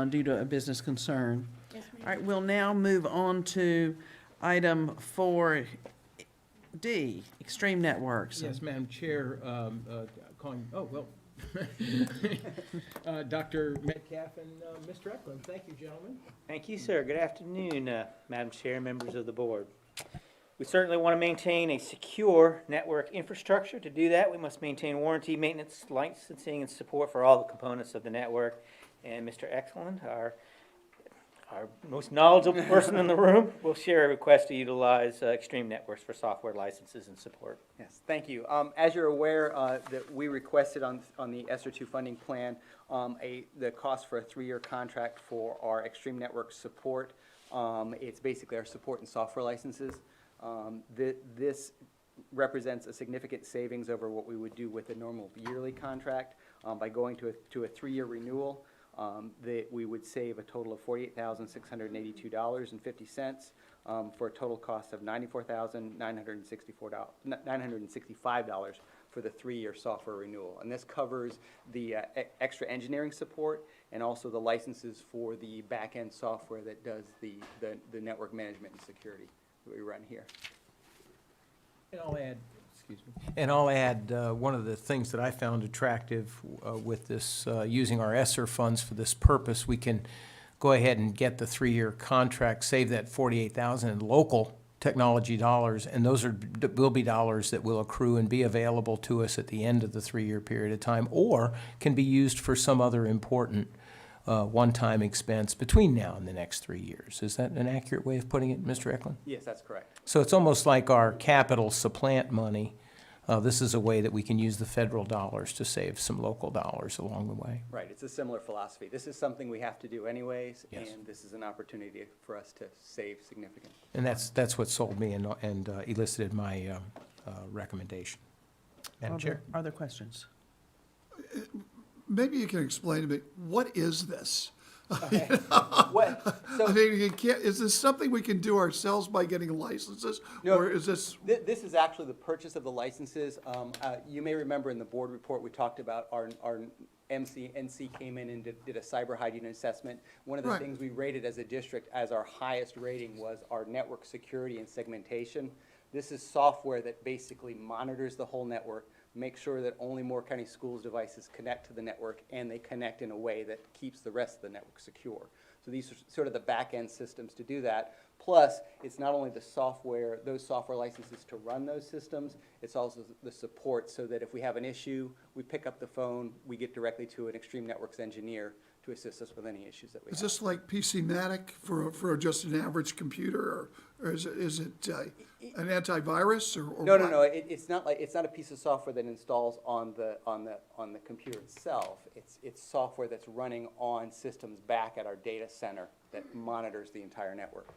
due to a business concern? Yes, ma'am. All right, we'll now move on to item 4D, Extreme Networks. Yes, Madam Chair, Dr. Metcalf and Mr. Eklund. Thank you, gentlemen. Thank you, sir. Good afternoon, Madam Chair, members of the board. We certainly want to maintain a secure network infrastructure. To do that, we must maintain warranty, maintenance, licensing, and support for all the components of the network. And Mr. Eklund, our most knowledgeable person in the room, will share a request to utilize Extreme Networks for software licenses and support. Yes, thank you. As you're aware, that we requested on the ESSER 2 funding plan, the cost for a 3-year contract for our Extreme Network support. It's basically our support and software licenses. This represents a significant savings over what we would do with a normal yearly contract. By going to a 3-year renewal, that we would save a total of $48,682.50 for a total cost of $94,965 for the 3-year software renewal. And this covers the extra engineering support and also the licenses for the back-end software that does the network management and security that we run here. And I'll add, one of the things that I found attractive with this, using our ESSER funds for this purpose, we can go ahead and get the 3-year contract, save that $48,000 in local technology dollars, and those will be dollars that will accrue and be available to us at the end of the 3-year period of time, or can be used for some other important one-time expense between now and the next 3 years. Is that an accurate way of putting it, Mr. Eklund? Yes, that's correct. So it's almost like our capital supplant money. This is a way that we can use the federal dollars to save some local dollars along the way. Right, it's a similar philosophy. This is something we have to do anyways, Yes. and this is an opportunity for us to save significant. And that's what sold me and elicited my recommendation. Madam Chair? Are there questions? Maybe you can explain to me, what is this? What, so, I mean, is this something we can do ourselves by getting licenses? No, Or is this, this is actually the purchase of the licenses. You may remember in the board report, we talked about our NC came in and did a cyber hygiene assessment. One of the Right. things we rated as a district as our highest rating was our network security and segmentation. This is software that basically monitors the whole network, make sure that only Moore County Schools devices connect to the network, and they connect in a way that keeps the rest of the network secure. So these are sort of the back-end systems to do that. Plus, it's not only the software, those software licenses to run those systems, it's also the support so that if we have an issue, we pick up the phone, we get directly to an Extreme Networks engineer to assist us with any issues that we have. is this like PC-matic for just an average computer, or is it an antivirus, or No, what? it's not a piece of software that installs on the computer itself. It's software that's running on systems back at our data center that monitors the entire network.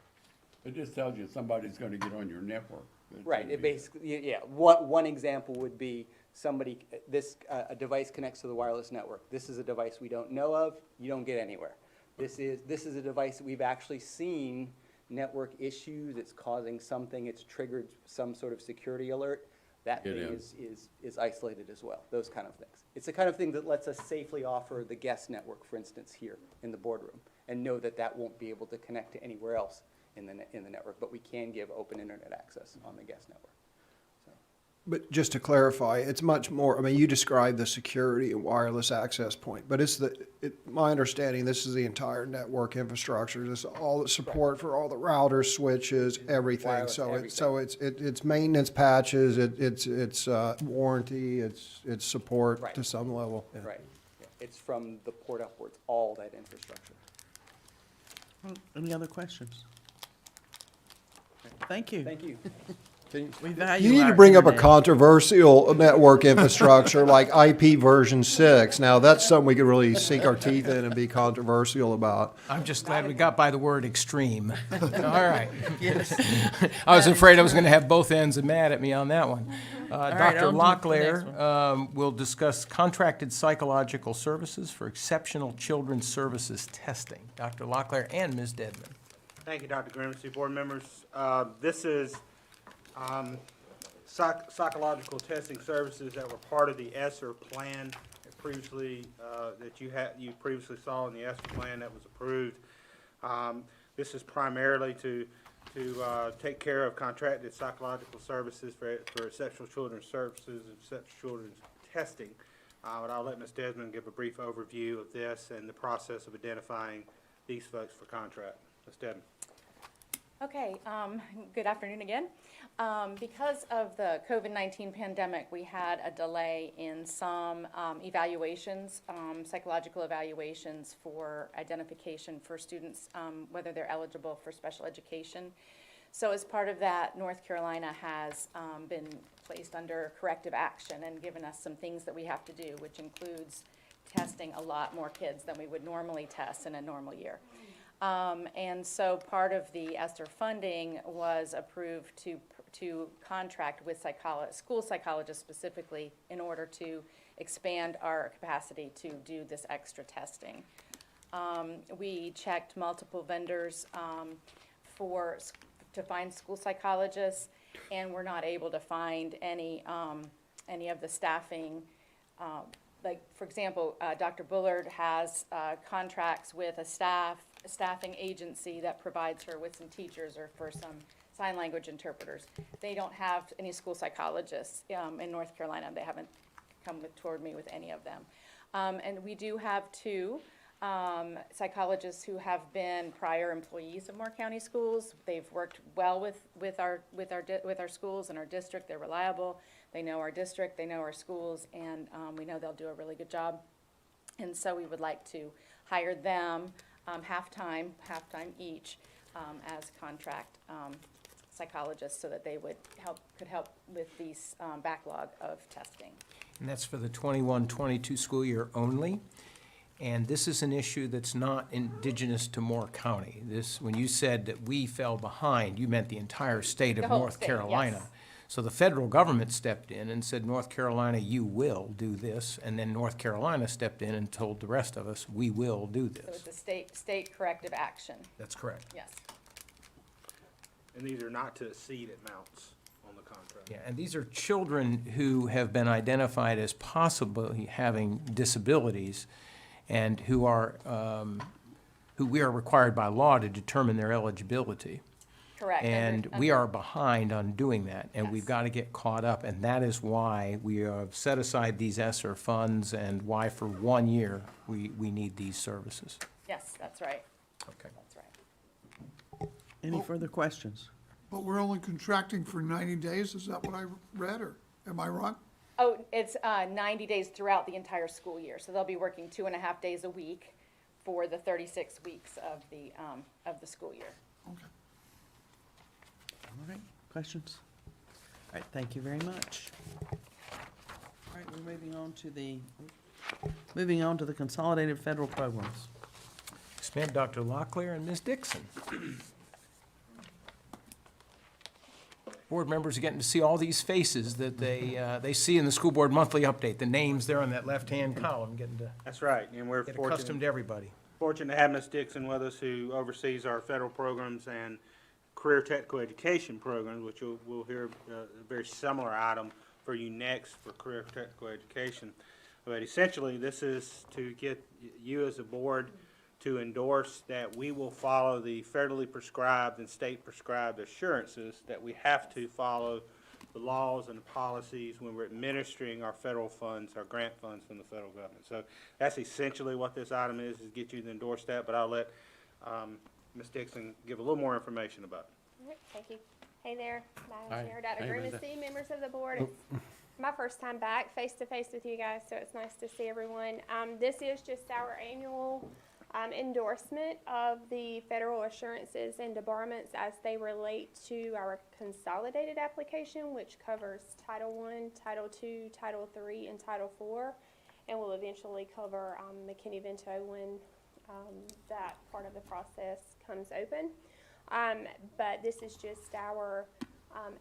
It just tells you somebody's gonna get on your network. Right, it basically, yeah, one example would be somebody, a device connects to the wireless network. This is a device we don't know of, you don't get anywhere. This is a device that we've actually seen network issues, it's causing something, it's triggered some sort of security alert. That thing is isolated as well, those kind of things. It's the kind of thing that lets us safely offer the guest network, for instance, here in the boardroom, and know that that won't be able to connect to anywhere else in the network, but we can give open internet access on the guest network. But just to clarify, it's much more, I mean, you described the security and wireless access point, but it's my understanding, this is the entire network infrastructure. This is all the support for all the routers, switches, everything. Wireless, So it's maintenance patches, it's warranty, it's support Right. to some level. Yeah. Right, yeah. It's from the port upwards, all that infrastructure. Any other questions? Thank you. Thank you. We value You need our to bring up a internet. controversial network infrastructure like IP version 6. Now, that's something we could really sink our teeth in and be controversial about. I'm just glad we got by the word extreme. All right. Yes. I was afraid I was going to have both ends mad at me on that one. right, Dr. on to the next Locklear will discuss contracted psychological services for exceptional children's services testing. Dr. Locklear and Ms. Dedman. Thank you, Dr. Grimsey, board members. This is psychological testing services that were part of the ESSER plan that previously, you previously saw in the ESSER plan that was approved. This is primarily to take care of contracted psychological services for exceptional children's services and exceptional children's testing. But I'll let Ms. Desmond give a brief overview of this and the process of identifying these folks for contract. Ms. Desmond. Okay, good afternoon again. Because of the COVID-19 pandemic, we had a delay in some evaluations, psychological evaluations for identification for students, whether they're eligible for special education. So as part of that, North Carolina has been placed under corrective action and given us some things that we have to do, which includes testing a lot more kids than we would normally test in a normal year. And so part of the ESSER funding was approved to contract with school psychologists specifically in order to expand our capacity to do this extra testing. We checked multiple vendors to find school psychologists, and we're not able to find any of the staffing. Like, for example, Dr. Bullard has contracts with a staffing agency that provides her with some teachers or for some sign language interpreters. They don't have any school psychologists in North Carolina. They haven't come toward me with any of them. And we do have two psychologists who have been prior employees of Moore County Schools. They've worked well with our schools and our district. They're reliable. They know our district, they know our schools, and we know they'll do a really good job. And so we would like to hire them half-time each as contract psychologists so that they could help with these backlog of testing. And that's for the 21-22 school year only. And this is an issue that's not indigenous to Moore County. When you said that we fell behind, you meant the entire state of The whole North state, Carolina. yes. So the federal government stepped in and said, North Carolina, you will do this. And then North Carolina stepped in and told the rest of us, we will do So this. it's a state corrective action, That's correct. yes. And these are not to exceed amounts on the contract. Yeah, and these are children who have been identified as possibly having disabilities and who we are required by law to determine their eligibility. Correct. And we are behind on doing that, and we've Yes. got to get caught up, and that is why we have set aside these ESSER funds and why for 1 year we need these services. Yes, that's right, Okay. that's right. Any further questions? But we're only contracting for 90 days, is that what I read, or am I wrong? Oh, it's 90 days throughout the entire school year, so they'll be working 2.5 days a week for the 36 weeks of the school year. Okay. All right, questions? All right, thank you very much. All right, we're moving on to the consolidated federal programs. Spent Dr. Locklear and Ms. Dixon. Board members are getting to see all these faces that they see in the school board monthly update, the names there on that left-hand column, getting to That's right, and we're get accustomed fortunate to everybody. to have Ms. Dixon with us, who oversees our federal programs and career technical education programs, which we'll hear a very similar item for you next for career technical education. But essentially, this is to get you as a board to endorse that we will follow the federally prescribed and state prescribed assurances that we have to follow the laws and the policies when we're administering our federal funds, our grant funds from the federal government. So that's essentially what this item is get you to endorse that, but I'll let Ms. Dixon give a little more information about it. All right, thank you. Hey there, Hi. Madam Chair, Dr. Hey, Linda. Grimacy, members of the board. It's my first time back face-to-face with you guys, so it's nice to see everyone. This is just our annual endorsement of the federal assurances and debarments as they relate to our consolidated application, which covers Title I, Title II, Title III, and Title IV, and will eventually cover McKinney-Vento when that part of the process comes open. But this is just our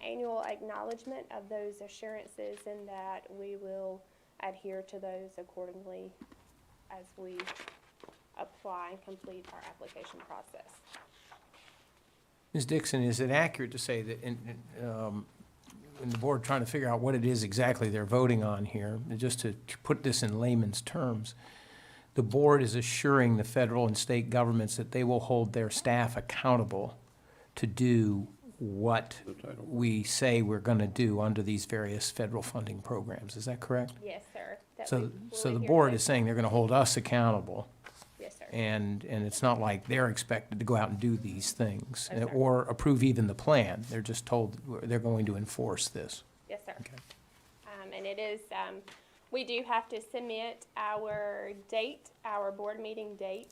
annual acknowledgement of those assurances and that we will adhere to those accordingly as we apply and complete our application process. Ms. Dixon, is it accurate to say that and the board trying to figure out what it is exactly they're voting on here, and just to put this in layman's terms, the board is assuring the federal and state governments that they will hold their staff accountable to do what we say we're going to do under these various federal funding programs. Is that correct? Yes, sir. That we So, will so the adhere board to is those. saying they're going to hold us accountable. Yes, sir. And it's not like they're expected to go out and do these things Yes, sir. or approve even the plan. They're just told they're going to enforce this. Yes, sir. Okay. And it is, we do have to submit our date, our board meeting date,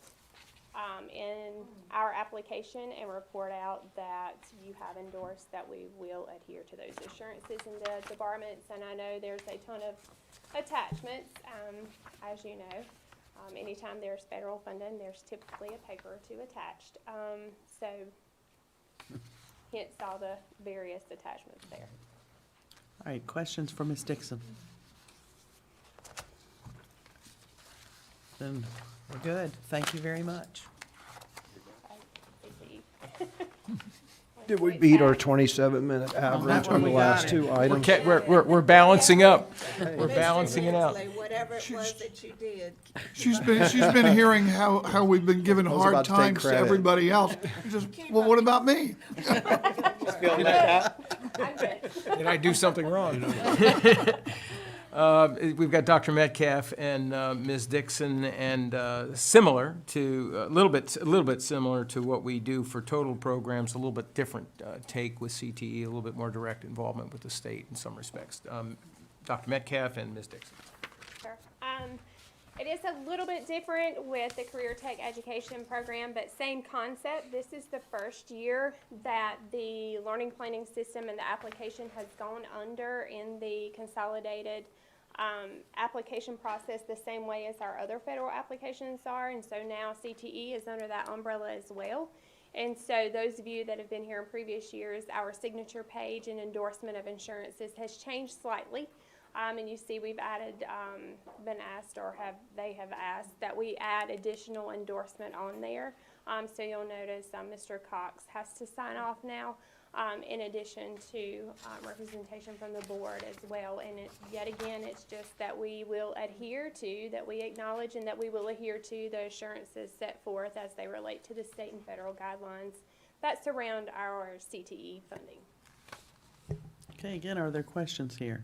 in our application and report out that you have endorsed that we will adhere to those assurances and the debarments. And I know there's a ton of attachments, as you know. Anytime there's federal funding, there's typically a paper or two attached. So hence all the various attachments there. All right, questions for Ms. Dixon? Then we're good. Thank you very much. Did we beat our 27-minute average one on the we got last it. two We're, items? we're balancing up. We're Mr. balancing it out. Hensley, whatever it was that you did. She's been hearing how we've been giving I was about hard to take times to credit. everybody else. She says, well, what about me? Just feeling like that? I'm good. Did I do something wrong? We've got Dr. Metcalf and Ms. Dixon, and similar to, a little bit similar to what we do for total programs, a little bit different take with CTE, a little bit more direct involvement with the state in some respects. Dr. Metcalf and Ms. Dixon. Sure. It is a little bit different with the Career Tech Education Program, but same concept. This is the first year that the learning planning system and the application has gone under in the consolidated application process the same way as our other federal applications are, and so now CTE is under that umbrella as well. And so those of you that have been here in previous years, our signature page and endorsement of insurances has changed slightly. And you see we've added, been asked, or they have asked that we add additional endorsement on there. So you'll notice Mr. Cox has to sign off now, in addition to representation from the board as well. And yet again, it's just that we will adhere to, that we acknowledge, and that we will adhere to the assurances set forth as they relate to the state and federal guidelines that surround our CTE funding. Okay, again, are there questions here?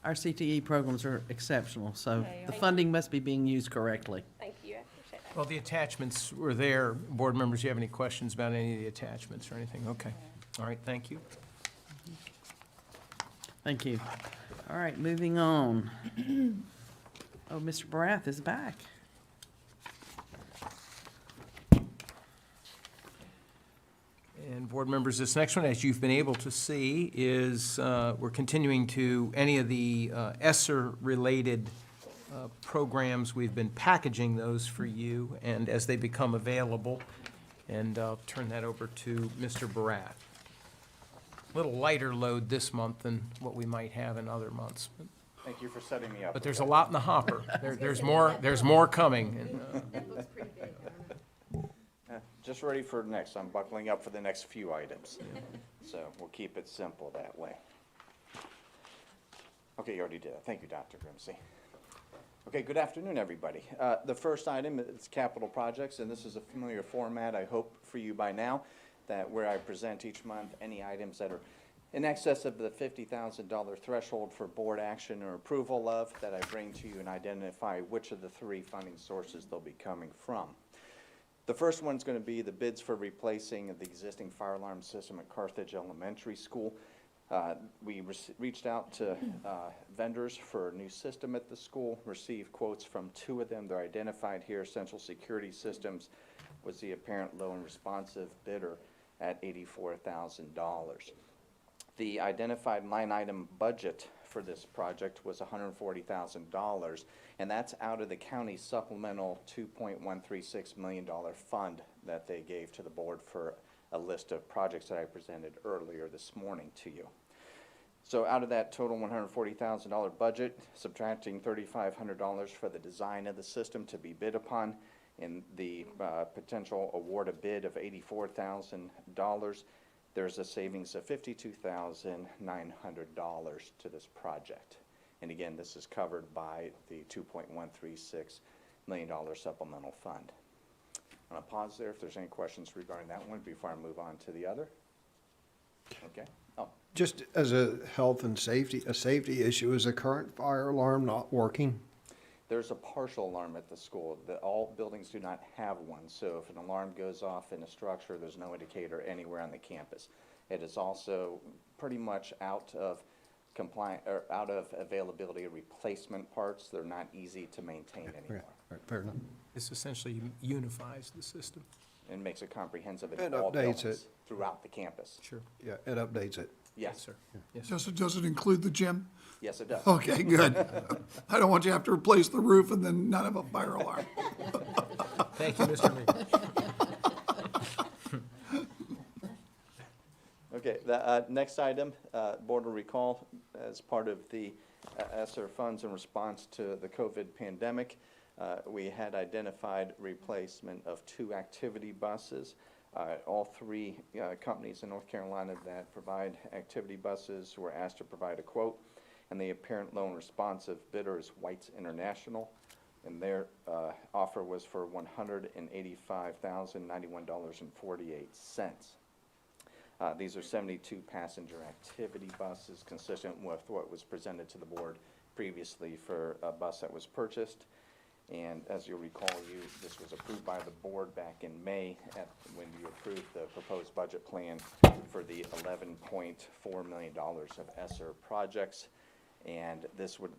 Our CTE programs are exceptional, so the funding must be being used correctly. Thank you, I appreciate that. Well, the attachments were there. Board members, do you have any questions about any of the attachments or anything? Okay. All right, thank you. Thank you. All right, moving on. Oh, Mr. Barath is back. And board members, this next one, as you've been able to see, is we're continuing to, any of the ESSER-related programs, we've been packaging those for you, and as they become available, and I'll turn that over to Mr. Barath. A little lighter load this month than what we might have in other months, Thank you for setting me up. but there's a lot in the hopper. There's more coming. And, Just ready for next. I'm buckling up for the next few items. So we'll keep it simple that way. Okay, you already did it. Thank you, Dr. Grimsey. Okay, good afternoon, everybody. The first item is capital projects, and this is a familiar format, I hope, for you by now, that where I present each month any items that are in excess of the $50,000 threshold for board action or approval of, that I bring to you and identify which of the three funding sources they'll be coming from. The first one's going to be the bids for replacing the existing fire alarm system at Carthage Elementary School. We reached out to vendors for a new system at the school, received quotes from two of them. They're identified here. Central Security Systems was the apparent low and responsive bidder at $84,000. The identified line item budget for this project was $140,000, and that's out of the county's supplemental $2.136 million fund that they gave to the board for a list of projects that I presented earlier this morning to you. So out of that total $140,000 budget, subtracting $3,500 for the design of the system to be bid upon, and the potential award a bid of $84,000, there's a savings of $52,900 to this project. And again, this is covered by the $2.136 million supplemental fund. I'm going to pause there if there's any questions regarding that one before I move on to the other. Okay. Oh, Just as a health and safety issue, is the current fire alarm not working? there's a partial alarm at the school. All buildings do not have one, so if an alarm goes off in a structure, there's no indicator anywhere on the campus. It is also pretty much out of availability of replacement parts. They're not easy to maintain anymore. Right, fair enough. This essentially unifies the system. And makes it comprehensive It in all updates buildings it. throughout the campus. Sure. Yeah, it updates it. Yes, Sir. Yes. Does it include the gym? yes, it does. Okay, good. I don't want you to have to replace the roof and then not have a fire alarm. Thank you, Mr. Lee. Okay, the next item, board will recall, as part of the ESSER funds in response to the COVID pandemic, we had identified replacement of 2 activity buses. All 3 companies in North Carolina that provide activity buses were asked to provide a quote, and the apparent loan responsive bidder is White's International, and their offer was for $185,091.48. These are 72 passenger activity buses, consistent with what was presented to the board previously for a bus that was purchased. And as you'll recall, this was approved by the board back in May when you approved the proposed budget plan for the $11.4 million of ESSER projects. And this would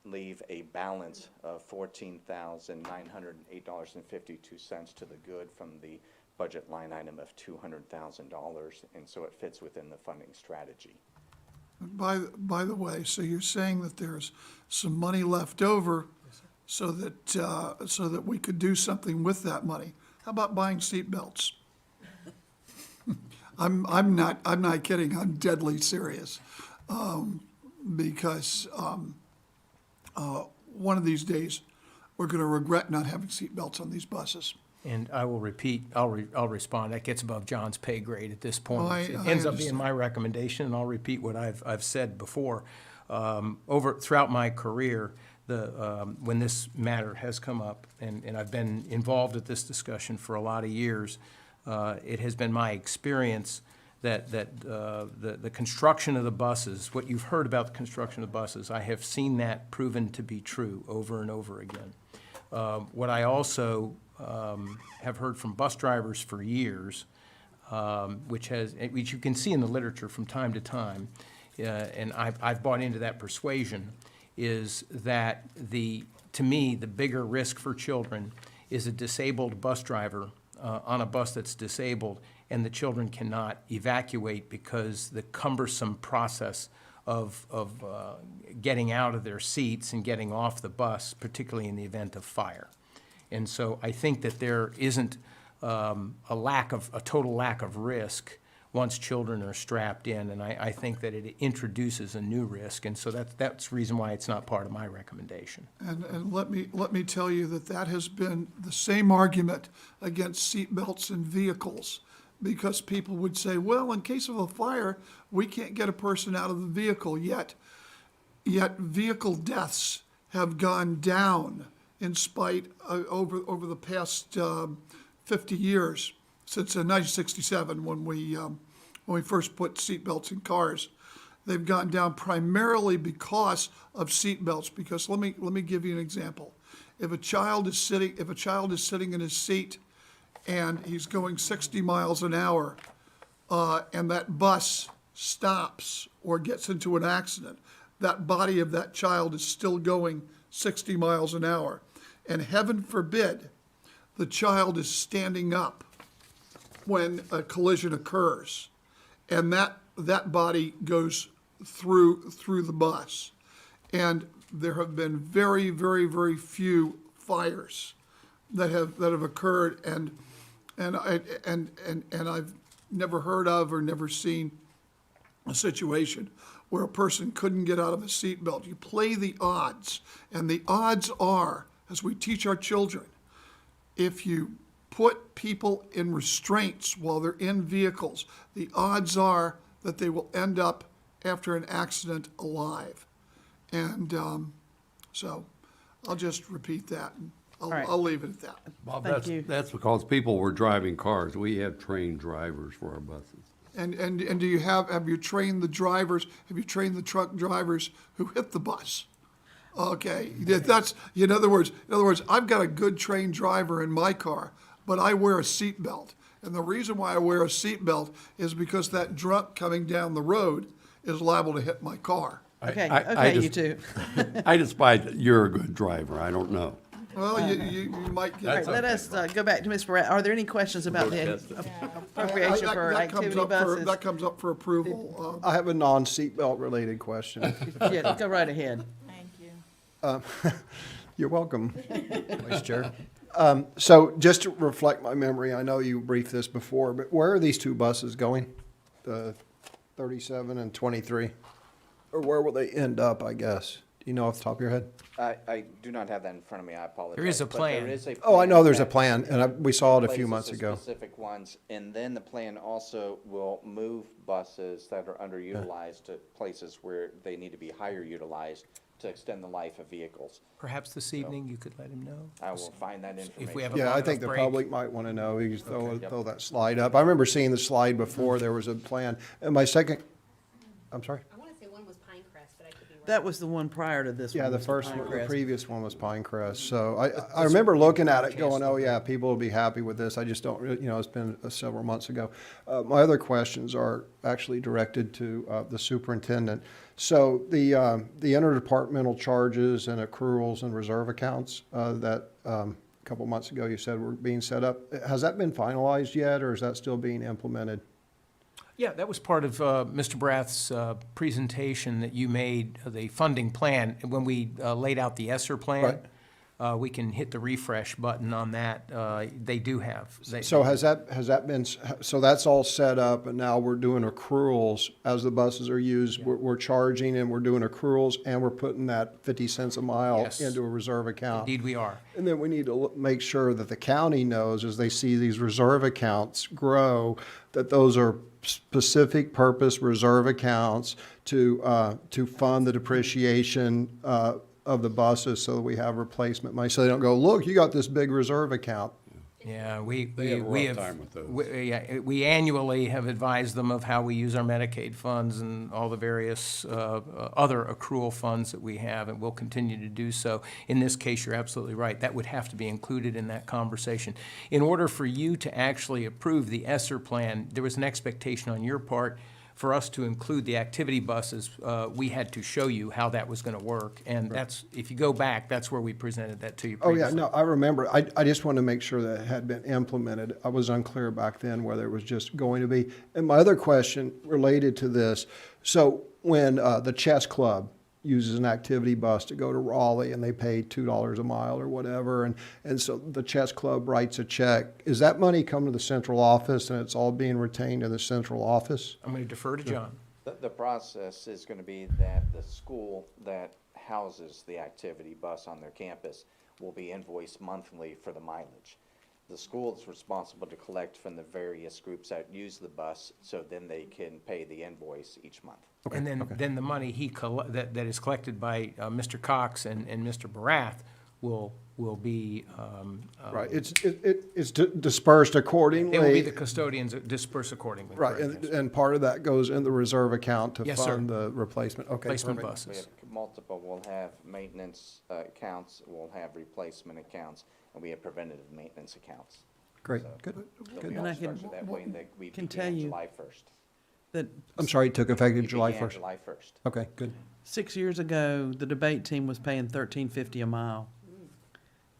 leave a balance of $14,908.52 to the good from the budget line item of $200,000, and so it fits within the funding strategy. By the way, so you're saying that there's some money left over so that we could do something with that money. How about buying seat belts? I'm not kidding. I'm deadly serious, because one of these days we're going to regret not having seat belts on these buses. And I will repeat, I'll respond. That gets above John's pay grade at this point. Oh, I It ends up being understand. my recommendation, and I'll repeat what I've said before. Throughout my career, when this matter has come up, and I've been involved with this discussion for a lot of years, it has been my experience that the construction of the buses, what you've heard about the construction of buses, I have seen that proven to be true over and over again. What I also have heard from bus drivers for years, which you can see in the literature from time to time, and I've bought into that persuasion, is that to me, the bigger risk for children is a disabled bus driver on a bus that's disabled, and the children cannot evacuate because the cumbersome process of getting out of their seats and getting off the bus, particularly in the event of fire. And so I think that there isn't a total lack of risk once children are strapped in, and I think that it introduces a new risk, and so that's the reason why it's not part of my recommendation. And let me tell you that has been the same argument against seat belts in vehicles, because people would say, well, in case of a fire, we can't get a person out of the vehicle yet. Yet vehicle deaths have gone down in spite over the past 50 years, since 1967 when we first put seatbelts in cars. They've gone down primarily because of seatbelts. Because let me give you an example. If a child is sitting in his seat and he's going 60 miles an hour, and that bus stops or gets into an accident, that body of that child is still going 60 miles an hour. And heaven forbid, the child is standing up when a collision occurs, and that body goes through the bus. And there have been very, very, very few fires that have occurred, and I've never heard of or never seen a situation where a person couldn't get out of a seatbelt. You play the odds, and the odds are, as we teach our children, if you put people in restraints while they're in vehicles, the odds are that they will end up after an accident alive. And so I'll just repeat that, and right. I'll leave it at that. Bob, Thank you. that's because people were driving cars. We have trained drivers for our buses. And do you have you trained the drivers, have you trained the truck drivers who hit the bus? Okay, that's, in other words, I've got a good trained driver in my car, but I wear a seatbelt. And the reason why I wear a seatbelt is because that drunk coming down the road is liable to hit my car. Okay, I you just- two. I despise that you're a good driver. I don't know. Well, you might All right, get. let us go back to Ms. Barat. Are there any questions about the appropriation for That comes activity up buses? That comes up for approval. I have a non-seatbelt related question. Yeah, go right ahead. You're welcome, Vice Chair. So just to reflect my memory, I know you briefed this before, but where are these two buses going? The 37 and 23? Or where will they end up, I guess? Do you know off the top of your head? I do not have that in front of me, I apologize. There is a but plan. there is a Oh, I know there's a that plan, and we saw it a few places months the ago. Specific ones, and then the plan also will move buses that are underutilized to places where they need to be higher utilized to extend the life of vehicles. Perhaps this evening you could let him know? I will find that information. If we have a Yeah, long I think enough the break. public might want to know. You just throw that slide up. I remember seeing the slide before, there was a plan. And my second, I'm sorry? I want to say one was Pinecrest, but I could be wrong. That was the one prior to this one. Yeah, the was first one, the Pinecrest. previous one was Pinecrest. So I remember looking at it going, oh yeah, people will be happy with this. I just don't, it's been several months ago. My other questions are actually directed to the superintendent. So the interdepartmental charges and accruals and reserve accounts that a couple months ago you said were being set up, has that been finalized yet, or is that still being implemented? Yeah, that was part of Mr. Brath's presentation that you made, the funding plan. When we laid out the ESSER plan, we can hit the refresh button on that. They do have. So has that been, so that's all set up, and now we're doing accruals as the buses are used? We're charging and we're doing accruals, and we're putting that 50 cents a mile Yes. into a reserve account? Indeed, we are. And then we need to make sure that the county knows, as they see these reserve accounts grow, that those are specific purpose reserve accounts to fund the depreciation of the buses, so that we have replacement money, so they don't go, look, you got this big reserve account. Yeah, They have a rough time with those. we annually have advised them of how we use our Medicaid funds and all the various other accrual funds that we have, and we'll continue to do so. In this case, you're absolutely right. That would have to be included in that conversation. In order for you to actually approve the ESSER plan, there was an expectation on your part for us to include the activity buses. We had to show you how that was going to work, and that's, if you go back, that's where we presented that to you Oh, previously. yeah, no, I remember. I just wanted to make sure that it had been implemented. I was unclear back then whether it was just going to be. And my other question related to this, so when the chess club uses an activity bus to go to Raleigh and they pay $2 a mile or whatever, and so the chess club writes a check, is that money come to the central office and it's all being retained in the central office? I'm going to defer to John. The process is going to be that the school that houses the activity bus on their campus will be invoiced monthly for the mileage. The school is responsible to collect from the various groups that use the bus, so then they can pay the invoice each month. And then the money that is collected by Mr. Cox and Mr. Barath will be. Right, it's dispersed accordingly. They will be the custodians that disperse accordingly. Right, correct, yes. and part of that goes in the reserve account to Yes, sir. fund the replacement. Okay, Replacement perfect. We buses. have multiple, we'll have maintenance accounts, we'll have replacement accounts, and we have preventative maintenance accounts. Great, So good. They'll be And all I can- structured that way, and that we can begin tell you- July 1st. That I'm sorry, it took effective We July began 1st. July 1st. Okay, good. 6 years ago, the debate team was paying $13.50 a mile.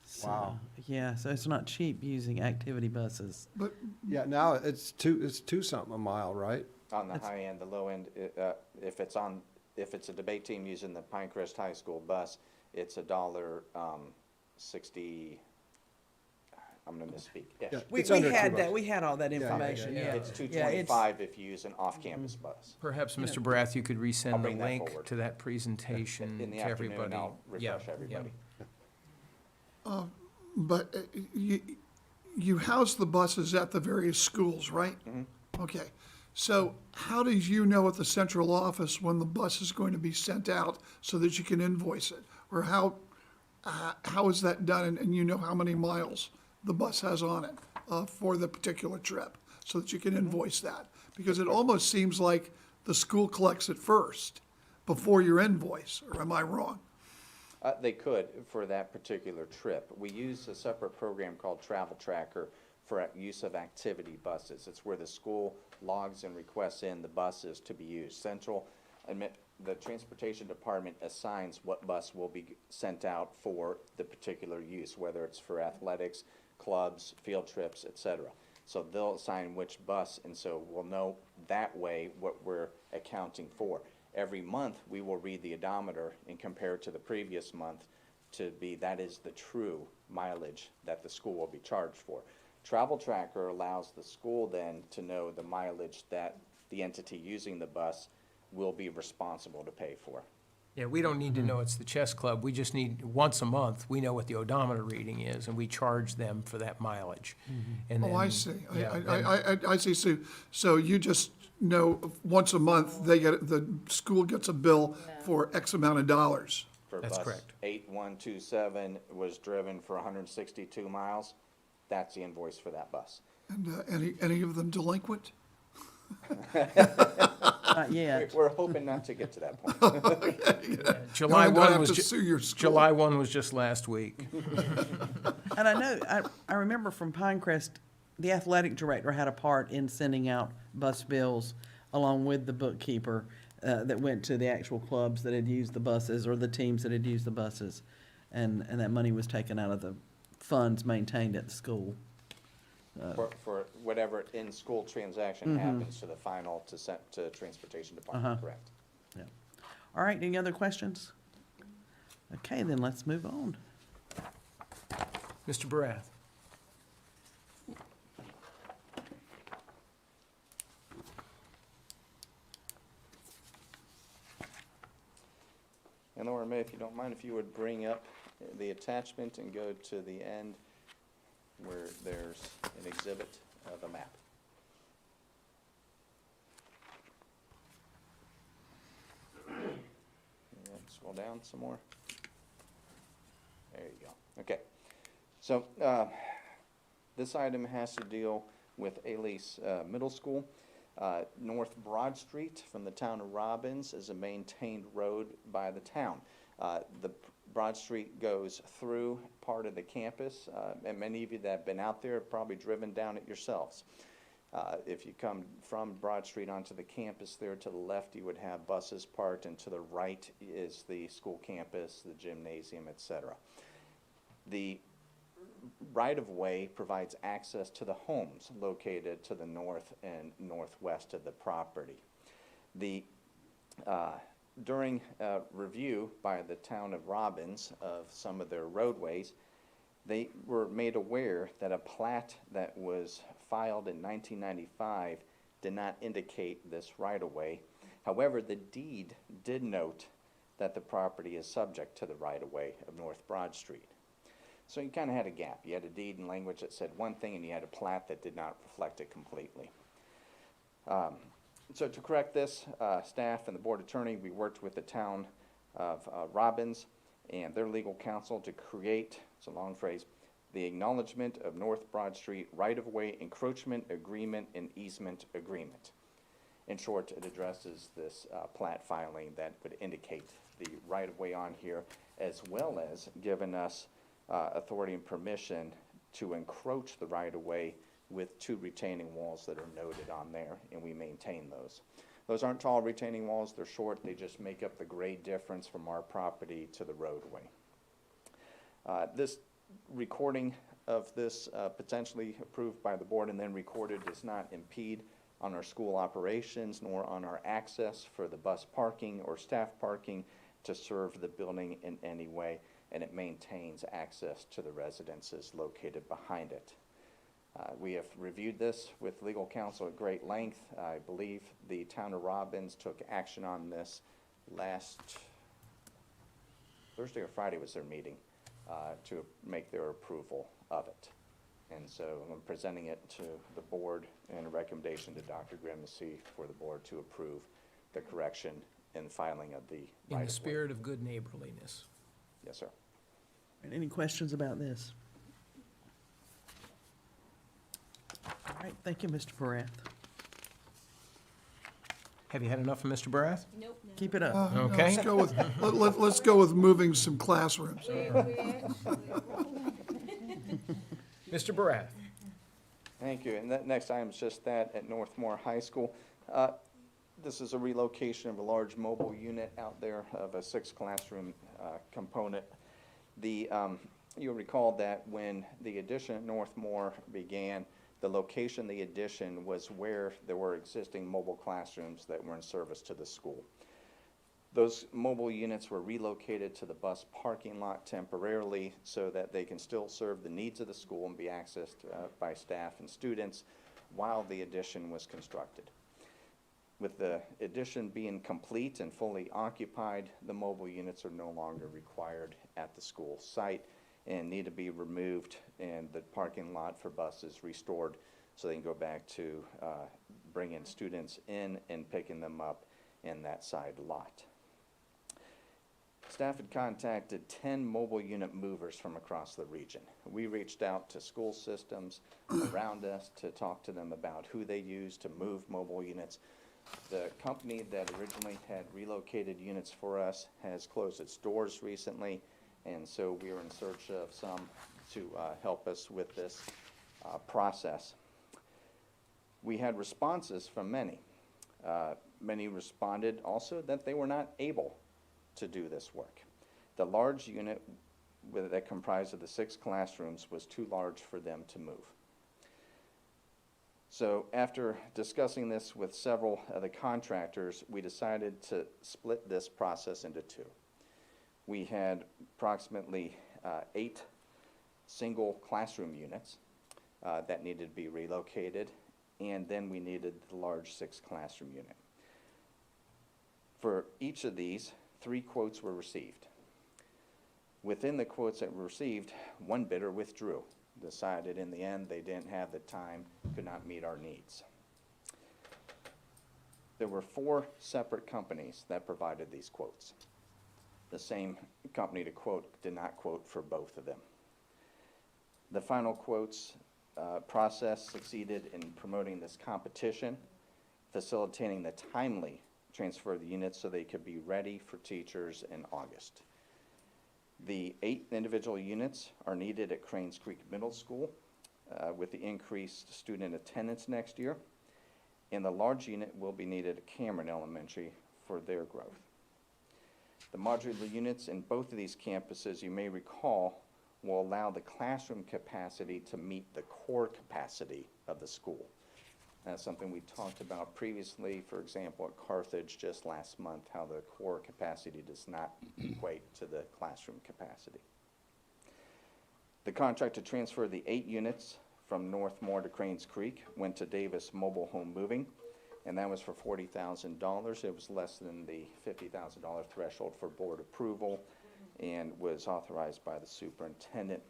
So, Wow. Yeah, so it's not cheap using activity buses. But Yeah, now it's two something a mile, right? On the high end, the low end, if it's a debate team using the Pinecrest High School bus, it's $1.60, I'm gonna misspeak, yes. Yeah. We It's under had $2. that, we had all that information, yeah. It's Yeah, $2.25 if you use an off-campus bus. Perhaps, Mr. Barath, you could I'll resend the bring that link forward. to that presentation In the to afternoon, everybody. I'll Yeah, refresh everybody. But you house the buses at the various schools, right? Okay. So how do you know at the central office when the bus is going to be sent out so that you can invoice it? Or how is that done, and you know how many miles the bus has on it for the particular trip, so that you can invoice that? Because it almost seems like the school collects it first before your invoice, or am I wrong? They could for that particular trip. We use a separate program called Travel Tracker for use of activity buses. It's where the school logs and requests in the buses to be used. The transportation department assigns what bus will be sent out for the particular use, whether it's for athletics, clubs, field trips, etc. So they'll assign which bus, and so we'll know that way what we're accounting for. Every month, we will read the odometer and compare it to the previous month to be that is the true mileage that the school will be charged for. Travel Tracker allows the school then to know the mileage that the entity using the bus will be responsible to pay for. Yeah, we don't need to know it's the chess club. We just need, once a month, we know what the odometer reading is, and we charge them for that mileage. And Oh, I then- see. yeah, I see. So you just know once a month, the school gets a bill for X amount of dollars. For That's bus correct. 8127 was driven for 162 miles, that's the invoice for that bus. And any of them delinquent? Not yet. We're hoping not to get to that point. July You're gonna 1 have was to sue your school. July 1 was just last week. And I know, I remember from Pinecrest, the athletic director had a part in sending out bus bills along with the bookkeeper that went to the actual clubs that had used the buses or the teams that had used the buses. And that money was taken out of the funds maintained at the school. For whatever in-school transaction happens to the final to send to transportation department, correct? Yeah. All right, any other questions? Okay, then let's move on. Mr. Barath. And Laura May, if you don't mind, if you would bring up the attachment and go to the end where there's an exhibit of a map. And scroll down some more. There you go. Okay. So this item has to deal with Elise Middle School. North Broad Street from the town of Robbins is a maintained road by the town. The Broad Street goes through part of the campus, and many of you that have been out there have probably driven down it yourselves. If you come from Broad Street onto the campus there, to the left you would have buses parked, and to the right is the school campus, the gymnasium, etc. The right-of-way provides access to the homes located to the north and northwest of the property. During review by the town of Robbins of some of their roadways, they were made aware that a plat that was filed in 1995 did not indicate this right-of-way. However, the deed did note that the property is subject to the right-of-way of North Broad Street. So you kind of had a gap. You had a deed and language that said one thing, and you had a plat that did not reflect it completely. So to correct this, staff and the board attorney, we worked with the town of Robbins and their legal counsel to create, it's a long phrase, the acknowledgement of North Broad Street right-of-way encroachment agreement and easement agreement. In short, it addresses this plat filing that would indicate the right-of-way on here, as well as giving us authority and permission to encroach the right-of-way with 2 retaining walls that are noted on there, and we maintain those. Those aren't tall retaining walls, they're short, they just make up the grade difference from our property to the roadway. This recording of this potentially approved by the board and then recorded does not impede on our school operations nor on our access for the bus parking or staff parking to serve the building in any way, and it maintains access to the residences located behind it. We have reviewed this with legal counsel at great length. I believe the town of Robbins took action on this last Thursday or Friday was their meeting to make their approval of it. And so I'm presenting it to the board and a recommendation to Dr. Grimsey for the board to approve the correction and filing of the In right-of-way. the spirit of good neighborliness. Yes, sir. Any questions about this? All right, thank you, Mr. Barath. Have you had enough of Mr. Barath? Nope. Keep it up. No, Okay. Let's go with, let's go with moving some classrooms. Mr. Barath? Thank you. And that next item is just that at Northmore High School. This is a relocation of a large mobile unit out there of a 6-classroom component. You'll recall that when the addition at Northmore began, the location of the addition was where there were existing mobile classrooms that were in service to the school. Those mobile units were relocated to the bus parking lot temporarily so that they can still serve the needs of the school and be accessed by staff and students while the addition was constructed. With the addition being complete and fully occupied, the mobile units are no longer required at the school site and need to be removed and the parking lot for buses restored so they can go back to bringing students in and picking them up in that side lot. Staff had contacted 10 mobile unit movers from across the region. We reached out to school systems around us to talk to them about who they use to move mobile units. The company that originally had relocated units for us has closed its doors recently, and so we are in search of some to help us with this process. We had responses from many. Many responded also that they were not able to do this work. The large unit that comprised of the 6 classrooms was too large for them to move. So after discussing this with several of the contractors, we decided to split this process into 2. We had approximately 8 single classroom units that needed to be relocated, and then we needed the large 6 classroom unit. For each of these, 3 quotes were received. Within the quotes that were received, one bidder withdrew, decided in the end they didn't have the time, could not meet our needs. There were 4 separate companies that provided these quotes. The same company to quote did not quote for both of them. The final quotes process succeeded in promoting this competition, facilitating the timely transfer of the units so they could be ready for teachers in August. The 8 individual units are needed at Cranes Creek Middle School with the increased student attendance next year, and the large unit will be needed at Cameron Elementary for their growth. The modular units in both of these campuses, you may recall, will allow the classroom capacity to meet the core capacity of the school. That's something we talked about previously, for example, at Carthage just last month, how the core capacity does not equate to the classroom capacity. The contract to transfer the 8 units from Northmore to Cranes Creek went to Davis Mobile Home Moving, and that was for $40,000. It was less than the $50,000 threshold for board approval and was authorized by the superintendent.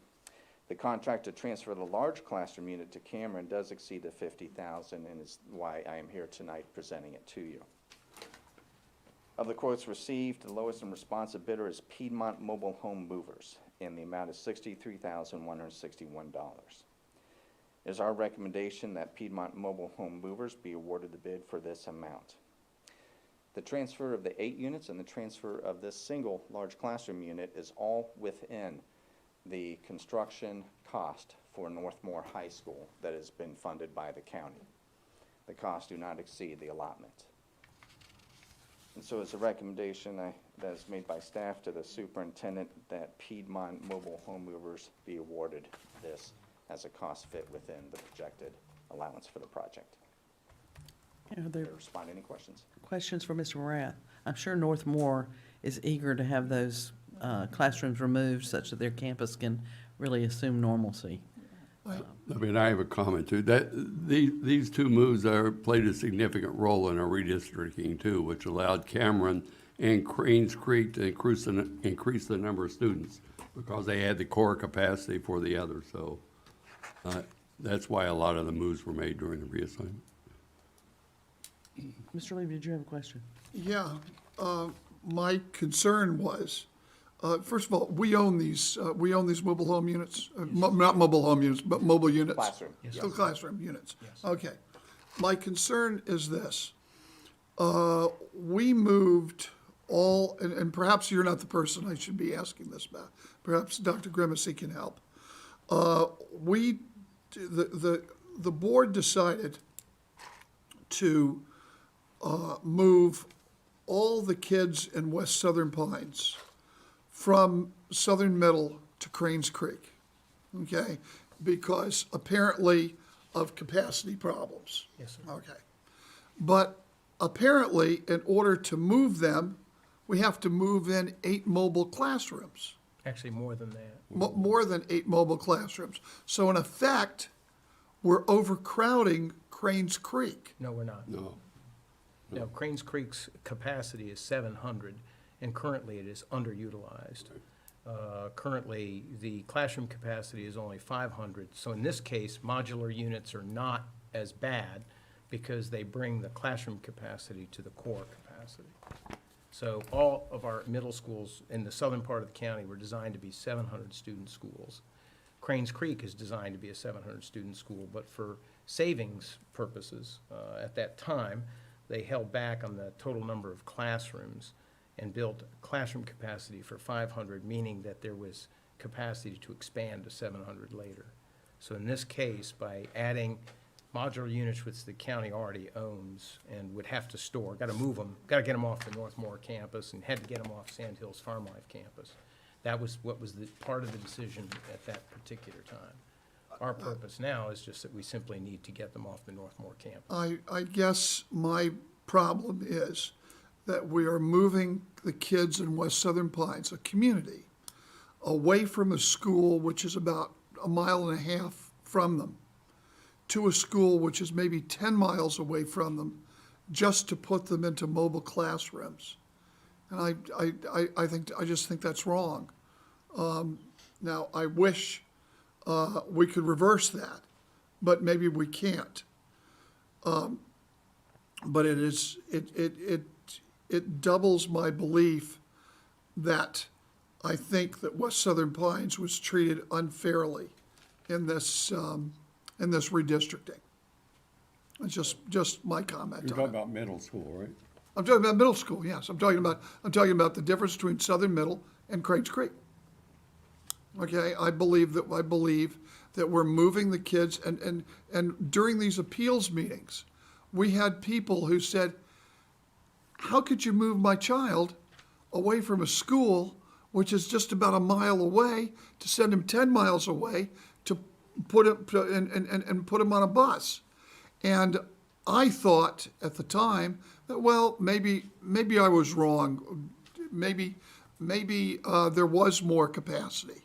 The contract to transfer the large classroom unit to Cameron does exceed the $50,000 and is why I am here tonight presenting it to you. Of the quotes received, the lowest and responsive bidder is Piedmont Mobile Home Movers, and the amount is $63,161. It is our recommendation that Piedmont Mobile Home Movers be awarded the bid for this amount. The transfer of the 8 units and the transfer of this single large classroom unit is all within the construction cost for Northmore High School that has been funded by the county. The costs do not exceed the allotment. And so it's a recommendation that is made by staff to the superintendent that Piedmont Mobile Home Movers be awarded this as a cost fit within the projected allowance for the project. Are there Respond to any questions? questions for Mr. Morath? I'm sure Northmore is eager to have those classrooms removed such that their campus can really assume normalcy. I mean, I have a comment too. These 2 moves played a significant role in our redistricting too, which allowed Cameron and Cranes Creek to increase the number of students because they had the core capacity for the others. So That's why a lot of the moves were made during the reassignment. Mr. Levy, did you have a question? Yeah, my concern was, first of all, we own these mobile home units, not mobile home units, but mobile units. Classroom. Still classroom units. Okay. My concern is this. We moved all, and perhaps you're not the person I should be asking this about. Perhaps Dr. Grimacy can help. The board decided to move all the kids in West Southern Pines from Southern Middle to Cranes Creek, okay? Because apparently of capacity problems. Yes, sir. Okay. But apparently, in order to move them, we have to move in 8 mobile classrooms. Actually, more than that. More than 8 mobile classrooms. So in effect, we're overcrowding Cranes Creek. No, we're not. No. Now, Cranes Creek's capacity is 700, and currently it is underutilized. Currently, the classroom capacity is only 500. So in this case, modular units are not as bad because they bring the classroom capacity to the core capacity. So all of our middle schools in the southern part of the county were designed to be 700-student schools. Cranes Creek is designed to be a 700-student school, but for savings purposes, at that time, they held back on the total number of classrooms and built classroom capacity for 500, meaning that there was capacity to expand to 700 later. So in this case, by adding modular units which the county already owns and would have to store, got to move them, got to get them off the Northmore campus and had to get them off Sand Hills Farm Life campus. That was what was the part of the decision at that particular time. Our purpose now is just that we simply need to get them off the Northmore campus. I guess my problem is that we are moving the kids in West Southern Pines, a community, away from a school which is about 1.5 miles from them, to a school which is maybe 10 miles away from them, just to put them into mobile classrooms. And I just think that's wrong. Now, I wish we could reverse that, but maybe we can't. But it doubles my belief that I think that West Southern Pines was treated unfairly in this redistricting. It's just my comment You're on talking it. about middle school, right? I'm talking about middle school, yes. I'm talking about the difference between Southern Middle and Cranes Creek. Okay, I believe that we're moving the kids, and during these appeals meetings, we had people who said, how could you move my child away from a school which is just about 1 mile away to send him 10 miles away to put him and put him on a bus? And I thought at the time that, well, maybe I was wrong. Maybe there was more capacity.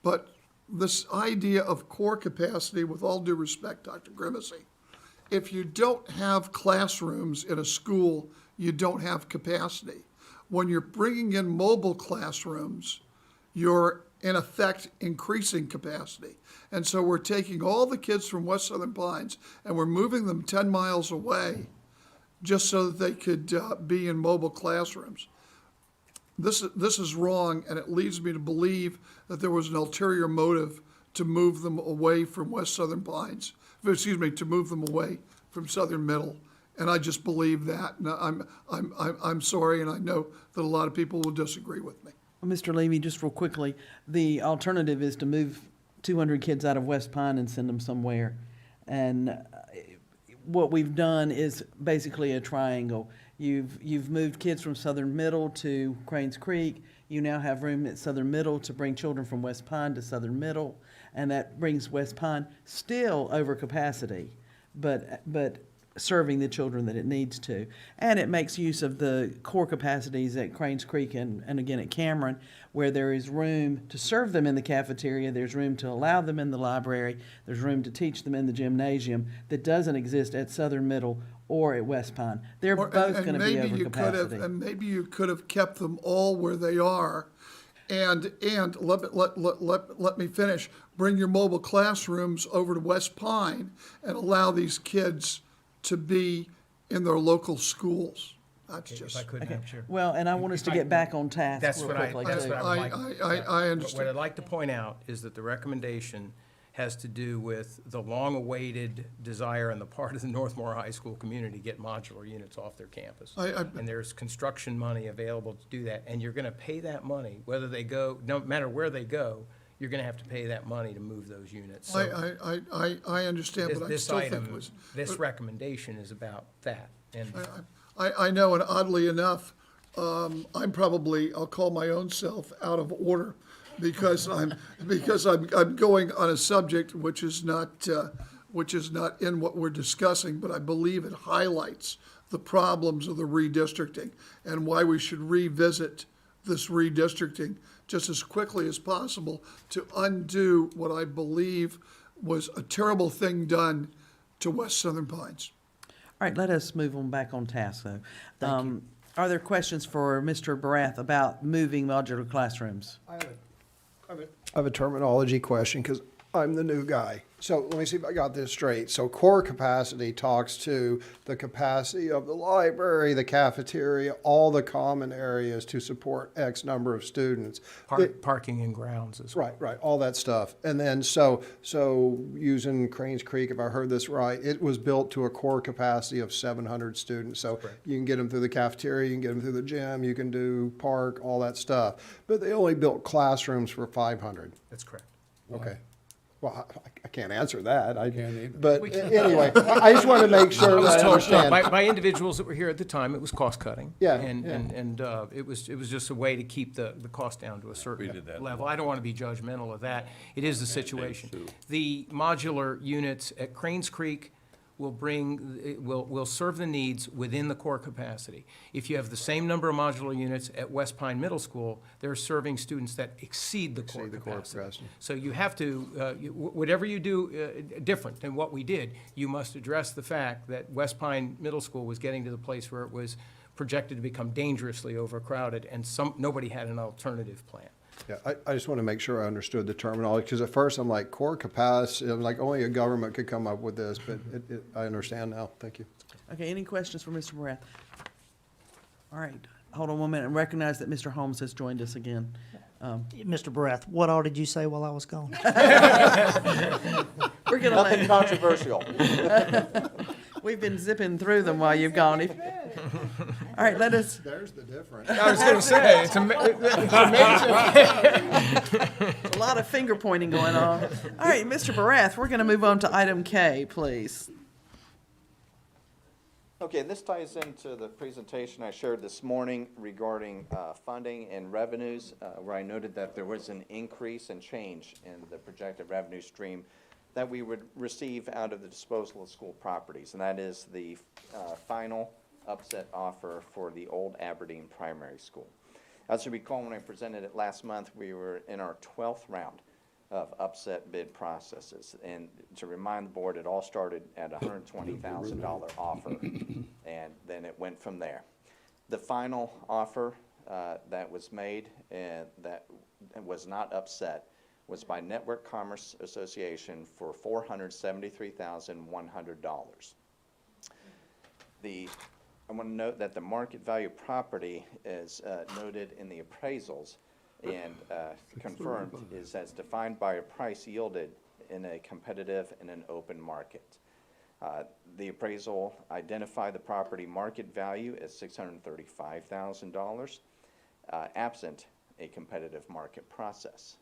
But this idea of core capacity, with all due respect, Dr. Grimacy, if you don't have classrooms in a school, you don't have capacity. When you're bringing in mobile classrooms, you're in effect increasing capacity. And so we're taking all the kids from West Southern Pines and we're moving them 10 miles away just so that they could be in mobile classrooms. This is wrong, and it leads me to believe that there was an ulterior motive to move them away from West Southern Pines, to move them away from Southern Middle. And I just believe that. And I'm sorry, and I know that a lot of people will disagree with me. Well, Mr. Levy, just real quickly, the alternative is to move 200 kids out of West Pine and send them somewhere. And what we've done is basically a triangle. You've moved kids from Southern Middle to Cranes Creek. You now have room at Southern Middle to bring children from West Pine to Southern Middle, and that brings West Pine still over capacity, but serving the children that it needs to. And it makes use of the core capacities at Cranes Creek and again at Cameron, where there is room to serve them in the cafeteria, there's room to allow them in the library, there's room to teach them in the gymnasium that doesn't exist at Southern Middle or at West Pine. They're both going to be over capacity. And maybe you could have kept them all where they are And let me finish. Bring your mobile classrooms over to West Pine and allow these kids to be in their local schools. That's If I just, could, Madam Chair. Well, and I want us to get back on task That's real what I, quickly, that's too. what I would like. I understand. What I'd like to point out is that the recommendation has to do with the long-awaited desire on the part of the Northmore High School community to get modular units off their campus. And there's construction money available to do that, and you're gonna pay that money, whether they go, no matter where they go, you're gonna have to pay that money to move those units. So I understand, but I this still think it item, was. this recommendation is about that, and I know, and oddly enough, I'm probably, I'll call my own self out of order because I'm going on a subject which is not in what we're discussing, but I believe it highlights the problems of the redistricting and why we should revisit this redistricting just as quickly as possible to undo what I believe was a terrible thing done to West Southern Pines. All right, let us move on back on task, though. Are there questions for Mr. Barath about moving modular classrooms? I have a terminology question because I'm the new guy. So let me see if I got this straight. So core capacity talks to the capacity of the library, the cafeteria, all the common areas to support X number of students. parking and grounds as well. Right, all that stuff. And then, so using Cranes Creek, if I heard this right, it was built to a core capacity of 700 students. So you can get them through the cafeteria, you can get them through the gym, you can do park, all that stuff. But they only built classrooms for 500. That's correct. Okay. Well, I can't answer that. I can't either. But anyway, I just wanted to make sure that I understand. By individuals that were here at the time, it was cost cutting. Yeah, And it was just a way to keep the cost down to a certain level. I don't want to be judgmental of that. It is the situation. The modular units at Cranes Creek will serve the needs within the core capacity. If you have the same number of modular units at West Pine Middle School, they're serving students that exceed the core capacity. So you have to, whatever you do different than what we did, you must address the fact that West Pine Middle School was getting to the place where it was projected to become dangerously overcrowded, and nobody had an alternative plan. Yeah, I just want to make sure I understood the terminology, because at first I'm like, core capacity, I'm like, only a government could come up with this, but I understand now. Thank you. Okay, any questions for Mr. Barath? All right, hold on 1 minute and recognize that Mr. Holmes has joined us again. Mr. Barath, what all did you say while I was gone? We're gonna Nothing controversial. We've been zipping through them while you've gone. All right, let us. There's the difference. I was going to say, it's amazing. A lot of finger pointing going on. All right, Mr. Barath, we're going to move on to item K, please. Okay, this ties into the presentation I shared this morning regarding funding and revenues, where I noted that there was an increase and change in the projected revenue stream that we would receive out of the disposal of school properties, and that is the final upset offer for the old Aberdeen Primary School. As you recall, when I presented it last month, we were in our 12th round of upset bid processes. And to remind the board, it all started at a $120,000 offer, and then it went from there. The final offer that was made and that was not upset was by Network Commerce Association for $473,100. I want to note that the market value property is noted in the appraisals and confirmed is as defined by a price yielded in a competitive and an open market. The appraisal identified the property market value as $635,000, absent a competitive market process.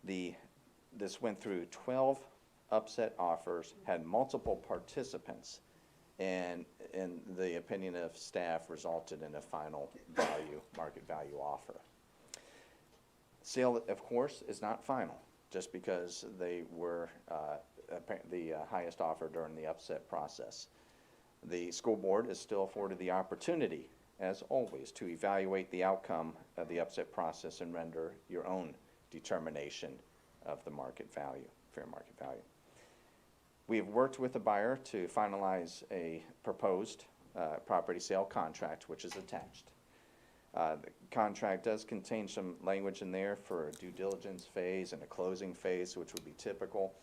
This went through 12 upset offers, had multiple participants, and in the opinion of staff resulted in a final market value offer. Sale, of course, is not final just because they were the highest offer during the upset process. The school board is still afforded the opportunity, as always, to evaluate the outcome of the upset process and render your own determination of the market value, fair market value. We have worked with the buyer to finalize a proposed property sale contract, which is attached. The contract does contain some language in there for a due diligence phase and a closing phase, which would be typical.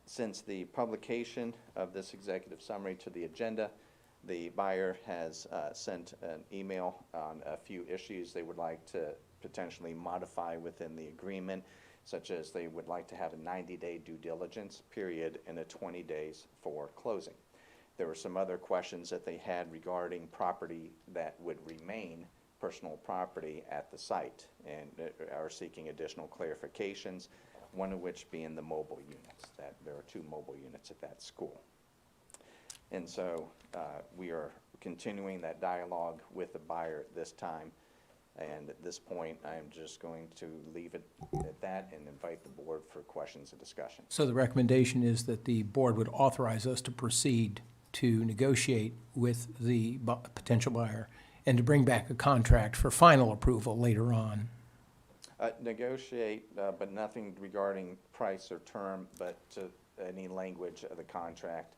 Since the publication of this executive summary to the agenda, the buyer has sent an email on a few issues they would like to potentially modify within the agreement, such as they would like to have a 90-day due diligence period and a 20 days for closing. There were some other questions that they had regarding property that would remain personal property at the site, and are seeking additional clarifications, one of which being the mobile units, that there are 2 mobile units at that school. And so we are continuing that dialogue with the buyer at this time. And at this point, I'm just going to leave it at that and invite the board for questions and discussion. So the recommendation is that the board would authorize us to proceed to negotiate with the potential buyer and to bring back a contract for final approval later on. Negotiate, but nothing regarding price or term, but to any language of the contract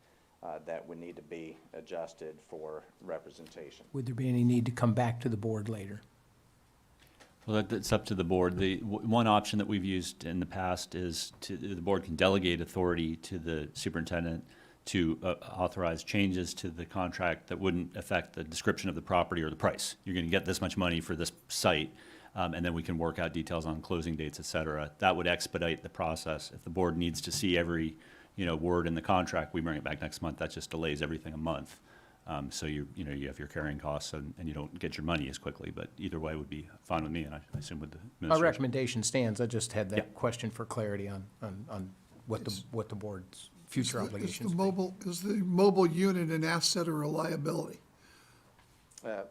that would need to be adjusted for representation. Would there be any need to come back to the board later? Well, that's up to the board. The one option that we've used in the past is the board can delegate authority to the superintendent to authorize changes to the contract that wouldn't affect the description of the property or the price. You're going to get this much money for this site, and then we can work out details on closing dates, et cetera. That would expedite the process. If the board needs to see every word in the contract, we bring it back next month. That just delays everything a month. So you have your carrying costs and you don't get your money as quickly, but either way would be fine with me, and I assume with the My administration. recommendation stands. I just had that question for clarity on what the board's future obligations. Is the mobile unit an asset or a liability?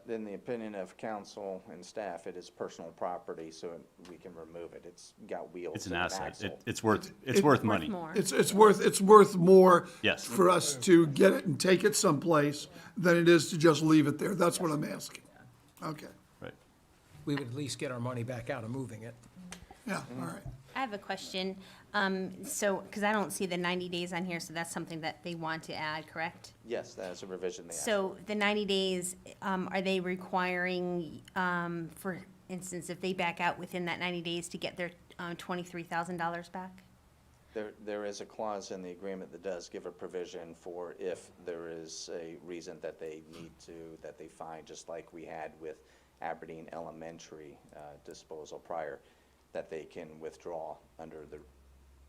In the opinion of council and staff, it is personal property, so we can remove it. It's got wheels. It's an and asset. axle. It's worth money. More. It's worth more Yes. for us to get it and take it someplace than it is to just leave it there. That's what I'm asking. Okay, Right. We would at least get our money back out of moving it. yeah, all right. I have a question. Because I don't see the 90 days on here, so that's something that they want to add, correct? Yes, that is a revision they asked. So the 90 days, are they requiring, for instance, if they back out within that 90 days to get their $23,000 back? There is a clause in the agreement that does give a provision for if there is a reason that they need to, that they find, just like we had with Aberdeen Elementary disposal prior, that they can withdraw under the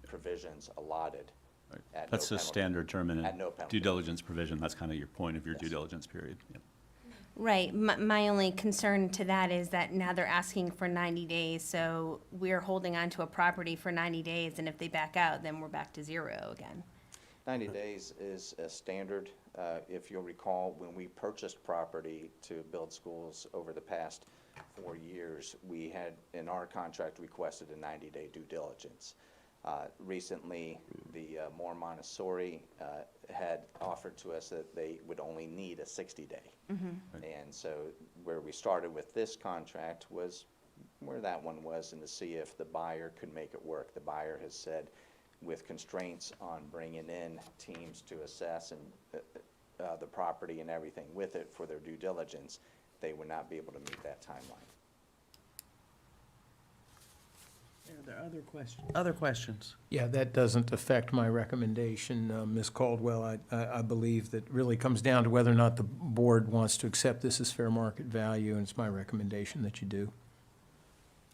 provisions allotted at no That's a penalty. standard term in At a no penalty. due diligence provision. That's kind of your point of your due Yes. diligence period. Yeah. Right. My only concern to that is that now they're asking for 90 days, so we're holding on to a property for 90 days, and if they back out, then we're back to zero again. 90 days is a standard. If you'll recall, when we purchased property to build schools over the past 4 years, we had, in our contract, requested a 90-day due diligence. Recently, the Moore Montessori had offered to us that they would only need a 60-day. And so where we started with this contract was where that one was, and to see if the buyer could make it work. The buyer has said, with constraints on bringing in teams to assess and the property and everything with it for their due diligence, they would not be able to meet that timeline. Are there other questions? Yeah, that doesn't affect my recommendation, Ms. Caldwell. I believe that really comes down to whether or not the board wants to accept this as fair market value, and it's my recommendation that you do.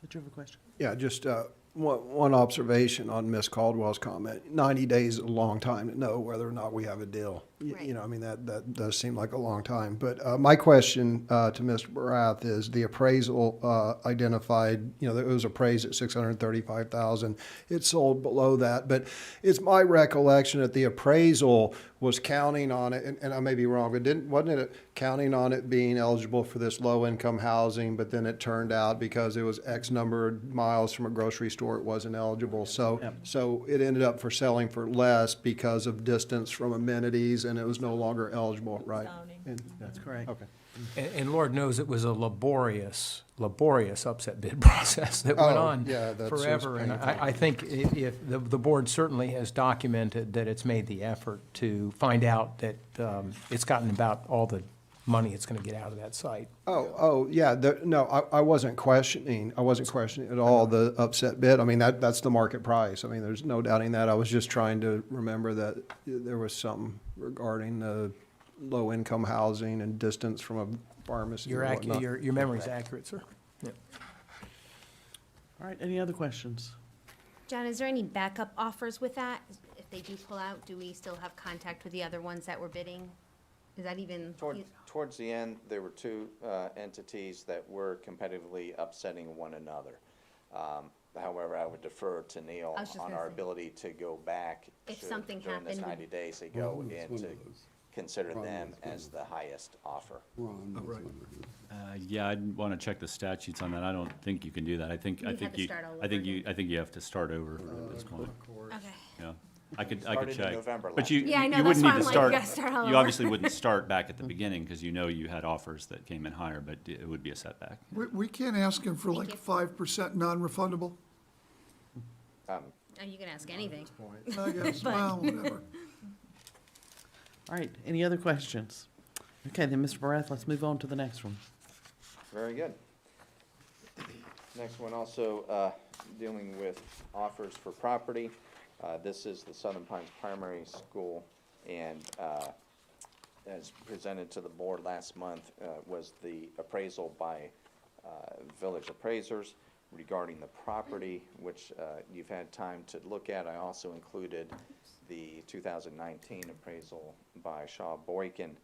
Did you have a question? Yeah, just one observation on Ms. Caldwell's comment. 90 days is a long time to know whether or not we have a deal. Right. You know, I mean, that does seem like a long time. But my question to Mr. Barath is the appraisal identified, you know, it was appraised at $635,000. It sold below that. But it's my recollection that the appraisal was counting on it, and I may be wrong, but wasn't it counting on it being eligible for this low-income housing, but then it turned out because it was X number of miles from a grocery store, it wasn't eligible. So it ended up for selling for less because of distance from amenities, and it was no longer eligible, right? And- That's correct. Okay. And Lord knows it was a laborious upset bid process that went Oh, on yeah, that sounds forever. And painful. I think if the board certainly has documented that it's made the effort to find out that it's gotten about all the money it's going to get out of that site. Yeah, no, I wasn't questioning at all the upset bid. I mean, that's the market price. I mean, there's no doubting that. I was just trying to remember that there was something regarding the low-income housing and distance from a pharmacy or whatnot. Your memory's accurate, sir. Yeah. All right, any other questions? John, is there any backup offers with that? If they do pull out, do we still have contact with the other ones that were bidding? Is that even? Towards the end, there were two entities that were competitively upsetting one another. However, I would defer to Neil I was just on gonna our say. ability to go back. If should, something during this happened, 90 days, they go in to consider them as the highest offer. Yeah, I'd want to check the statutes on that. I don't think you can do that. I think have to start all I think over you have to start over at this point. Okay. Yeah. I could Started in check. November But last you, year. Yeah, I know, you that's wouldn't why need to I'm like, start, you gotta start all you over. obviously wouldn't start back at the beginning because you know you had offers that came in higher, but it would be a setback. We can't ask him for like you. 5% non-refundable, Oh, you can ask anything. I guess, But- well, whatever. All right, any other questions? Okay, then, Mr. Barath, let's move on to the next one. Very good. Next one also dealing with offers for property. This is the Southern Pines Primary School, and as presented to the board last month was the appraisal by village appraisers regarding the property, which you've had time to look at. I also included the 2019 appraisal by Shaw Boykin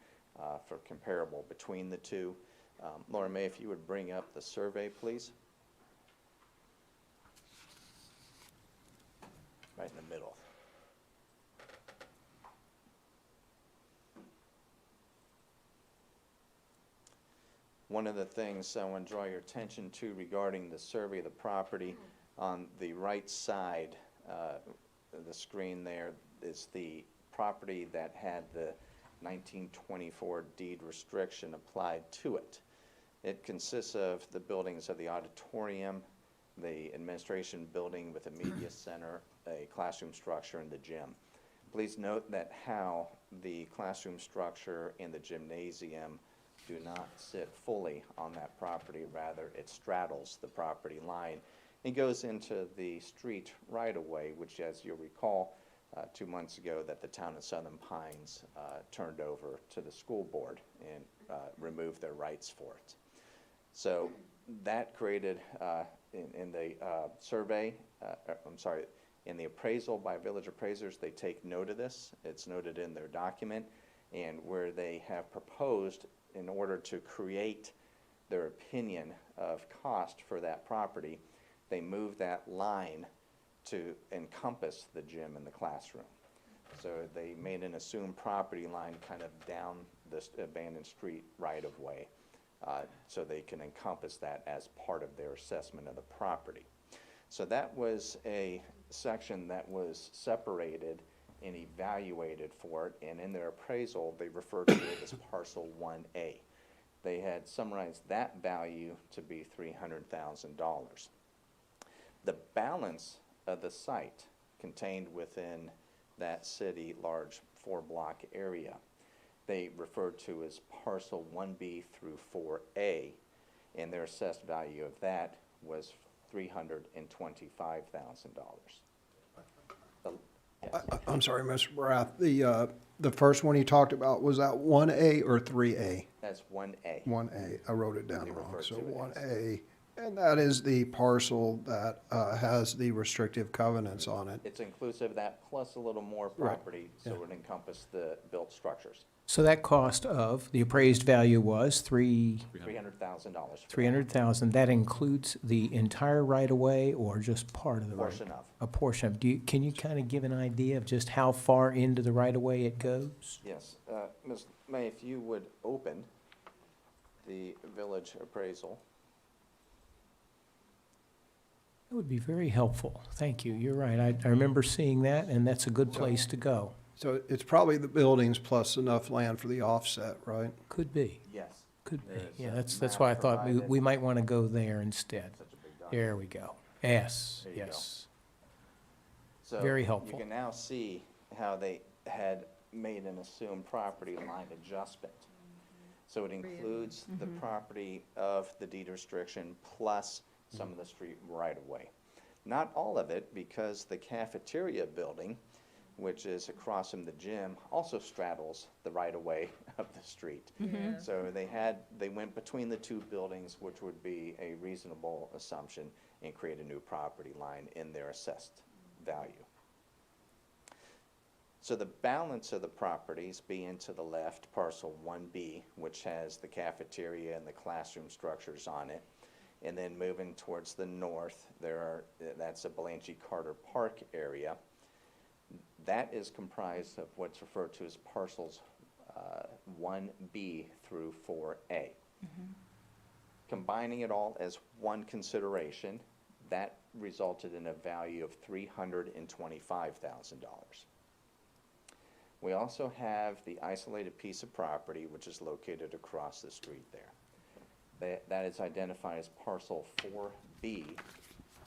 for comparable between the two. Laura May, if you would bring up the survey, please. Right in the middle. One of the things I want to draw your attention to regarding the survey of the property, on the right side of the screen there is the property that had the 1924 deed restriction applied to it. It consists of the buildings of the auditorium, the administration building with a media center, a classroom structure, and the gym. Please note that how the classroom structure and the gymnasium do not sit fully on that property. Rather, it straddles the property line and goes into the street right-of-way, which, as you'll recall, 2 months ago that the town of Southern Pines turned over to the school board and removed their rights for it. So that created, in the survey, in the appraisal by village appraisers, they take note of this. It's noted in their document, and where they have proposed, in order to create their opinion of cost for that property, they move that line to encompass the gym and the classroom. So they made an assumed property line kind of down this abandoned street right-of-way, so they can encompass that as part of their assessment of the property. So that was a section that was separated and evaluated for it, and in their appraisal, they referred to it as parcel 1A. They had summarized that value to be $300,000. The balance of the site contained within that city large 4-block area, they referred to as parcel 1B through 4A, and their assessed value of that was $325,000. I'm sorry, Mr. Barath, the first one you talked about, was that 1A or 3A? That's 1A. 1A, I wrote it down They wrong, referred so to it as. 1A. And that is the parcel that has the restrictive covenants on it. It's inclusive of that plus a little more Right. property, so it would encompass the built structures. So that cost of, the appraised value was $300,000. for that. 300,000. That includes the entire right-of-way or just part of the right? Portion of. A portion of. Can you kind of give an idea of just how far into the right-of-way it goes? Yes. Ms. May, if you would open the village appraisal. That would be very helpful. Thank you. You're right. I remember seeing that, and that's a good place to go. So it's probably the buildings plus enough land for the offset, right? Could be. Yes. Could be. There's Yeah, a that's map why I thought provided. we might want to go there instead. Such a big document. There we go. Yes, There you go. yes. So Very helpful. you can now see how they had made an assumed property line adjustment. So it includes the property of the deed restriction plus some of the street right-of-way. Not all of it, because the cafeteria building, which is across from the gym, also straddles the right-of-way of the street. So they went between the two buildings, which would be a reasonable assumption, and create a new property line in their assessed value. So the balance of the properties being to the left, parcel 1B, which has the cafeteria and the classroom structures on it, and then moving towards the north, that's a Blanchie Carter Park area. That is comprised of what's referred to as parcels 1B through 4A. Combining it all as one consideration, that resulted in a value of $325,000. We also have the isolated piece of property which is located across the street there. That is identified as parcel 4B,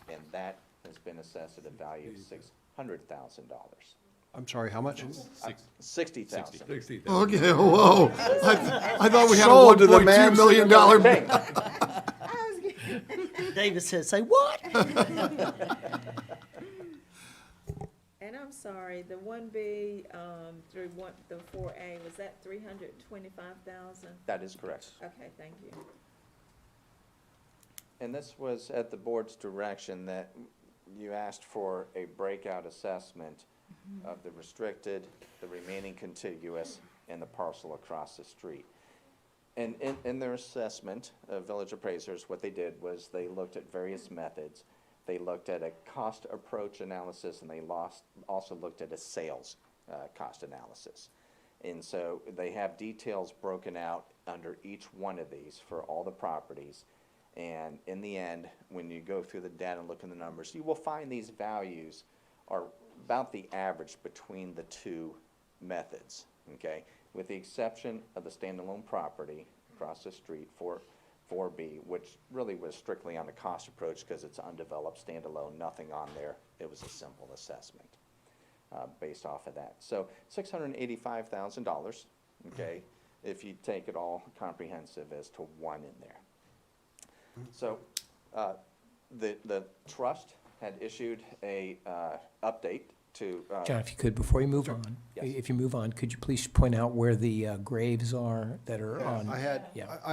and that has been assessed at a value of $600,000. I'm sorry, how much? $60,000. Okay, whoa. I thought we had a Sold to the $1.2 man million David said, say what? And I'm sorry, the 1B through the 4A, was that 325,000? That is correct. Okay, thank you. And this was at the board's direction that you asked for a breakout assessment of the restricted, the remaining contiguous, and the parcel across the street. And in their assessment of village appraisers, what they did was they looked at various methods. They looked at a cost approach analysis, and they also looked at a sales cost analysis. And so they have details broken out under each one of these for all the properties. And in the end, when you go through the data and look at the numbers, you will find these values are about the average between the two methods, okay? With the exception of the standalone property across the street, 4B, which really was strictly on a cost approach because it's undeveloped, standalone, nothing on there. It was a simple assessment based off of that. So $685,000, okay, if you take it all comprehensive as to one in there. So the trust had issued a update to. John, if you could, before you move on, Yes. if you move on, could you please point out where the graves are that are on? I had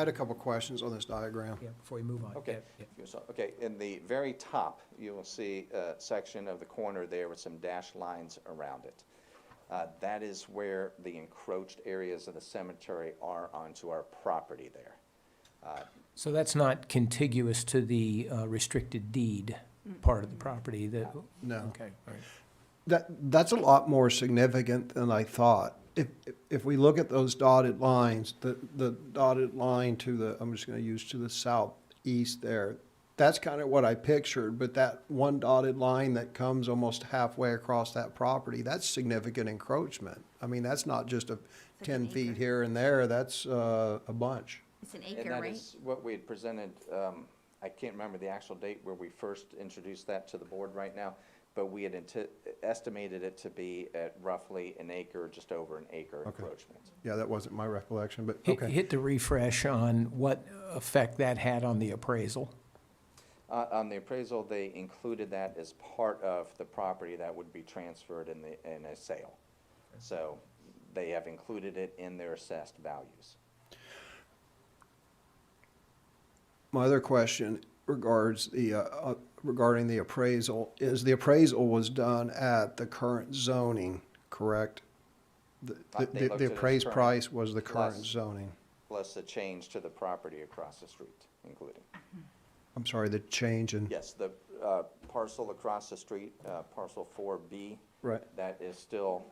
a couple questions on this diagram. Yeah, before you move on. Okay. Yeah. So, okay, in the very top, you will see a section of the corner there with some dashed lines around it. That is where the encroached areas of the cemetery are onto our property there. So that's not contiguous to the restricted deed part of the property that? No. Okay, all right. That's a lot more significant than I thought. If we look at those dotted lines, the dotted line to the, I'm just gonna use to the southeast there, that's kind of what I pictured, but that one dotted line that comes almost halfway across that property, that's significant encroachment. I mean, that's not just a 10 feet here and there, that's a bunch. It's an And acre, that right? is what we had presented, I can't remember the actual date where we first introduced that to the board right now, but we had estimated it to be at roughly an acre, just over an acre encroachment. Yeah, that wasn't my recollection, but Hit, okay. hit the refresh on what effect that had on the appraisal. On the appraisal, they included that as part of the property that would be transferred in a sale. So they have included it in their assessed values. My other question regards the, regarding the appraisal, is the appraisal was done at the current zoning, correct? They looked at The its appraised current price was the current plus- zoning. Plus a change to the property across the street, including. I'm sorry, the change in, Yes, the parcel across the street, parcel 4B. Right. That is still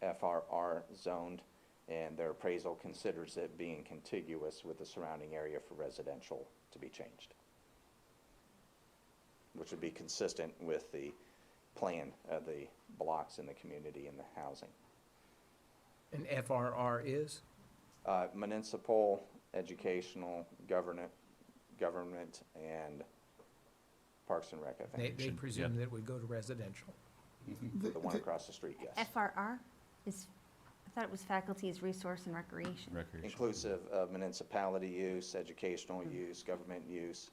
FRR zoned, and their appraisal considers it being contiguous with the surrounding area for residential to be changed, which would be consistent with the plan of the blocks in the community and the housing. And FRR is? Municipal, educational, government, and Parks and Rec, I think. They presume that it would go to residential. The one across the street, yes. FRR is thought it was faculty's resource and recreation. Inclusive of municipality use, educational use, government use.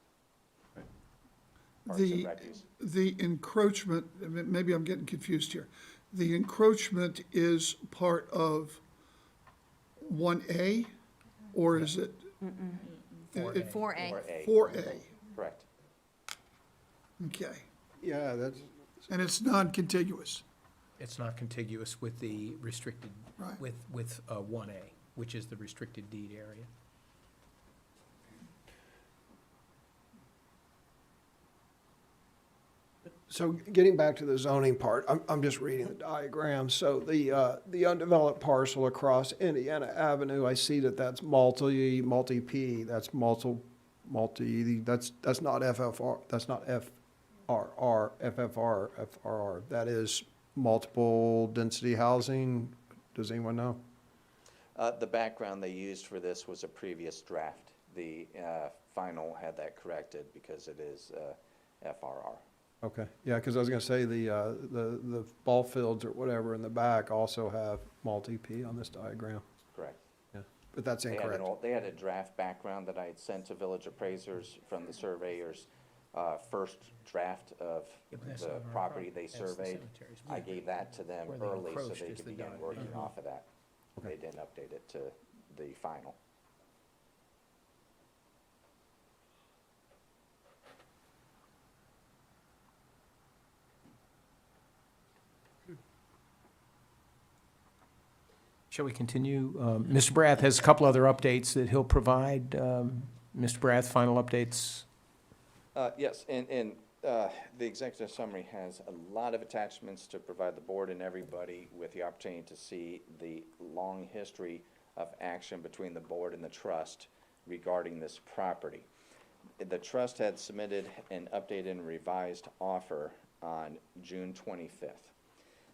Parks and The, rec use. the encroachment, maybe I'm getting confused here. The encroachment is part of 1A, or is it? 4A. 4A. 4A, Correct. okay. Yeah, that's, And it's non-contiguous. It's not contiguous with the restricted, Right. with 1A, which is the restricted deed area. so getting back to the zoning part, I'm just reading the diagram. So the undeveloped parcel across Indiana Avenue, I see that that's multi-P, that's that's not FFR, that's not FFR. That is multiple density housing. Does anyone know? The background they used for this was a previous draft. The final had that corrected because it is FRR. Okay, yeah, because I was gonna say the ball fields or whatever in the back also have multi-P on this diagram. Correct. Yeah, but that's They had incorrect. they had a draft background that I had sent to village appraisers from the surveyors, first draft of Yeah, but that's the not our property property. they That's the surveyed. cemetery's. I gave that to them Where they early so encroached they is could the begin dot. working off of that. They didn't update it to the final. Shall we continue? Mr. Brath has a couple other updates that he'll provide. Mr. Brath, final updates? Yes, and the executive summary has a lot of attachments to provide the board and everybody with the opportunity to see the long history of action between the board and the trust regarding this property. The trust had submitted an updated and revised offer on June 25th.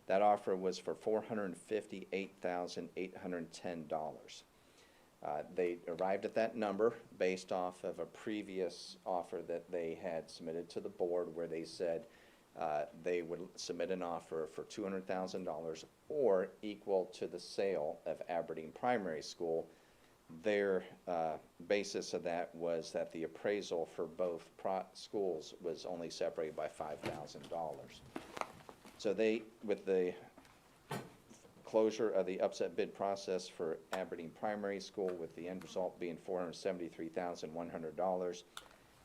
That offer was for $458,810. They arrived at that number based off of a previous offer that they had submitted to the board where they said they would submit an offer for $200,000 or equal to the sale of Aberdeen Primary School. Their basis of that was that the appraisal for both schools was only separated by $5,000. So they, with the closure of the upset bid process for Aberdeen Primary School, with the end result being $473,100,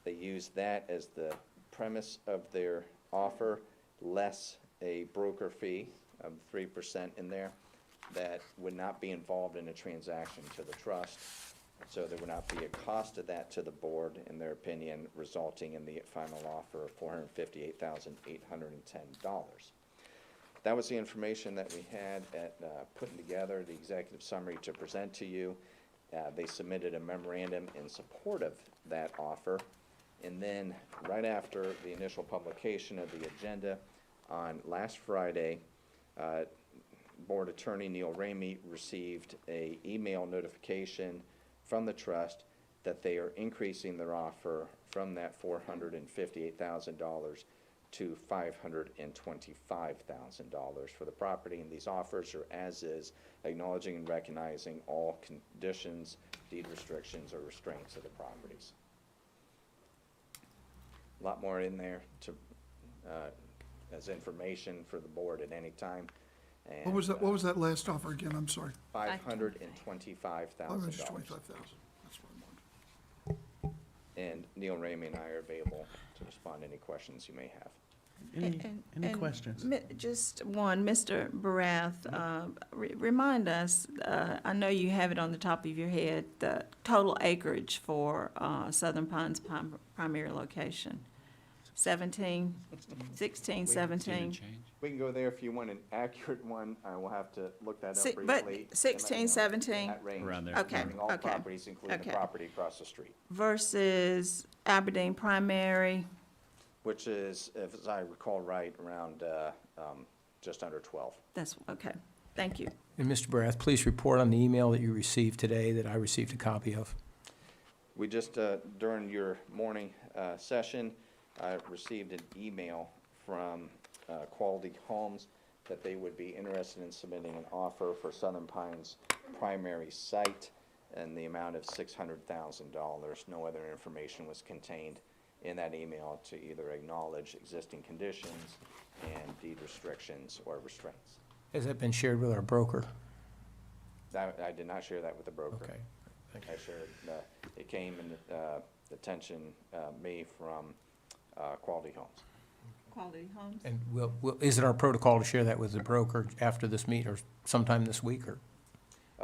they used that as the premise of their offer, less a broker fee of 3% in there that would not be involved in a transaction to the trust. So there would not be a cost of that to the board, in their opinion, resulting in the final offer of $458,810. That was the information that we had at putting together the executive summary to present to you. They submitted a memorandum in support of that offer. And then right after the initial publication of the agenda on last Friday, Board Attorney Neil Ramey received a email notification from the trust that they are increasing their offer from that $458,000 to $525,000 for the property. And these offers are as is, acknowledging and recognizing all conditions, deed restrictions, or restraints of the properties. A lot more in there to, as information for the board at any time. And, What was that last offer again? I'm sorry. $525,000. $525,000. That's what I wanted. And Neil Ramey and I are available to respond to any questions you may have. Any questions? Just one, Mr. Barath, remind us, I know you have it on the top of your head, the total acreage for Southern Pines primary location. 16, 17? We can go there if you want an accurate one. I will have to look that up But briefly. 16, 17? That range, Around there. Okay, including all okay, properties, including the okay. property across the street, Versus Aberdeen primary, which is, if I recall right, around just under 12. that's, okay, thank you. And Mr. Brath, please report on the email that you received today that I received a copy of. We just, during your morning session, I received an email from Quality Homes that they would be interested in submitting an offer for Southern Pines primary site in the amount of $600,000. No other information was contained in that email to either acknowledge existing conditions and deed restrictions or restraints. Has that been shared with our broker? I did not share that with the broker. Okay. Thank you. I shared, it came in attention me from Quality Homes. Quality Homes. And is it our protocol to share that with the broker after this meet or sometime this week or?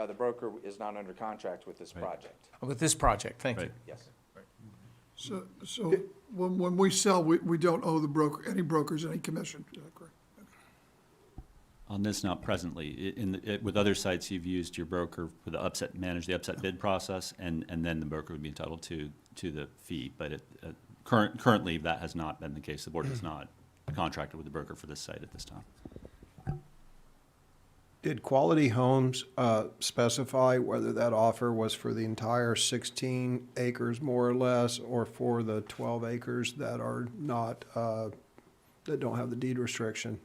The broker is not under contract with this project. With this project, thank you. Right. Yes. So when we sell, we don't owe the broker, any brokers, any commission, is that correct? On this, not presently. With other sites, you've used your broker for the manage the upset bid process, and then the broker would be entitled to the fee. But currently, that has not been the case. The board has not contracted with the broker for this site at this time. Did Quality Homes specify whether that offer was for the entire 16 acres more or less, or for the 12 acres that are not, that don't have the deed restriction?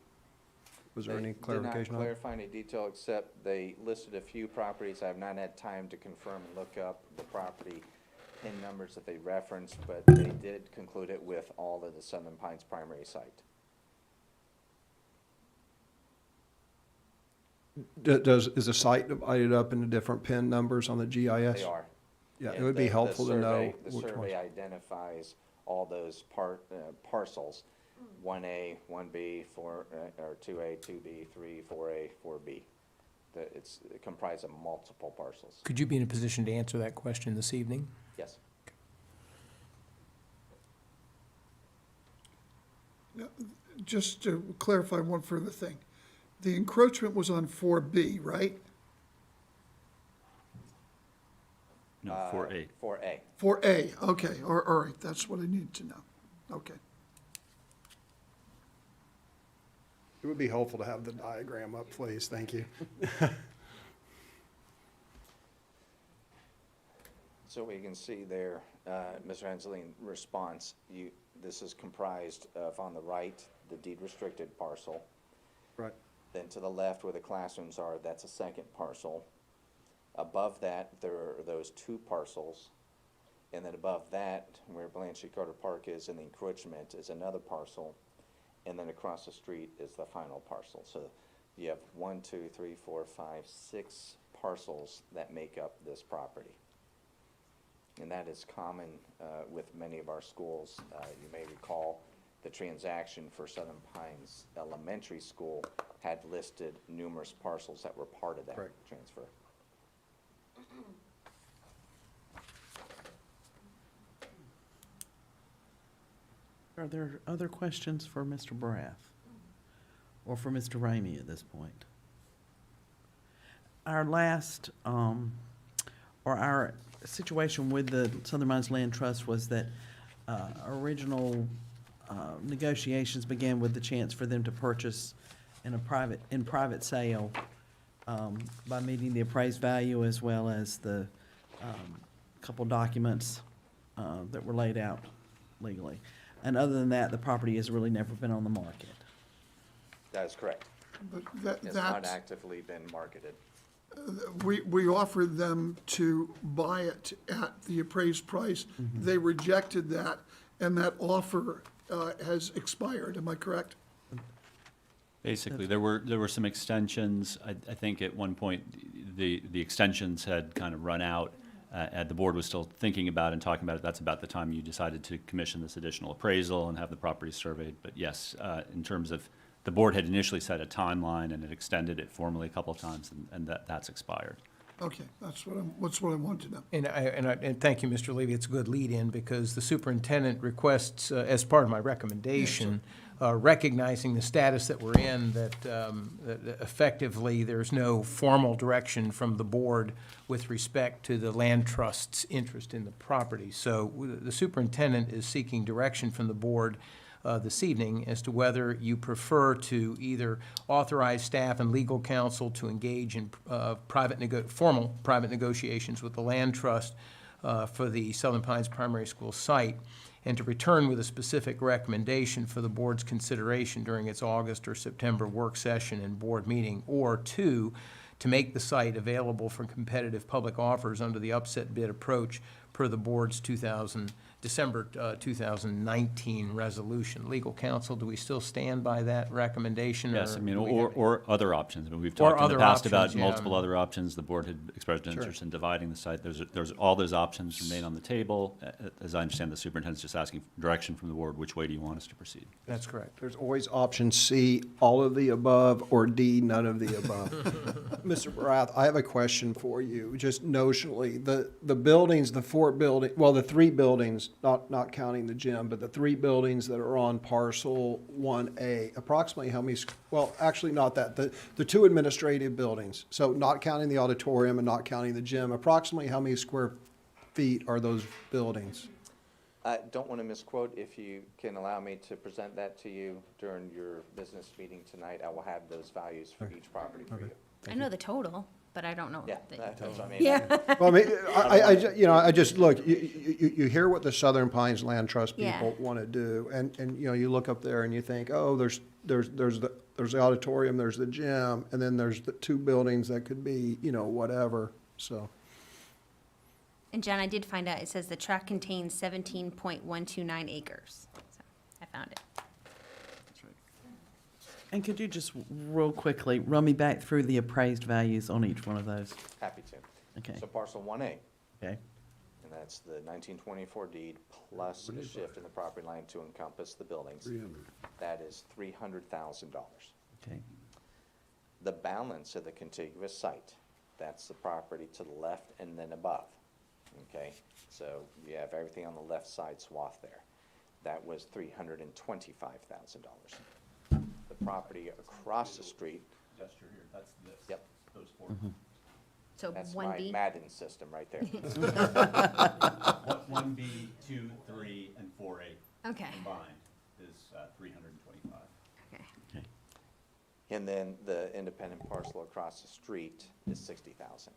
Was there any clarification Did not on that? clarify any detail, except they listed a few properties. I have not had time to confirm and look up the property PIN numbers that they referenced, but they did conclude it with all of the Southern Pines primary site. Is the site divided up into different PIN numbers on the GIS? They are. Yeah, it And would be the helpful to know The which survey ones. identifies all those parcels, 1A, 1B, 4, or 2A, 2B, 3, 4A, 4B. It comprised of multiple parcels. Could you be in a position to answer that question this evening? Yes. Now, just to clarify one further thing, the encroachment was on 4B, right? No, 4A. 4A. 4A, okay, all right, that's what I need to know, okay. It would be helpful to have the diagram up, please. Thank you. So we can see there, Mr. Hensley, in response, this is comprised of, on the right, the deed restricted parcel. Right. Then to the left where the classrooms are, that's a second parcel. Above that, there are those two parcels. And then above that, where Blanchard Carter Park is in the encroachment, is another parcel. And then across the street is the final parcel. So you have 1, 2, 3, 4, 5, 6 parcels that make up this property. And that is common with many of our schools. You may recall the transaction for Southern Pines Elementary School had listed numerous parcels that were part of that transfer. Are there other questions for Mr. Braff or for Mr. Ramey at this point? Our last, or our situation with the Southern Mines Land Trust was that original negotiations began with the chance for them to purchase in private sale by meeting the appraised value as well as the couple documents that were laid out legally. And other than that, the property has really never been on the market. That is correct. But It's not that's, actively been marketed. we offered them to buy it at the appraised price. They rejected that, and that offer has expired, am I correct? Basically, there were some extensions. I think at one point, the extensions had kind of run out. And the board was still thinking about and talking about it. That's about the time you decided to commission this additional appraisal and have the property surveyed. But yes, in terms of, the board had initially set a timeline and it extended it formally a couple of times, and that's expired. Okay, that's what I wanted to know. And thank you, Mr. Levy. It's a good lead-in because the superintendent requests, as part of my recommendation, recognizing the status that we're in, that effectively there's no formal direction from the board with respect to the land trust's interest in the property. So the superintendent is seeking direction from the board this evening as to whether you prefer to either authorize staff and legal counsel to engage in formal private negotiations with the land trust for the Southern Pines Primary School site, and to return with a specific recommendation for the board's consideration during its August or September work session and board meeting, or 2, to make the site available for competitive public offers under the upset bid approach per the board's December 2019 resolution. Legal counsel, do we still stand by that recommendation? Yes, I mean, do we have- or other options. I mean, we've Or talked in the other past about options, yeah. multiple other options. The board had expressed an interest in dividing the site. There's all those options remain on the table. As I understand, the superintendent's just asking direction from the board. Which way do you want us to proceed? That's correct. There's always option C, all of the above, or D, none of the above. Mr. Barath, I have a question for you, just notionally. The buildings, the 4 buildings, well, the 3 buildings, not counting the gym, but the 3 buildings that are on parcel 1A, approximately how many, well, actually not that, the 2 administrative buildings, so not counting the auditorium and not counting the gym, approximately how many square feet are those buildings? I don't want to misquote. If you can allow me to present that to you during your business meeting tonight, I will have those values for each property for you. I know the total, but I don't know. Yeah, the- that's what I mean. Yeah. Well, I mean, I just, look, you hear what the Southern Pines Land Trust Yeah. people want to do, and, you look up there and you think, oh, there's the auditorium, there's the gym, and then there's the 2 buildings that could be, whatever, so. And John, I did find out, it says the tract contains 17.129 acres. So I found it. And could you just real quickly run me back through the appraised values on each one of those? Happy to. Okay. So parcel 1A, Okay. and that's the 1924 deed plus a shift in the property line to encompass the buildings. That is $300,000. Okay. The balance of the contiguous site, that's the property to the left and then above. Okay, so you have everything on the left side swath there. That was $325,000. The property across the street, Gesture here, that's this. Yep. Those 4. So that's my 1B. Madden system right there. 1B, 2, 3, and 4A Okay. combined is 325. Okay. And then the independent parcel across the street is 60,000.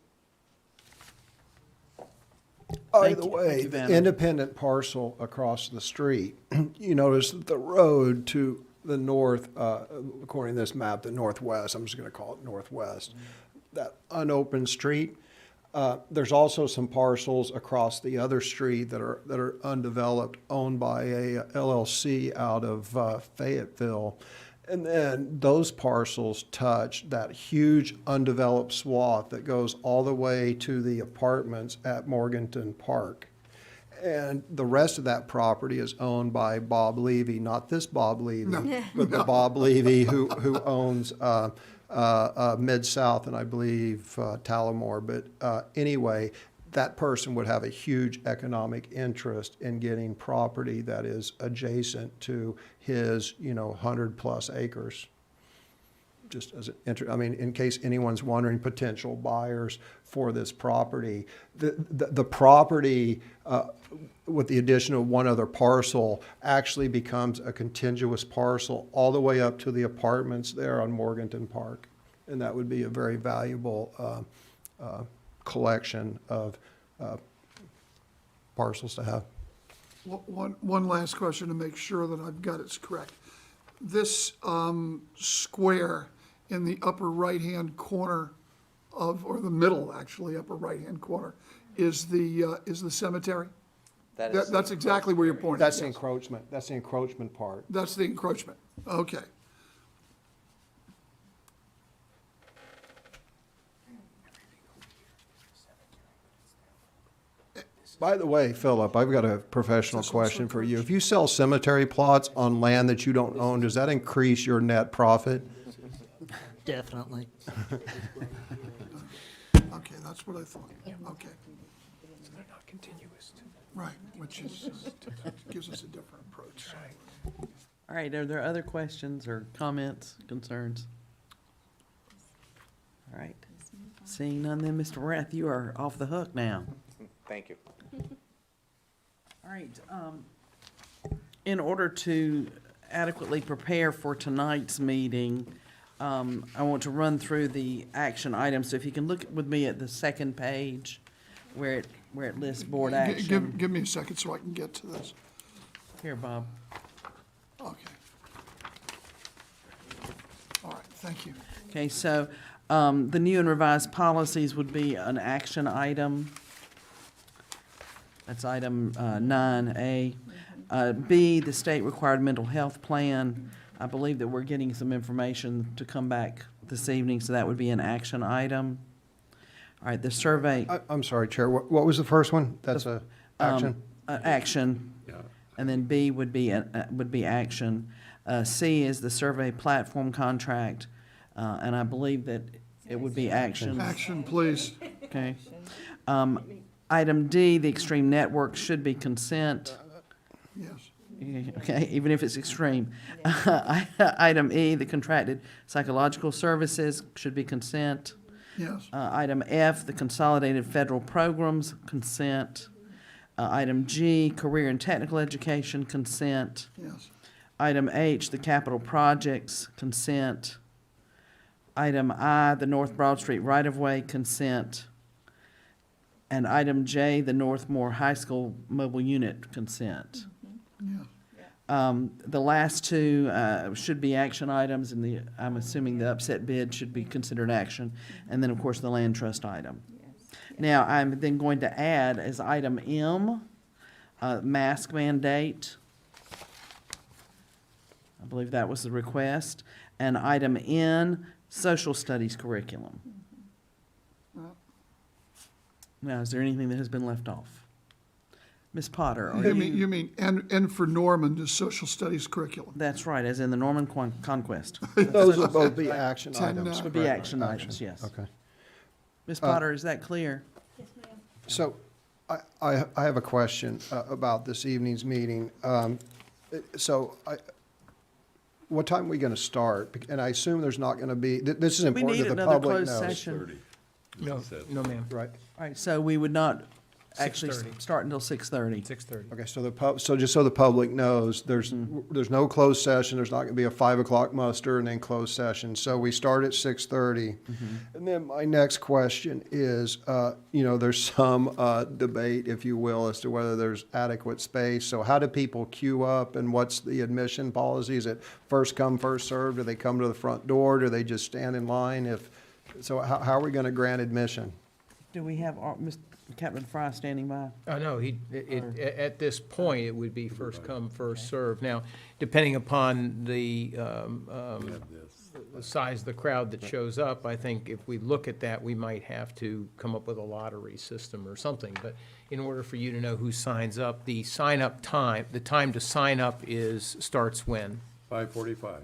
By Thank the you. way, Thank you, the Vanna. independent parcel across the street, you notice that the road to the north, according to this map, the northwest, I'm just gonna call it northwest, that unopened street, there's also some parcels across the other street that are undeveloped, owned by a LLC out of Fayetteville. And then those parcels touch that huge undeveloped swath that goes all the way to the apartments at Morganton Park. And the rest of that property is owned by Bob Levy, not this Bob Levy, but the Bob Levy who owns Mid-South and I believe Tullamore. But anyway, that person would have a huge economic interest in getting property that is adjacent to his, 100-plus acres. Just as I mean, in case anyone's wondering, potential buyers for this property. The property, with the addition of one other parcel, actually becomes a contiguous parcel all the way up to the apartments there on Morganton Park. And that would be a very valuable collection of parcels to have. One last question to make sure that I've got it correct. This square in the upper right-hand corner or the middle, actually, upper right-hand corner, is the cemetery? That's exactly where you're pointing. That's the yes. encroachment. That's the encroachment part. That's the encroachment. Okay. By the way, Philip, I've got a professional question for you. If you sell cemetery plots on land that you don't own, does that increase your net profit? Definitely. Okay, that's what I thought. Okay. They're not contiguous. Right, which gives us a different approach. All right, are there other questions or comments, concerns? All right. Seeing none, then, Mr. Rath, you are off the hook now. Thank you. All right, in order to adequately prepare for tonight's meeting, I want to run through the action items. So if you can look with me at the second page where it lists board action. Give me a second so I can get to this. Here, Bob. Okay. All right, thank you. Okay, so the new and revised policies would be an action item. That's item 9A. B, the state-required mental health plan. I believe that we're getting some information to come back this evening, so that would be an action item. All right, the survey. I'm sorry, Chair, what was the first one? That's a action? Action. Yeah. And then B would be action. C is the survey platform contract, and I believe that it would be action. Action, please. Okay. Item D, the extreme network should be consent. Yes. Okay, even if it's extreme. Item E, the contracted psychological services should be consent. Yes. Item F, the consolidated federal programs, consent. Item G, career and technical education, consent. Yes. Item H, the capital projects, consent. Item I, the North Broad Street right-of-way, consent. And item J, the Northmore High School mobile unit, consent. Yes. The last two should be action items, and I'm assuming the upset bid should be considered action, and then, of course, the land trust item. Now, I'm then going to add as item M, mask mandate. I believe that was the request. And item N, social studies curriculum. Now, is there anything that has been left off? Ms. Potter, are You mean, and for Norman, the social studies curriculum? That's right, as in the Norman Conquest. Those would both be action 10, items. Would be correct? action items, yes. Okay. Ms. Potter, is that clear? So I have a question about this evening's meeting. What time are we going to start? And I assume there's not going to be, this is We important need that the another public closed knows. session. No, ma'am. Right. All right, so we would not actually 6:30. start until 6:30. 6:30. Okay, so just so the public knows, there's no closed session, there's not going to be a 5 o'clock muster and then closed session. So we start at 6:30. And then my next question is, there's some debate, if you will, as to whether there's adequate space. So how do people queue up, and what's the admission policy? Is it first come, first served? Do they come to the front door? Do they just stand in line? So how are we going to grant admission? Do we have Captain Fry standing by? Oh, no, at this point, it would be first come, first served. Now, depending upon the size of the crowd that shows up, I think if we look at that, we might have to come up with a lottery system or something. But in order for you to know who signs up, the sign-up time, the time to sign up starts when? 5:45.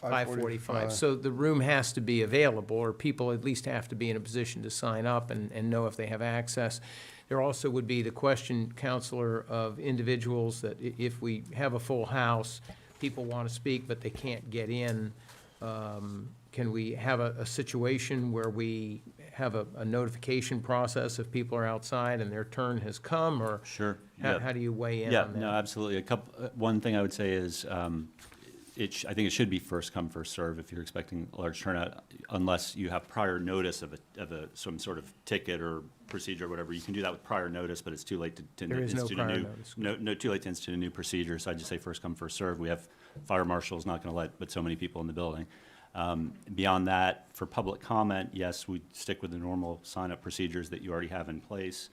5:45. So the room has to be available, or people at least have to be in a position to sign up and know if they have access. There also would be the question, Counselor, of individuals that if we have a full house, people want to speak, but they can't get in. Can we have a situation where we have a notification process if people are outside and their turn has come, or? Sure. How do you weigh in Yeah, on that? no, absolutely. One thing I would say is, I think it should be first come, first serve if you're expecting a large turnout, unless you have prior notice of some sort of ticket or procedure or whatever. You can do that with prior notice, but it's too late to There is no institute a prior new. notice. Too late to institute a new procedure, so I'd just say first come, first serve. We have fire marshals not gonna let but so many people in the building. Beyond that, for public comment, yes, we stick with the normal sign-up procedures that you already have in place.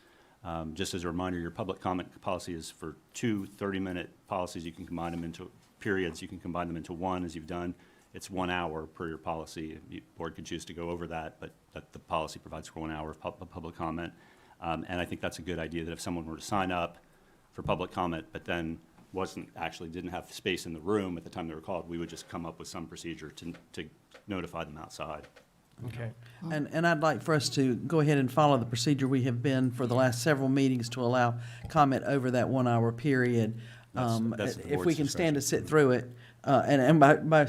Just as a reminder, your public comment policy is for 2 30-minute policies. You can combine them into periods. You can combine them into one, as you've done. It's 1 hour per your policy. The board could choose to go over that, but the policy provides for 1 hour of public comment. And I think that's a good idea, that if someone were to sign up for public comment, but then didn't have space in the room at the time they were called, we would just come up with some procedure to notify them outside. Okay. And I'd like for us to go ahead and follow the procedure we have been for the last several meetings to allow comment over that 1 hour period. That's the If we board's can stand to discretion. sit through it, and by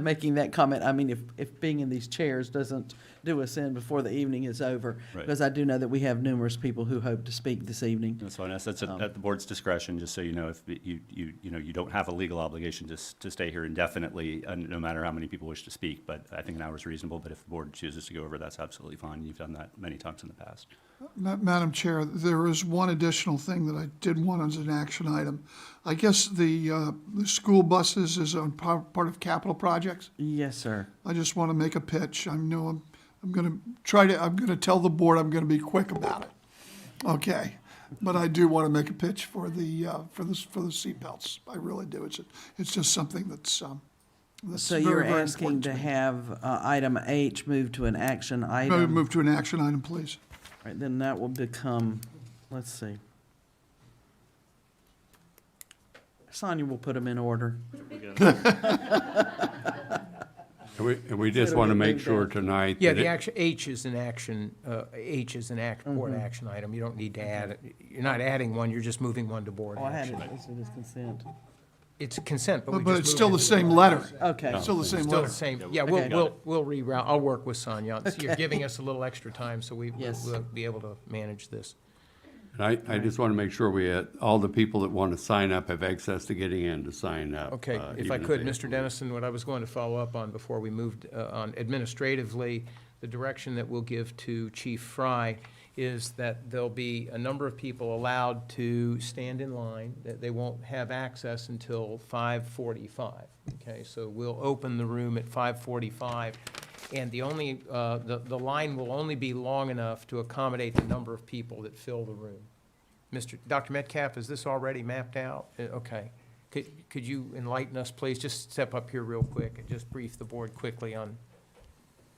making that comment, I mean, if being in these chairs doesn't do us in before the evening is over, Right. because I do know that we have numerous people who hope to speak this evening. That's fine. That's at the board's discretion, just so you know, if you don't have a legal obligation to stay here indefinitely, no matter how many people wish to speak. But I think an hour is reasonable, but if the board chooses to go over, that's absolutely fine. You've done that many times in the past. Madam Chair, there is one additional thing that I did want as an action item. I guess the school buses is on part of capital projects. Yes, sir. I just want to make a pitch. I'm going to tell the board I'm going to be quick about it. Okay. But I do want to make a pitch for the seatbelts. I really do. It's just something that's So very, you're very asking important to me. have item H moved to an action item? Move to an action item, please. All right, then that will become, let's see. Sonia will put them in order. And we just want to make sure tonight Yeah, that the it- action, H is an action, board action item. You don't need to add it. You're not adding one, you're just moving one to board Oh, I had action. it listed as consent. It's consent, but we But just it's moved still it the to same letter. Okay. Still the same Still letter. the same, yeah, Okay. we'll reroute, I'll work with Sonia. You're giving us a little extra time, so Yes. we'll be able to manage this. and I just want to make sure all the people that want to sign up have access to getting in to sign up. Okay, if even I could, they have Mr. to- Dennison, what I was going to follow up on before we moved on administratively, the direction that we'll give to Chief Fry is that there'll be a number of people allowed to stand in line, that they won't have access until 5:45. Okay, so we'll open the room at 5:45, and the line will only be long enough to accommodate the number of people that fill the room. Dr. Metcalf, is this already mapped out? Okay. Could you enlighten us, please? Just step up here real quick and just brief the board quickly on.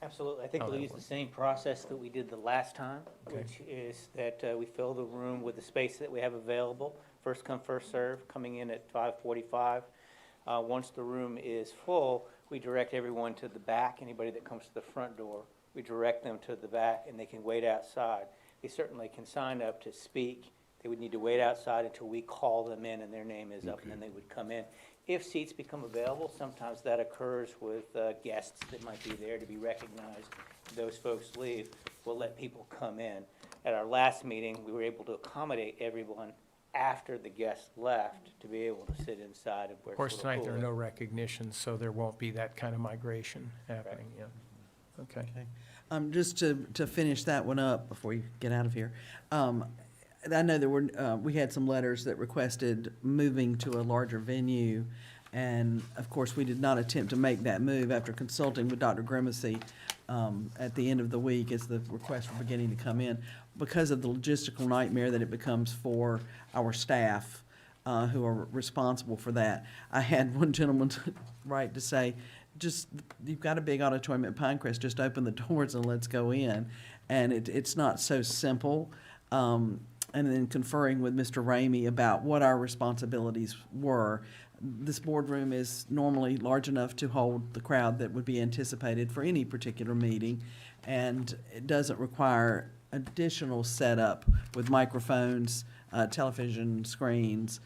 Absolutely. I think How we'll that use the works. same process that we did the last time, Okay. which is that we fill the room with the space that we have available. First come, first serve, coming in at 5:45. Once the room is full, we direct everyone to the back. Anybody that comes to the front door, we direct them to the back, and they can wait outside. They certainly can sign up to speak. They would need to wait outside until we call them in and their name is up, and then they would come in. If seats become available, sometimes that occurs with guests that might be there to be recognized. If those folks leave, we'll let people come in. At our last meeting, we were able to accommodate everyone after the guests left to be able to sit inside and where Of course, it's a little tonight there are cooler. no recognitions, so there won't be that kind of migration happening, yeah. Okay. Just to finish that one up before you get out of here. I know there were, we had some letters that requested moving to a larger venue. And of course, we did not attempt to make that move after consulting with Dr. Grimacy at the end of the week as the requests were beginning to come in because of the logistical nightmare that it becomes for our staff who are responsible for that. I had one gentleman write to say, just, you've got a big auditorium at Pinecrest, just open the doors and let's go in. And it's not so simple. And then conferring with Mr. Ramey about what our responsibilities were. This boardroom is normally large enough to hold the crowd that would be anticipated for any particular meeting, and it doesn't require additional setup with microphones, television screens,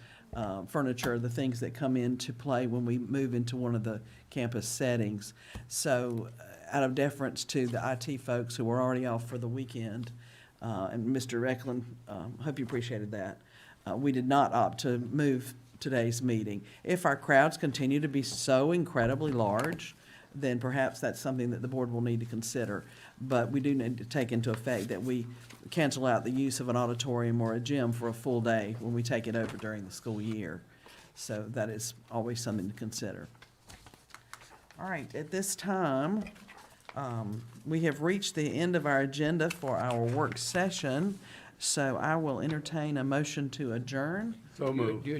furniture, the things that come into play when we move into one of the campus settings. So out of deference to the IT folks who were already off for the weekend, and Mr. Eklund, hope you appreciated that. We did not opt to move today's meeting. If our crowds continue to be so incredibly large, then perhaps that's something that the board will need to consider. But we do need to take into effect that we cancel out the use of an auditorium or a gym for a full day when we take it over during the school year. So that is always something to consider. All right, at this time, we have reached the end of our agenda for our work session, so I will entertain a motion to adjourn. So moved. Do you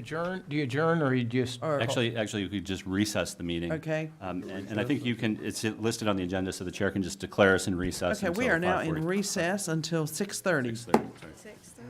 adjourn, or you just? Actually, we could just recess the meeting. Okay. And I think it's listed on the agenda, so the chair can just declare us in recess Okay, we until are now in 5:40. recess until 6:30. 6:30, sorry. 6:30.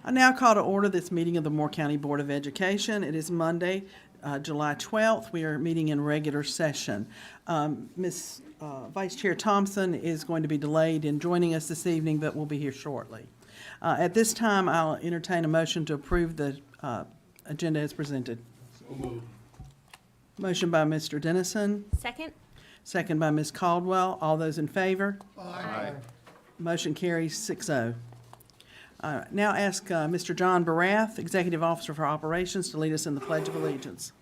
I now call to order this meeting of the Moore County Board of Education. It is Monday, July 12th. We are meeting in regular session. Ms. Vice Chair Thompson is going to be delayed in joining us this evening, but will be here shortly. At this time, I'll entertain a motion to approve the agenda as presented. Motion by Mr. Dennison, Second? second by Ms. Caldwell. All those in favor? Aye. Motion carries 6-0. Now ask Mr. John Barath, Executive Officer for Operations, to lead us in the Pledge of Allegiance.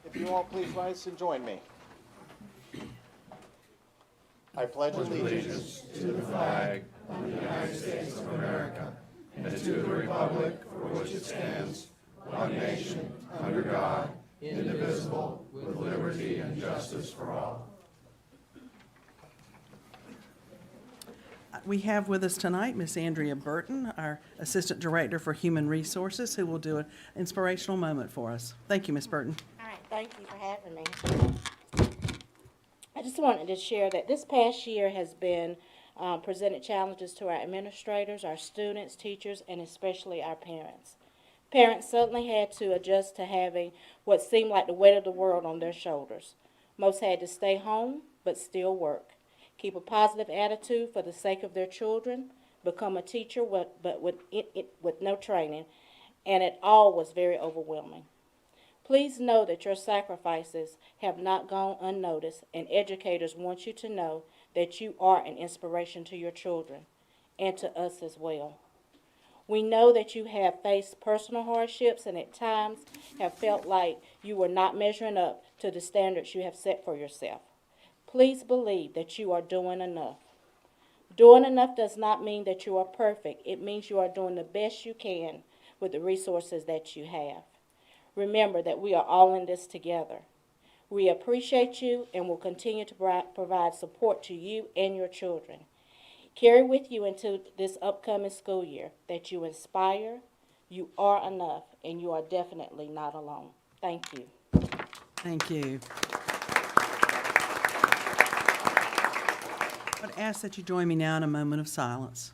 If you all please rise and join me. I pledge allegiance to the flag of the United States of America and to the republic for which it stands, one nation, under God, indivisible, with liberty and justice for all. We have with us tonight Miss Andrea Burton, our Assistant Director for Human Resources, who will do an inspirational moment for us. Thank you, Miss Burton. All right, thank you for having me. I just wanted to share that this past year has been presented challenges to our administrators, our students, teachers, and especially our parents. Parents suddenly had to adjust to having what seemed like the weight of the world on their shoulders. Most had to stay home, but still work. Keep a positive attitude for the sake of their children, become a teacher but with no training, and it all was very overwhelming. Please know that your sacrifices have not gone unnoticed, and educators want you to know that you are an inspiration to your children and to us as well. We know that you have faced personal hardships and at times have felt like you were not measuring up to the standards you have set for yourself. Please believe that you are doing enough. Doing enough does not mean that you are perfect. It means you are doing the best you can with the resources that you have. Remember that we are all in this together. We appreciate you and will continue to provide support to you and your children. Carry with you into this upcoming school year that you inspire, you are enough, and you are definitely not alone. Thank you. Thank you. I would ask that you join me now in a moment of silence.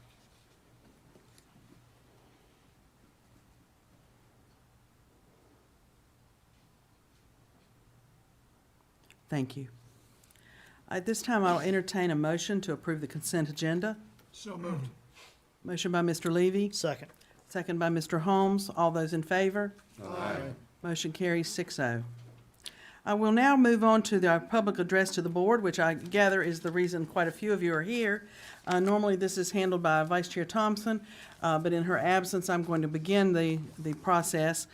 Thank you. At this time, I'll entertain a motion to approve the consent agenda. So moved. Motion by Mr. Levy, Second. second by Mr. Holmes. All those in favor? Aye. Motion carries 6-0. I will now move on to our public address to the board, which I gather is the reason quite a few of you are here. Normally, this is handled by Vice Chair Thompson, but in her absence, I'm going to begin the process.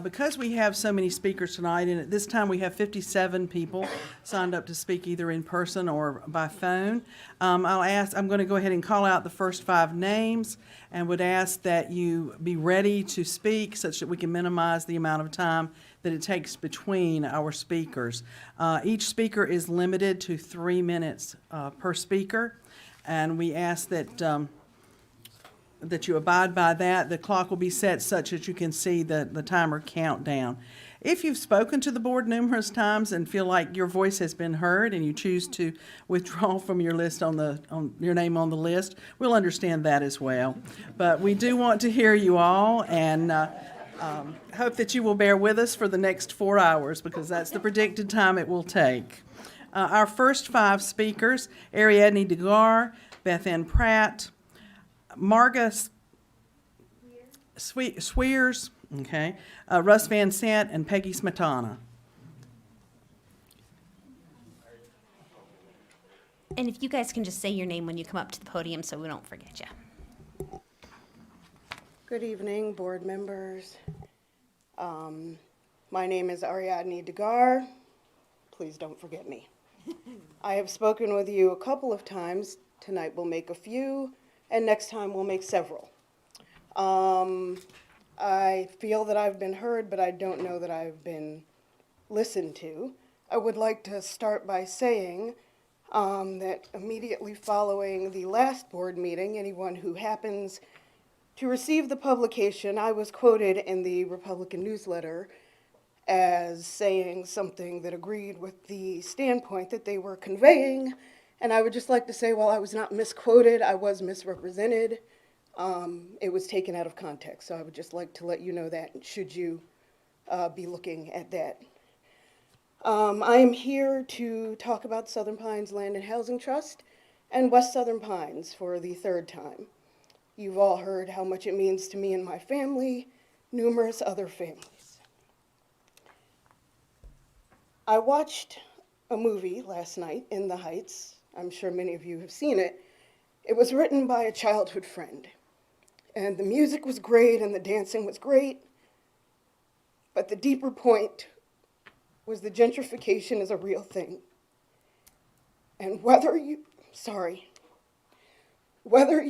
Because we have so many speakers tonight, and at this time we have 57 people signed up to speak either in person or by phone, I'm going to go ahead and call out the first 5 names and would ask that you be ready to speak such that we can minimize the amount of time that it takes between our speakers. Each speaker is limited to 3 minutes per speaker, and we ask that that you abide by that. The clock will be set such that you can see the timer count down. If you've spoken to the board numerous times and feel like your voice has been heard and you choose to withdraw from your list on your name on the list, we'll understand that as well. But we do want to hear you all, and hope that you will bear with us for the next 4 hours because that's the predicted time it will take. Our first 5 speakers: Ariadne DeGar, Beth Ann Pratt, Marga Swears, okay, Russ Van Sant, and Peggy Smetana. And if you guys can just say your name when you come up to the podium so we don't forget you. Good evening, board members. My name is Ariadne DeGar. Please don't forget me. I have spoken with you a couple of times. Tonight we'll make a few, and next time we'll make several. I feel that I've been heard, but I don't know that I've been listened to. I would like to start by saying that immediately following the last board meeting, anyone who happens to receive the publication, I was quoted in the Republican newsletter as saying something that agreed with the standpoint that they were conveying. And I would just like to say, while I was not misquoted, I was misrepresented. It was taken out of context, so I would just like to let you know that, should you be looking at that. I am here to talk about Southern Pines Land and Housing Trust and West Southern Pines for the third time. You've all heard how much it means to me and my family, numerous other families. I watched a movie last night, In the Heights. I'm sure many of you have seen it. It was written by a childhood friend. And the music was great and the dancing was great. But the deeper point was the gentrification is a real thing. And whether you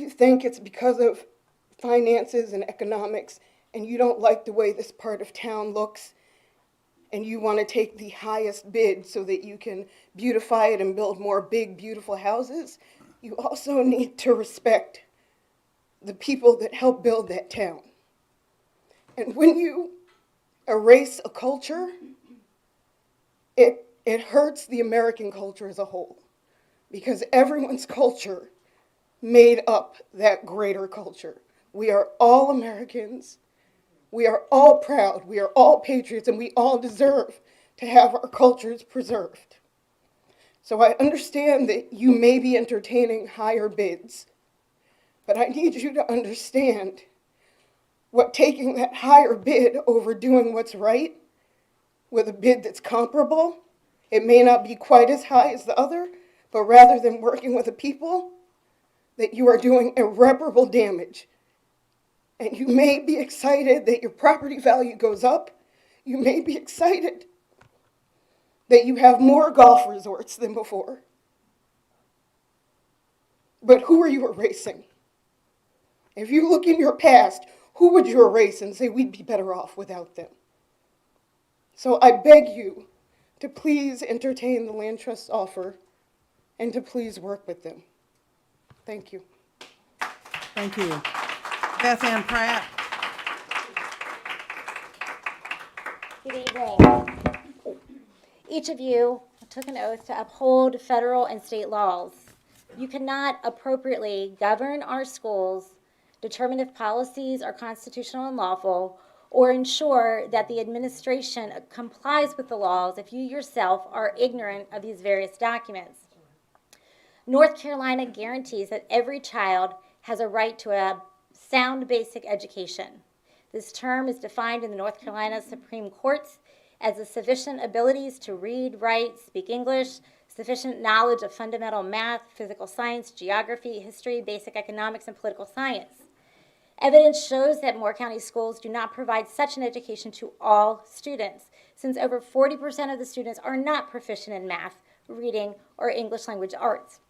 think it's because of finances and economics and you don't like the way this part of town looks and you want to take the highest bid so that you can beautify it and build more big, beautiful houses, you also need to respect the people that help build that town. And when you erase a culture, it hurts the American culture as a whole, because everyone's culture made up that greater culture. We are all Americans. We are all proud. We are all patriots, and we all deserve to have our cultures preserved. So I understand that you may be entertaining higher bids, but I need you to understand what taking that higher bid over doing what's right with a bid that's comparable, it may not be quite as high as the other, but rather than working with the people, that you are doing irreparable damage. And you may be excited that your property value goes up. You may be excited that you have more golf resorts than before. But who are you erasing? If you look in your past, who would you erase and say we'd be better off without them? So I beg you to please entertain the Land Trust's offer and to please work with them. Thank you. Thank you. Beth Ann Pratt. Good evening. Each of you took an oath to uphold federal and state laws. You cannot appropriately govern our schools, determine if policies are constitutional and lawful, or ensure that the administration complies with the laws if you yourself are ignorant of these various documents. North Carolina guarantees that every child has a right to a sound basic education. This term is defined in the North Carolina Supreme Courts as the sufficient abilities to read, write, speak English, sufficient knowledge of fundamental math, physical science, geography, history, basic economics, and political science. Evidence shows that Moore County schools do not provide such an education to all students, since over 40% of the students are not proficient in math, reading, or English language arts.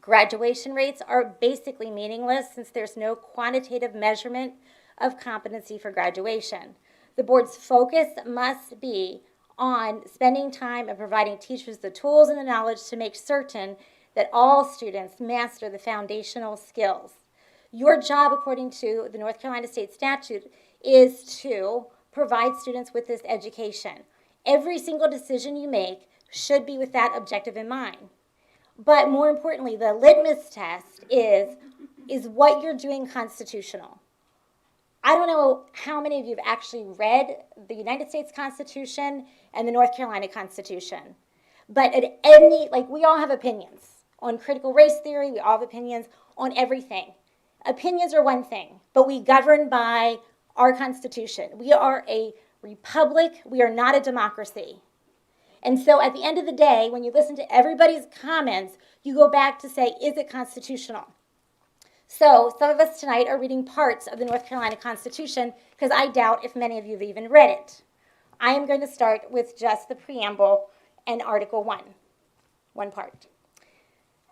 Graduation rates are basically meaningless since there's no quantitative measurement of competency for graduation. The board's focus must be on spending time and providing teachers the tools and the knowledge to make certain that all students master the foundational skills. Your job, according to the North Carolina State Statute, is to provide students with this education. Every single decision you make should be with that objective in mind. But more importantly, the litmus test is what you're doing constitutional. I don't know how many of you have actually read the United States Constitution and the North Carolina Constitution. But at we all have opinions on critical race theory, we all have opinions on everything. Opinions are one thing, but we govern by our Constitution. We are a republic, we are not a democracy. And so at the end of the day, when you listen to everybody's comments, you go back to say, is it constitutional? So some of us tonight are reading parts of the North Carolina Constitution because I doubt if many of you have even read it. I am going to start with just the preamble and Article 1, one part.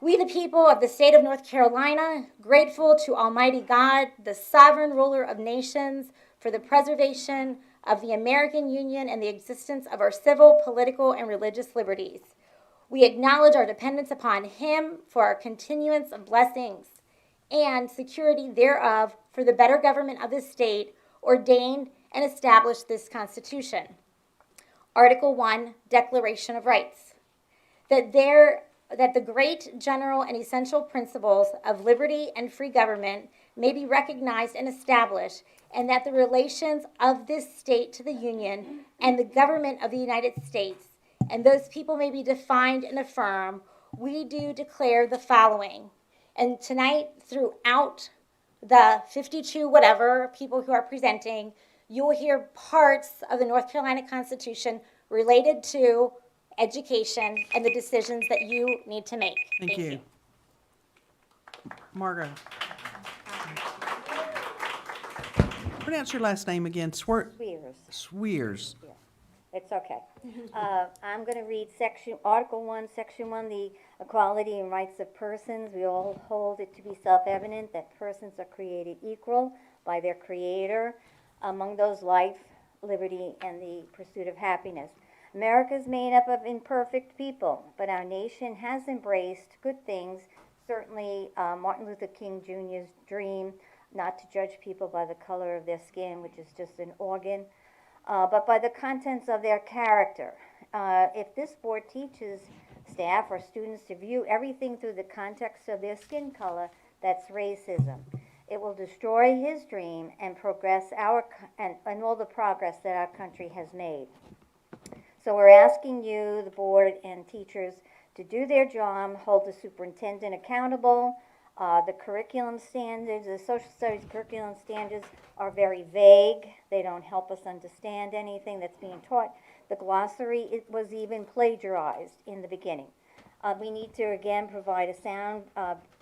We, the people of the state of North Carolina, grateful to Almighty God, the sovereign ruler of nations, for the preservation of the American Union and the existence of our civil, political, and religious liberties. We acknowledge our dependence upon Him for our continuance of blessings and security thereof for the better government of the state, ordained and established this Constitution. Article 1, Declaration of Rights. That there that the great general and essential principles of liberty and free government may be recognized and established, and that the relations of this state to the Union and the government of the United States and those people may be defined and affirmed, we do declare the following. And tonight, throughout the 52 whatever people who are presenting, you will hear parts of the North Carolina Constitution related to education and the decisions that you need to make. Thank you. Margot. Pronounce your last name again. Swears. Swears. It's okay. I'm going to read Article 1, Section 1, the equality and rights of persons. We all hold it to be self-evident that persons are created equal by their Creator, among those life, liberty, and the pursuit of happiness. America is made up of imperfect people, but our nation has embraced good things. Certainly, Martin Luther King Jr.'s dream not to judge people by the color of their skin, which is just an organ, but by the contents of their character. If this board teaches staff or students to view everything through the context of their skin color, that's racism. It will destroy his dream and and all the progress that our country has made. So we're asking you, the board and teachers, to do their job, hold the superintendent accountable. The curriculum standards, the social studies curriculum standards are very vague. They don't help us understand anything that's being taught. The glossary, it was even plagiarized in the beginning. We need to, again, provide a sound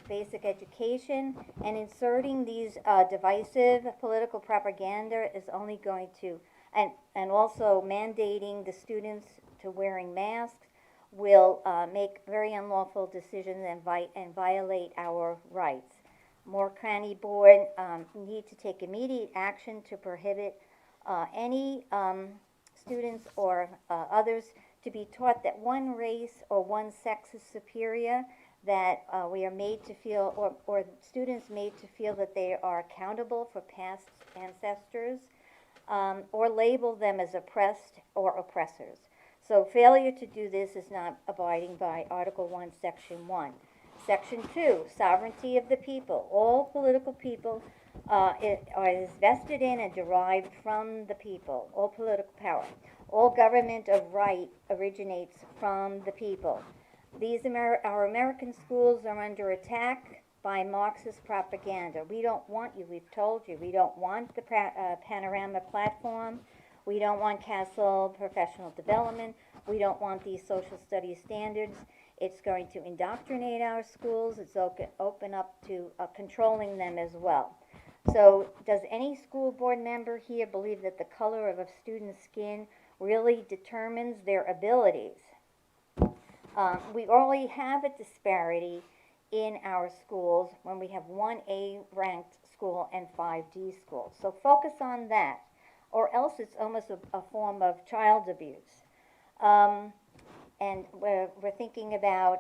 basic education, and inserting these divisive political propaganda is only going to, and also mandating the students to wearing masks will make very unlawful decisions and violate our rights. Moore County Board need to take immediate action to prohibit any students or others to be taught that one race or one sex is superior, that we are made to feel, or students made to feel that they are accountable for past ancestors, or label them as oppressed or oppressors. So failure to do this is not abiding by Article 1, Section 1. Section 2, sovereignty of the people. All political people is vested in and derived from the people, all political power. All government of right originates from the people. Our American schools are under attack by Marxist propaganda. We don't want you, we've told you, we don't want the Panorama platform. We don't want Castle professional development. We don't want these social studies standards. It's going to indoctrinate our schools. It's open up to controlling them as well. So does any school board member here believe that the color of a student's skin really determines their abilities? We already have a disparity in our schools when we have 1A ranked school and 5D schools. So focus on that, or else it's almost a form of child abuse. And we're thinking about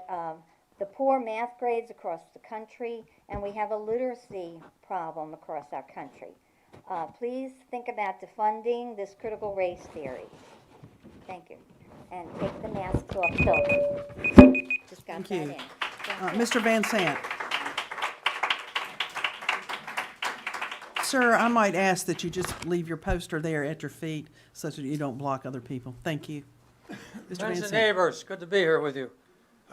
the poor math grades across the country, and we have a literacy problem across our country. Please think about defunding this critical race theory. Thank you. And take the masks off, children. Just got Thank that you. in. Mr. Van Sant. Sir, I might ask that you just leave your poster there at your feet so that you don't block other people. Thank you. Mr. Van Friends and Sant. neighbors, good to be here with you.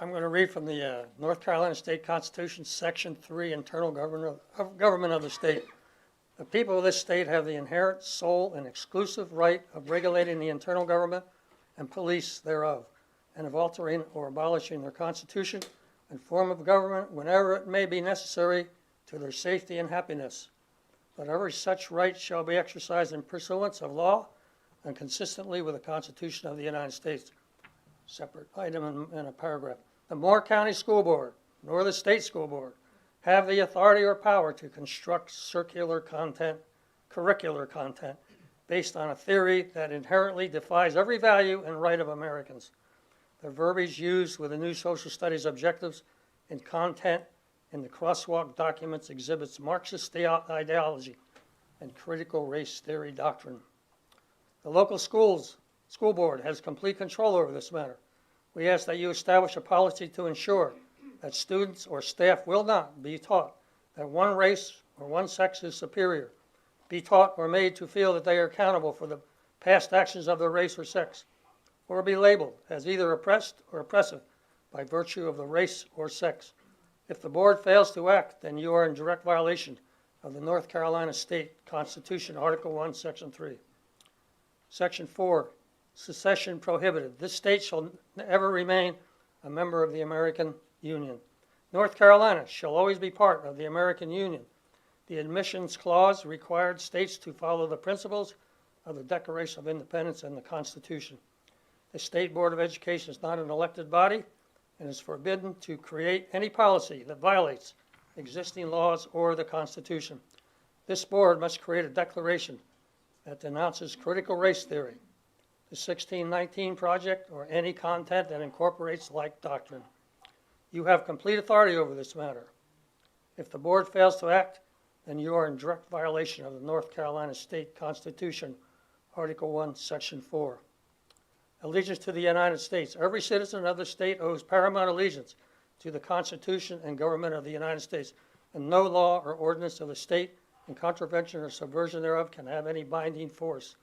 I'm going to read from the North Carolina State Constitution, Section 3, Internal Government of the State. The people of this state have the inherent, sole, and exclusive right of regulating the internal government and police thereof, and of altering or abolishing their constitution and form of government whenever it may be necessary to their safety and happiness. But every such right shall be exercised in pursuance of law and consistently with the Constitution of the United States. Separate item in a paragraph. The Moore County School Board, nor the State School Board, have the authority or power to construct curricular content based on a theory that inherently defies every value and right of Americans. The verbiage used with the new social studies objectives and content in the crosswalk documents exhibits Marxist ideology and critical race theory doctrine. The local school board has complete control over this matter. We ask that you establish a policy to ensure that students or staff will not be taught that one race or one sex is superior, be taught or made to feel that they are accountable for the past actions of their race or sex, or be labeled as either oppressed or oppressive by virtue of the race or sex. If the board fails to act, then you are in direct violation of the North Carolina State Constitution, Article 1, Section 3. Section 4, secession prohibited. This state shall ever remain a member of the American Union. North Carolina shall always be part of the American Union. The admissions clause required states to follow the principles of the Declaration of Independence and the Constitution. The State Board of Education is not an elected body and is forbidden to create any policy that violates existing laws or the Constitution. This board must create a declaration that denounces critical race theory, the 1619 Project, or any content that incorporates like doctrine. You have complete authority over this matter. If the board fails to act, then you are in direct violation of the North Carolina State Constitution, Article 1, Section 4. Allegiance to the United States. Every citizen of the state owes paramount allegiance to the Constitution and government of the United States, and no law or ordinance of the state in contravention or subversion thereof can have any binding force.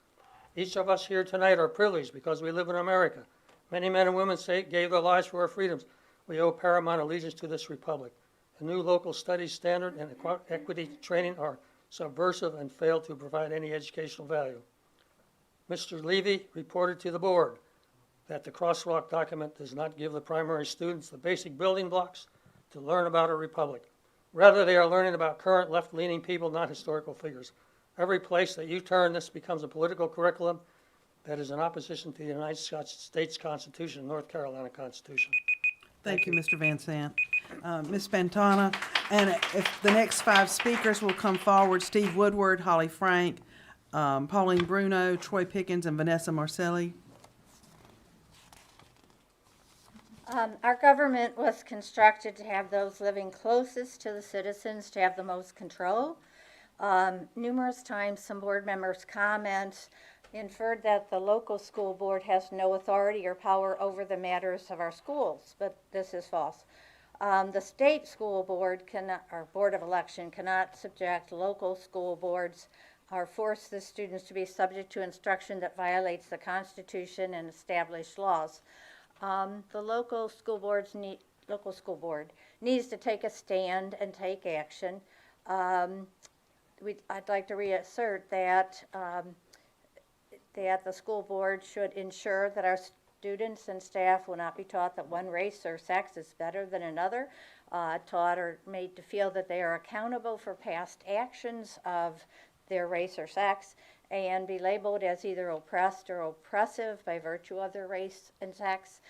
Each of us here tonight are privileged because we live in America. Many men and women gave their lives for our freedoms. We owe paramount allegiance to this republic. The new local studies standard and equity training are subversive and fail to provide any educational value. Mr. Levy reported to the board that the Crosswalk document does not give the primary students the basic building blocks to learn about a republic. Rather, they are learning about current left-leaning people, not historical figures. Every place that you turn, this becomes a political curriculum that is in opposition to the United States Constitution and North Carolina Constitution. Thank you, Mr. Van Sant. Ms. Fantana, and if the next 5 speakers will come forward, Steve Woodward, Holly Frank, Pauline Bruno, Troy Pickens, and Vanessa Marcelli. Our government was constructed to have those living closest to the citizens to have the most control. Numerous times, some board members' comments inferred that the local school board has no authority or power over the matters of our schools, but this is false. The state school board cannot, or board of election cannot subject local school boards or force the students to be subject to instruction that violates the Constitution and established laws. The local school board needs to take a stand and take action. I'd like to reassert that that the school board should ensure that our students and staff will not be taught that one race or sex is better than another, taught or made to feel that they are accountable for past actions of their race or sex, and be labeled as either oppressed or oppressive by virtue of their race and sex.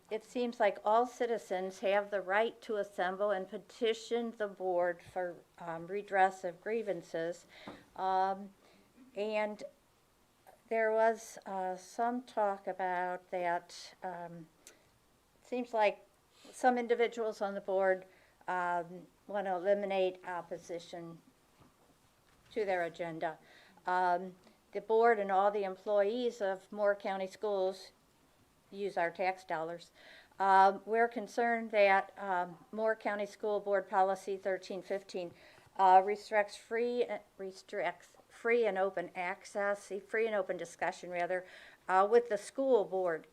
It seems like all citizens have the right to assemble and petition the board for redress of grievances. And there was some talk about that. Seems like some individuals on the board want to eliminate opposition to their agenda. The board and all the employees of Moore County Schools use our tax dollars. We're concerned that Moore County School Board Policy 1315 restricts free and open access, free and open discussion rather, with the school board.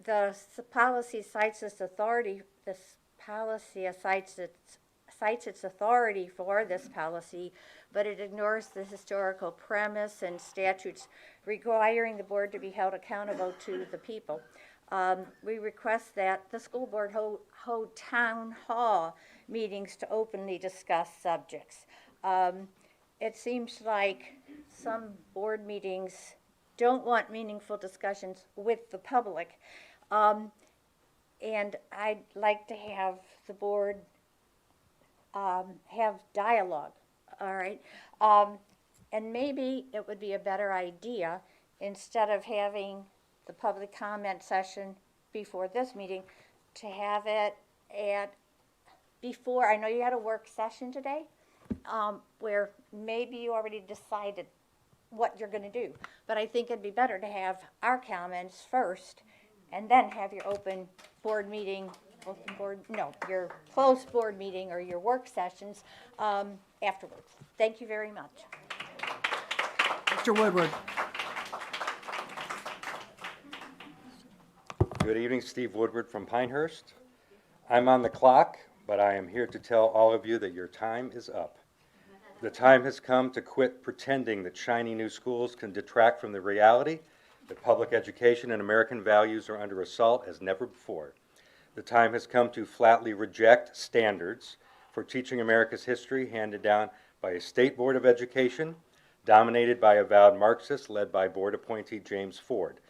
The policy cites its authority. This policy cites its authority for this policy, but it ignores the historical premise and statutes requiring the board to be held accountable to the people. We request that the school board hold town hall meetings to openly discuss subjects. It seems like some board meetings don't want meaningful discussions with the public. And I'd like to have the board have dialogue, all right? And maybe it would be a better idea, instead of having the public comment session before this meeting, to have it before, I know you had a work session today, where maybe you already decided what you're gonna do. But I think it'd be better to have our comments first and then have your open board meeting, your closed board meeting or your work sessions afterwards. Thank you very much. Mr. Woodward. Good evening, Steve Woodward from Pinehurst. I'm on the clock, but I am here to tell all of you that your time is up. The time has come to quit pretending that shiny new schools can detract from the reality that public education and American values are under assault as never before. The time has come to flatly reject standards for teaching America's history handed down by a state board of education dominated by avowed Marxists led by board appointee James Ford.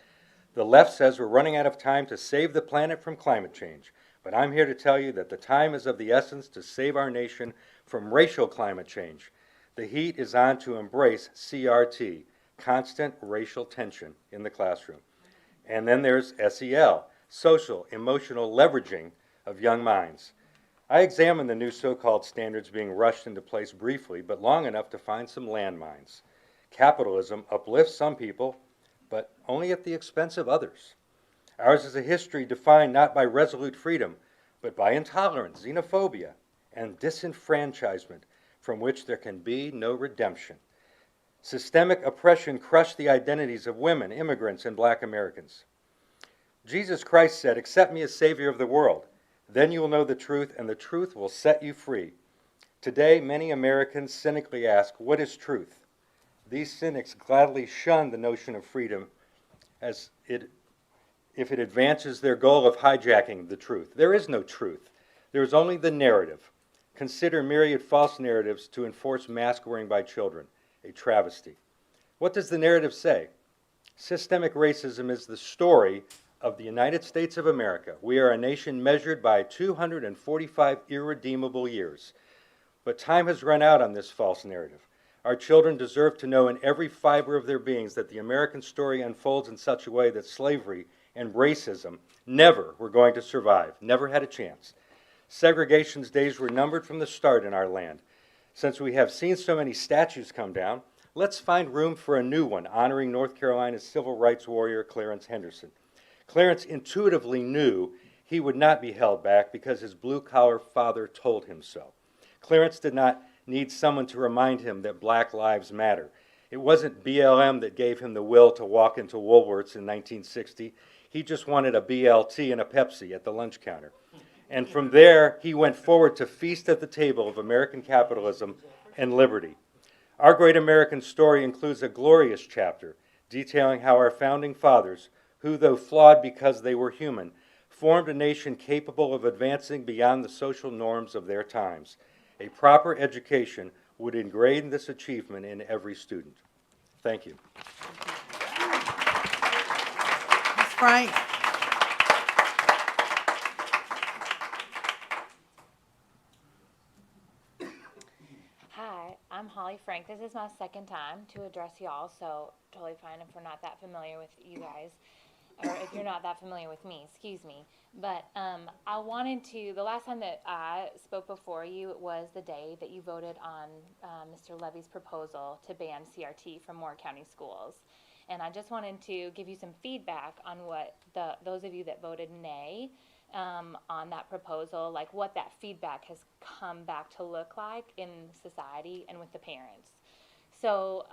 The left says we're running out of time to save the planet from climate change, but I'm here to tell you that the time is of the essence to save our nation from racial climate change. The heat is on to embrace CRT, constant racial tension in the classroom. And then there's SEL, social, emotional leveraging of young minds. I examined the new so-called standards being rushed into place briefly, but long enough to find some landmines. Capitalism uplifts some people, but only at the expense of others. Ours is a history defined not by resolute freedom, but by intolerance, xenophobia, and disenfranchisement, from which there can be no redemption. Systemic oppression crushed the identities of women, immigrants, and black Americans. Jesus Christ said, "Accept me as Savior of the world. Then you will know the truth, and the truth will set you free." Today, many Americans cynically ask, what is truth? These cynics gladly shun the notion of freedom if it advances their goal of hijacking the truth. There is no truth. There is only the narrative. Consider myriad false narratives to enforce mask wearing by children, a travesty. What does the narrative say? Systemic racism is the story of the United States of America. We are a nation measured by 245 irredeemable years. But time has run out on this false narrative. Our children deserve to know in every fiber of their beings that the American story unfolds in such a way that slavery and racism never were going to survive, never had a chance. Segregation's days were numbered from the start in our land. Since we have seen so many statues come down, let's find room for a new one honoring North Carolina's civil rights warrior Clarence Henderson. Clarence intuitively knew he would not be held back because his blue-collar father told him so. Clarence did not need someone to remind him that Black lives matter. It wasn't BLM that gave him the will to walk into Woolworth's in 1960. He just wanted a BLT and a Pepsi at the lunch counter. And from there, he went forward to feast at the table of American capitalism and liberty. Our great American story includes a glorious chapter detailing how our founding fathers, who, though flawed because they were human, formed a nation capable of advancing beyond the social norms of their times. A proper education would ingrain this achievement in every student. Thank you. Ms. Frank? Hi, I'm Holly Frank. This is my second time to address y'all, so totally fine if we're not that familiar with you guys, or if you're not that familiar with me, excuse me. But I wanted to, the last time that I spoke before you was the day that you voted on Mr. Levy's proposal to ban CRT from Moore County schools. And I just wanted to give you some feedback on what those of you that voted nay on that proposal, like what that feedback has come back to look like in society and with the parents. So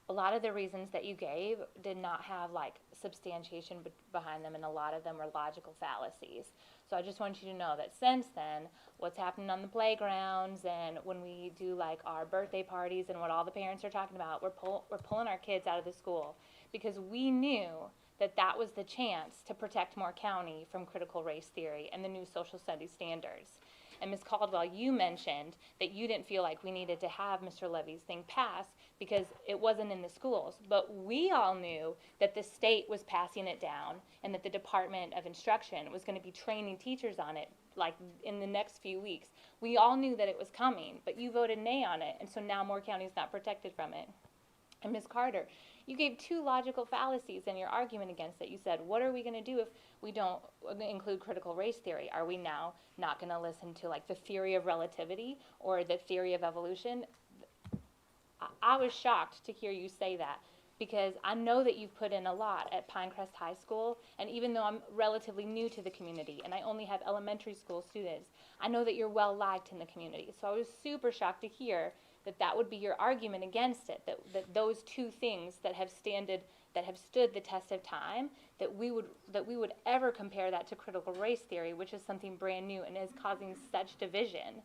a lot of the reasons that you gave did not have like substantiation behind them, and a lot of them were logical fallacies. So I just want you to know that since then, what's happening on the playgrounds and when we do like our birthday parties and what all the parents are talking about, we're pulling our kids out of the school because we knew that that was the chance to protect Moore County from critical race theory and the new social studies standards. And Ms. Caldwell, you mentioned that you didn't feel like we needed to have Mr. Levy's thing pass because it wasn't in the schools. But we all knew that the state was passing it down and that the Department of Instruction was going to be training teachers on it like in the next few weeks. We all knew that it was coming, but you voted nay on it, and so now Moore County is not protected from it. And Ms. Carter, you gave two logical fallacies in your argument against it. You said, what are we going to do if we don't include critical race theory? Are we now not going to listen to like the theory of relativity or the theory of evolution? I was shocked to hear you say that, because I know that you've put in a lot at Pinecrest High School, and even though I'm relatively new to the community and I only have elementary school students, I know that you're well liked in the community. So I was super shocked to hear that that would be your argument against it, that those two things that have stood the test of time, that we would ever compare that to critical race theory, which is something brand new and is causing such division.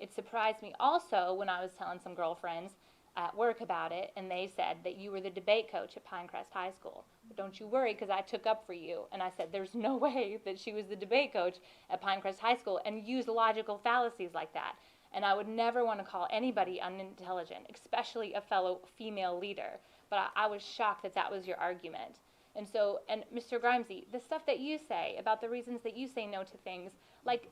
It surprised me also when I was telling some girlfriends at work about it, and they said that you were the debate coach at Pinecrest High School. But don't you worry, because I took up for you, and I said there's no way that she was the debate coach at Pinecrest High School and used logical fallacies like that. And I would never want to call anybody unintelligent, especially a fellow female leader. But I was shocked that that was your argument. And so, and Mr. Grimesy, the stuff that you say about the reasons that you say no to things, like,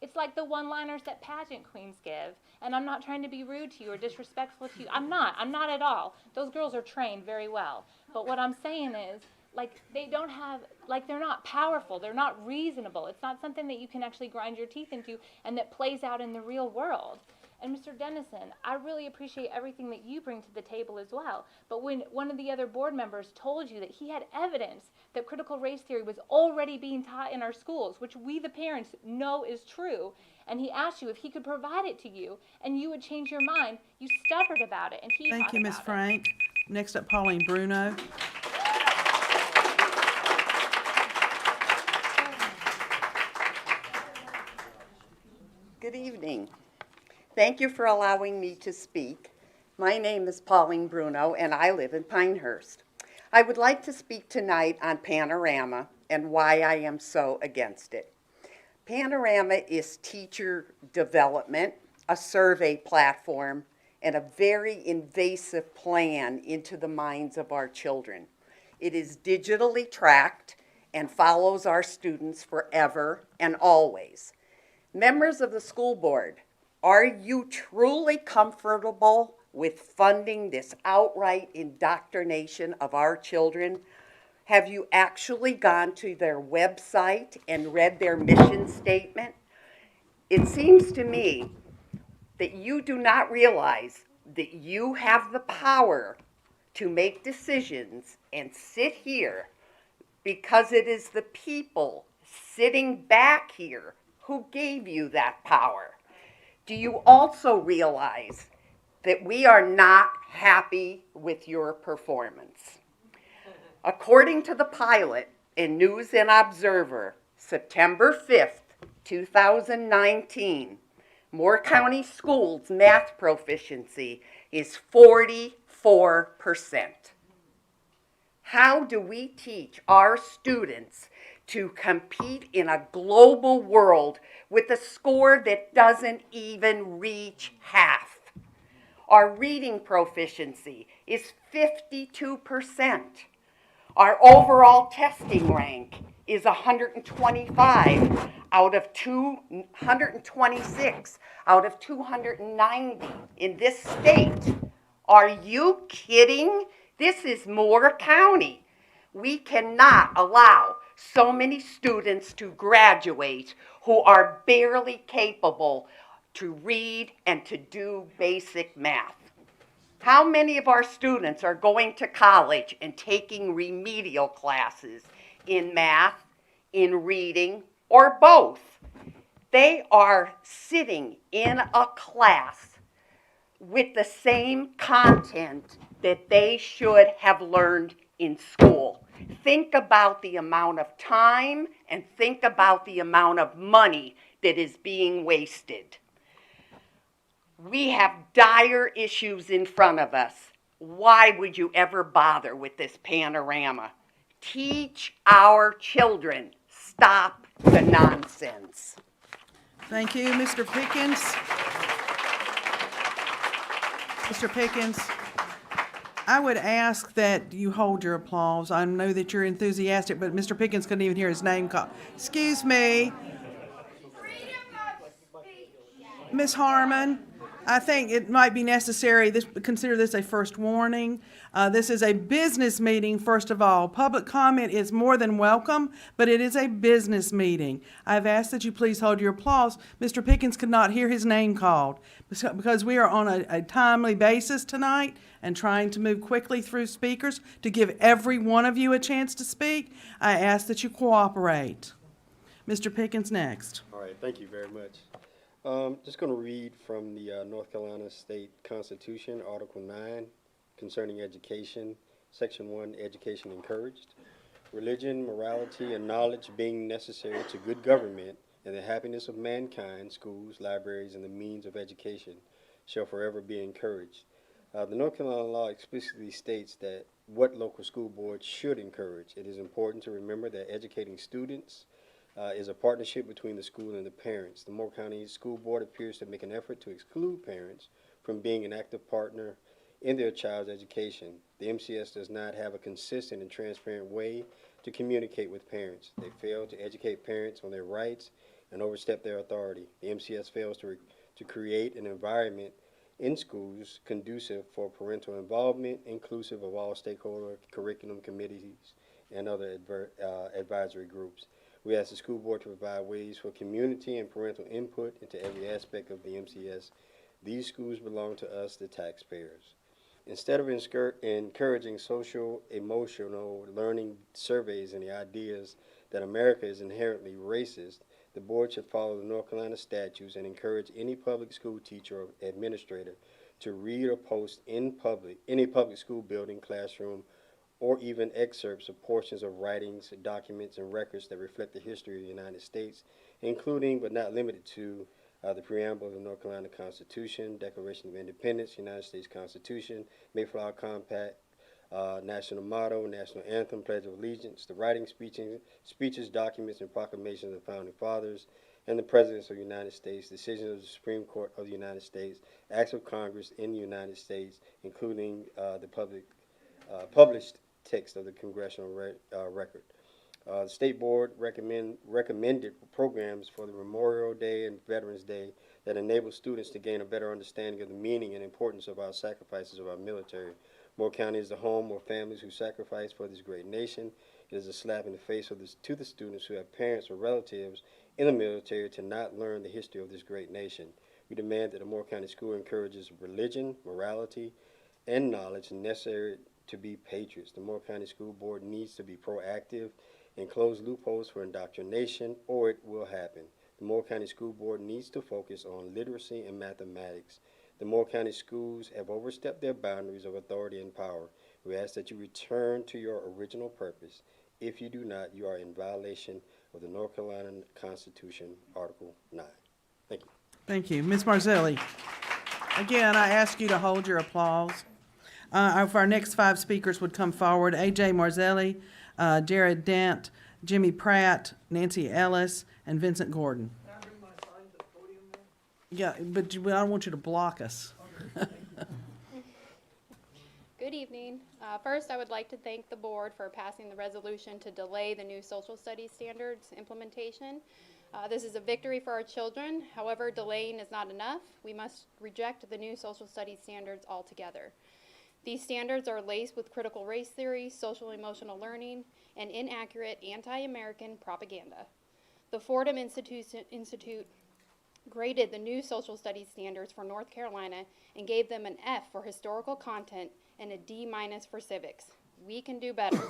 it's like the one-liners that pageant queens give. And I'm not trying to be rude to you or disrespectful to you. I'm not at all. Those girls are trained very well. But what I'm saying is, like, they don't have, like, they're not powerful. They're not reasonable. It's not something that you can actually grind your teeth into and that plays out in the real world. And Mr. Dennison, I really appreciate everything that you bring to the table as well. But when one of the other board members told you that he had evidence that critical race theory was already being taught in our schools, which we the parents know is true, and he asked you if he could provide it to you and you would change your mind, you stuttered about it, and he Thank thought you, Ms. about it. Frank. Next up, Pauline Bruno. Good evening. Thank you for allowing me to speak. My name is Pauline Bruno, and I live in Pinehurst. I would like to speak tonight on Panorama and why I am so against it. Panorama is teacher development, a survey platform, and a very invasive plan into the minds of our children. It is digitally tracked and follows our students forever and always. Members of the school board, are you truly comfortable with funding this outright indoctrination of our children? Have you actually gone to their website and read their mission statement? It seems to me that you do not realize that you have the power to make decisions and sit here because it is the people sitting back here who gave you that power. Do you also realize that we are not happy with your performance? According to the pilot in News and Observer, September 5th, 2019, Moore County Schools math proficiency is 44%. How do we teach our students to compete in a global world with a score that doesn't even reach half? Our reading proficiency is 52%. Our overall testing rank is 125 out of 226 out of 290 in this state. Are you kidding? This is Moore County. We cannot allow so many students to graduate who are barely capable to read and to do basic math. How many of our students are going to college and taking remedial classes in math, in reading, or both? They are sitting in a class with the same content that they should have learned in school. Think about the amount of time and think about the amount of money that is being wasted. We have dire issues in front of us. Why would you ever bother with this Panorama? Teach our children. Stop the nonsense. Thank you, Mr. Pickens. Mr. Pickens, I would ask that you hold your applause. I know that you're enthusiastic, but Mr. Pickens couldn't even hear his name called. Excuse me. Ms. Harmon, I think it might be necessary, consider this a first warning. This is a business meeting, first of all. Public comment is more than welcome, but it is a business meeting. I've asked that you please hold your applause. Mr. Pickens could not hear his name called because we are on a timely basis tonight and trying to move quickly through speakers to give every one of you a chance to speak. I ask that you cooperate. Mr. Pickens next. All right, thank you very much. Just going to read from the North Carolina State Constitution, Article 9, concerning education, Section 1, education encouraged. Religion, morality, and knowledge being necessary to good government and the happiness of mankind, schools, libraries, and the means of education shall forever be encouraged. The North Carolina law explicitly states that what local school boards should encourage. It is important to remember that educating students is a partnership between the school and the parents. The Moore County School Board appears to make an effort to exclude parents from being an active partner in their child's education. The MCS does not have a consistent and transparent way to communicate with parents. They fail to educate parents on their rights and overstep their authority. The MCS fails to create an environment in schools conducive for parental involvement, inclusive of all stakeholder curriculum committees and other advisory groups. We ask the school board to provide ways for community and parental input into every aspect of the MCS. These schools belong to us, the taxpayers. Instead of encouraging social, emotional learning surveys and the ideas that America is inherently racist, the board should follow the North Carolina statutes and encourage any public school teacher or administrator to read or post in public, any public school building, classroom, or even excerpts of portions of writings, documents, and records that reflect the history of the United States, including but not limited to the preamble of the North Carolina Constitution, Declaration of Independence, United States Constitution, Mayflower Compact, national motto, national anthem, Pledge of Allegiance, the writing, speeches, documents, and proclamations of the Founding Fathers, and the Presidents of the United States, decisions of the Supreme Court of the United States, acts of Congress in the United States, including the published text of the congressional record. The State Board recommended programs for the Memorial Day and Veterans Day that enable students to gain a better understanding of the meaning and importance of our sacrifices of our military. Moore County is the home of families who sacrifice for this great nation. It is a slap in the face to the students who have parents or relatives in the military to not learn the history of this great nation. We demand that the Moore County School encourages religion, morality, and knowledge necessary to be patriots. The Moore County School Board needs to be proactive and close loopholes for indoctrination, or it will happen. The Moore County School Board needs to focus on literacy and mathematics. The Moore County schools have overstepped their boundaries of authority and power. We ask that you return to your original purpose. If you do not, you are in violation of the North Carolina Constitution, Article 9. Thank you. Thank you. Ms. Marzelli. Again, I ask you to hold your applause. If our next 5 speakers would come forward, A.J. Marzelli, Jared Dent, Jimmy Pratt, Nancy Ellis, and Vincent Gordon. Can I bring my sign to the podium there? Yeah, but I don't want you to block us. Good evening. First, I would like to thank the board for passing the resolution to delay the new social studies standards implementation. This is a victory for our children. However, delaying is not enough. We must reject the new social studies standards altogether. These standards are laced with critical race theory, social emotional learning, and inaccurate anti-American propaganda. The Fordham Institute graded the new social studies standards for North Carolina and gave them an F for historical content and a D- for civics. We can do better.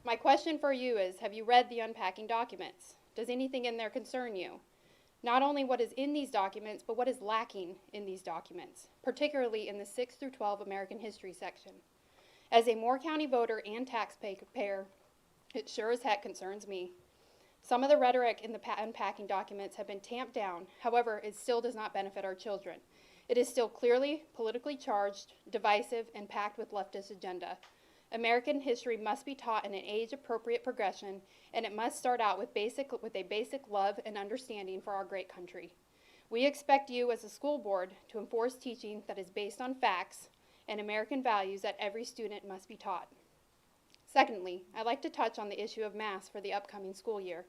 My question for you is, have you read the unpacking documents? Does anything in there concern you? Not only what is in these documents, but what is lacking in these documents, particularly in the 6 through 12 American history section. As a Moore County voter and taxpayer, it sure as heck concerns me. Some of the rhetoric in the unpacking documents have been tamped down. However, it still does not benefit our children. It is still clearly politically charged, divisive, and packed with leftist agenda. American history must be taught in an age-appropriate progression, and it must start out with a basic love and understanding for our great country. We expect you as a school board to enforce teaching that is based on facts and American values that every student must be taught. Secondly, I'd like to touch on the issue of masks for the upcoming school year.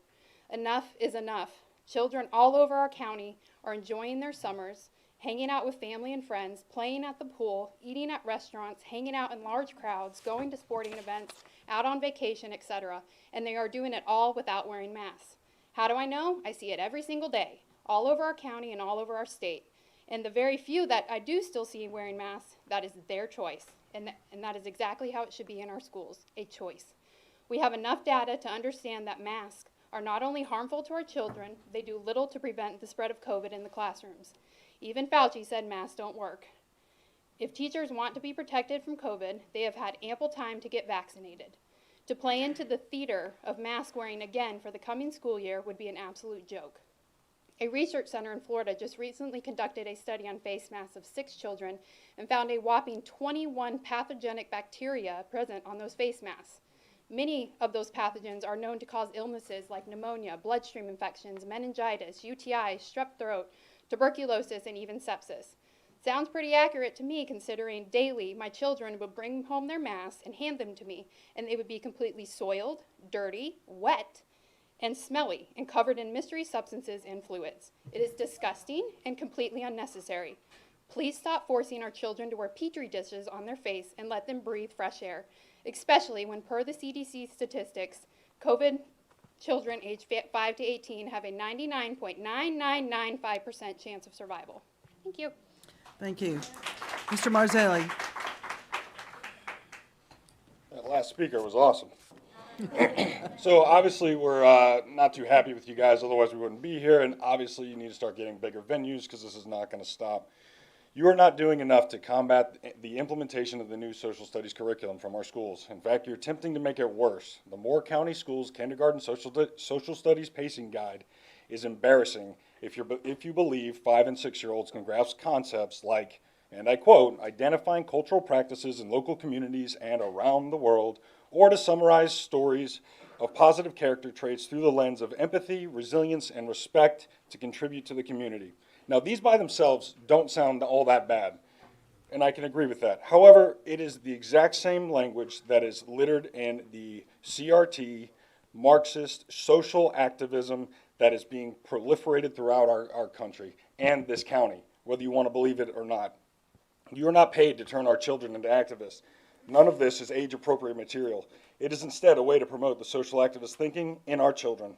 Enough is enough. Children all over our county are enjoying their summers, hanging out with family and friends, playing at the pool, eating at restaurants, hanging out in large crowds, going to sporting events, out on vacation, etc. And they are doing it all without wearing masks. How do I know? I see it every single day, all over our county and all over our state. And the very few that I do still see wearing masks, that is their choice. And that is exactly how it should be in our schools, a choice. We have enough data to understand that masks are not only harmful to our children, they do little to prevent the spread of COVID in the classrooms. Even Fauci said masks don't work. If teachers want to be protected from COVID, they have had ample time to get vaccinated. To play into the theater of mask wearing again for the coming school year would be an absolute joke. A research center in Florida just recently conducted a study on face masks of 6 children and found a whopping 21 pathogenic bacteria present on those face masks. Many of those pathogens are known to cause illnesses like pneumonia, bloodstream infections, meningitis, UTI, strep throat, tuberculosis, and even sepsis. Sounds pretty accurate to me, considering daily my children would bring home their masks and hand them to me, and they would be completely soiled, dirty, wet, and smelly, and covered in mystery substances and fluids. It is disgusting and completely unnecessary. Please stop forcing our children to wear petri dishes on their face and let them breathe fresh air, especially when, per the CDC statistics, COVID children aged 5 to 18 have a 99.9995% chance of survival. Thank you. Thank you. Mr. Marzulli. That last speaker was awesome. So obviously we're not too happy with you guys, otherwise we wouldn't be here, and obviously you need to start getting bigger venues because this is not going to stop. You are not doing enough to combat the implementation of the new social studies curriculum from our schools. In fact, you're attempting to make it worse. The Moore County Schools Kindergarten Social Studies Pacing Guide is embarrassing if you believe 5- and 6-year-olds can grasp concepts like, and I quote, identifying cultural practices in local communities and around the world, or to summarize stories of positive character traits through the lens of empathy, resilience, and respect to contribute to the community. Now, these by themselves don't sound all that bad, and I can agree with that. However, it is the exact same language that is littered in the CRT, Marxist, social activism that is being proliferated throughout our country and this county, whether you want to believe it or not. You are not paid to turn our children into activists. None of this is age-appropriate material. It is instead a way to promote the social activist thinking in our children.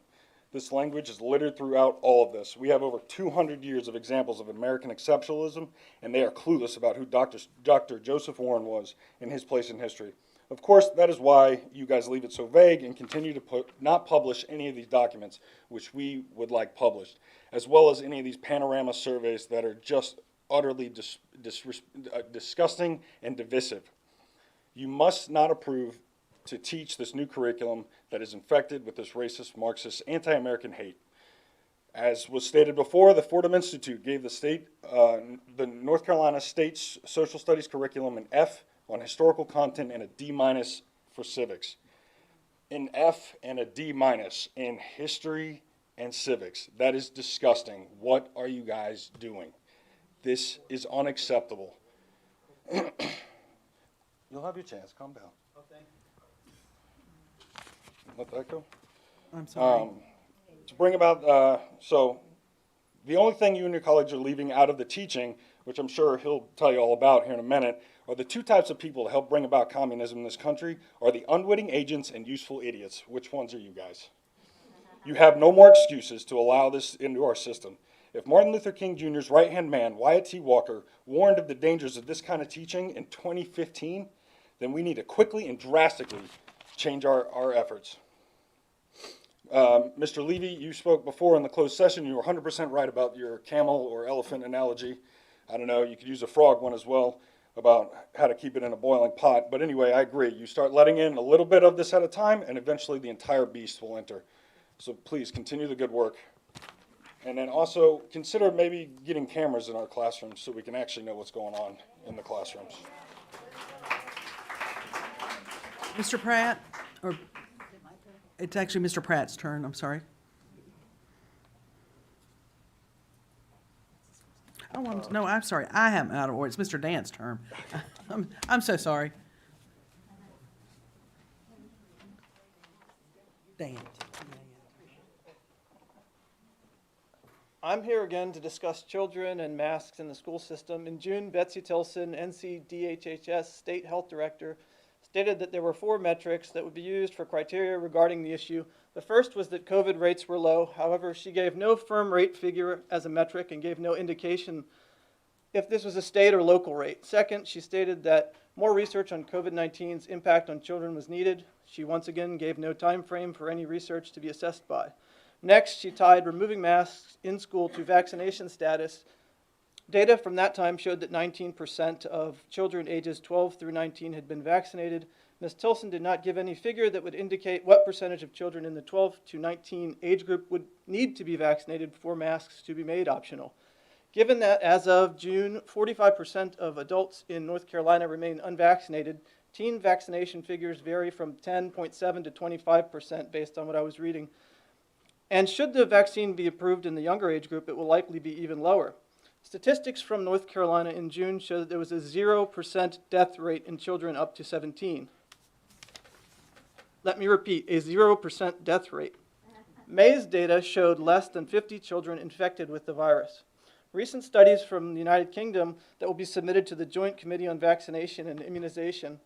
This language is littered throughout all of this. We have over 200 years of examples of American exceptionalism, and they are clueless about who Dr. Joseph Warren was in his place in history. Of course, that is why you guys leave it so vague and continue to not publish any of these documents, which we would like published, as well as any of these Panorama surveys that are just utterly disgusting and divisive. You must not approve to teach this new curriculum that is infected with this racist, Marxist, anti-American hate. As was stated before, the Fordham Institute gave the North Carolina State Social Studies curriculum an F on historical content and a D- for civics. An F and a D- in history and civics. That is disgusting. What are you guys doing? This is unacceptable. You'll have your chance. Calm down. Let that go. I'm sorry. To bring about, so the only thing you and your colleagues are leaving out of the teaching, which I'm sure he'll tell you all about here in a minute, are the two types of people to help bring about communism in this country are the unwitting agents and useful idiots. Which ones are you guys? You have no more excuses to allow this into our system. If Martin Luther King Jr.'s right-hand man, Wyatt T. Walker, warned of the dangers of this kind of teaching in 2015, then we need to quickly and drastically change our efforts. Mr. Levy, you spoke before in the closed session. You were 100% right about your camel or elephant analogy. I don't know, you could use a frog one as well about how to keep it in a boiling pot. But anyway, I agree. You start letting in a little bit of this at a time, and eventually the entire beast will enter. So please continue the good work. And then also consider maybe getting cameras in our classrooms so we can actually know what's going on in the classrooms. Mr. Pratt, or it's actually Mr. Pratt's turn, I'm sorry. Oh, no, I'm sorry, I am out of order, it's Mr. Dant's turn. I'm so sorry. Dant. I'm here again to discuss children and masks in the school system. In June, Betsy Tilson, NCDHHS State Health Director, stated that there were 4 metrics that would be used for criteria regarding the issue. The first was that COVID rates were low. However, she gave no firm rate figure as a metric and gave no indication if this was a state or local rate. Second, she stated that more research on COVID-19's impact on children was needed. She once again gave no time frame for any research to be assessed by. Next, she tied removing masks in school to vaccination status. Data from that time showed that 19% of children ages 12 through 19 had been vaccinated. Ms. Tilson did not give any figure that would indicate what percentage of children in the 12 to 19 age group would need to be vaccinated for masks to be made optional. Given that as of June, 45% of adults in North Carolina remain unvaccinated, teen vaccination figures vary from 10.7 to 25% based on what I was reading. And should the vaccine be approved in the younger age group, it will likely be even lower. Statistics from North Carolina in June show that there was a 0% death rate in children up to 17. Let me repeat, a 0% death rate. May's data showed less than 50 children infected with the virus. Recent studies from the United Kingdom that will be submitted to the Joint Committee on Vaccination and Immunization,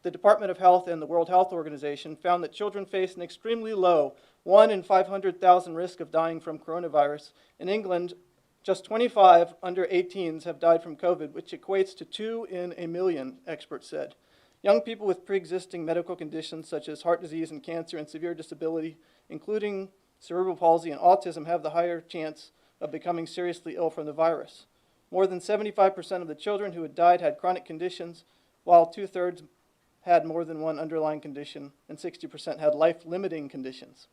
the Department of Health and the World Health Organization found that children face an extremely low 1 in 500,000 risk of dying from coronavirus. In England, just 25 under 18s have died from COVID, which equates to 2 in a million, experts said. Young people with pre-existing medical conditions such as heart disease and cancer and severe disability, including cerebral palsy and autism, have the higher chance of becoming seriously ill from the virus. More than 75% of the children who had died had chronic conditions, while 2/3 had more than one underlying condition, and 60% had life-limiting conditions.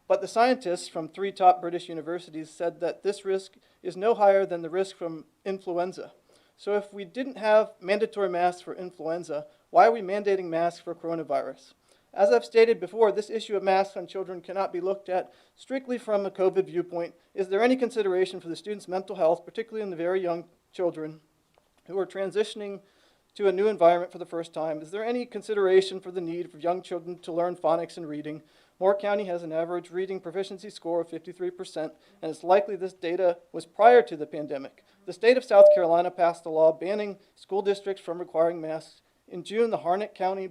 But the scientists from 3 top British universities said that this risk is no higher than the risk from influenza. So if we didn't have mandatory masks for influenza, why are we mandating masks for coronavirus? As I've stated before, this issue of masks on children cannot be looked at strictly from a COVID viewpoint. Is there any consideration for the students' mental health, particularly in the very young children who are transitioning to a new environment for the first time? Is there any consideration for the need for young children to learn phonics and reading? Moore County has an average reading proficiency score of 53%, and it's likely this data was prior to the pandemic. The state of South Carolina passed a law banning school districts from requiring masks. In June, the Harnett County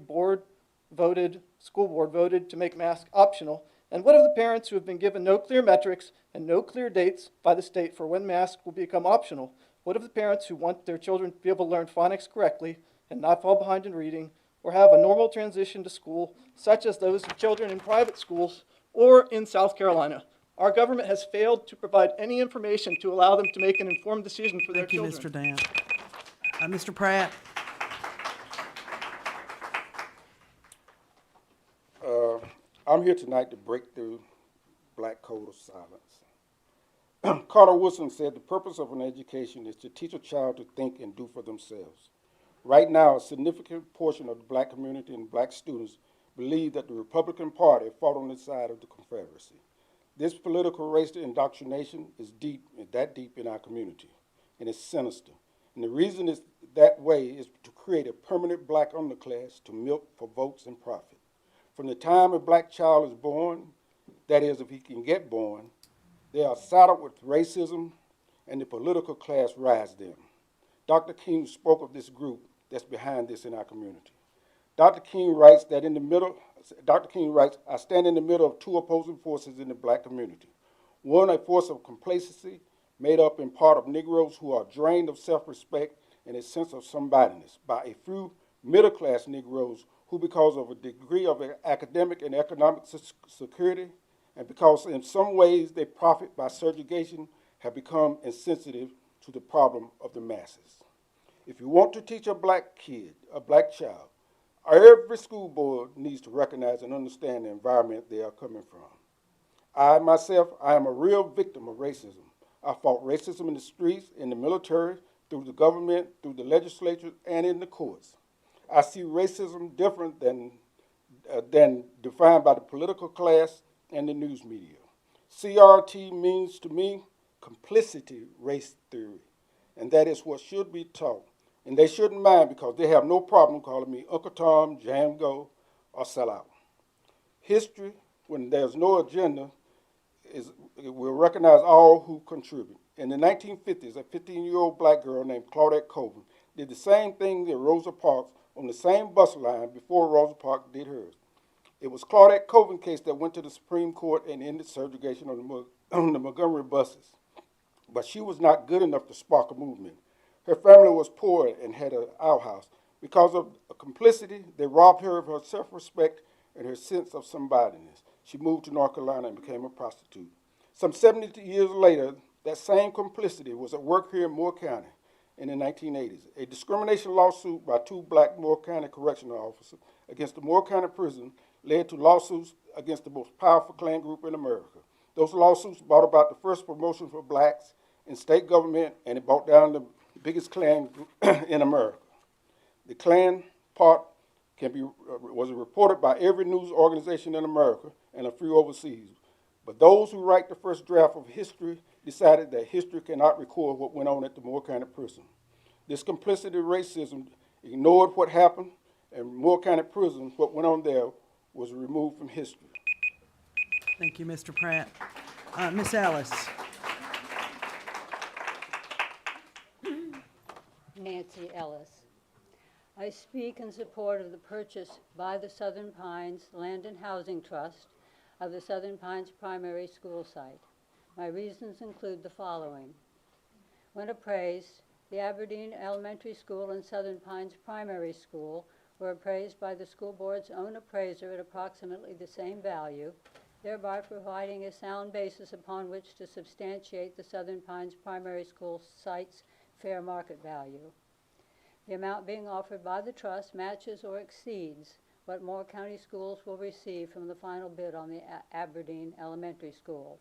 school board voted to make masks optional. And what of the parents who have been given no clear metrics and no clear dates by the state for when masks will become optional? What of the parents who want their children to be able to learn phonics correctly and not fall behind in reading, or have a normal transition to school, such as those of children in private schools or in South Carolina? Our government has failed to provide any information to allow them to make an informed decision for their children. Thank you, Mr. Dant. Mr. Pratt. I'm here tonight to break through black code of silence. Carter Woodson said the purpose of an education is to teach a child to think and do for themselves. Right now, a significant portion of the black community and black students believe that the Republican Party fought on the side of the Confederacy. This political race indoctrination is that deep in our community, and it's sinister. And the reason it's that way is to create a permanent black underclass to milk for votes and profit. From the time a black child is born, that is, if he can get born, they are saddled with racism, and the political class rides them. Dr. King spoke of this group that's behind this in our community. Dr. King writes, I stand in the middle of 2 opposing forces in the black community. One, a force of complacency made up in part of Negroes who are drained of self-respect and a sense of somebodyness by a few middle-class Negroes who, because of a degree of academic and economic security, and because in some ways they profit by segregation, have become insensitive to the problem of the masses. If you want to teach a black kid, a black child, every school board needs to recognize and understand the environment they are coming from. I am a real victim of racism. I fought racism in the streets, in the military, through the government, through the legislature, and in the courts. I see racism different than defined by the political class and the news media. CRT means to me complicity race theory, and that is what should be taught. And they shouldn't mind because they have no problem calling me Uncle Tom, Django, or sellout. History, when there's no agenda, will recognize all who contribute. In the 1950s, a 15-year-old black girl named Claudette Colvin did the same thing that Rosa Parks on the same bus line before Rosa Parks did hers. It was Claudette Colvin case that went to the Supreme Court and ended segregation on the Montgomery buses. But she was not good enough to spark a movement. Her family was poor and had an outhouse. Because of complicity, they robbed her of her self-respect and her sense of somebodyness. She moved to North Carolina and became a prostitute. Some 70 years later, that same complicity was at work here in Moore County in the 1980s. A discrimination lawsuit by two black Moore County correctional officers against the Moore County prison led to lawsuits against the most powerful Klan group in America. Those lawsuits brought about the first promotion for blacks in state government, and it brought down the biggest Klan group in America. The Klan part was reported by every news organization in America and a few overseas. But those who write the first draft of history decided that history cannot record what went on at the Moore County prison. This complicity racism ignored what happened, and Moore County prison, what went on there, was removed from history. Thank you, Mr. Pratt. Ms. Ellis. Nancy Ellis. I speak in support of the purchase by the Southern Pines Land and Housing Trust of the Southern Pines primary school site. My reasons include the following. When appraised, the Aberdeen Elementary School and Southern Pines Primary School were appraised by the school board's own appraiser at approximately the same value, thereby providing a sound basis upon which to substantiate the Southern Pines Primary School site's fair market value. The amount being offered by the trust matches or exceeds what Moore County schools will receive from the final bid on the Aberdeen Elementary School.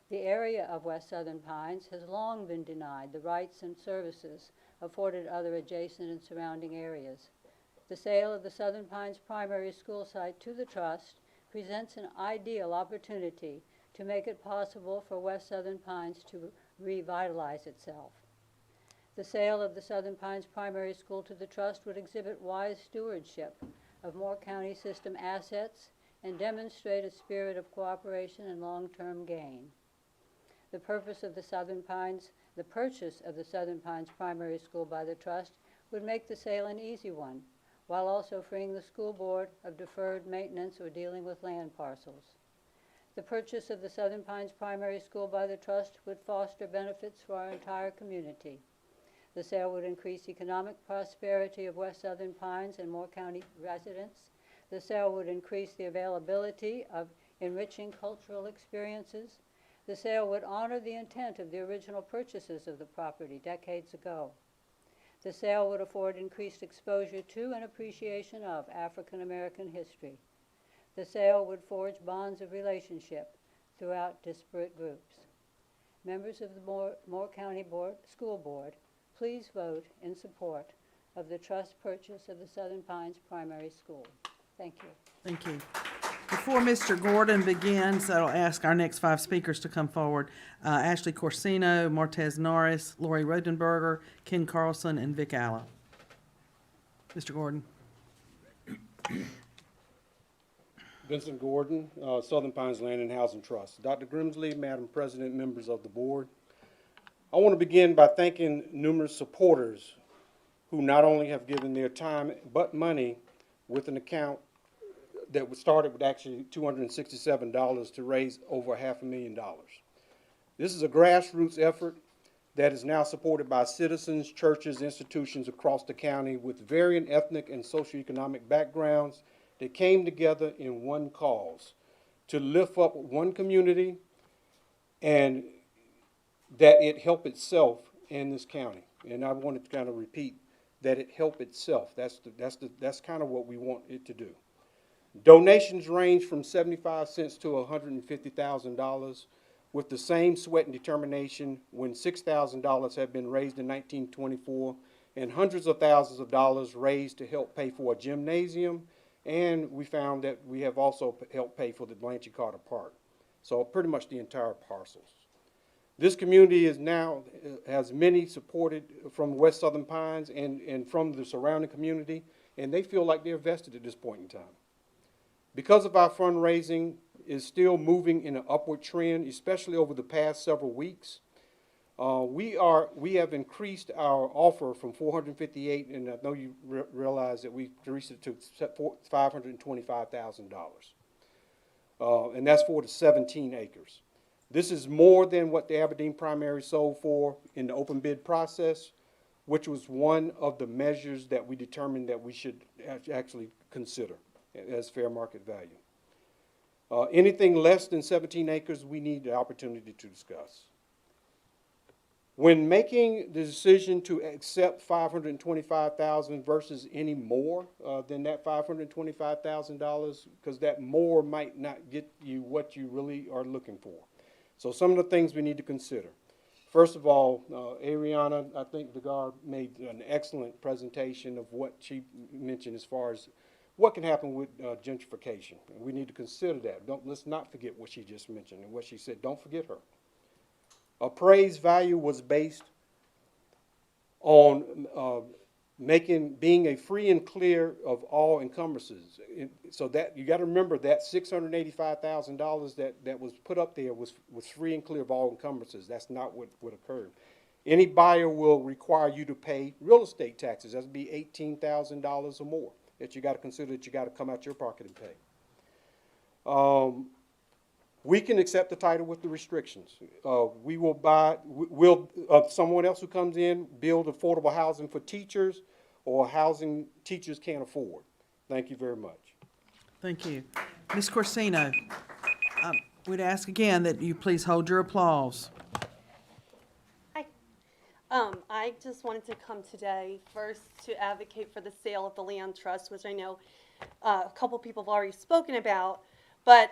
The area of West Southern Pines has long been denied the rights and services afforded other adjacent and surrounding areas. The sale of the Southern Pines primary school site to the trust presents an ideal opportunity to make it possible for West Southern Pines to revitalize itself. The sale of the Southern Pines primary school to the trust would exhibit wise stewardship of Moore County system assets and demonstrate a spirit of cooperation and long-term gain. The purchase of the Southern Pines primary school by the trust would make the sale an easy one, while also freeing the school board of deferred maintenance or dealing with land parcels. The purchase of the Southern Pines primary school by the trust would foster benefits for our entire community. The sale would increase economic prosperity of West Southern Pines and Moore County residents. The sale would increase the availability of enriching cultural experiences. The sale would honor the intent of the original purchasers of the property decades ago. The sale would afford increased exposure to and appreciation of African American history. The sale would forge bonds of relationship throughout disparate groups. Members of the Moore County School Board, please vote in support of the trust purchase of the Southern Pines Primary School. Thank you. Thank you. Before Mr. Gordon begins, I'll ask our next 5 speakers to come forward. Ashley Corsino, Martez Norris, Lori Rodenberger, Ken Carlson, and Vic Alla. Mr. Gordon. Vincent Gordon, Southern Pines Land and Housing Trust. Dr. Grimsley, Madam President, members of the board. I want to begin by thanking numerous supporters who not only have given their time but money with an account that started with actually $267 to raise over $500,000. This is a grassroots effort that is now supported by citizens, churches, institutions across the county with varying ethnic and socioeconomic backgrounds that came together in one cause to lift up one community and that it help itself in this county. And I wanted to kind of repeat that it help itself. That's kind of what we want it to do. Donations range from 75 cents to $150,000 with the same sweat and determination when $6,000 have been raised in 1924 and hundreds of thousands of dollars raised to help pay for a gymnasium, and we found that we have also helped pay for the Blanchard Carter Park. So pretty much the entire parcels. This community is now, has many supported from West Southern Pines and from the surrounding community, and they feel like they're vested at this point in time. Because of our fundraising, is still moving in an upward trend, especially over the past several weeks. We have increased our offer from 458, and I know you realize that we increased it to $525,000. And that's for the 17 acres. This is more than what the Aberdeen Primary sold for in the open bid process, which was one of the measures that we determined that we should actually consider as fair market value. Anything less than 17 acres, we need the opportunity to discuss. When making the decision to accept $525,000 versus any more than that $525,000, because that more might not get you what you really are looking for. So some of the things we need to consider. First of all, Ariana, I think Degar made an excellent presentation of what she mentioned as far as what can happen with gentrification. And we need to consider that. Let's not forget what she just mentioned and what she said. Don't forget her. Appraised value was based on being a free and clear of all encumbrances. So that you got to remember that $685,000 that was put up there was free and clear of all encumbrances. That's not what occurred. Any buyer will require you to pay real estate taxes. That'd be $18,000 or more that you got to consider that you got to come out your pocket and pay. We can accept the title with the restrictions. We will someone else who comes in build affordable housing for teachers or housing teachers can't afford. Thank you very much. Thank you. Ms. Corsino, we'd ask again that you please hold your applause. I just wanted to come today first to advocate for the sale of the land trust, which I know a couple people have already spoken about. But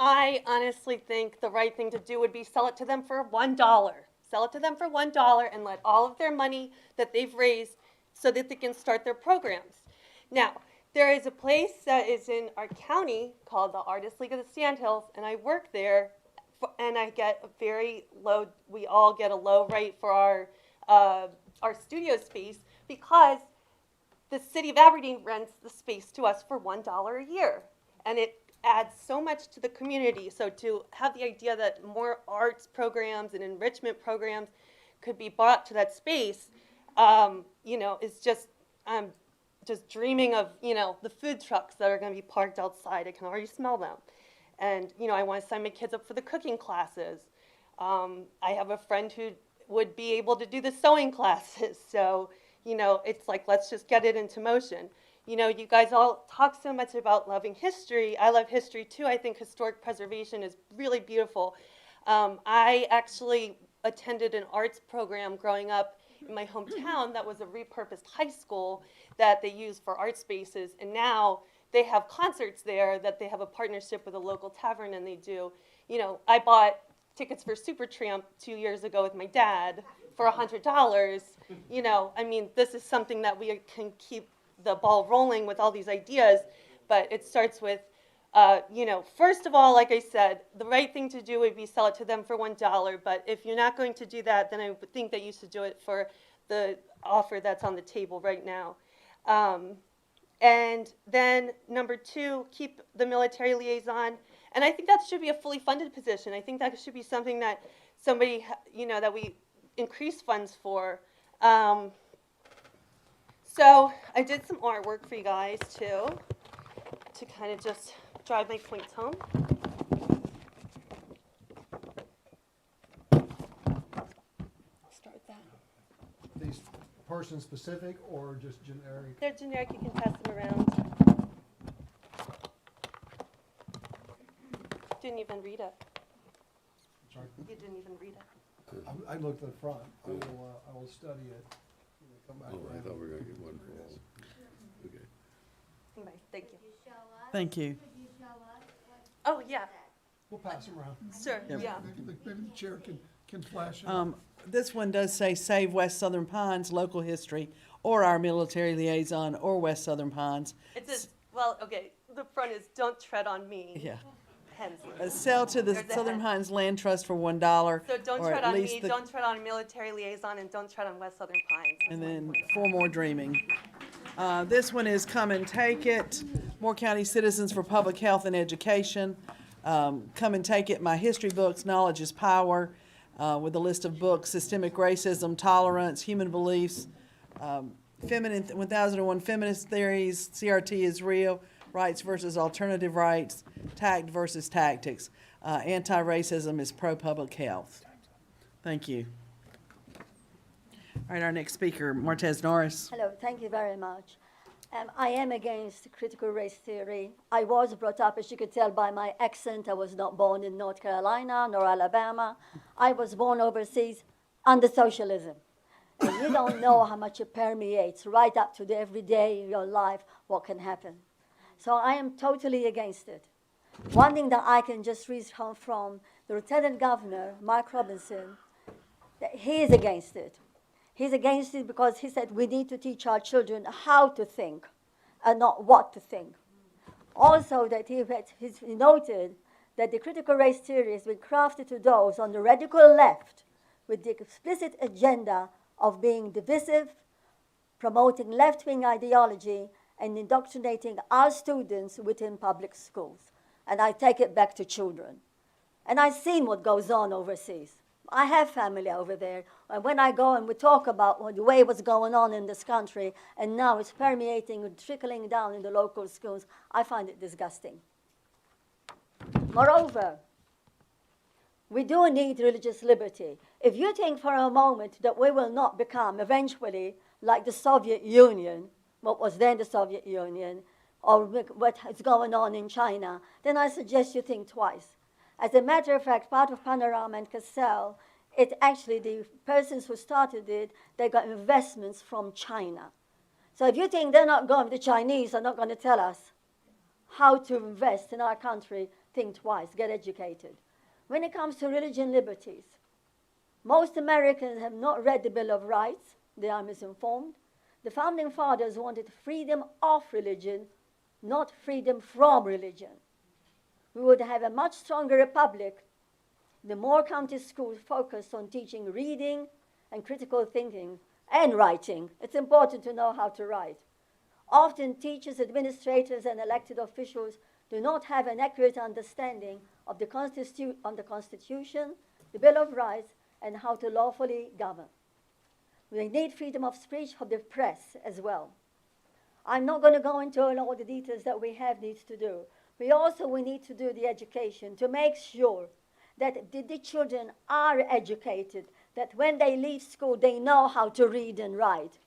I honestly think the right thing to do would be sell it to them for $1. Sell it to them for $1 and let all of their money that they've raised so that they can start their programs. Now, there is a place that is in our county called the Artist League of the Sandhills, and I work there, and I get a very low, we all get a low rate for our studio space because the city of Aberdeen rents the space to us for $1 a year. And it adds so much to the community. So to have the idea that more arts programs and enrichment programs could be brought to that space, you know, is just, I'm just dreaming of, you know, the food trucks that are going to be parked outside. I can already smell them. And, you know, I want to sign my kids up for the cooking classes. I have a friend who would be able to do the sewing classes. So, you know, it's like, let's just get it into motion. You know, you guys all talk so much about loving history. I love history too. I think historic preservation is really beautiful. I actually attended an arts program growing up in my hometown that was a repurposed high school that they used for art spaces. And now they have concerts there that they have a partnership with a local tavern and they do. You know, I bought tickets for Supertramp 2 years ago with my dad for $100. You know, I mean, this is something that we can keep the ball rolling with all these ideas, but it starts with, you know, first of all, like I said, the right thing to do would be sell it to them for $1, but if you're not going to do that, then I would think that you should do it for the offer that's on the table right now. And then number 2, keep the military liaison, and I think that should be a fully funded position. I think that should be something that somebody, you know, that we increase funds for. So I did some artwork for you guys too, to kind of just drive my points home. I'll start with that. These person specific or just generic? They're generic, you can pass them around. Didn't even read it. Sorry? You didn't even read it. I looked at the front. I will study it. Come back Oh, I around. thought we were gonna get one for all. Okay. Anyway, thank you. Thank you. Oh, yeah. We'll pass them around. Sure, yeah. Maybe the chair can flash it. This one does say Save West Southern Pines, local history, or our military liaison, or West Southern Pines. It says, well, okay, the front is don't tread on me. Yeah. Hensley. Sell to the There's a Southern hen. Pines Land Trust for $1. So don't or tread at on least me, the- don't tread on a military liaison, and don't tread on West Southern Pines. And then 4 more dreaming. This one is Come and Take It, Moore County Citizens for Public Health and Education. come and take it. My history books, Knowledge is Power, with a list of books, Systemic Racism, Tolerance, Human Beliefs, 1001 Feminist Theories, CRT is Real, Rights versus Alternative Rights, Tact versus Tactics, Anti-Racism is Pro-Public Health. Thank you. All right, our next speaker, Martez Norris. Hello, thank you very much. I am against critical race theory. I was brought up, as you could tell by my accent, I was not born in North Carolina nor Alabama. I was born overseas under socialism. And you don't know how much it permeates right up to the everyday in your life, what can happen. So I am totally against it. One thing that I can just read from the Lieutenant Governor, Mark Robinson, that he is against it. He's against it because he said we need to teach our children how to think and not what to think. Also, that he noted that the critical race theory has been crafted to those on the radical left with the explicit agenda of being divisive, promoting left-wing ideology, and indoctrinating our students within public schools. And I take it back to children. And I've seen what goes on overseas. I have family over there, and when I go and we talk about the way what's going on in this country, and now it's permeating and trickling down in the local schools, I find it disgusting. Moreover, we do need religious liberty. If you think for a moment that we will not become eventually like the Soviet Union, what was then the Soviet Union, or what is going on in China, then I suggest you think twice. As a matter of fact, part of Panorama and Cassell, it actually, the persons who started it, they got investments from China. So if you think they're not going, the Chinese are not going to tell us how to invest in our country, think twice, get educated. When it comes to religion liberties, most Americans have not read the Bill of Rights. They are misinformed. The Founding Fathers wanted freedom of religion, not freedom from religion. We would have a much stronger republic the more county schools focus on teaching reading and critical thinking and writing. It's important to know how to write. Often teachers, administrators, and elected officials do not have an accurate understanding of the Constitution, the Bill of Rights, and how to lawfully govern. We need freedom of speech for the press as well. I'm not going to go into all the details that we need to do. We need to do the education to make sure that the children are educated, that when they leave school, they know how to read and write.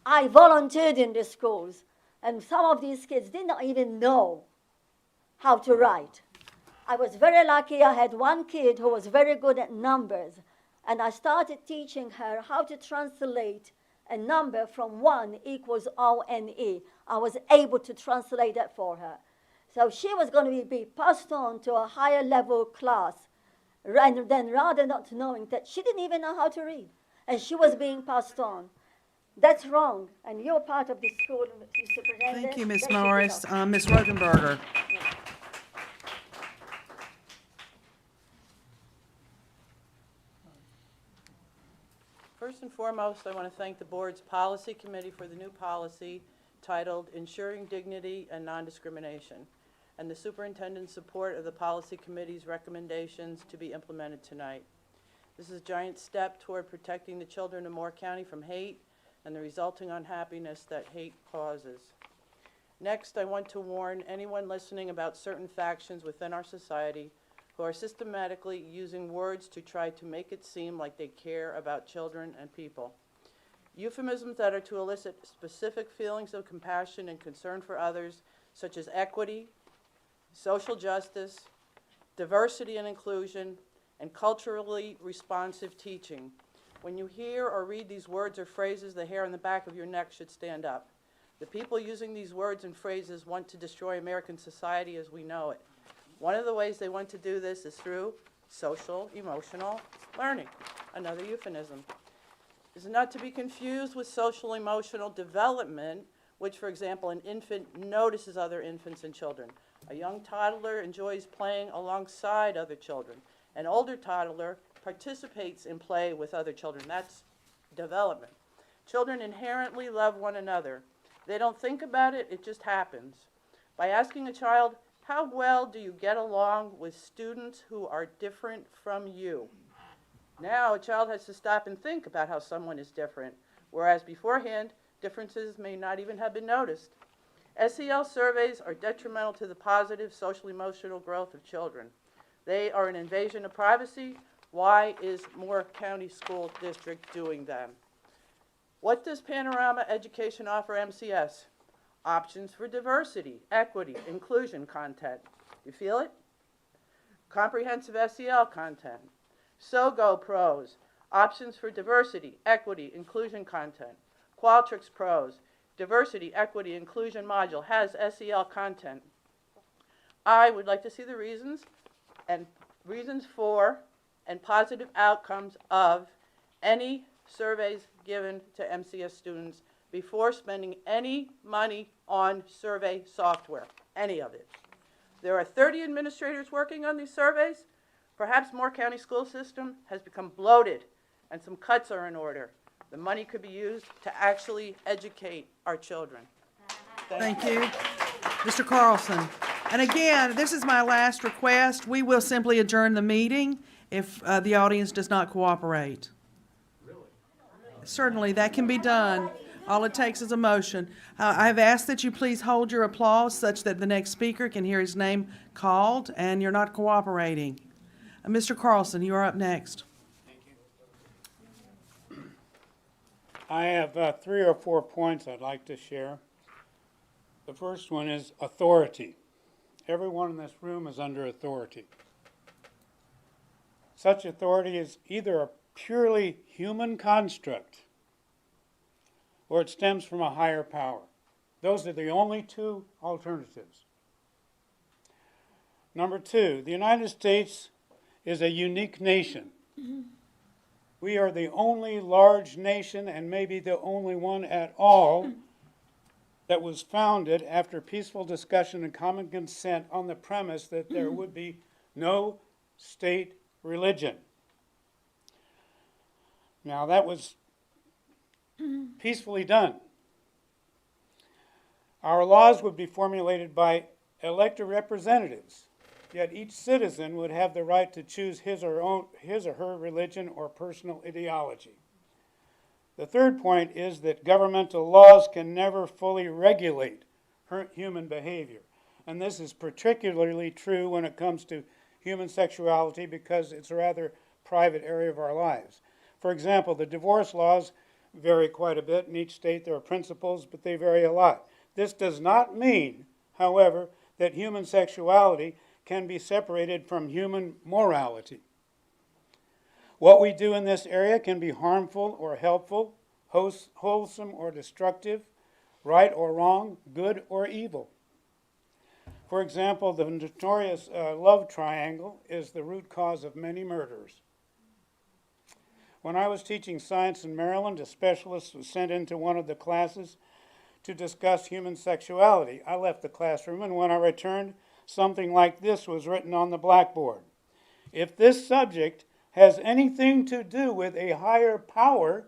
I volunteered in the schools, and some of these kids did not even know how to write. I was very lucky. I had one kid who was very good at numbers, and I started teaching her how to translate a number from 1 equals O-N-E. I was able to translate that for her. So she was going to be passed on to a higher level class, rather not knowing that she didn't even know how to read, and she was being passed on. That's wrong, and you're part of the school, Mr. Superintendent. Thank you, Ms. Morris. Ms. Rotenberger. First and foremost, I want to thank the board's policy committee for the new policy titled Ensuring Dignity and Non-Discrimination, and the superintendent's support of the policy committee's recommendations to be implemented tonight. This is a giant step toward protecting the children of Moore County from hate and the resulting unhappiness that hate causes. Next, I want to warn anyone listening about certain factions within our society who are systematically using words to try to make it seem like they care about children and people. Euphemisms that are to elicit specific feelings of compassion and concern for others, such as equity, social justice, diversity and inclusion, and culturally responsive teaching. When you hear or read these words or phrases, the hair on the back of your neck should stand up. The people using these words and phrases want to destroy American society as we know it. One of the ways they want to do this is through social emotional learning, another euphemism. This is not to be confused with social emotional development, which, for example, an infant notices other infants and children. A young toddler enjoys playing alongside other children. An older toddler participates in play with other children. That's development. Children inherently love one another. They don't think about it, it just happens. By asking a child, How well do you get along with students who are different from you? Now, a child has to stop and think about how someone is different, whereas beforehand, differences may not even have been noticed. SEL surveys are detrimental to the positive social-emotional growth of children. They are an invasion of privacy. Why is Moore County School District doing them? What does Panorama Education offer MCS? Options for diversity, equity, inclusion content. You feel it? Comprehensive SEL content. SOGO Pros, options for diversity, equity, inclusion content. Qualtrics Pros, diversity, equity, inclusion module has SEL content. I would like to see the reasons for and positive outcomes of any surveys given to MCS students before spending any money on survey software, any of it. There are 30 administrators working on these surveys. Perhaps Moore County school system has become bloated and some cuts are in order. The money could be used to actually educate our children. Thank you. Mr. Carlson. And again, this is my last request. We will simply adjourn the meeting if the audience does not cooperate. Really? Certainly, that can be done. All it takes is a motion. I have asked that you please hold your applause such that the next speaker can hear his name called, and you're not cooperating. Mr. Carlson, you are up next. I have 3 or 4 points I'd like to share. The first one is authority. Everyone in this room is under authority. Such authority is either a purely human construct or it stems from a higher power. Those are the only 2 alternatives. Number 2, the United States is a unique nation. We are the only large nation, and maybe the only one at all, that was founded after peaceful discussion and common consent on the premise that there would be no state religion. Now, that was peacefully done. Our laws would be formulated by elected representatives, yet each citizen would have the right to choose his or her religion or personal ideology. The third point is that governmental laws can never fully regulate human behavior. And this is particularly true when it comes to human sexuality because it's a rather private area of our lives. For example, the divorce laws vary quite a bit. In each state there are principles, but they vary a lot. This does not mean, however, that human sexuality can be separated from human morality. What we do in this area can be harmful or helpful, wholesome or destructive, right or wrong, good or evil. For example, the notorious love triangle is the root cause of many murders. When I was teaching science in Maryland, a specialist was sent into one of the classes to discuss human sexuality. I left the classroom, and when I returned, something like this was written on the blackboard. If this subject has anything to do with a higher power,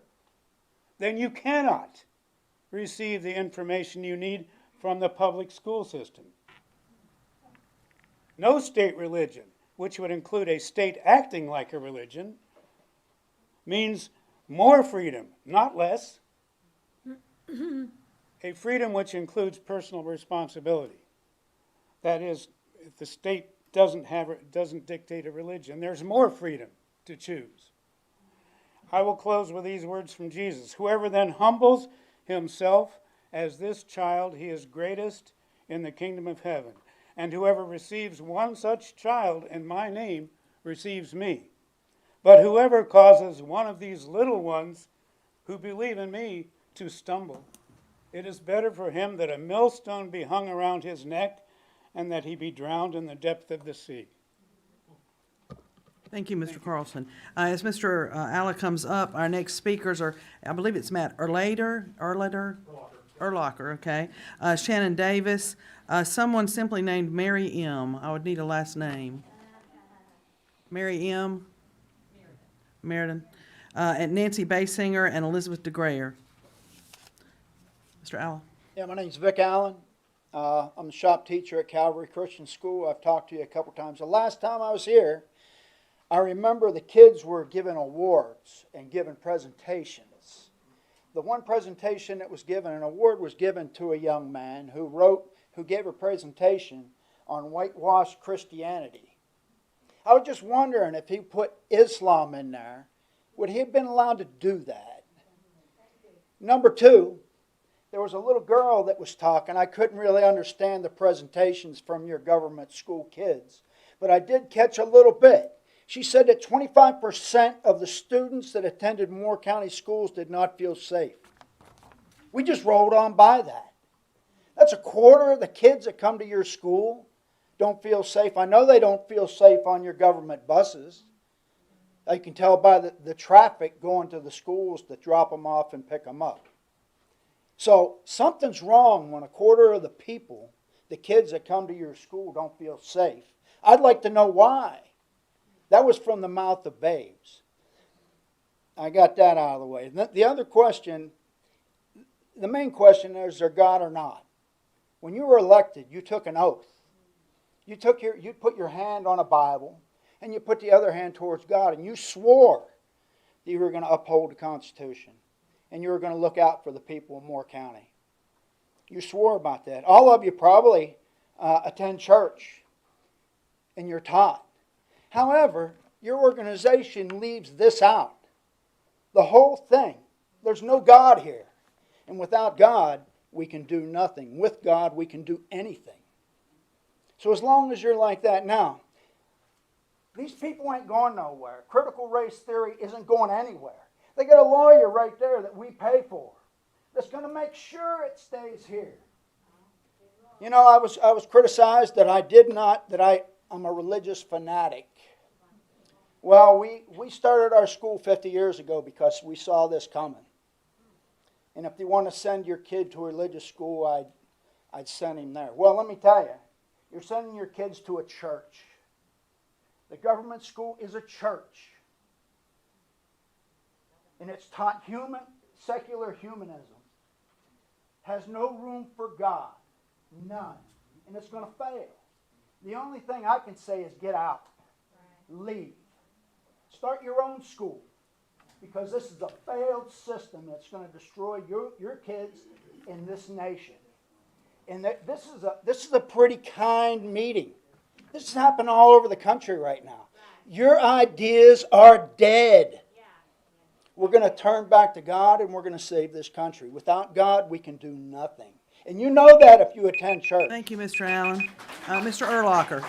then you cannot receive the information you need from the public school system. No state religion, which would include a state acting like a religion, means more freedom, not less. A freedom which includes personal responsibility. That is, if the state doesn't dictate a religion, there's more freedom to choose. I will close with these words from Jesus. Whoever then humbles himself as this child, he is greatest in the kingdom of heaven. And whoever receives one such child in my name receives me. But whoever causes one of these little ones who believe in me to stumble, it is better for him that a millstone be hung around his neck and that he be drowned in the depth of the sea. Thank you, Mr. Carlson. As Mr. Alla comes up, our next speakers are, I believe it's Matt Erlacher, okay. Shannon Davis, someone simply named Mary M. I would need a last name. Mary M. Meriden. And Nancy Basinger and Elizabeth DeGrayer. Mr. Alla. Yeah, my name's Vic Allen. I'm a shop teacher at Calvary Christian School. I've talked to you a couple times. The last time I was here, I remember the kids were given awards and given presentations. The one presentation that was given, an award was given to a young man who gave a presentation on whitewashed Christianity. I was just wondering if he put Islam in there, would he have been allowed to do that? Number two, there was a little girl that was talking. I couldn't really understand the presentations from your government school kids, but I did catch a little bit. She said that 25% of the students that attended Moore County schools did not feel safe. We just rolled on by that. That's a quarter of the kids that come to your school don't feel safe. I know they don't feel safe on your government buses. You can tell by the traffic going to the schools to drop them off and pick them up. So something's wrong when a quarter of the people, the kids that come to your school, don't feel safe. I'd like to know why. That was from the mouth of babes. I got that out of the way. The other question, the main question is there God or not? When you were elected, you took an oath. You put your hand on a Bible, and you put the other hand towards God, and you swore that you were going to uphold the Constitution, and you were going to look out for the people of Moore County. You swore about that. All of you probably attend church, and you're taught. However, your organization leaves this out. The whole thing. There's no God here. And without God, we can do nothing. With God, we can do anything. So as long as you're like that now, these people ain't going nowhere. Critical race theory isn't going anywhere. They got a lawyer right there that we pay for that's going to make sure it stays here. You know, I was criticized that I'm a religious fanatic. Well, we started our school 50 years ago because we saw this coming. And if you want to send your kid to a religious school, I'd send him there. Well, let me tell you, you're sending your kids to a church. The government school is a church. And it's taught secular humanism. Has no room for God. None. And it's going to fail. The only thing I can say is get out. Leave. Start your own school. Because this is a failed system that's going to destroy your kids in this nation. And this is a pretty kind meeting. This is happening all over the country right now. Your ideas are dead. We're going to turn back to God and we're going to save this country. Without God, we can do nothing. And you know that if you attend church. Thank you, Mr. Allen. Mr. Urlacher.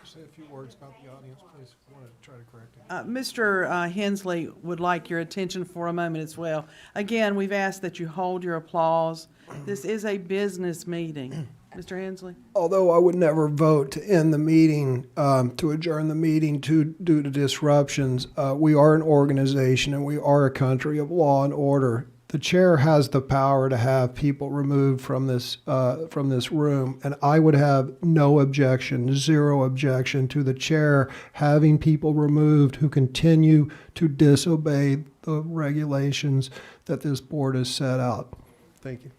Say a few words about the audience, please. I want to try to correct it. Mr. Hensley would like your attention for a moment as well. Again, we've asked that you hold your applause. This is a business meeting. Mr. Hensley? Although I would never vote to end the meeting, to adjourn the meeting due to disruptions, we are an organization and we are a country of law and order. The chair has the power to have people removed from this room, and I would have no objection, zero objection to the chair having people removed who continue to disobey the regulations that this board has set out. Thank you.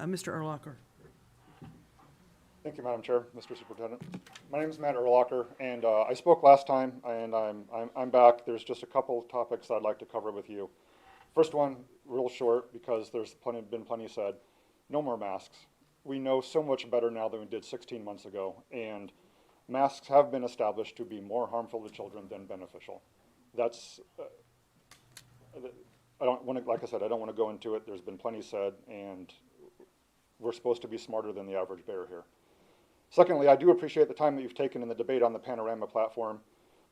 Mr. Urlacher. Thank you, Madam Chair, Mr. Superintendent. My name is Matt Urlacher, and I spoke last time, and I'm back. There's just a couple of topics I'd like to cover with you. First one, real short, because there's been plenty said. No more masks. We know so much better now than we did 16 months ago, and masks have been established to be more harmful to children than beneficial. That's, I don't want to, like I said, I don't want to go into it. There's been plenty said, and we're supposed to be smarter than the average bear here. Secondly, I do appreciate the time that you've taken in the debate on the Panorama platform.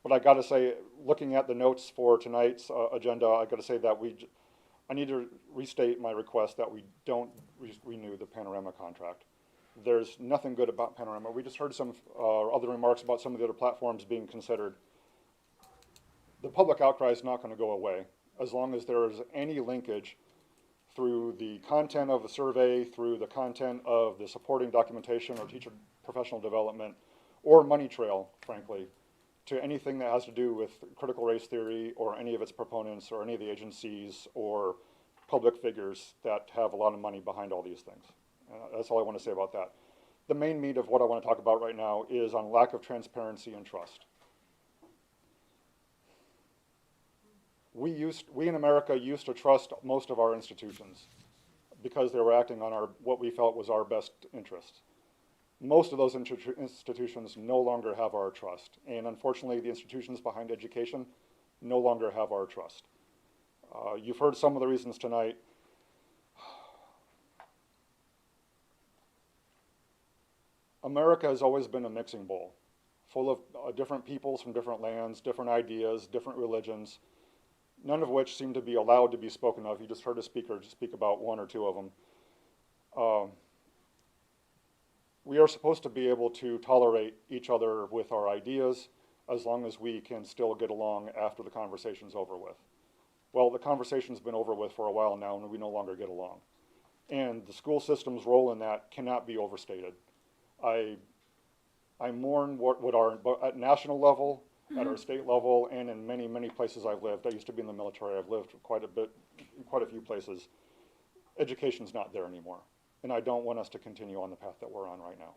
But I got to say, looking at the notes for tonight's agenda, I got to say that I need to restate my request that we don't renew the Panorama contract. There's nothing good about Panorama. We just heard some other remarks about some of the other platforms being considered. The public outcry is not going to go away as long as there is any linkage through the content of the survey, through the content of the supporting documentation or teacher professional development, or money trail, frankly, to anything that has to do with critical race theory or any of its proponents or any of the agencies or public figures that have a lot of money behind all these things. That's all I want to say about that. The main meat of what I want to talk about right now is on lack of transparency and trust. We in America used to trust most of our institutions because they were acting on what we felt was our best interest. Most of those institutions no longer have our trust, and unfortunately the institutions behind education no longer have our trust. You've heard some of the reasons tonight. America has always been a mixing bowl, full of different peoples from different lands, different ideas, different religions, none of which seem to be allowed to be spoken of. You just heard a speaker speak about one or two of them. We are supposed to be able to tolerate each other with our ideas as long as we can still get along after the conversation's over with. Well, the conversation's been over with for a while now and we no longer get along. And the school system's role in that cannot be overstated. I mourn what are, at national level, at our state level, and in many, many places I've lived. I used to be in the military. I've lived quite a few places. Education's not there anymore. And I don't want us to continue on the path that we're on right now.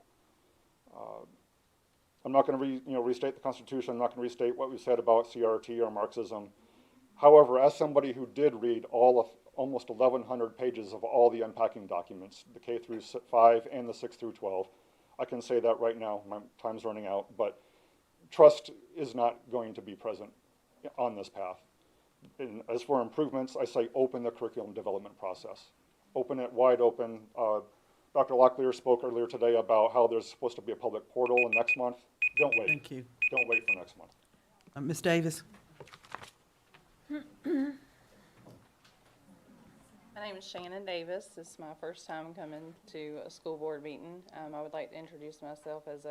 I'm not going to restate the Constitution. I'm not going to restate what we said about CRT or Marxism. However, as somebody who did read all of almost 1,100 pages of all the unpacking documents, the K through 5 and the 6 through 12, I can say that right now. My time's running out, but trust is not going to be present on this path. And as for improvements, I say open the curriculum development process. Open it wide open. Dr. Locklear spoke earlier today about how there's supposed to be a public portal next month. Don't wait. Thank you. Don't wait for next month. Ms. Davis? My name is Shannon Davis. This is my first time coming to a school board meeting. I would like to introduce myself as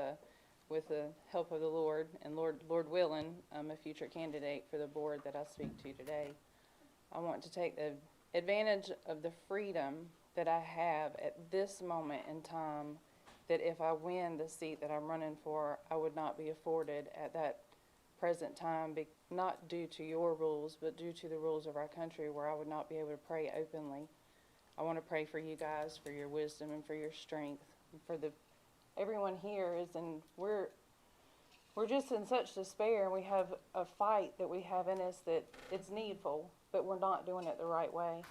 with the help of the Lord and Lord willing, I'm a future candidate for the board that I speak to today. I want to take the advantage of the freedom that I have at this moment in time, that if I win the seat that I'm running for, I would not be afforded at that present time, not due to your rules, but due to the rules of our country, where I would not be able to pray openly. I want to pray for you guys, for your wisdom and for your strength, and for everyone here we're just in such despair, and we have a fight that we have in us that it's needful, but we're not doing it the right way.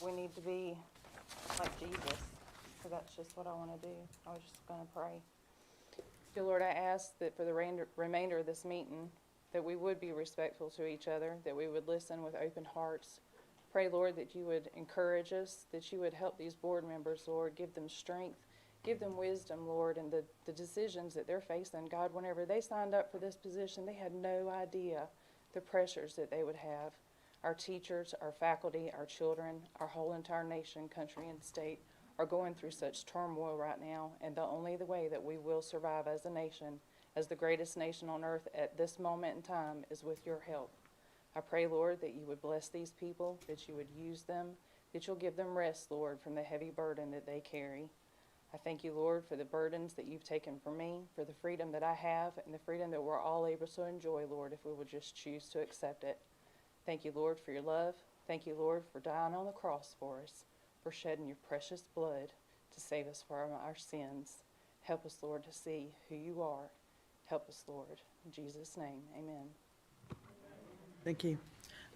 We need to be like Jesus, so that's just what I want to do. I was just going to pray. Dear Lord, I ask that for the remainder of this meeting, that we would be respectful to each other, that we would listen with open hearts. Pray, Lord, that you would encourage us, that you would help these board members, Lord, give them strength, give them wisdom, Lord, and the decisions that they're facing. God, whenever they signed up for this position, they had no idea the pressures that they would have. Our teachers, our faculty, our children, our whole entire nation, country, and state are going through such turmoil right now, and the way that we will survive as a nation, as the greatest nation on earth at this moment in time, is with your help. I pray, Lord, that you would bless these people, that you would use them, that you'll give them rest, Lord, from the heavy burden that they carry. I thank you, Lord, for the burdens that you've taken from me, for the freedom that I have, and the freedom that we're all able to enjoy, Lord, if we would just choose to accept it. Thank you, Lord, for your love. Thank you, Lord, for dying on the cross for us, for shedding your precious blood to save us from our sins. Help us, Lord, to see who you are. Help us, Lord. In Jesus' name, amen. Thank you.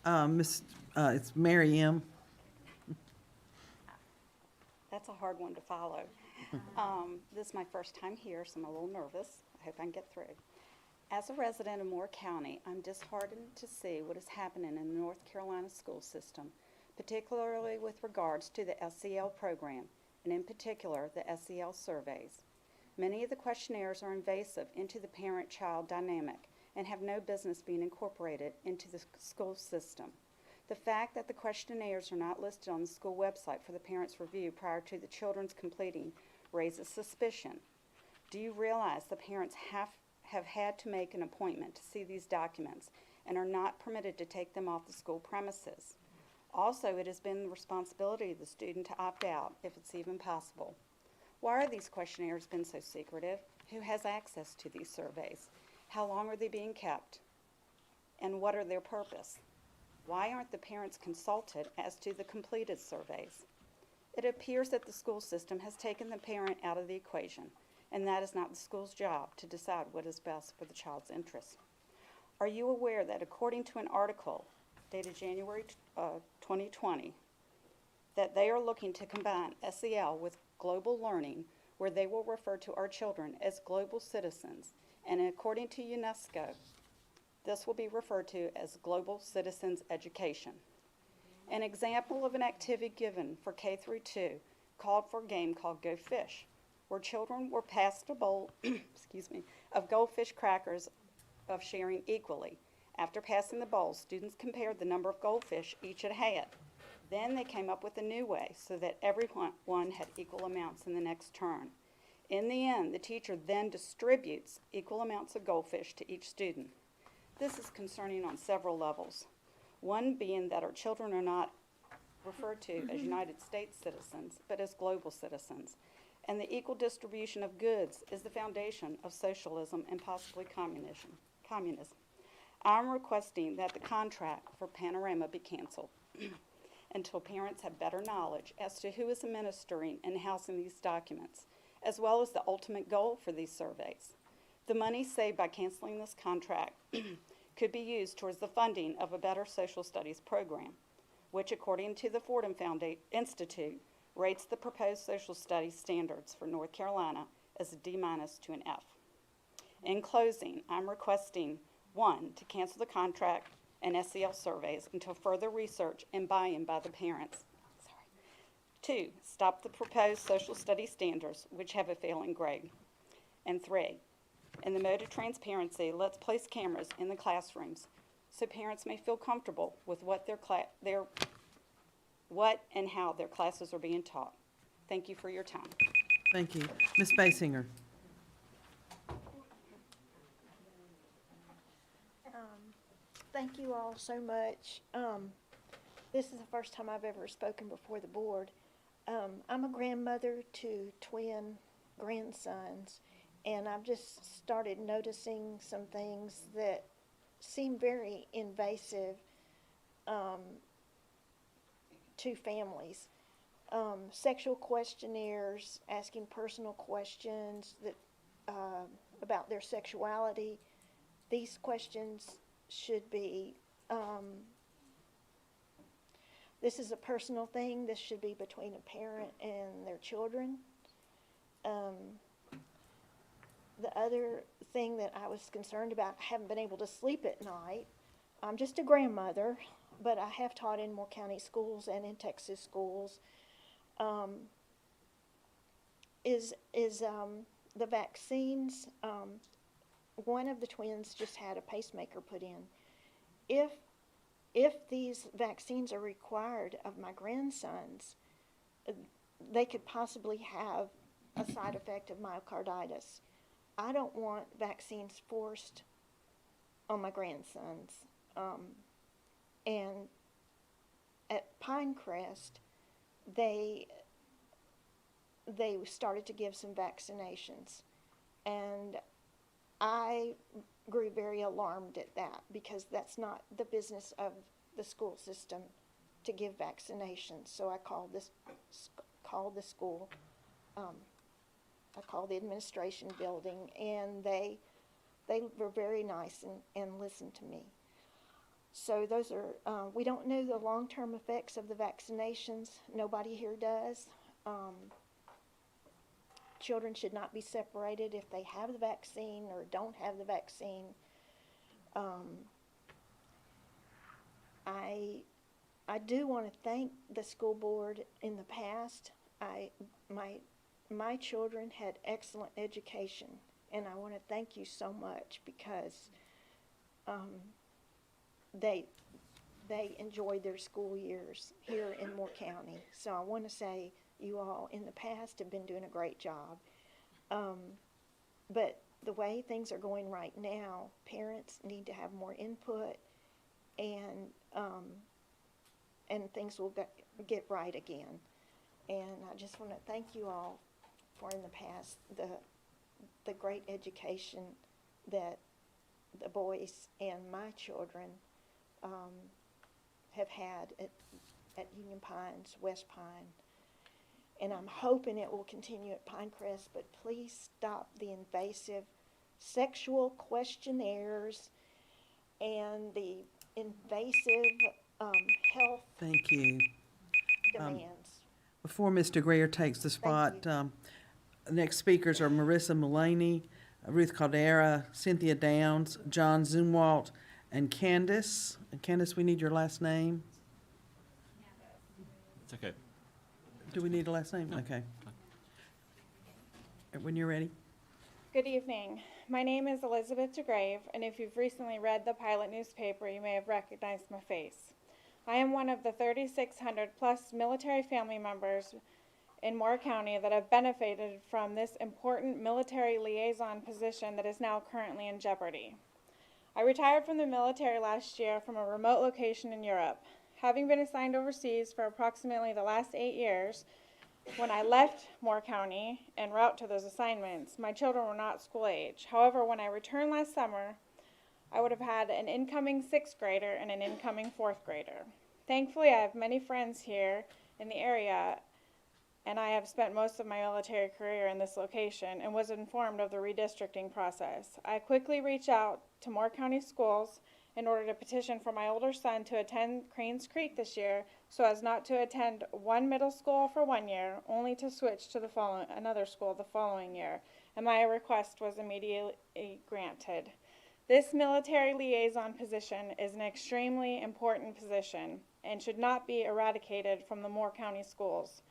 It's Mary M. That's a hard one to follow. This is my first time here, so I'm a little nervous. I hope I can get through. As a resident of Moore County, I'm disheartened to see what is happening in the North Carolina school system, particularly with regards to the SEL program, and in particular, the SEL surveys. Many of the questionnaires are invasive into the parent-child dynamic and have no business being incorporated into the school system. The fact that the questionnaires are not listed on the school website for the parents' review prior to the children's completing raises suspicion. Do you realize the parents have had to make an appointment to see these documents and are not permitted to take them off the school premises? Also, it has been the responsibility of the student to opt out if it's even possible. Why are these questionnaires been so secretive? Who has access to these surveys? How long are they being kept? And what are their purpose? Why aren't the parents consulted as to the completed surveys? It appears that the school system has taken the parent out of the equation, and that is not the school's job to decide what is best for the child's interests. Are you aware that according to an article dated January 2020, that they are looking to combine SEL with global learning, where they will refer to our children as global citizens, and according to UNESCO, this will be referred to as global citizens education. An example of an activity given for K through 2 called for a game called Go Fish, where children were passed a bowl of goldfish crackers of sharing equally. After passing the bowl, students compared the number of goldfish each had had. Then they came up with a new way so that everyone had equal amounts in the next turn. In the end, the teacher then distributes equal amounts of goldfish to each student. This is concerning on several levels. One being that our children are not referred to as United States citizens, but as global citizens. And the equal distribution of goods is the foundation of socialism and possibly communism. I'm requesting that the contract for Panorama be canceled until parents have better knowledge as to who is administering and housing these documents, as well as the ultimate goal for these surveys. The money saved by canceling this contract could be used towards the funding of a better social studies program, which according to the Fordham Institute, rates the proposed social studies standards for North Carolina as a D- to an F. In closing, I'm requesting 1, to cancel the contract and SEL surveys until further research and buy-in by the parents. 2, stop the proposed social studies standards, which have a failing grade. And 3, in the mode of transparency, let's place cameras in the classrooms so parents may feel comfortable with what and how their classes are being taught. Thank you for your time. Thank you. Ms. Basinger. Thank you all so much. This is the first time I've ever spoken before the board. I'm a grandmother to twin grandsons, and I've just started noticing some things that seem very invasive to families. Sexual questionnaires, asking personal questions that about their sexuality. These questions should be, this is a personal thing. This should be between a parent and their children. The other thing that I was concerned about, I haven't been able to sleep at night. I'm just a grandmother, but I have taught in Moore County schools and in Texas schools. The vaccines. One of the twins just had a pacemaker put in. If these vaccines are required of my grandsons, they could possibly have a side effect of myocarditis. I don't want vaccines forced on my grandsons. And at Pinecrest, they started to give some vaccinations, and I grew very alarmed at that because that's not the business of the school system to give vaccinations. So I called the school. I called the administration building, and they were very nice and listened to me. So those are, we don't know the long-term effects of the vaccinations. Nobody here does. Children should not be separated if they have the vaccine or don't have the vaccine. I do want to thank the school board in the past. My children had excellent education, and I want to thank you so much because they enjoyed their school years here in Moore County. So I want to say you all in the past have been doing a great job. But the way things are going right now, parents need to have more input, and things will get right again. And I just want to thank you all for in the past the great education that the boys and my children have had at Union Pines, West Pine. And I'm hoping it will continue at Pinecrest, but please stop the invasive sexual questionnaires and the invasive health Thank you. demands. Before Mr. Greer takes the spot, next speakers are Marissa Mullaney, Ruth Caldera, Cynthia Downs, John Zumwalt, and Candace. And Candace, we need your last name. It's okay. Do we need a last name? Okay. When you're ready. Good evening. My name is Elizabeth DeGrave, and if you've recently read the Pilot newspaper, you may have recognized my face. I am one of the 3,600 plus military family members in Moore County that have benefited from this important military liaison position that is now currently in jeopardy. I retired from the military last year from a remote location in Europe. Having been assigned overseas for approximately the last 8 years, when I left Moore County en route to those assignments, my children were not school age. However, when I returned last summer, I would have had an incoming 6th grader and an incoming 4th grader. Thankfully, I have many friends here in the area, and I have spent most of my military career in this location and was informed of the redistricting process. I quickly reached out to Moore County schools in order to petition for my older son to attend Cranes Creek this year so as not to attend one middle school for 1 year, only to switch to another school the following year, and my request was immediately granted. This military liaison position is an extremely important position and should not be eradicated from the Moore County schools.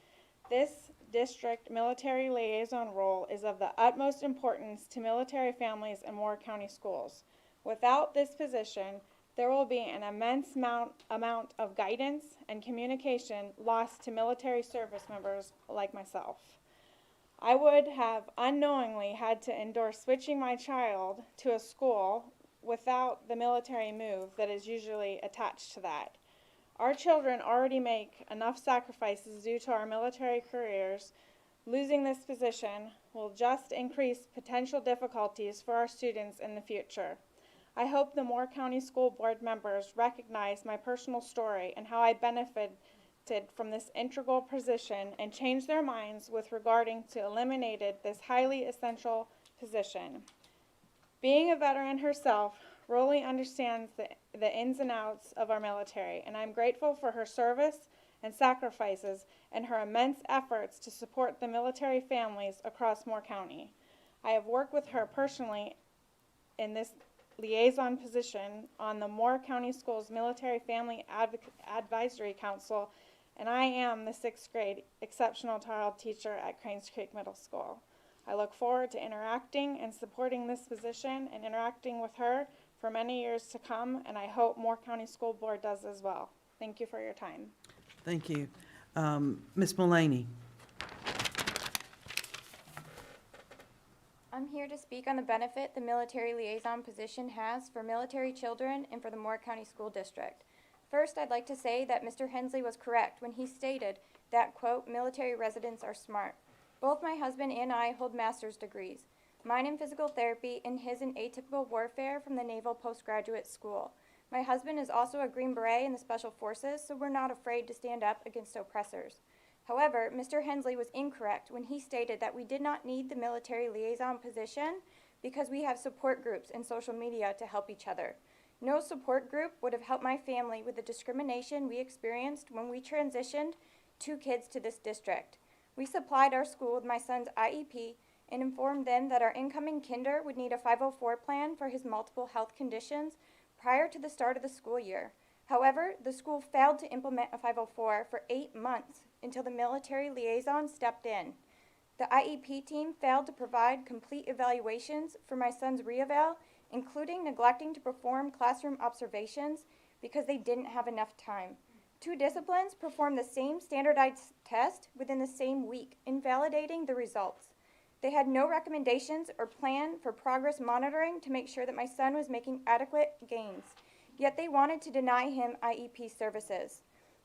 This district military liaison role is of the utmost importance to military families in Moore County schools. Without this position, there will be an immense amount of guidance and communication lost to military service members like myself. I would have unknowingly had to endure switching my child to a school without the military move that is usually attached to that. Our children already make enough sacrifices due to our military careers. Losing this position will just increase potential difficulties for our students in the future. I hope the Moore County School Board members recognize my personal story and how I benefited from this integral position and change their minds with regarding to eliminated this highly essential position. Being a veteran herself, Rolly understands the ins and outs of our military, and I'm grateful for her service and sacrifices and her immense efforts to support the military families across Moore County. I have worked with her personally in this liaison position on the Moore County Schools Military Family Advisory Council, and I am the 6th grade exceptional child teacher at Cranes Creek Middle School. I look forward to interacting and supporting this position and interacting with her for many years to come, and I hope Moore County School Board does as well. Thank you for your time. Thank you. Ms. Mullaney. I'm here to speak on the benefit the military liaison position has for military children and for the Moore County School District. First, I'd like to say that Mr. Hensley was correct when he stated that, quote, military residents are smart. Both my husband and I hold master's degrees, mine in physical therapy and his in atypical warfare from the Naval Postgraduate School. My husband is also a Green Beret in the Special Forces, so we're not afraid to stand up against oppressors. However, Mr. Hensley was incorrect when he stated that we did not need the military liaison position because we have support groups and social media to help each other. No support group would have helped my family with the discrimination we experienced when we transitioned 2 kids to this district. We supplied our school with my son's IEP and informed them that our incoming kinder would need a 504 plan for his multiple health conditions prior to the start of the school year. However, the school failed to implement a 504 for 8 months until the military liaison stepped in. The IEP team failed to provide complete evaluations for my son's re-eval, including neglecting to perform classroom observations because they didn't have enough time. 2 disciplines performed the same standardized test within the same week, invalidating the results. They had no recommendations or plan for progress monitoring to make sure that my son was making adequate gains, yet they wanted to deny him IEP services.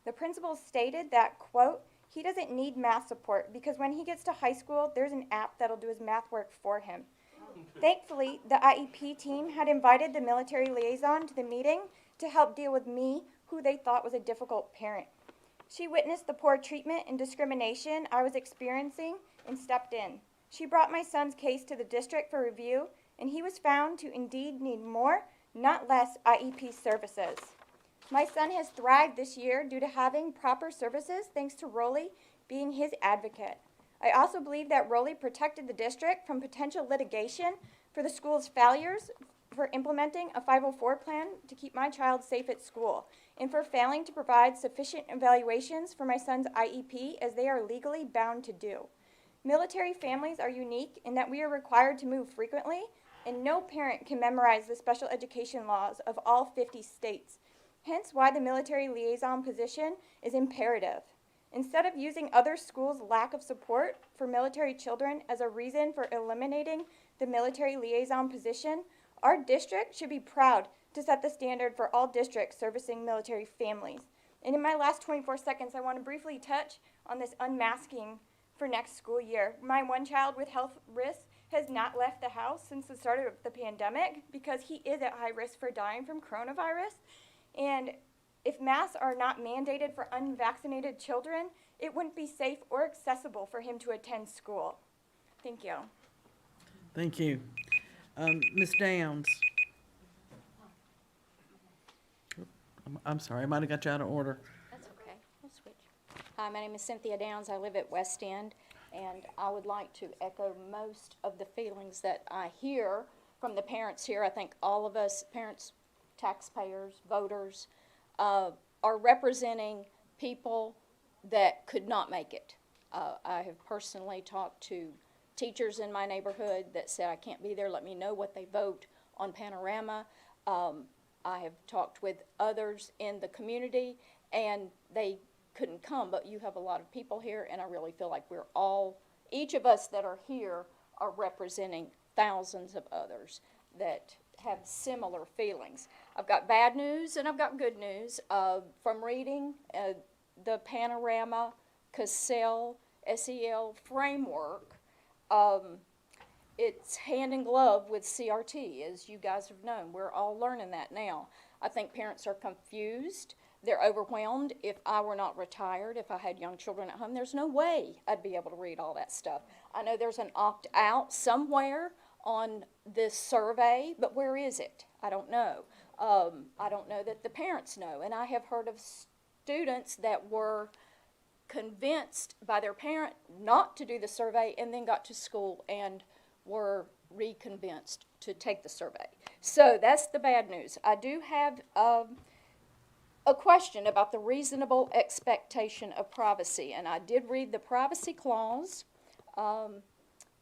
The principal stated that, quote, he doesn't need math support because when he gets to high school, there's an app that'll do his math work for him. Thankfully, the IEP team had invited the military liaison to the meeting to help deal with me, who they thought was a difficult parent. She witnessed the poor treatment and discrimination I was experiencing and stepped in. She brought my son's case to the district for review, and he was found to indeed need more, not less, IEP services. My son has thrived this year due to having proper services thanks to Rolly being his advocate. I also believe that Rolly protected the district from potential litigation for the school's failures for implementing a 504 plan to keep my child safe at school, and for failing to provide sufficient evaluations for my son's IEP as they are legally bound to do. Military families are unique in that we are required to move frequently, and no parent can memorize the special education laws of all 50 states, hence why the military liaison position is imperative. Instead of using other schools' lack of support for military children as a reason for eliminating the military liaison position, our district should be proud to set the standard for all districts servicing military families. And in my last 24 seconds, I want to briefly touch on this unmasking for next school year. My one child with health risks has not left the house since the start of the pandemic because he is at high risk for dying from coronavirus. And if masks are not mandated for unvaccinated children, it wouldn't be safe or accessible for him to attend school. Thank you. Thank you. Ms. Downs. I'm sorry, I might have got you out of order. That's okay. We'll switch. Hi, my name is Cynthia Downs. I live at West End, and I would like to echo most of the feelings that I hear from the parents here. I think all of us, parents, taxpayers, voters, are representing people that could not make it. I have personally talked to teachers in my neighborhood that said, I can't be there, let me know what they vote on Panorama. I have talked with others in the community, and they couldn't come, but you have a lot of people here, and I really feel like we're all, each of us that are here are representing thousands of others that have similar feelings. I've got bad news and I've got good news. From reading the Panorama Cassell SEL framework, it's hand in glove with CRT, as you guys have known. We're all learning that now. I think parents are confused. They're overwhelmed. If I were not retired, if I had young children at home, there's no way I'd be able to read all that stuff. I know there's an opt-out somewhere on this survey, but where is it? I don't know. I don't know that the parents know. And I have heard of students that were convinced by their parent not to do the survey and then got to school and were reconvinced to take the survey. So that's the bad news. I do have a question about the reasonable expectation of privacy, and I did read the privacy clause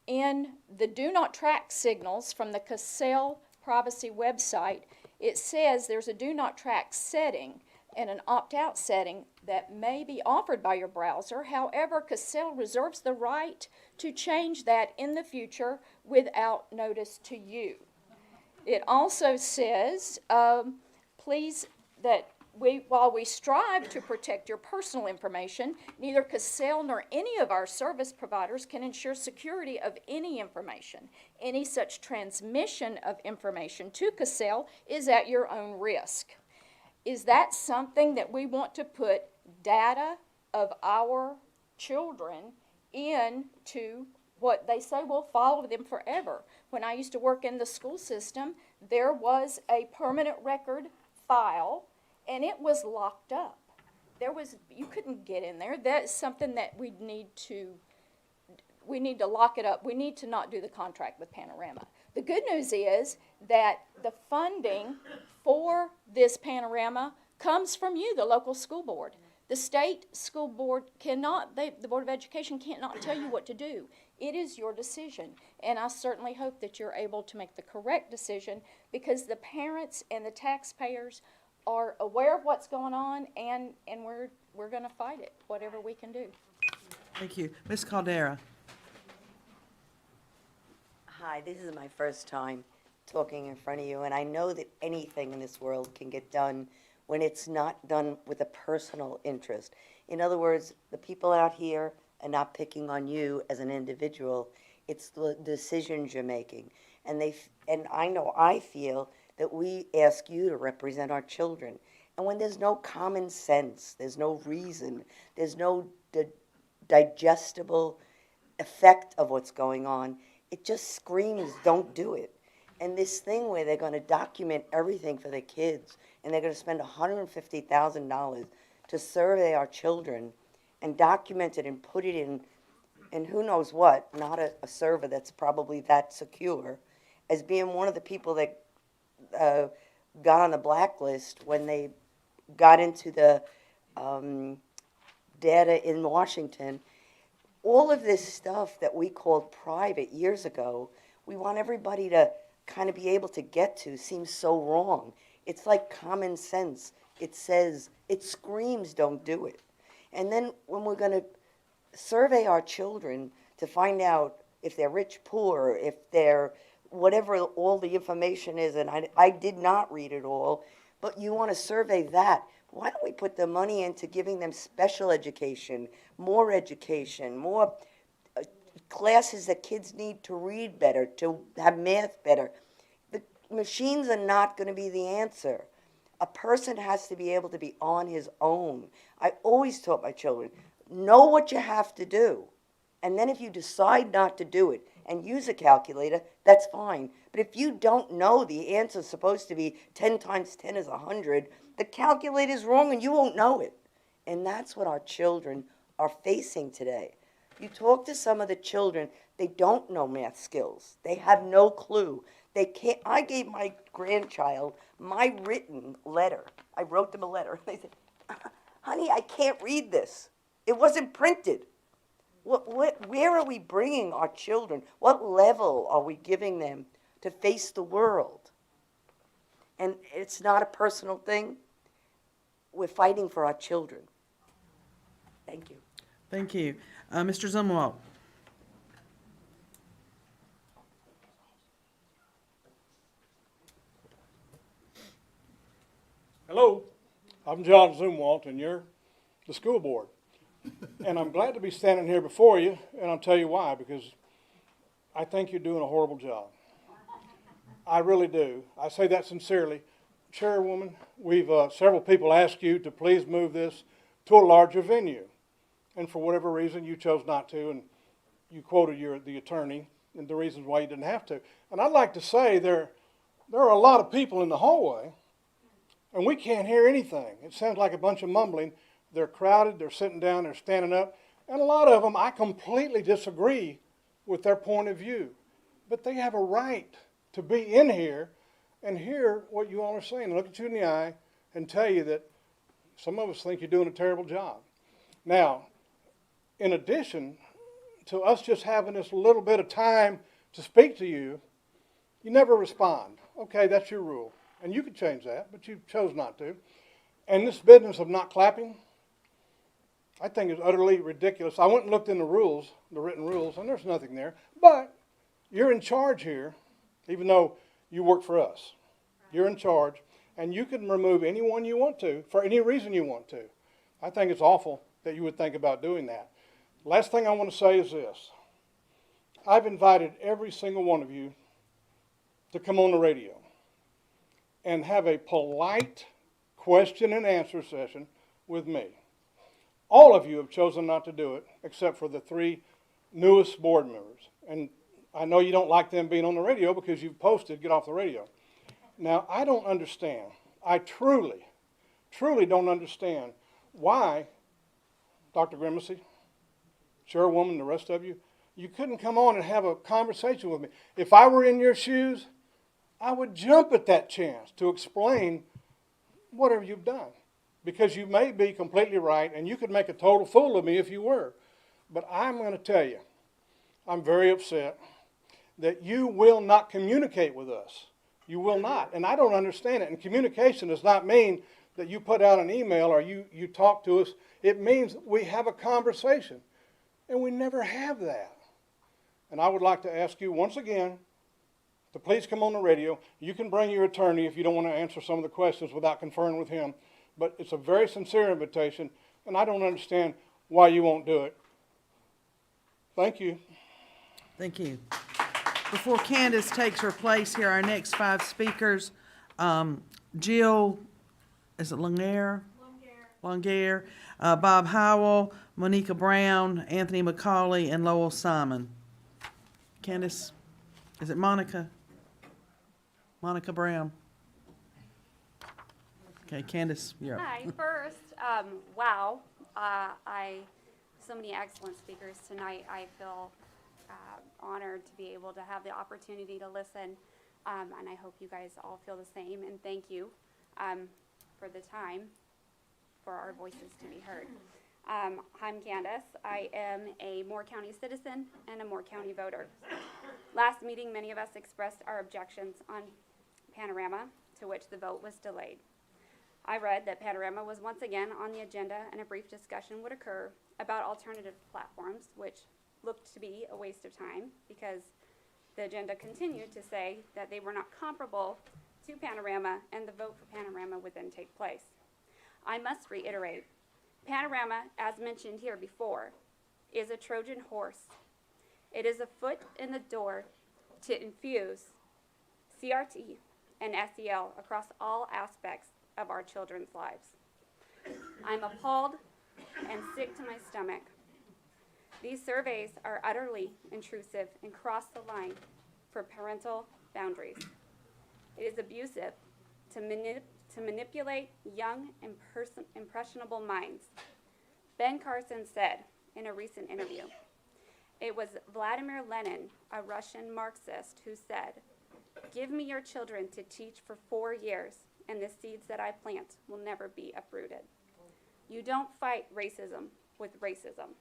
in the do not track signals from the Cassell privacy website. It says there's a do not track setting and an opt-out setting that may be offered by your browser. However, Cassell reserves the right to change that in the future without notice to you. It also says, please, that while we strive to protect your personal information, neither Cassell nor any of our service providers can ensure security of any information. Any such transmission of information to Cassell is at your own risk. Is that something that we want to put data of our children into what they say will follow them forever? When I used to work in the school system, there was a permanent record file, and it was locked up. You couldn't get in there. That's something that we need to lock it up. We need to not do the contract with Panorama. The good news is that the funding for this Panorama comes from you, the local school board. The state school board the Board of Education cannot tell you what to do. It is your decision, and I certainly hope that you're able to make the correct decision, because the parents and the taxpayers are aware of what's going on, and we're going to fight it, whatever we can do. Thank you. Ms. Caldera. Hi, this is my first time talking in front of you, and I know that anything in this world can get done when it's not done with a personal interest. In other words, the people out here are not picking on you as an individual. It's the decisions you're making. And I know I feel that we ask you to represent our children. And when there's no common sense, there's no reason, there's no digestible effect of what's going on, it just screams, don't do it. And this thing where they're going to document everything for their kids, and they're going to spend $150,000 to survey our children and document it and put it in who knows what, not a server that's probably that secure, as being one of the people that got on the blacklist when they got into the data in Washington. All of this stuff that we called private years ago, we want everybody to kind of be able to get to, seems so wrong. It's like common sense. It says, it screams, don't do it. And then when we're going to survey our children to find out if they're rich, poor, if they're whatever all the information is, and I did not read it all, but you want to survey that, why don't we put the money into giving them special education, more classes that kids need to read better, to have math better. The machines are not going to be the answer. A person has to be able to be on his own. I always taught my children, know what you have to do. And then if you decide not to do it and use a calculator, that's fine. But if you don't know the answer is supposed to be 10 times 10 is 100, the calculator is wrong and you won't know it. And that's what our children are facing today. You talk to some of the children, they don't know math skills. They have no clue. They can't. I gave my grandchild my written letter. I wrote them a letter. They said, honey, I can't read this. It wasn't printed. Where are we bringing our children? What level are we giving them to face the world? And it's not a personal thing. We're fighting for our children. Thank you. Thank you. Mr. Zumwalt. Hello, I'm John Zumwalt, and you're the school board. And I'm glad to be standing here before you, and I'll tell you why, because I think you're doing a horrible job. I really do. I say that sincerely. Chairwoman, we've several people asked you to please move this to a larger venue. And for whatever reason, you chose not to, and you quoted the attorney and the reasons why you didn't have to. And I'd like to say there are a lot of people in the hallway, and we can't hear anything. It sounds like a bunch of mumbling. They're crowded, they're sitting down, they're standing up, and a lot of them, I completely disagree with their point of view. But they have a right to be in here and hear what you all are saying, look at you in the eye and tell you that some of us think you're doing a terrible job. Now, in addition to us just having this little bit of time to speak to you, you never respond. Okay, that's your rule. And you could change that, but you chose not to. And this business of not clapping, I think is utterly ridiculous. I went and looked in the rules, the written rules, and there's nothing there. But you're in charge here, even though you work for us. You're in charge, and you can remove anyone you want to for any reason you want to. I think it's awful that you would think about doing that. Last thing I want to say is this. I've invited every single one of you to come on the radio and have a polite question and answer session with me. All of you have chosen not to do it, except for the 3 newest board members. And I know you don't like them being on the radio because you've posted, get off the radio. Now, I don't understand. I truly don't understand why, Dr. Grimacy, Chairwoman, the rest of you, you couldn't come on and have a conversation with me. If I were in your shoes, I would jump at that chance to explain whatever you've done. Because you may be completely right, and you could make a total fool of me if you were. But I'm going to tell you, I'm very upset that you will not communicate with us. You will not, and I don't understand it. And communication does not mean that you put out an email or you talk to us. It means we have a conversation, and we never have that. And I would like to ask you once again to please come on the radio. You can bring your attorney if you don't want to answer some of the questions without conferring with him. But it's a very sincere invitation, and I don't understand why you won't do it. Thank you. Thank you. Before Candace takes her place here, our next 5 speakers, Jill, is it Longair? Longair. Bob Howell, Monica Brown, Anthony McCauley, and Lowell Simon. Candace, is it Monica? Monica Brown. Okay, Candace, you're up. Hi, first, wow, so many excellent speakers tonight. I feel honored to be able to have the opportunity to listen, and I hope you guys all feel the same, and thank you for the time for our voices to be heard. I'm Candace. I am a Moore County citizen and a Moore County voter. Last meeting, many of us expressed our objections on Panorama, to which the vote was delayed. I read that Panorama was once again on the agenda and a brief discussion would occur about alternative platforms, which looked to be a waste of time because the agenda continued to say that they were not comparable to Panorama and the vote for Panorama would then take place. I must reiterate, Panorama, as mentioned here before, is a Trojan horse. It is a foot in the door to infuse CRT and SEL across all aspects of our children's lives. I'm appalled and sick to my stomach. These surveys are utterly intrusive and cross the line for parental boundaries. It is abusive to manipulate young and impressionable minds. Ben Carson said in a recent interview, it was Vladimir Lenin, a Russian Marxist, who said, "Give me your children to teach for 4 years, and the seeds that I plant will never be uprooted." You don't fight racism with racism.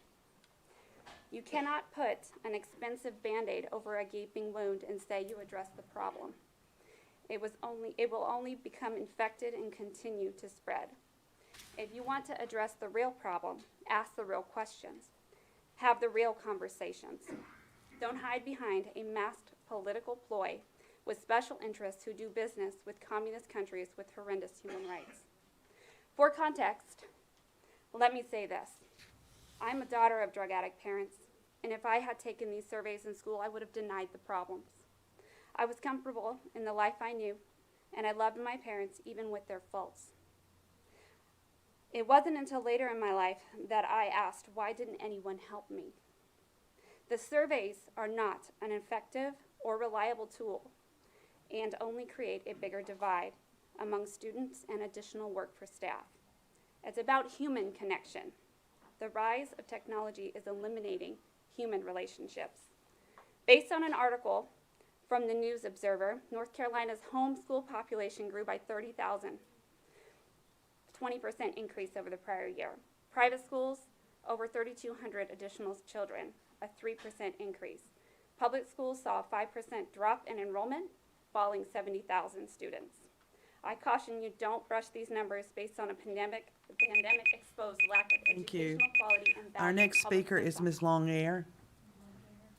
You cannot put an expensive Band-Aid over a gaping wound and say you address the problem. It will only become infected and continue to spread. If you want to address the real problem, ask the real questions. Have the real conversations. Don't hide behind a masked political ploy with special interests who do business with communist countries with horrendous human rights. For context, let me say this. I'm a daughter of drug addict parents, and if I had taken these surveys in school, I would have denied the problems. I was comfortable in the life I knew, and I loved my parents even with their faults. It wasn't until later in my life that I asked, why didn't anyone help me? The surveys are not an effective or reliable tool and only create a bigger divide among students and additional work for staff. It's about human connection. The rise of technology is eliminating human relationships. Based on an article from the News Observer, North Carolina's homeschool population grew by 30,000, 20% increase over the prior year. Private schools, over 3,200 additional children, a 3% increase. Public schools saw a 5% drop in enrollment, falling 70,000 students. I caution you, don't brush these numbers based on a pandemic-exposed lack of Thank you. educational quality and Our value next public speaker is system. Ms. Longair.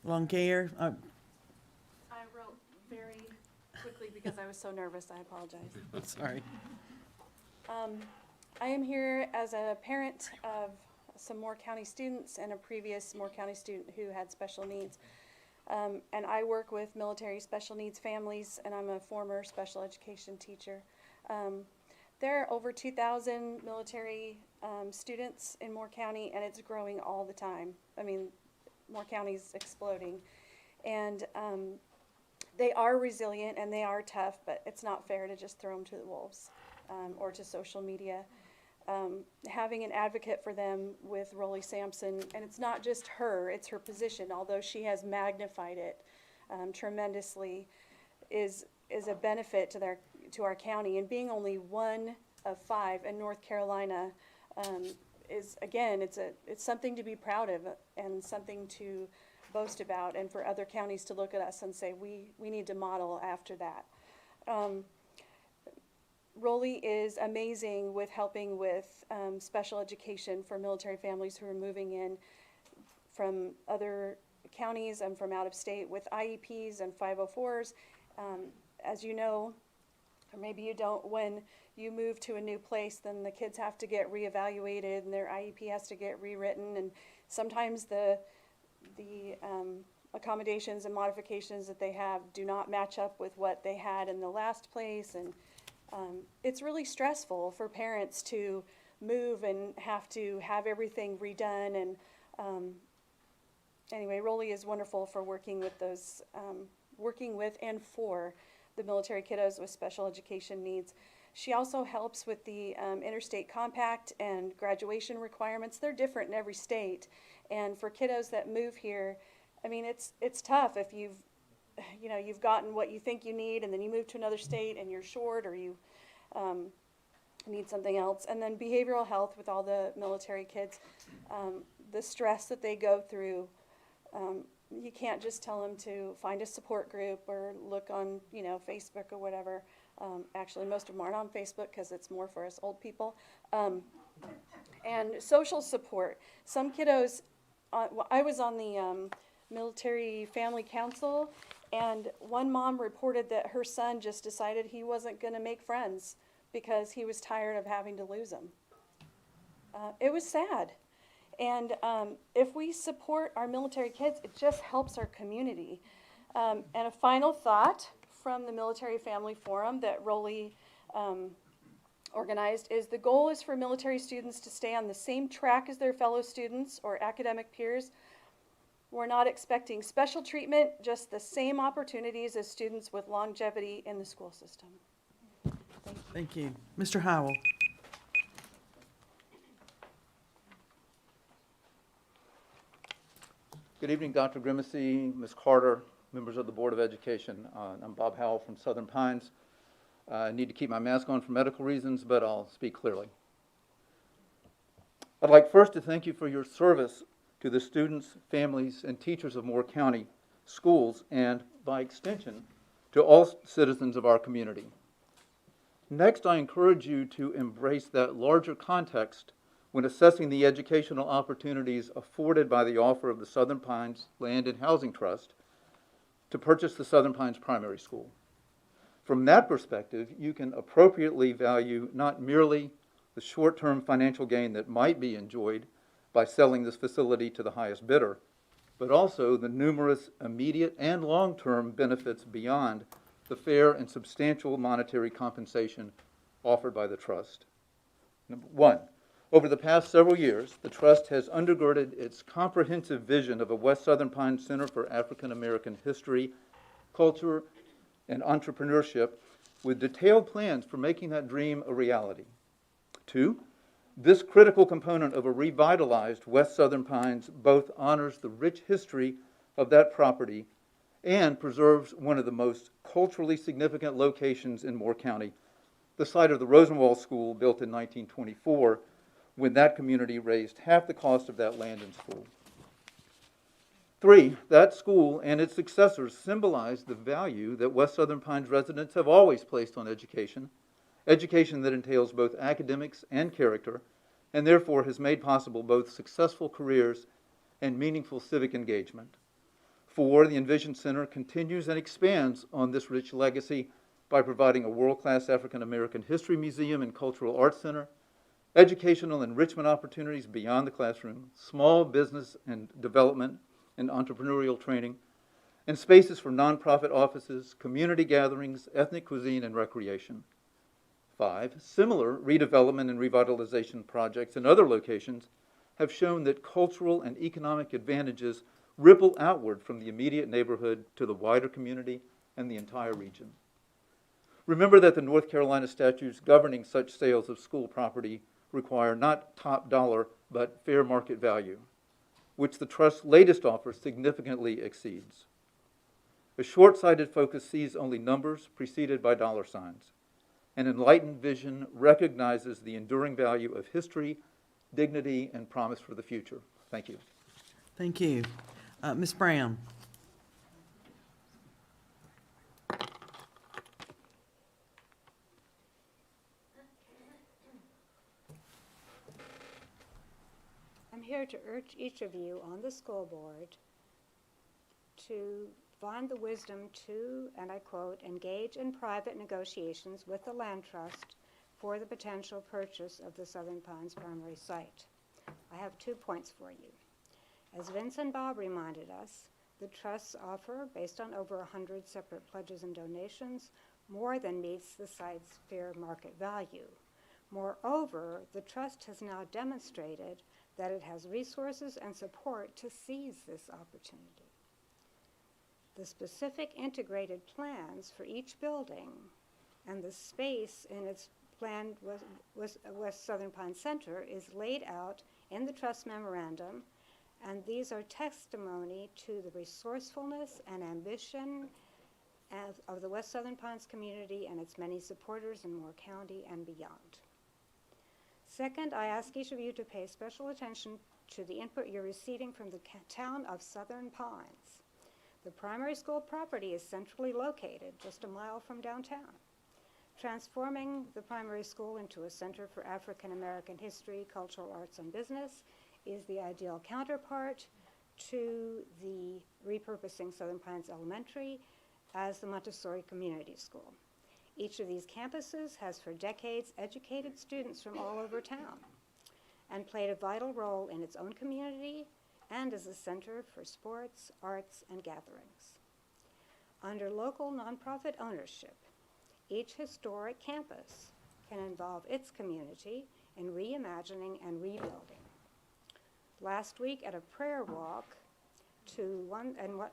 Longair, I wrote very quickly because I was so nervous. I apologize. sorry. I am here as a parent of some Moore County students and a previous Moore County student who had special needs. And I work with military special needs families, and I'm a former special education teacher. There are over 2,000 military students in Moore County, and it's growing all the time. I mean, Moore County's exploding. And they are resilient and they are tough, but it's not fair to just throw them to the wolves or to social media. Having an advocate for them with Rolly Sampson, and it's not just her, it's her position, although she has magnified it tremendously, is a benefit to our county. And being only one of 5 in North Carolina is, again, it's something to be proud of and something to boast about, and for other counties to look at us and say, we need to model after that. Rolly is amazing with helping with special education for military families who are moving in from other counties and from out of state with IEPs and 504s. As you know, or maybe you don't, when you move to a new place, then the kids have to get reevaluated and their IEP has to get rewritten, and sometimes the accommodations and modifications that they have do not match up with what they had in the last place, and It's really stressful for parents to move and have to have everything redone. And anyway, Rolly is wonderful for working with those, working with and for the military kiddos with special education needs. She also helps with the interstate compact and graduation requirements. They're different in every state. And for kiddos that move here, I mean, it's tough if you've gotten what you think you need and then you move to another state and you're short or you need something else. And then behavioral health with all the military kids, the stress that they go through, you can't just tell them to find a support group or look on, Facebook or whatever. Actually, most of them aren't on Facebook because it's more for us old people. And social support. Some kiddos, I was on the Military Family Council, and one mom reported that her son just decided he wasn't going to make friends because he was tired of having to lose them. It was sad. And if we support our military kids, it just helps our community. And a final thought from the Military Family Forum that Rolly organized is the goal is for military students to stay on the same track as their fellow students or academic peers. We're not expecting special treatment, just the same opportunities as students with longevity in the school system. Thank you. Mr. Howell. Good evening, Dr. Grimacy, Ms. Carter, members of the Board of Education. I'm Bob Howell from Southern Pines. I need to keep my mask on for medical reasons, but I'll speak clearly. I'd like first to thank you for your service to the students, families, and teachers of Moore County schools, and by extension, to all citizens of our community. Next, I encourage you to embrace that larger context when assessing the educational opportunities afforded by the offer of the Southern Pines Land and Housing Trust to purchase the Southern Pines Primary School. From that perspective, you can appropriately value not merely the short-term financial gain that might be enjoyed by selling this facility to the highest bidder, but also the numerous immediate and long-term benefits beyond the fair and substantial monetary compensation offered by the trust. Number one, over the past several years, the trust has undergirded its comprehensive vision of a West Southern Pines Center for African American History, Culture, and Entrepreneurship with detailed plans for making that dream a reality. Two, this critical component of a revitalized West Southern Pines both honors the rich history of that property and preserves one of the most culturally significant locations in Moore County, the site of the Rosenwald School built in 1924, when that community raised half the cost of that land and school. Three, that school and its successors symbolize the value that West Southern Pines residents have always placed on education, education that entails both academics and character, and therefore has made possible both successful careers and meaningful civic engagement. Four, the Envision Center continues and expands on this rich legacy by providing a world-class African American History Museum and Cultural Arts Center, educational enrichment opportunities beyond the classroom, small business and development and entrepreneurial training, and spaces for nonprofit offices, community gatherings, ethnic cuisine, and recreation. Five, similar redevelopment and revitalization projects in other locations have shown that cultural and economic advantages ripple outward from the immediate neighborhood to the wider community and the entire region. Remember that the North Carolina statutes governing such sales of school property require not top dollar, but fair market value, which the Trust's latest offer significantly exceeds. A short-sighted focus sees only numbers preceded by dollar signs. An enlightened vision recognizes the enduring value of history, dignity, and promise for the future. Thank you. Thank you. Ms. Brown. I'm here to urge each of you on the school board to find the wisdom to, and I quote, engage in private negotiations with the land trust for the potential purchase of the Southern Pines primary site. I have 2 points for you. As Vince and Bob reminded us, the trust's offer, based on over 100 separate pledges and donations, more than meets the site's fair market value. Moreover, the trust has now demonstrated that it has resources and support to seize this opportunity. The specific integrated plans for each building and the space in its planned West Southern Pines Center is laid out in the trust memorandum, and these are testimony to the resourcefulness and ambition of the West Southern Pines community and its many supporters in Moore County and beyond. Second, I ask each of you to pay special attention to the input you're receiving from the town of Southern Pines. The primary school property is centrally located, just a mile from downtown. Transforming the primary school into a center for African American history, cultural arts, and business is the ideal counterpart to the repurposing Southern Pines Elementary as the Montessori Community School. Each of these campuses has for decades educated students from all over town and played a vital role in its own community and as a center for sports, arts, and gatherings. Under local nonprofit ownership, each historic campus can involve its community in reimagining and rebuilding. Last week at a prayer walk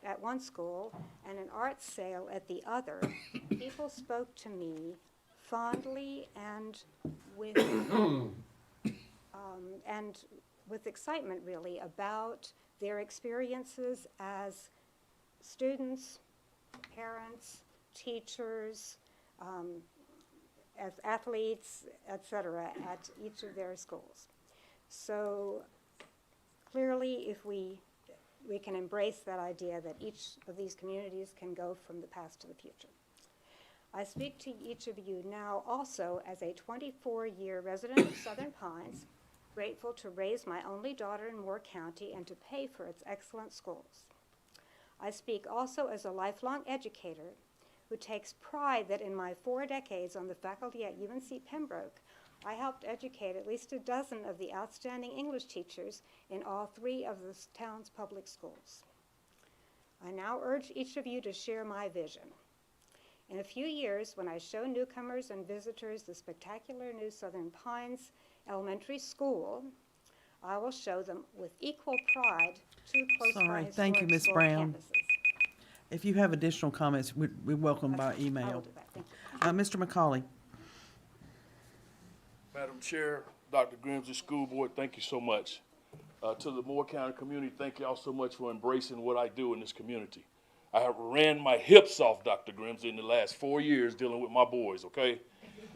at one school and an art sale at the other, people spoke to me fondly and with excitement, really, about their experiences as students, parents, teachers, as athletes, etc., at each of their schools. So clearly, if we can embrace that idea that each of these communities can go from the past to the future. I speak to each of you now also as a 24-year resident of Southern Pines, grateful to raise my only daughter in Moore County and to pay for its excellent schools. I speak also as a lifelong educator who takes pride that in my 4 decades on the faculty at UNC Pembroke, I helped educate at least a dozen of the outstanding English teachers in all 3 of the town's public schools. I now urge each of you to share my vision. In a few years, when I show newcomers and visitors the spectacular new Southern Pines Elementary School, I will show them with equal pride 2 close by Sorry, thank you, Ms. historic Brown. campuses. If you have additional comments, we welcome by I will email. do that. Thank you. Mr. McCauley. Madam Chair, Dr. Grimsley, School Board, thank you so much. To the Moore County community, thank y'all so much for embracing what I do in this community. I have ran my hips off, Dr. Grimsley, in the last 4 years dealing with my boys, okay?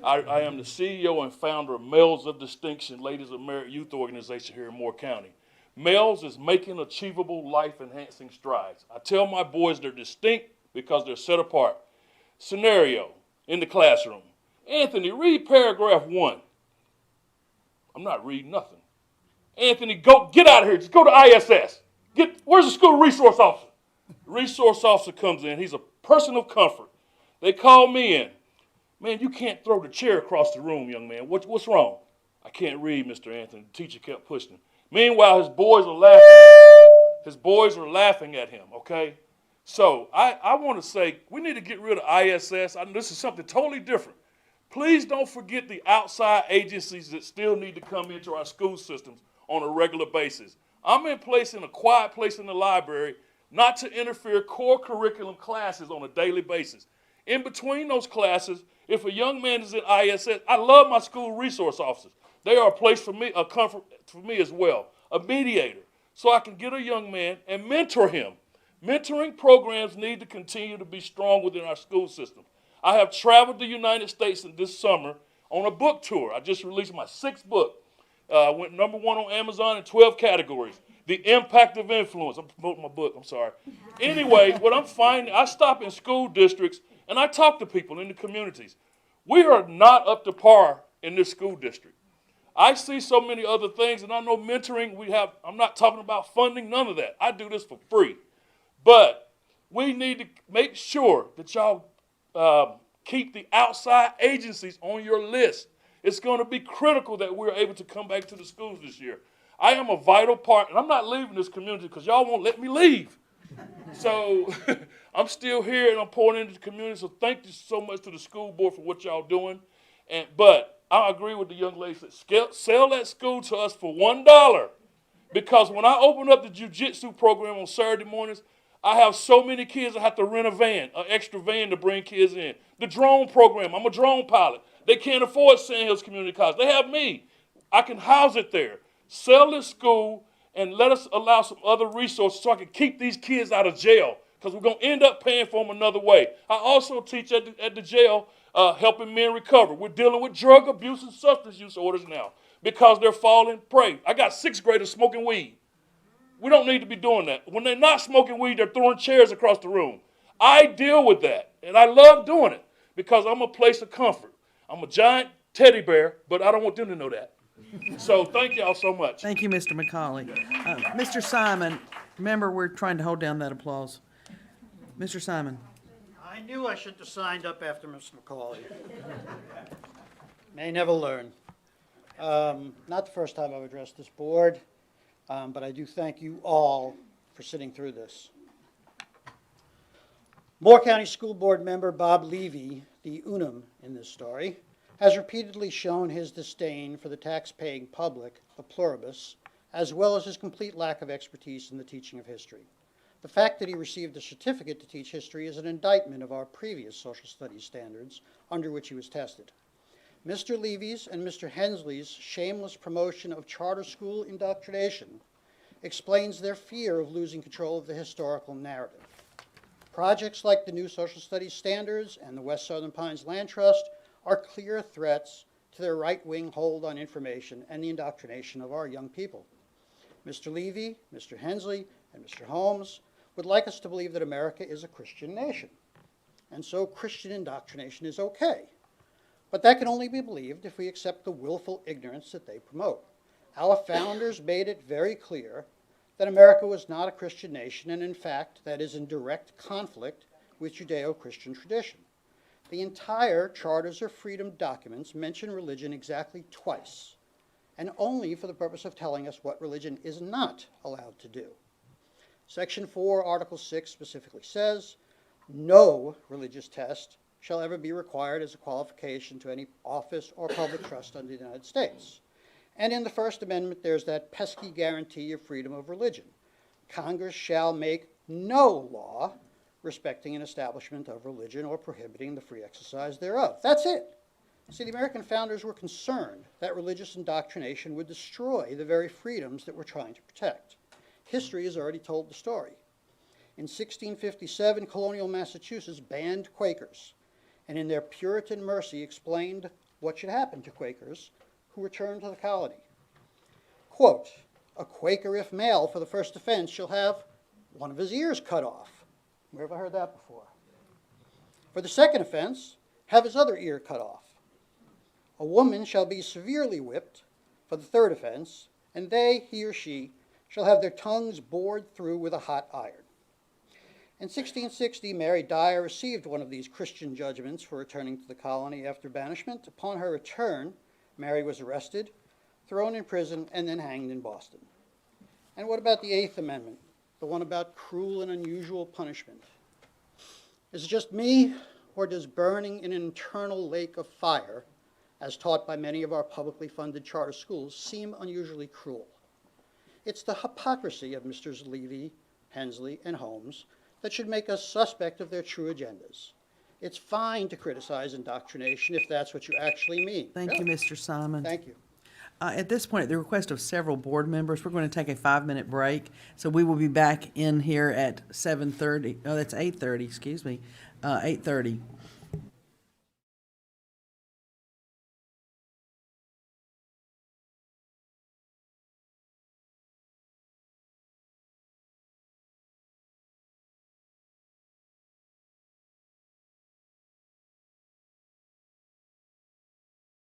I am the CEO and founder of Males of Distinction, Ladies of Merit Youth Organization here in Moore County. Males is making achievable life-enhancing strides. I tell my boys they're distinct because they're set apart. Scenario in the classroom. Anthony, read paragraph 1. I'm not reading nothing. Anthony, get out of here. Just go to ISS. Where's the school resource officer? The resource officer comes in. He's a person of comfort. They call me in. Man, you can't throw the chair across the room, young man. What's wrong? I can't read, Mr. Anthony. The teacher kept pushing him. Meanwhile, his boys are laughing at him. His boys are laughing at him, okay? So I want to say we need to get rid of ISS. This is something totally different. Please don't forget the outside agencies that still need to come into our school systems on a regular basis. I'm in place in a quiet place in the library not to interfere core curriculum classes on a daily basis. In between those classes, if a young man is at ISS, I love my school resource officers. They are a place for me, a comfort for me as well, a mediator, so I can get a young man and mentor him. Mentoring programs need to continue to be strong within our school system. I have traveled the United States this summer on a book tour. I just released my 6th book. Went #1 on Amazon in 12 categories. The Impact of Influence. I'm promoting my book, I'm sorry. Anyway, what I'm finding, I stop in school districts and I talk to people in the communities. We are not up to par in this school district. I see so many other things, and I know mentoring I'm not talking about funding, none of that. I do this for free. But we need to make sure that y'all keep the outside agencies on your list. It's going to be critical that we're able to come back to the schools this year. I am a vital part, and I'm not leaving this community because y'all won't let me leave. So I'm still here and I'm pouring into the community. So thank you so much to the school board for what y'all doing. But I agree with the young lady. Sell that school to us for $1. Because when I open up the jiu-jitsu program on Saturday mornings, I have so many kids I have to rent a van, an extra van to bring kids in. The drone program, I'm a drone pilot. They can't afford Sand Hills Community College. They have me. I can house it there. Sell this school and let us allow some other resources so I can keep these kids out of jail, because we're going to end up paying for them another way. I also teach at the jail, helping men recover. We're dealing with drug abuse and substance use orders now because they're falling prey. I got 6th graders smoking weed. We don't need to be doing that. When they're not smoking weed, they're throwing chairs across the room. I deal with that, and I love doing it because I'm a place of comfort. I'm a giant teddy bear, but I don't want them to know that. So thank y'all so much. Thank you, Mr. McCauley. Mr. Simon, remember, we're trying to hold down that applause. Mr. Simon. I knew I shouldn't have signed up after Mr. McCauley. May never learn. Not the first time I've addressed this board, but I do thank you all for sitting through this. Moore County School Board member Bob Levy, the unum in this story, has repeatedly shown his disdain for the tax-paying public, the pluribus, as well as his complete lack of expertise in the teaching of history. The fact that he received a certificate to teach history is an indictment of our previous social studies standards under which he was tested. Mr. Levy's and Mr. Hensley's shameless promotion of charter school indoctrination explains their fear of losing control of the historical narrative. Projects like the new social studies standards and the West Southern Pines Land Trust are clear threats to their right-wing hold on information and the indoctrination of our young people. Mr. Levy, Mr. Hensley, and Mr. Holmes would like us to believe that America is a Christian nation, and so Christian indoctrination is okay. But that can only be believed if we accept the willful ignorance that they promote. Our founders made it very clear that America was not a Christian nation, and in fact, that is in direct conflict with Judeo-Christian tradition. The entire Charters of Freedom documents mention religion exactly twice, and only for the purpose of telling us what religion is not allowed to do. Section 4, Article 6 specifically says, no religious test shall ever be required as a qualification to any office or public trust under the United States. And in the First Amendment, there's that pesky guarantee of freedom of religion. Congress shall make no law respecting an establishment of religion or prohibiting the free exercise thereof. That's it. See, the American founders were concerned that religious indoctrination would destroy the very freedoms that we're trying to protect. History has already told the story. In 1657, colonial Massachusetts banned Quakers, and in their Puritan mercy explained what should happen to Quakers who returned to the colony. Quote, a Quaker, if male, for the first offense shall have one of his ears cut off. Where have I heard that before? For the second offense, have his other ear cut off. A woman shall be severely whipped for the third offense, and they, he or she, shall have their tongues bored through with a hot iron. In 1660, Mary Dyer received one of these Christian judgments for returning to the colony after banishment. Upon her return, Mary was arrested, thrown in prison, and then hanged in Boston. And what about the Eighth Amendment, the one about cruel and unusual punishment? Is it just me, or does burning in an eternal lake of fire, as taught by many of our publicly funded charter schools, seem unusually cruel? It's the hypocrisy of Mr. Levy, Hensley, and Holmes that should make us suspect of their true agendas. It's fine to criticize indoctrination if that's what you actually mean. Thank you, Mr. Simon. Thank you. At this point, at the request of several board members, we're going to take a 5-minute break. So we will be back in here at 7:30. Oh, that's 8:30, excuse me, 8:30.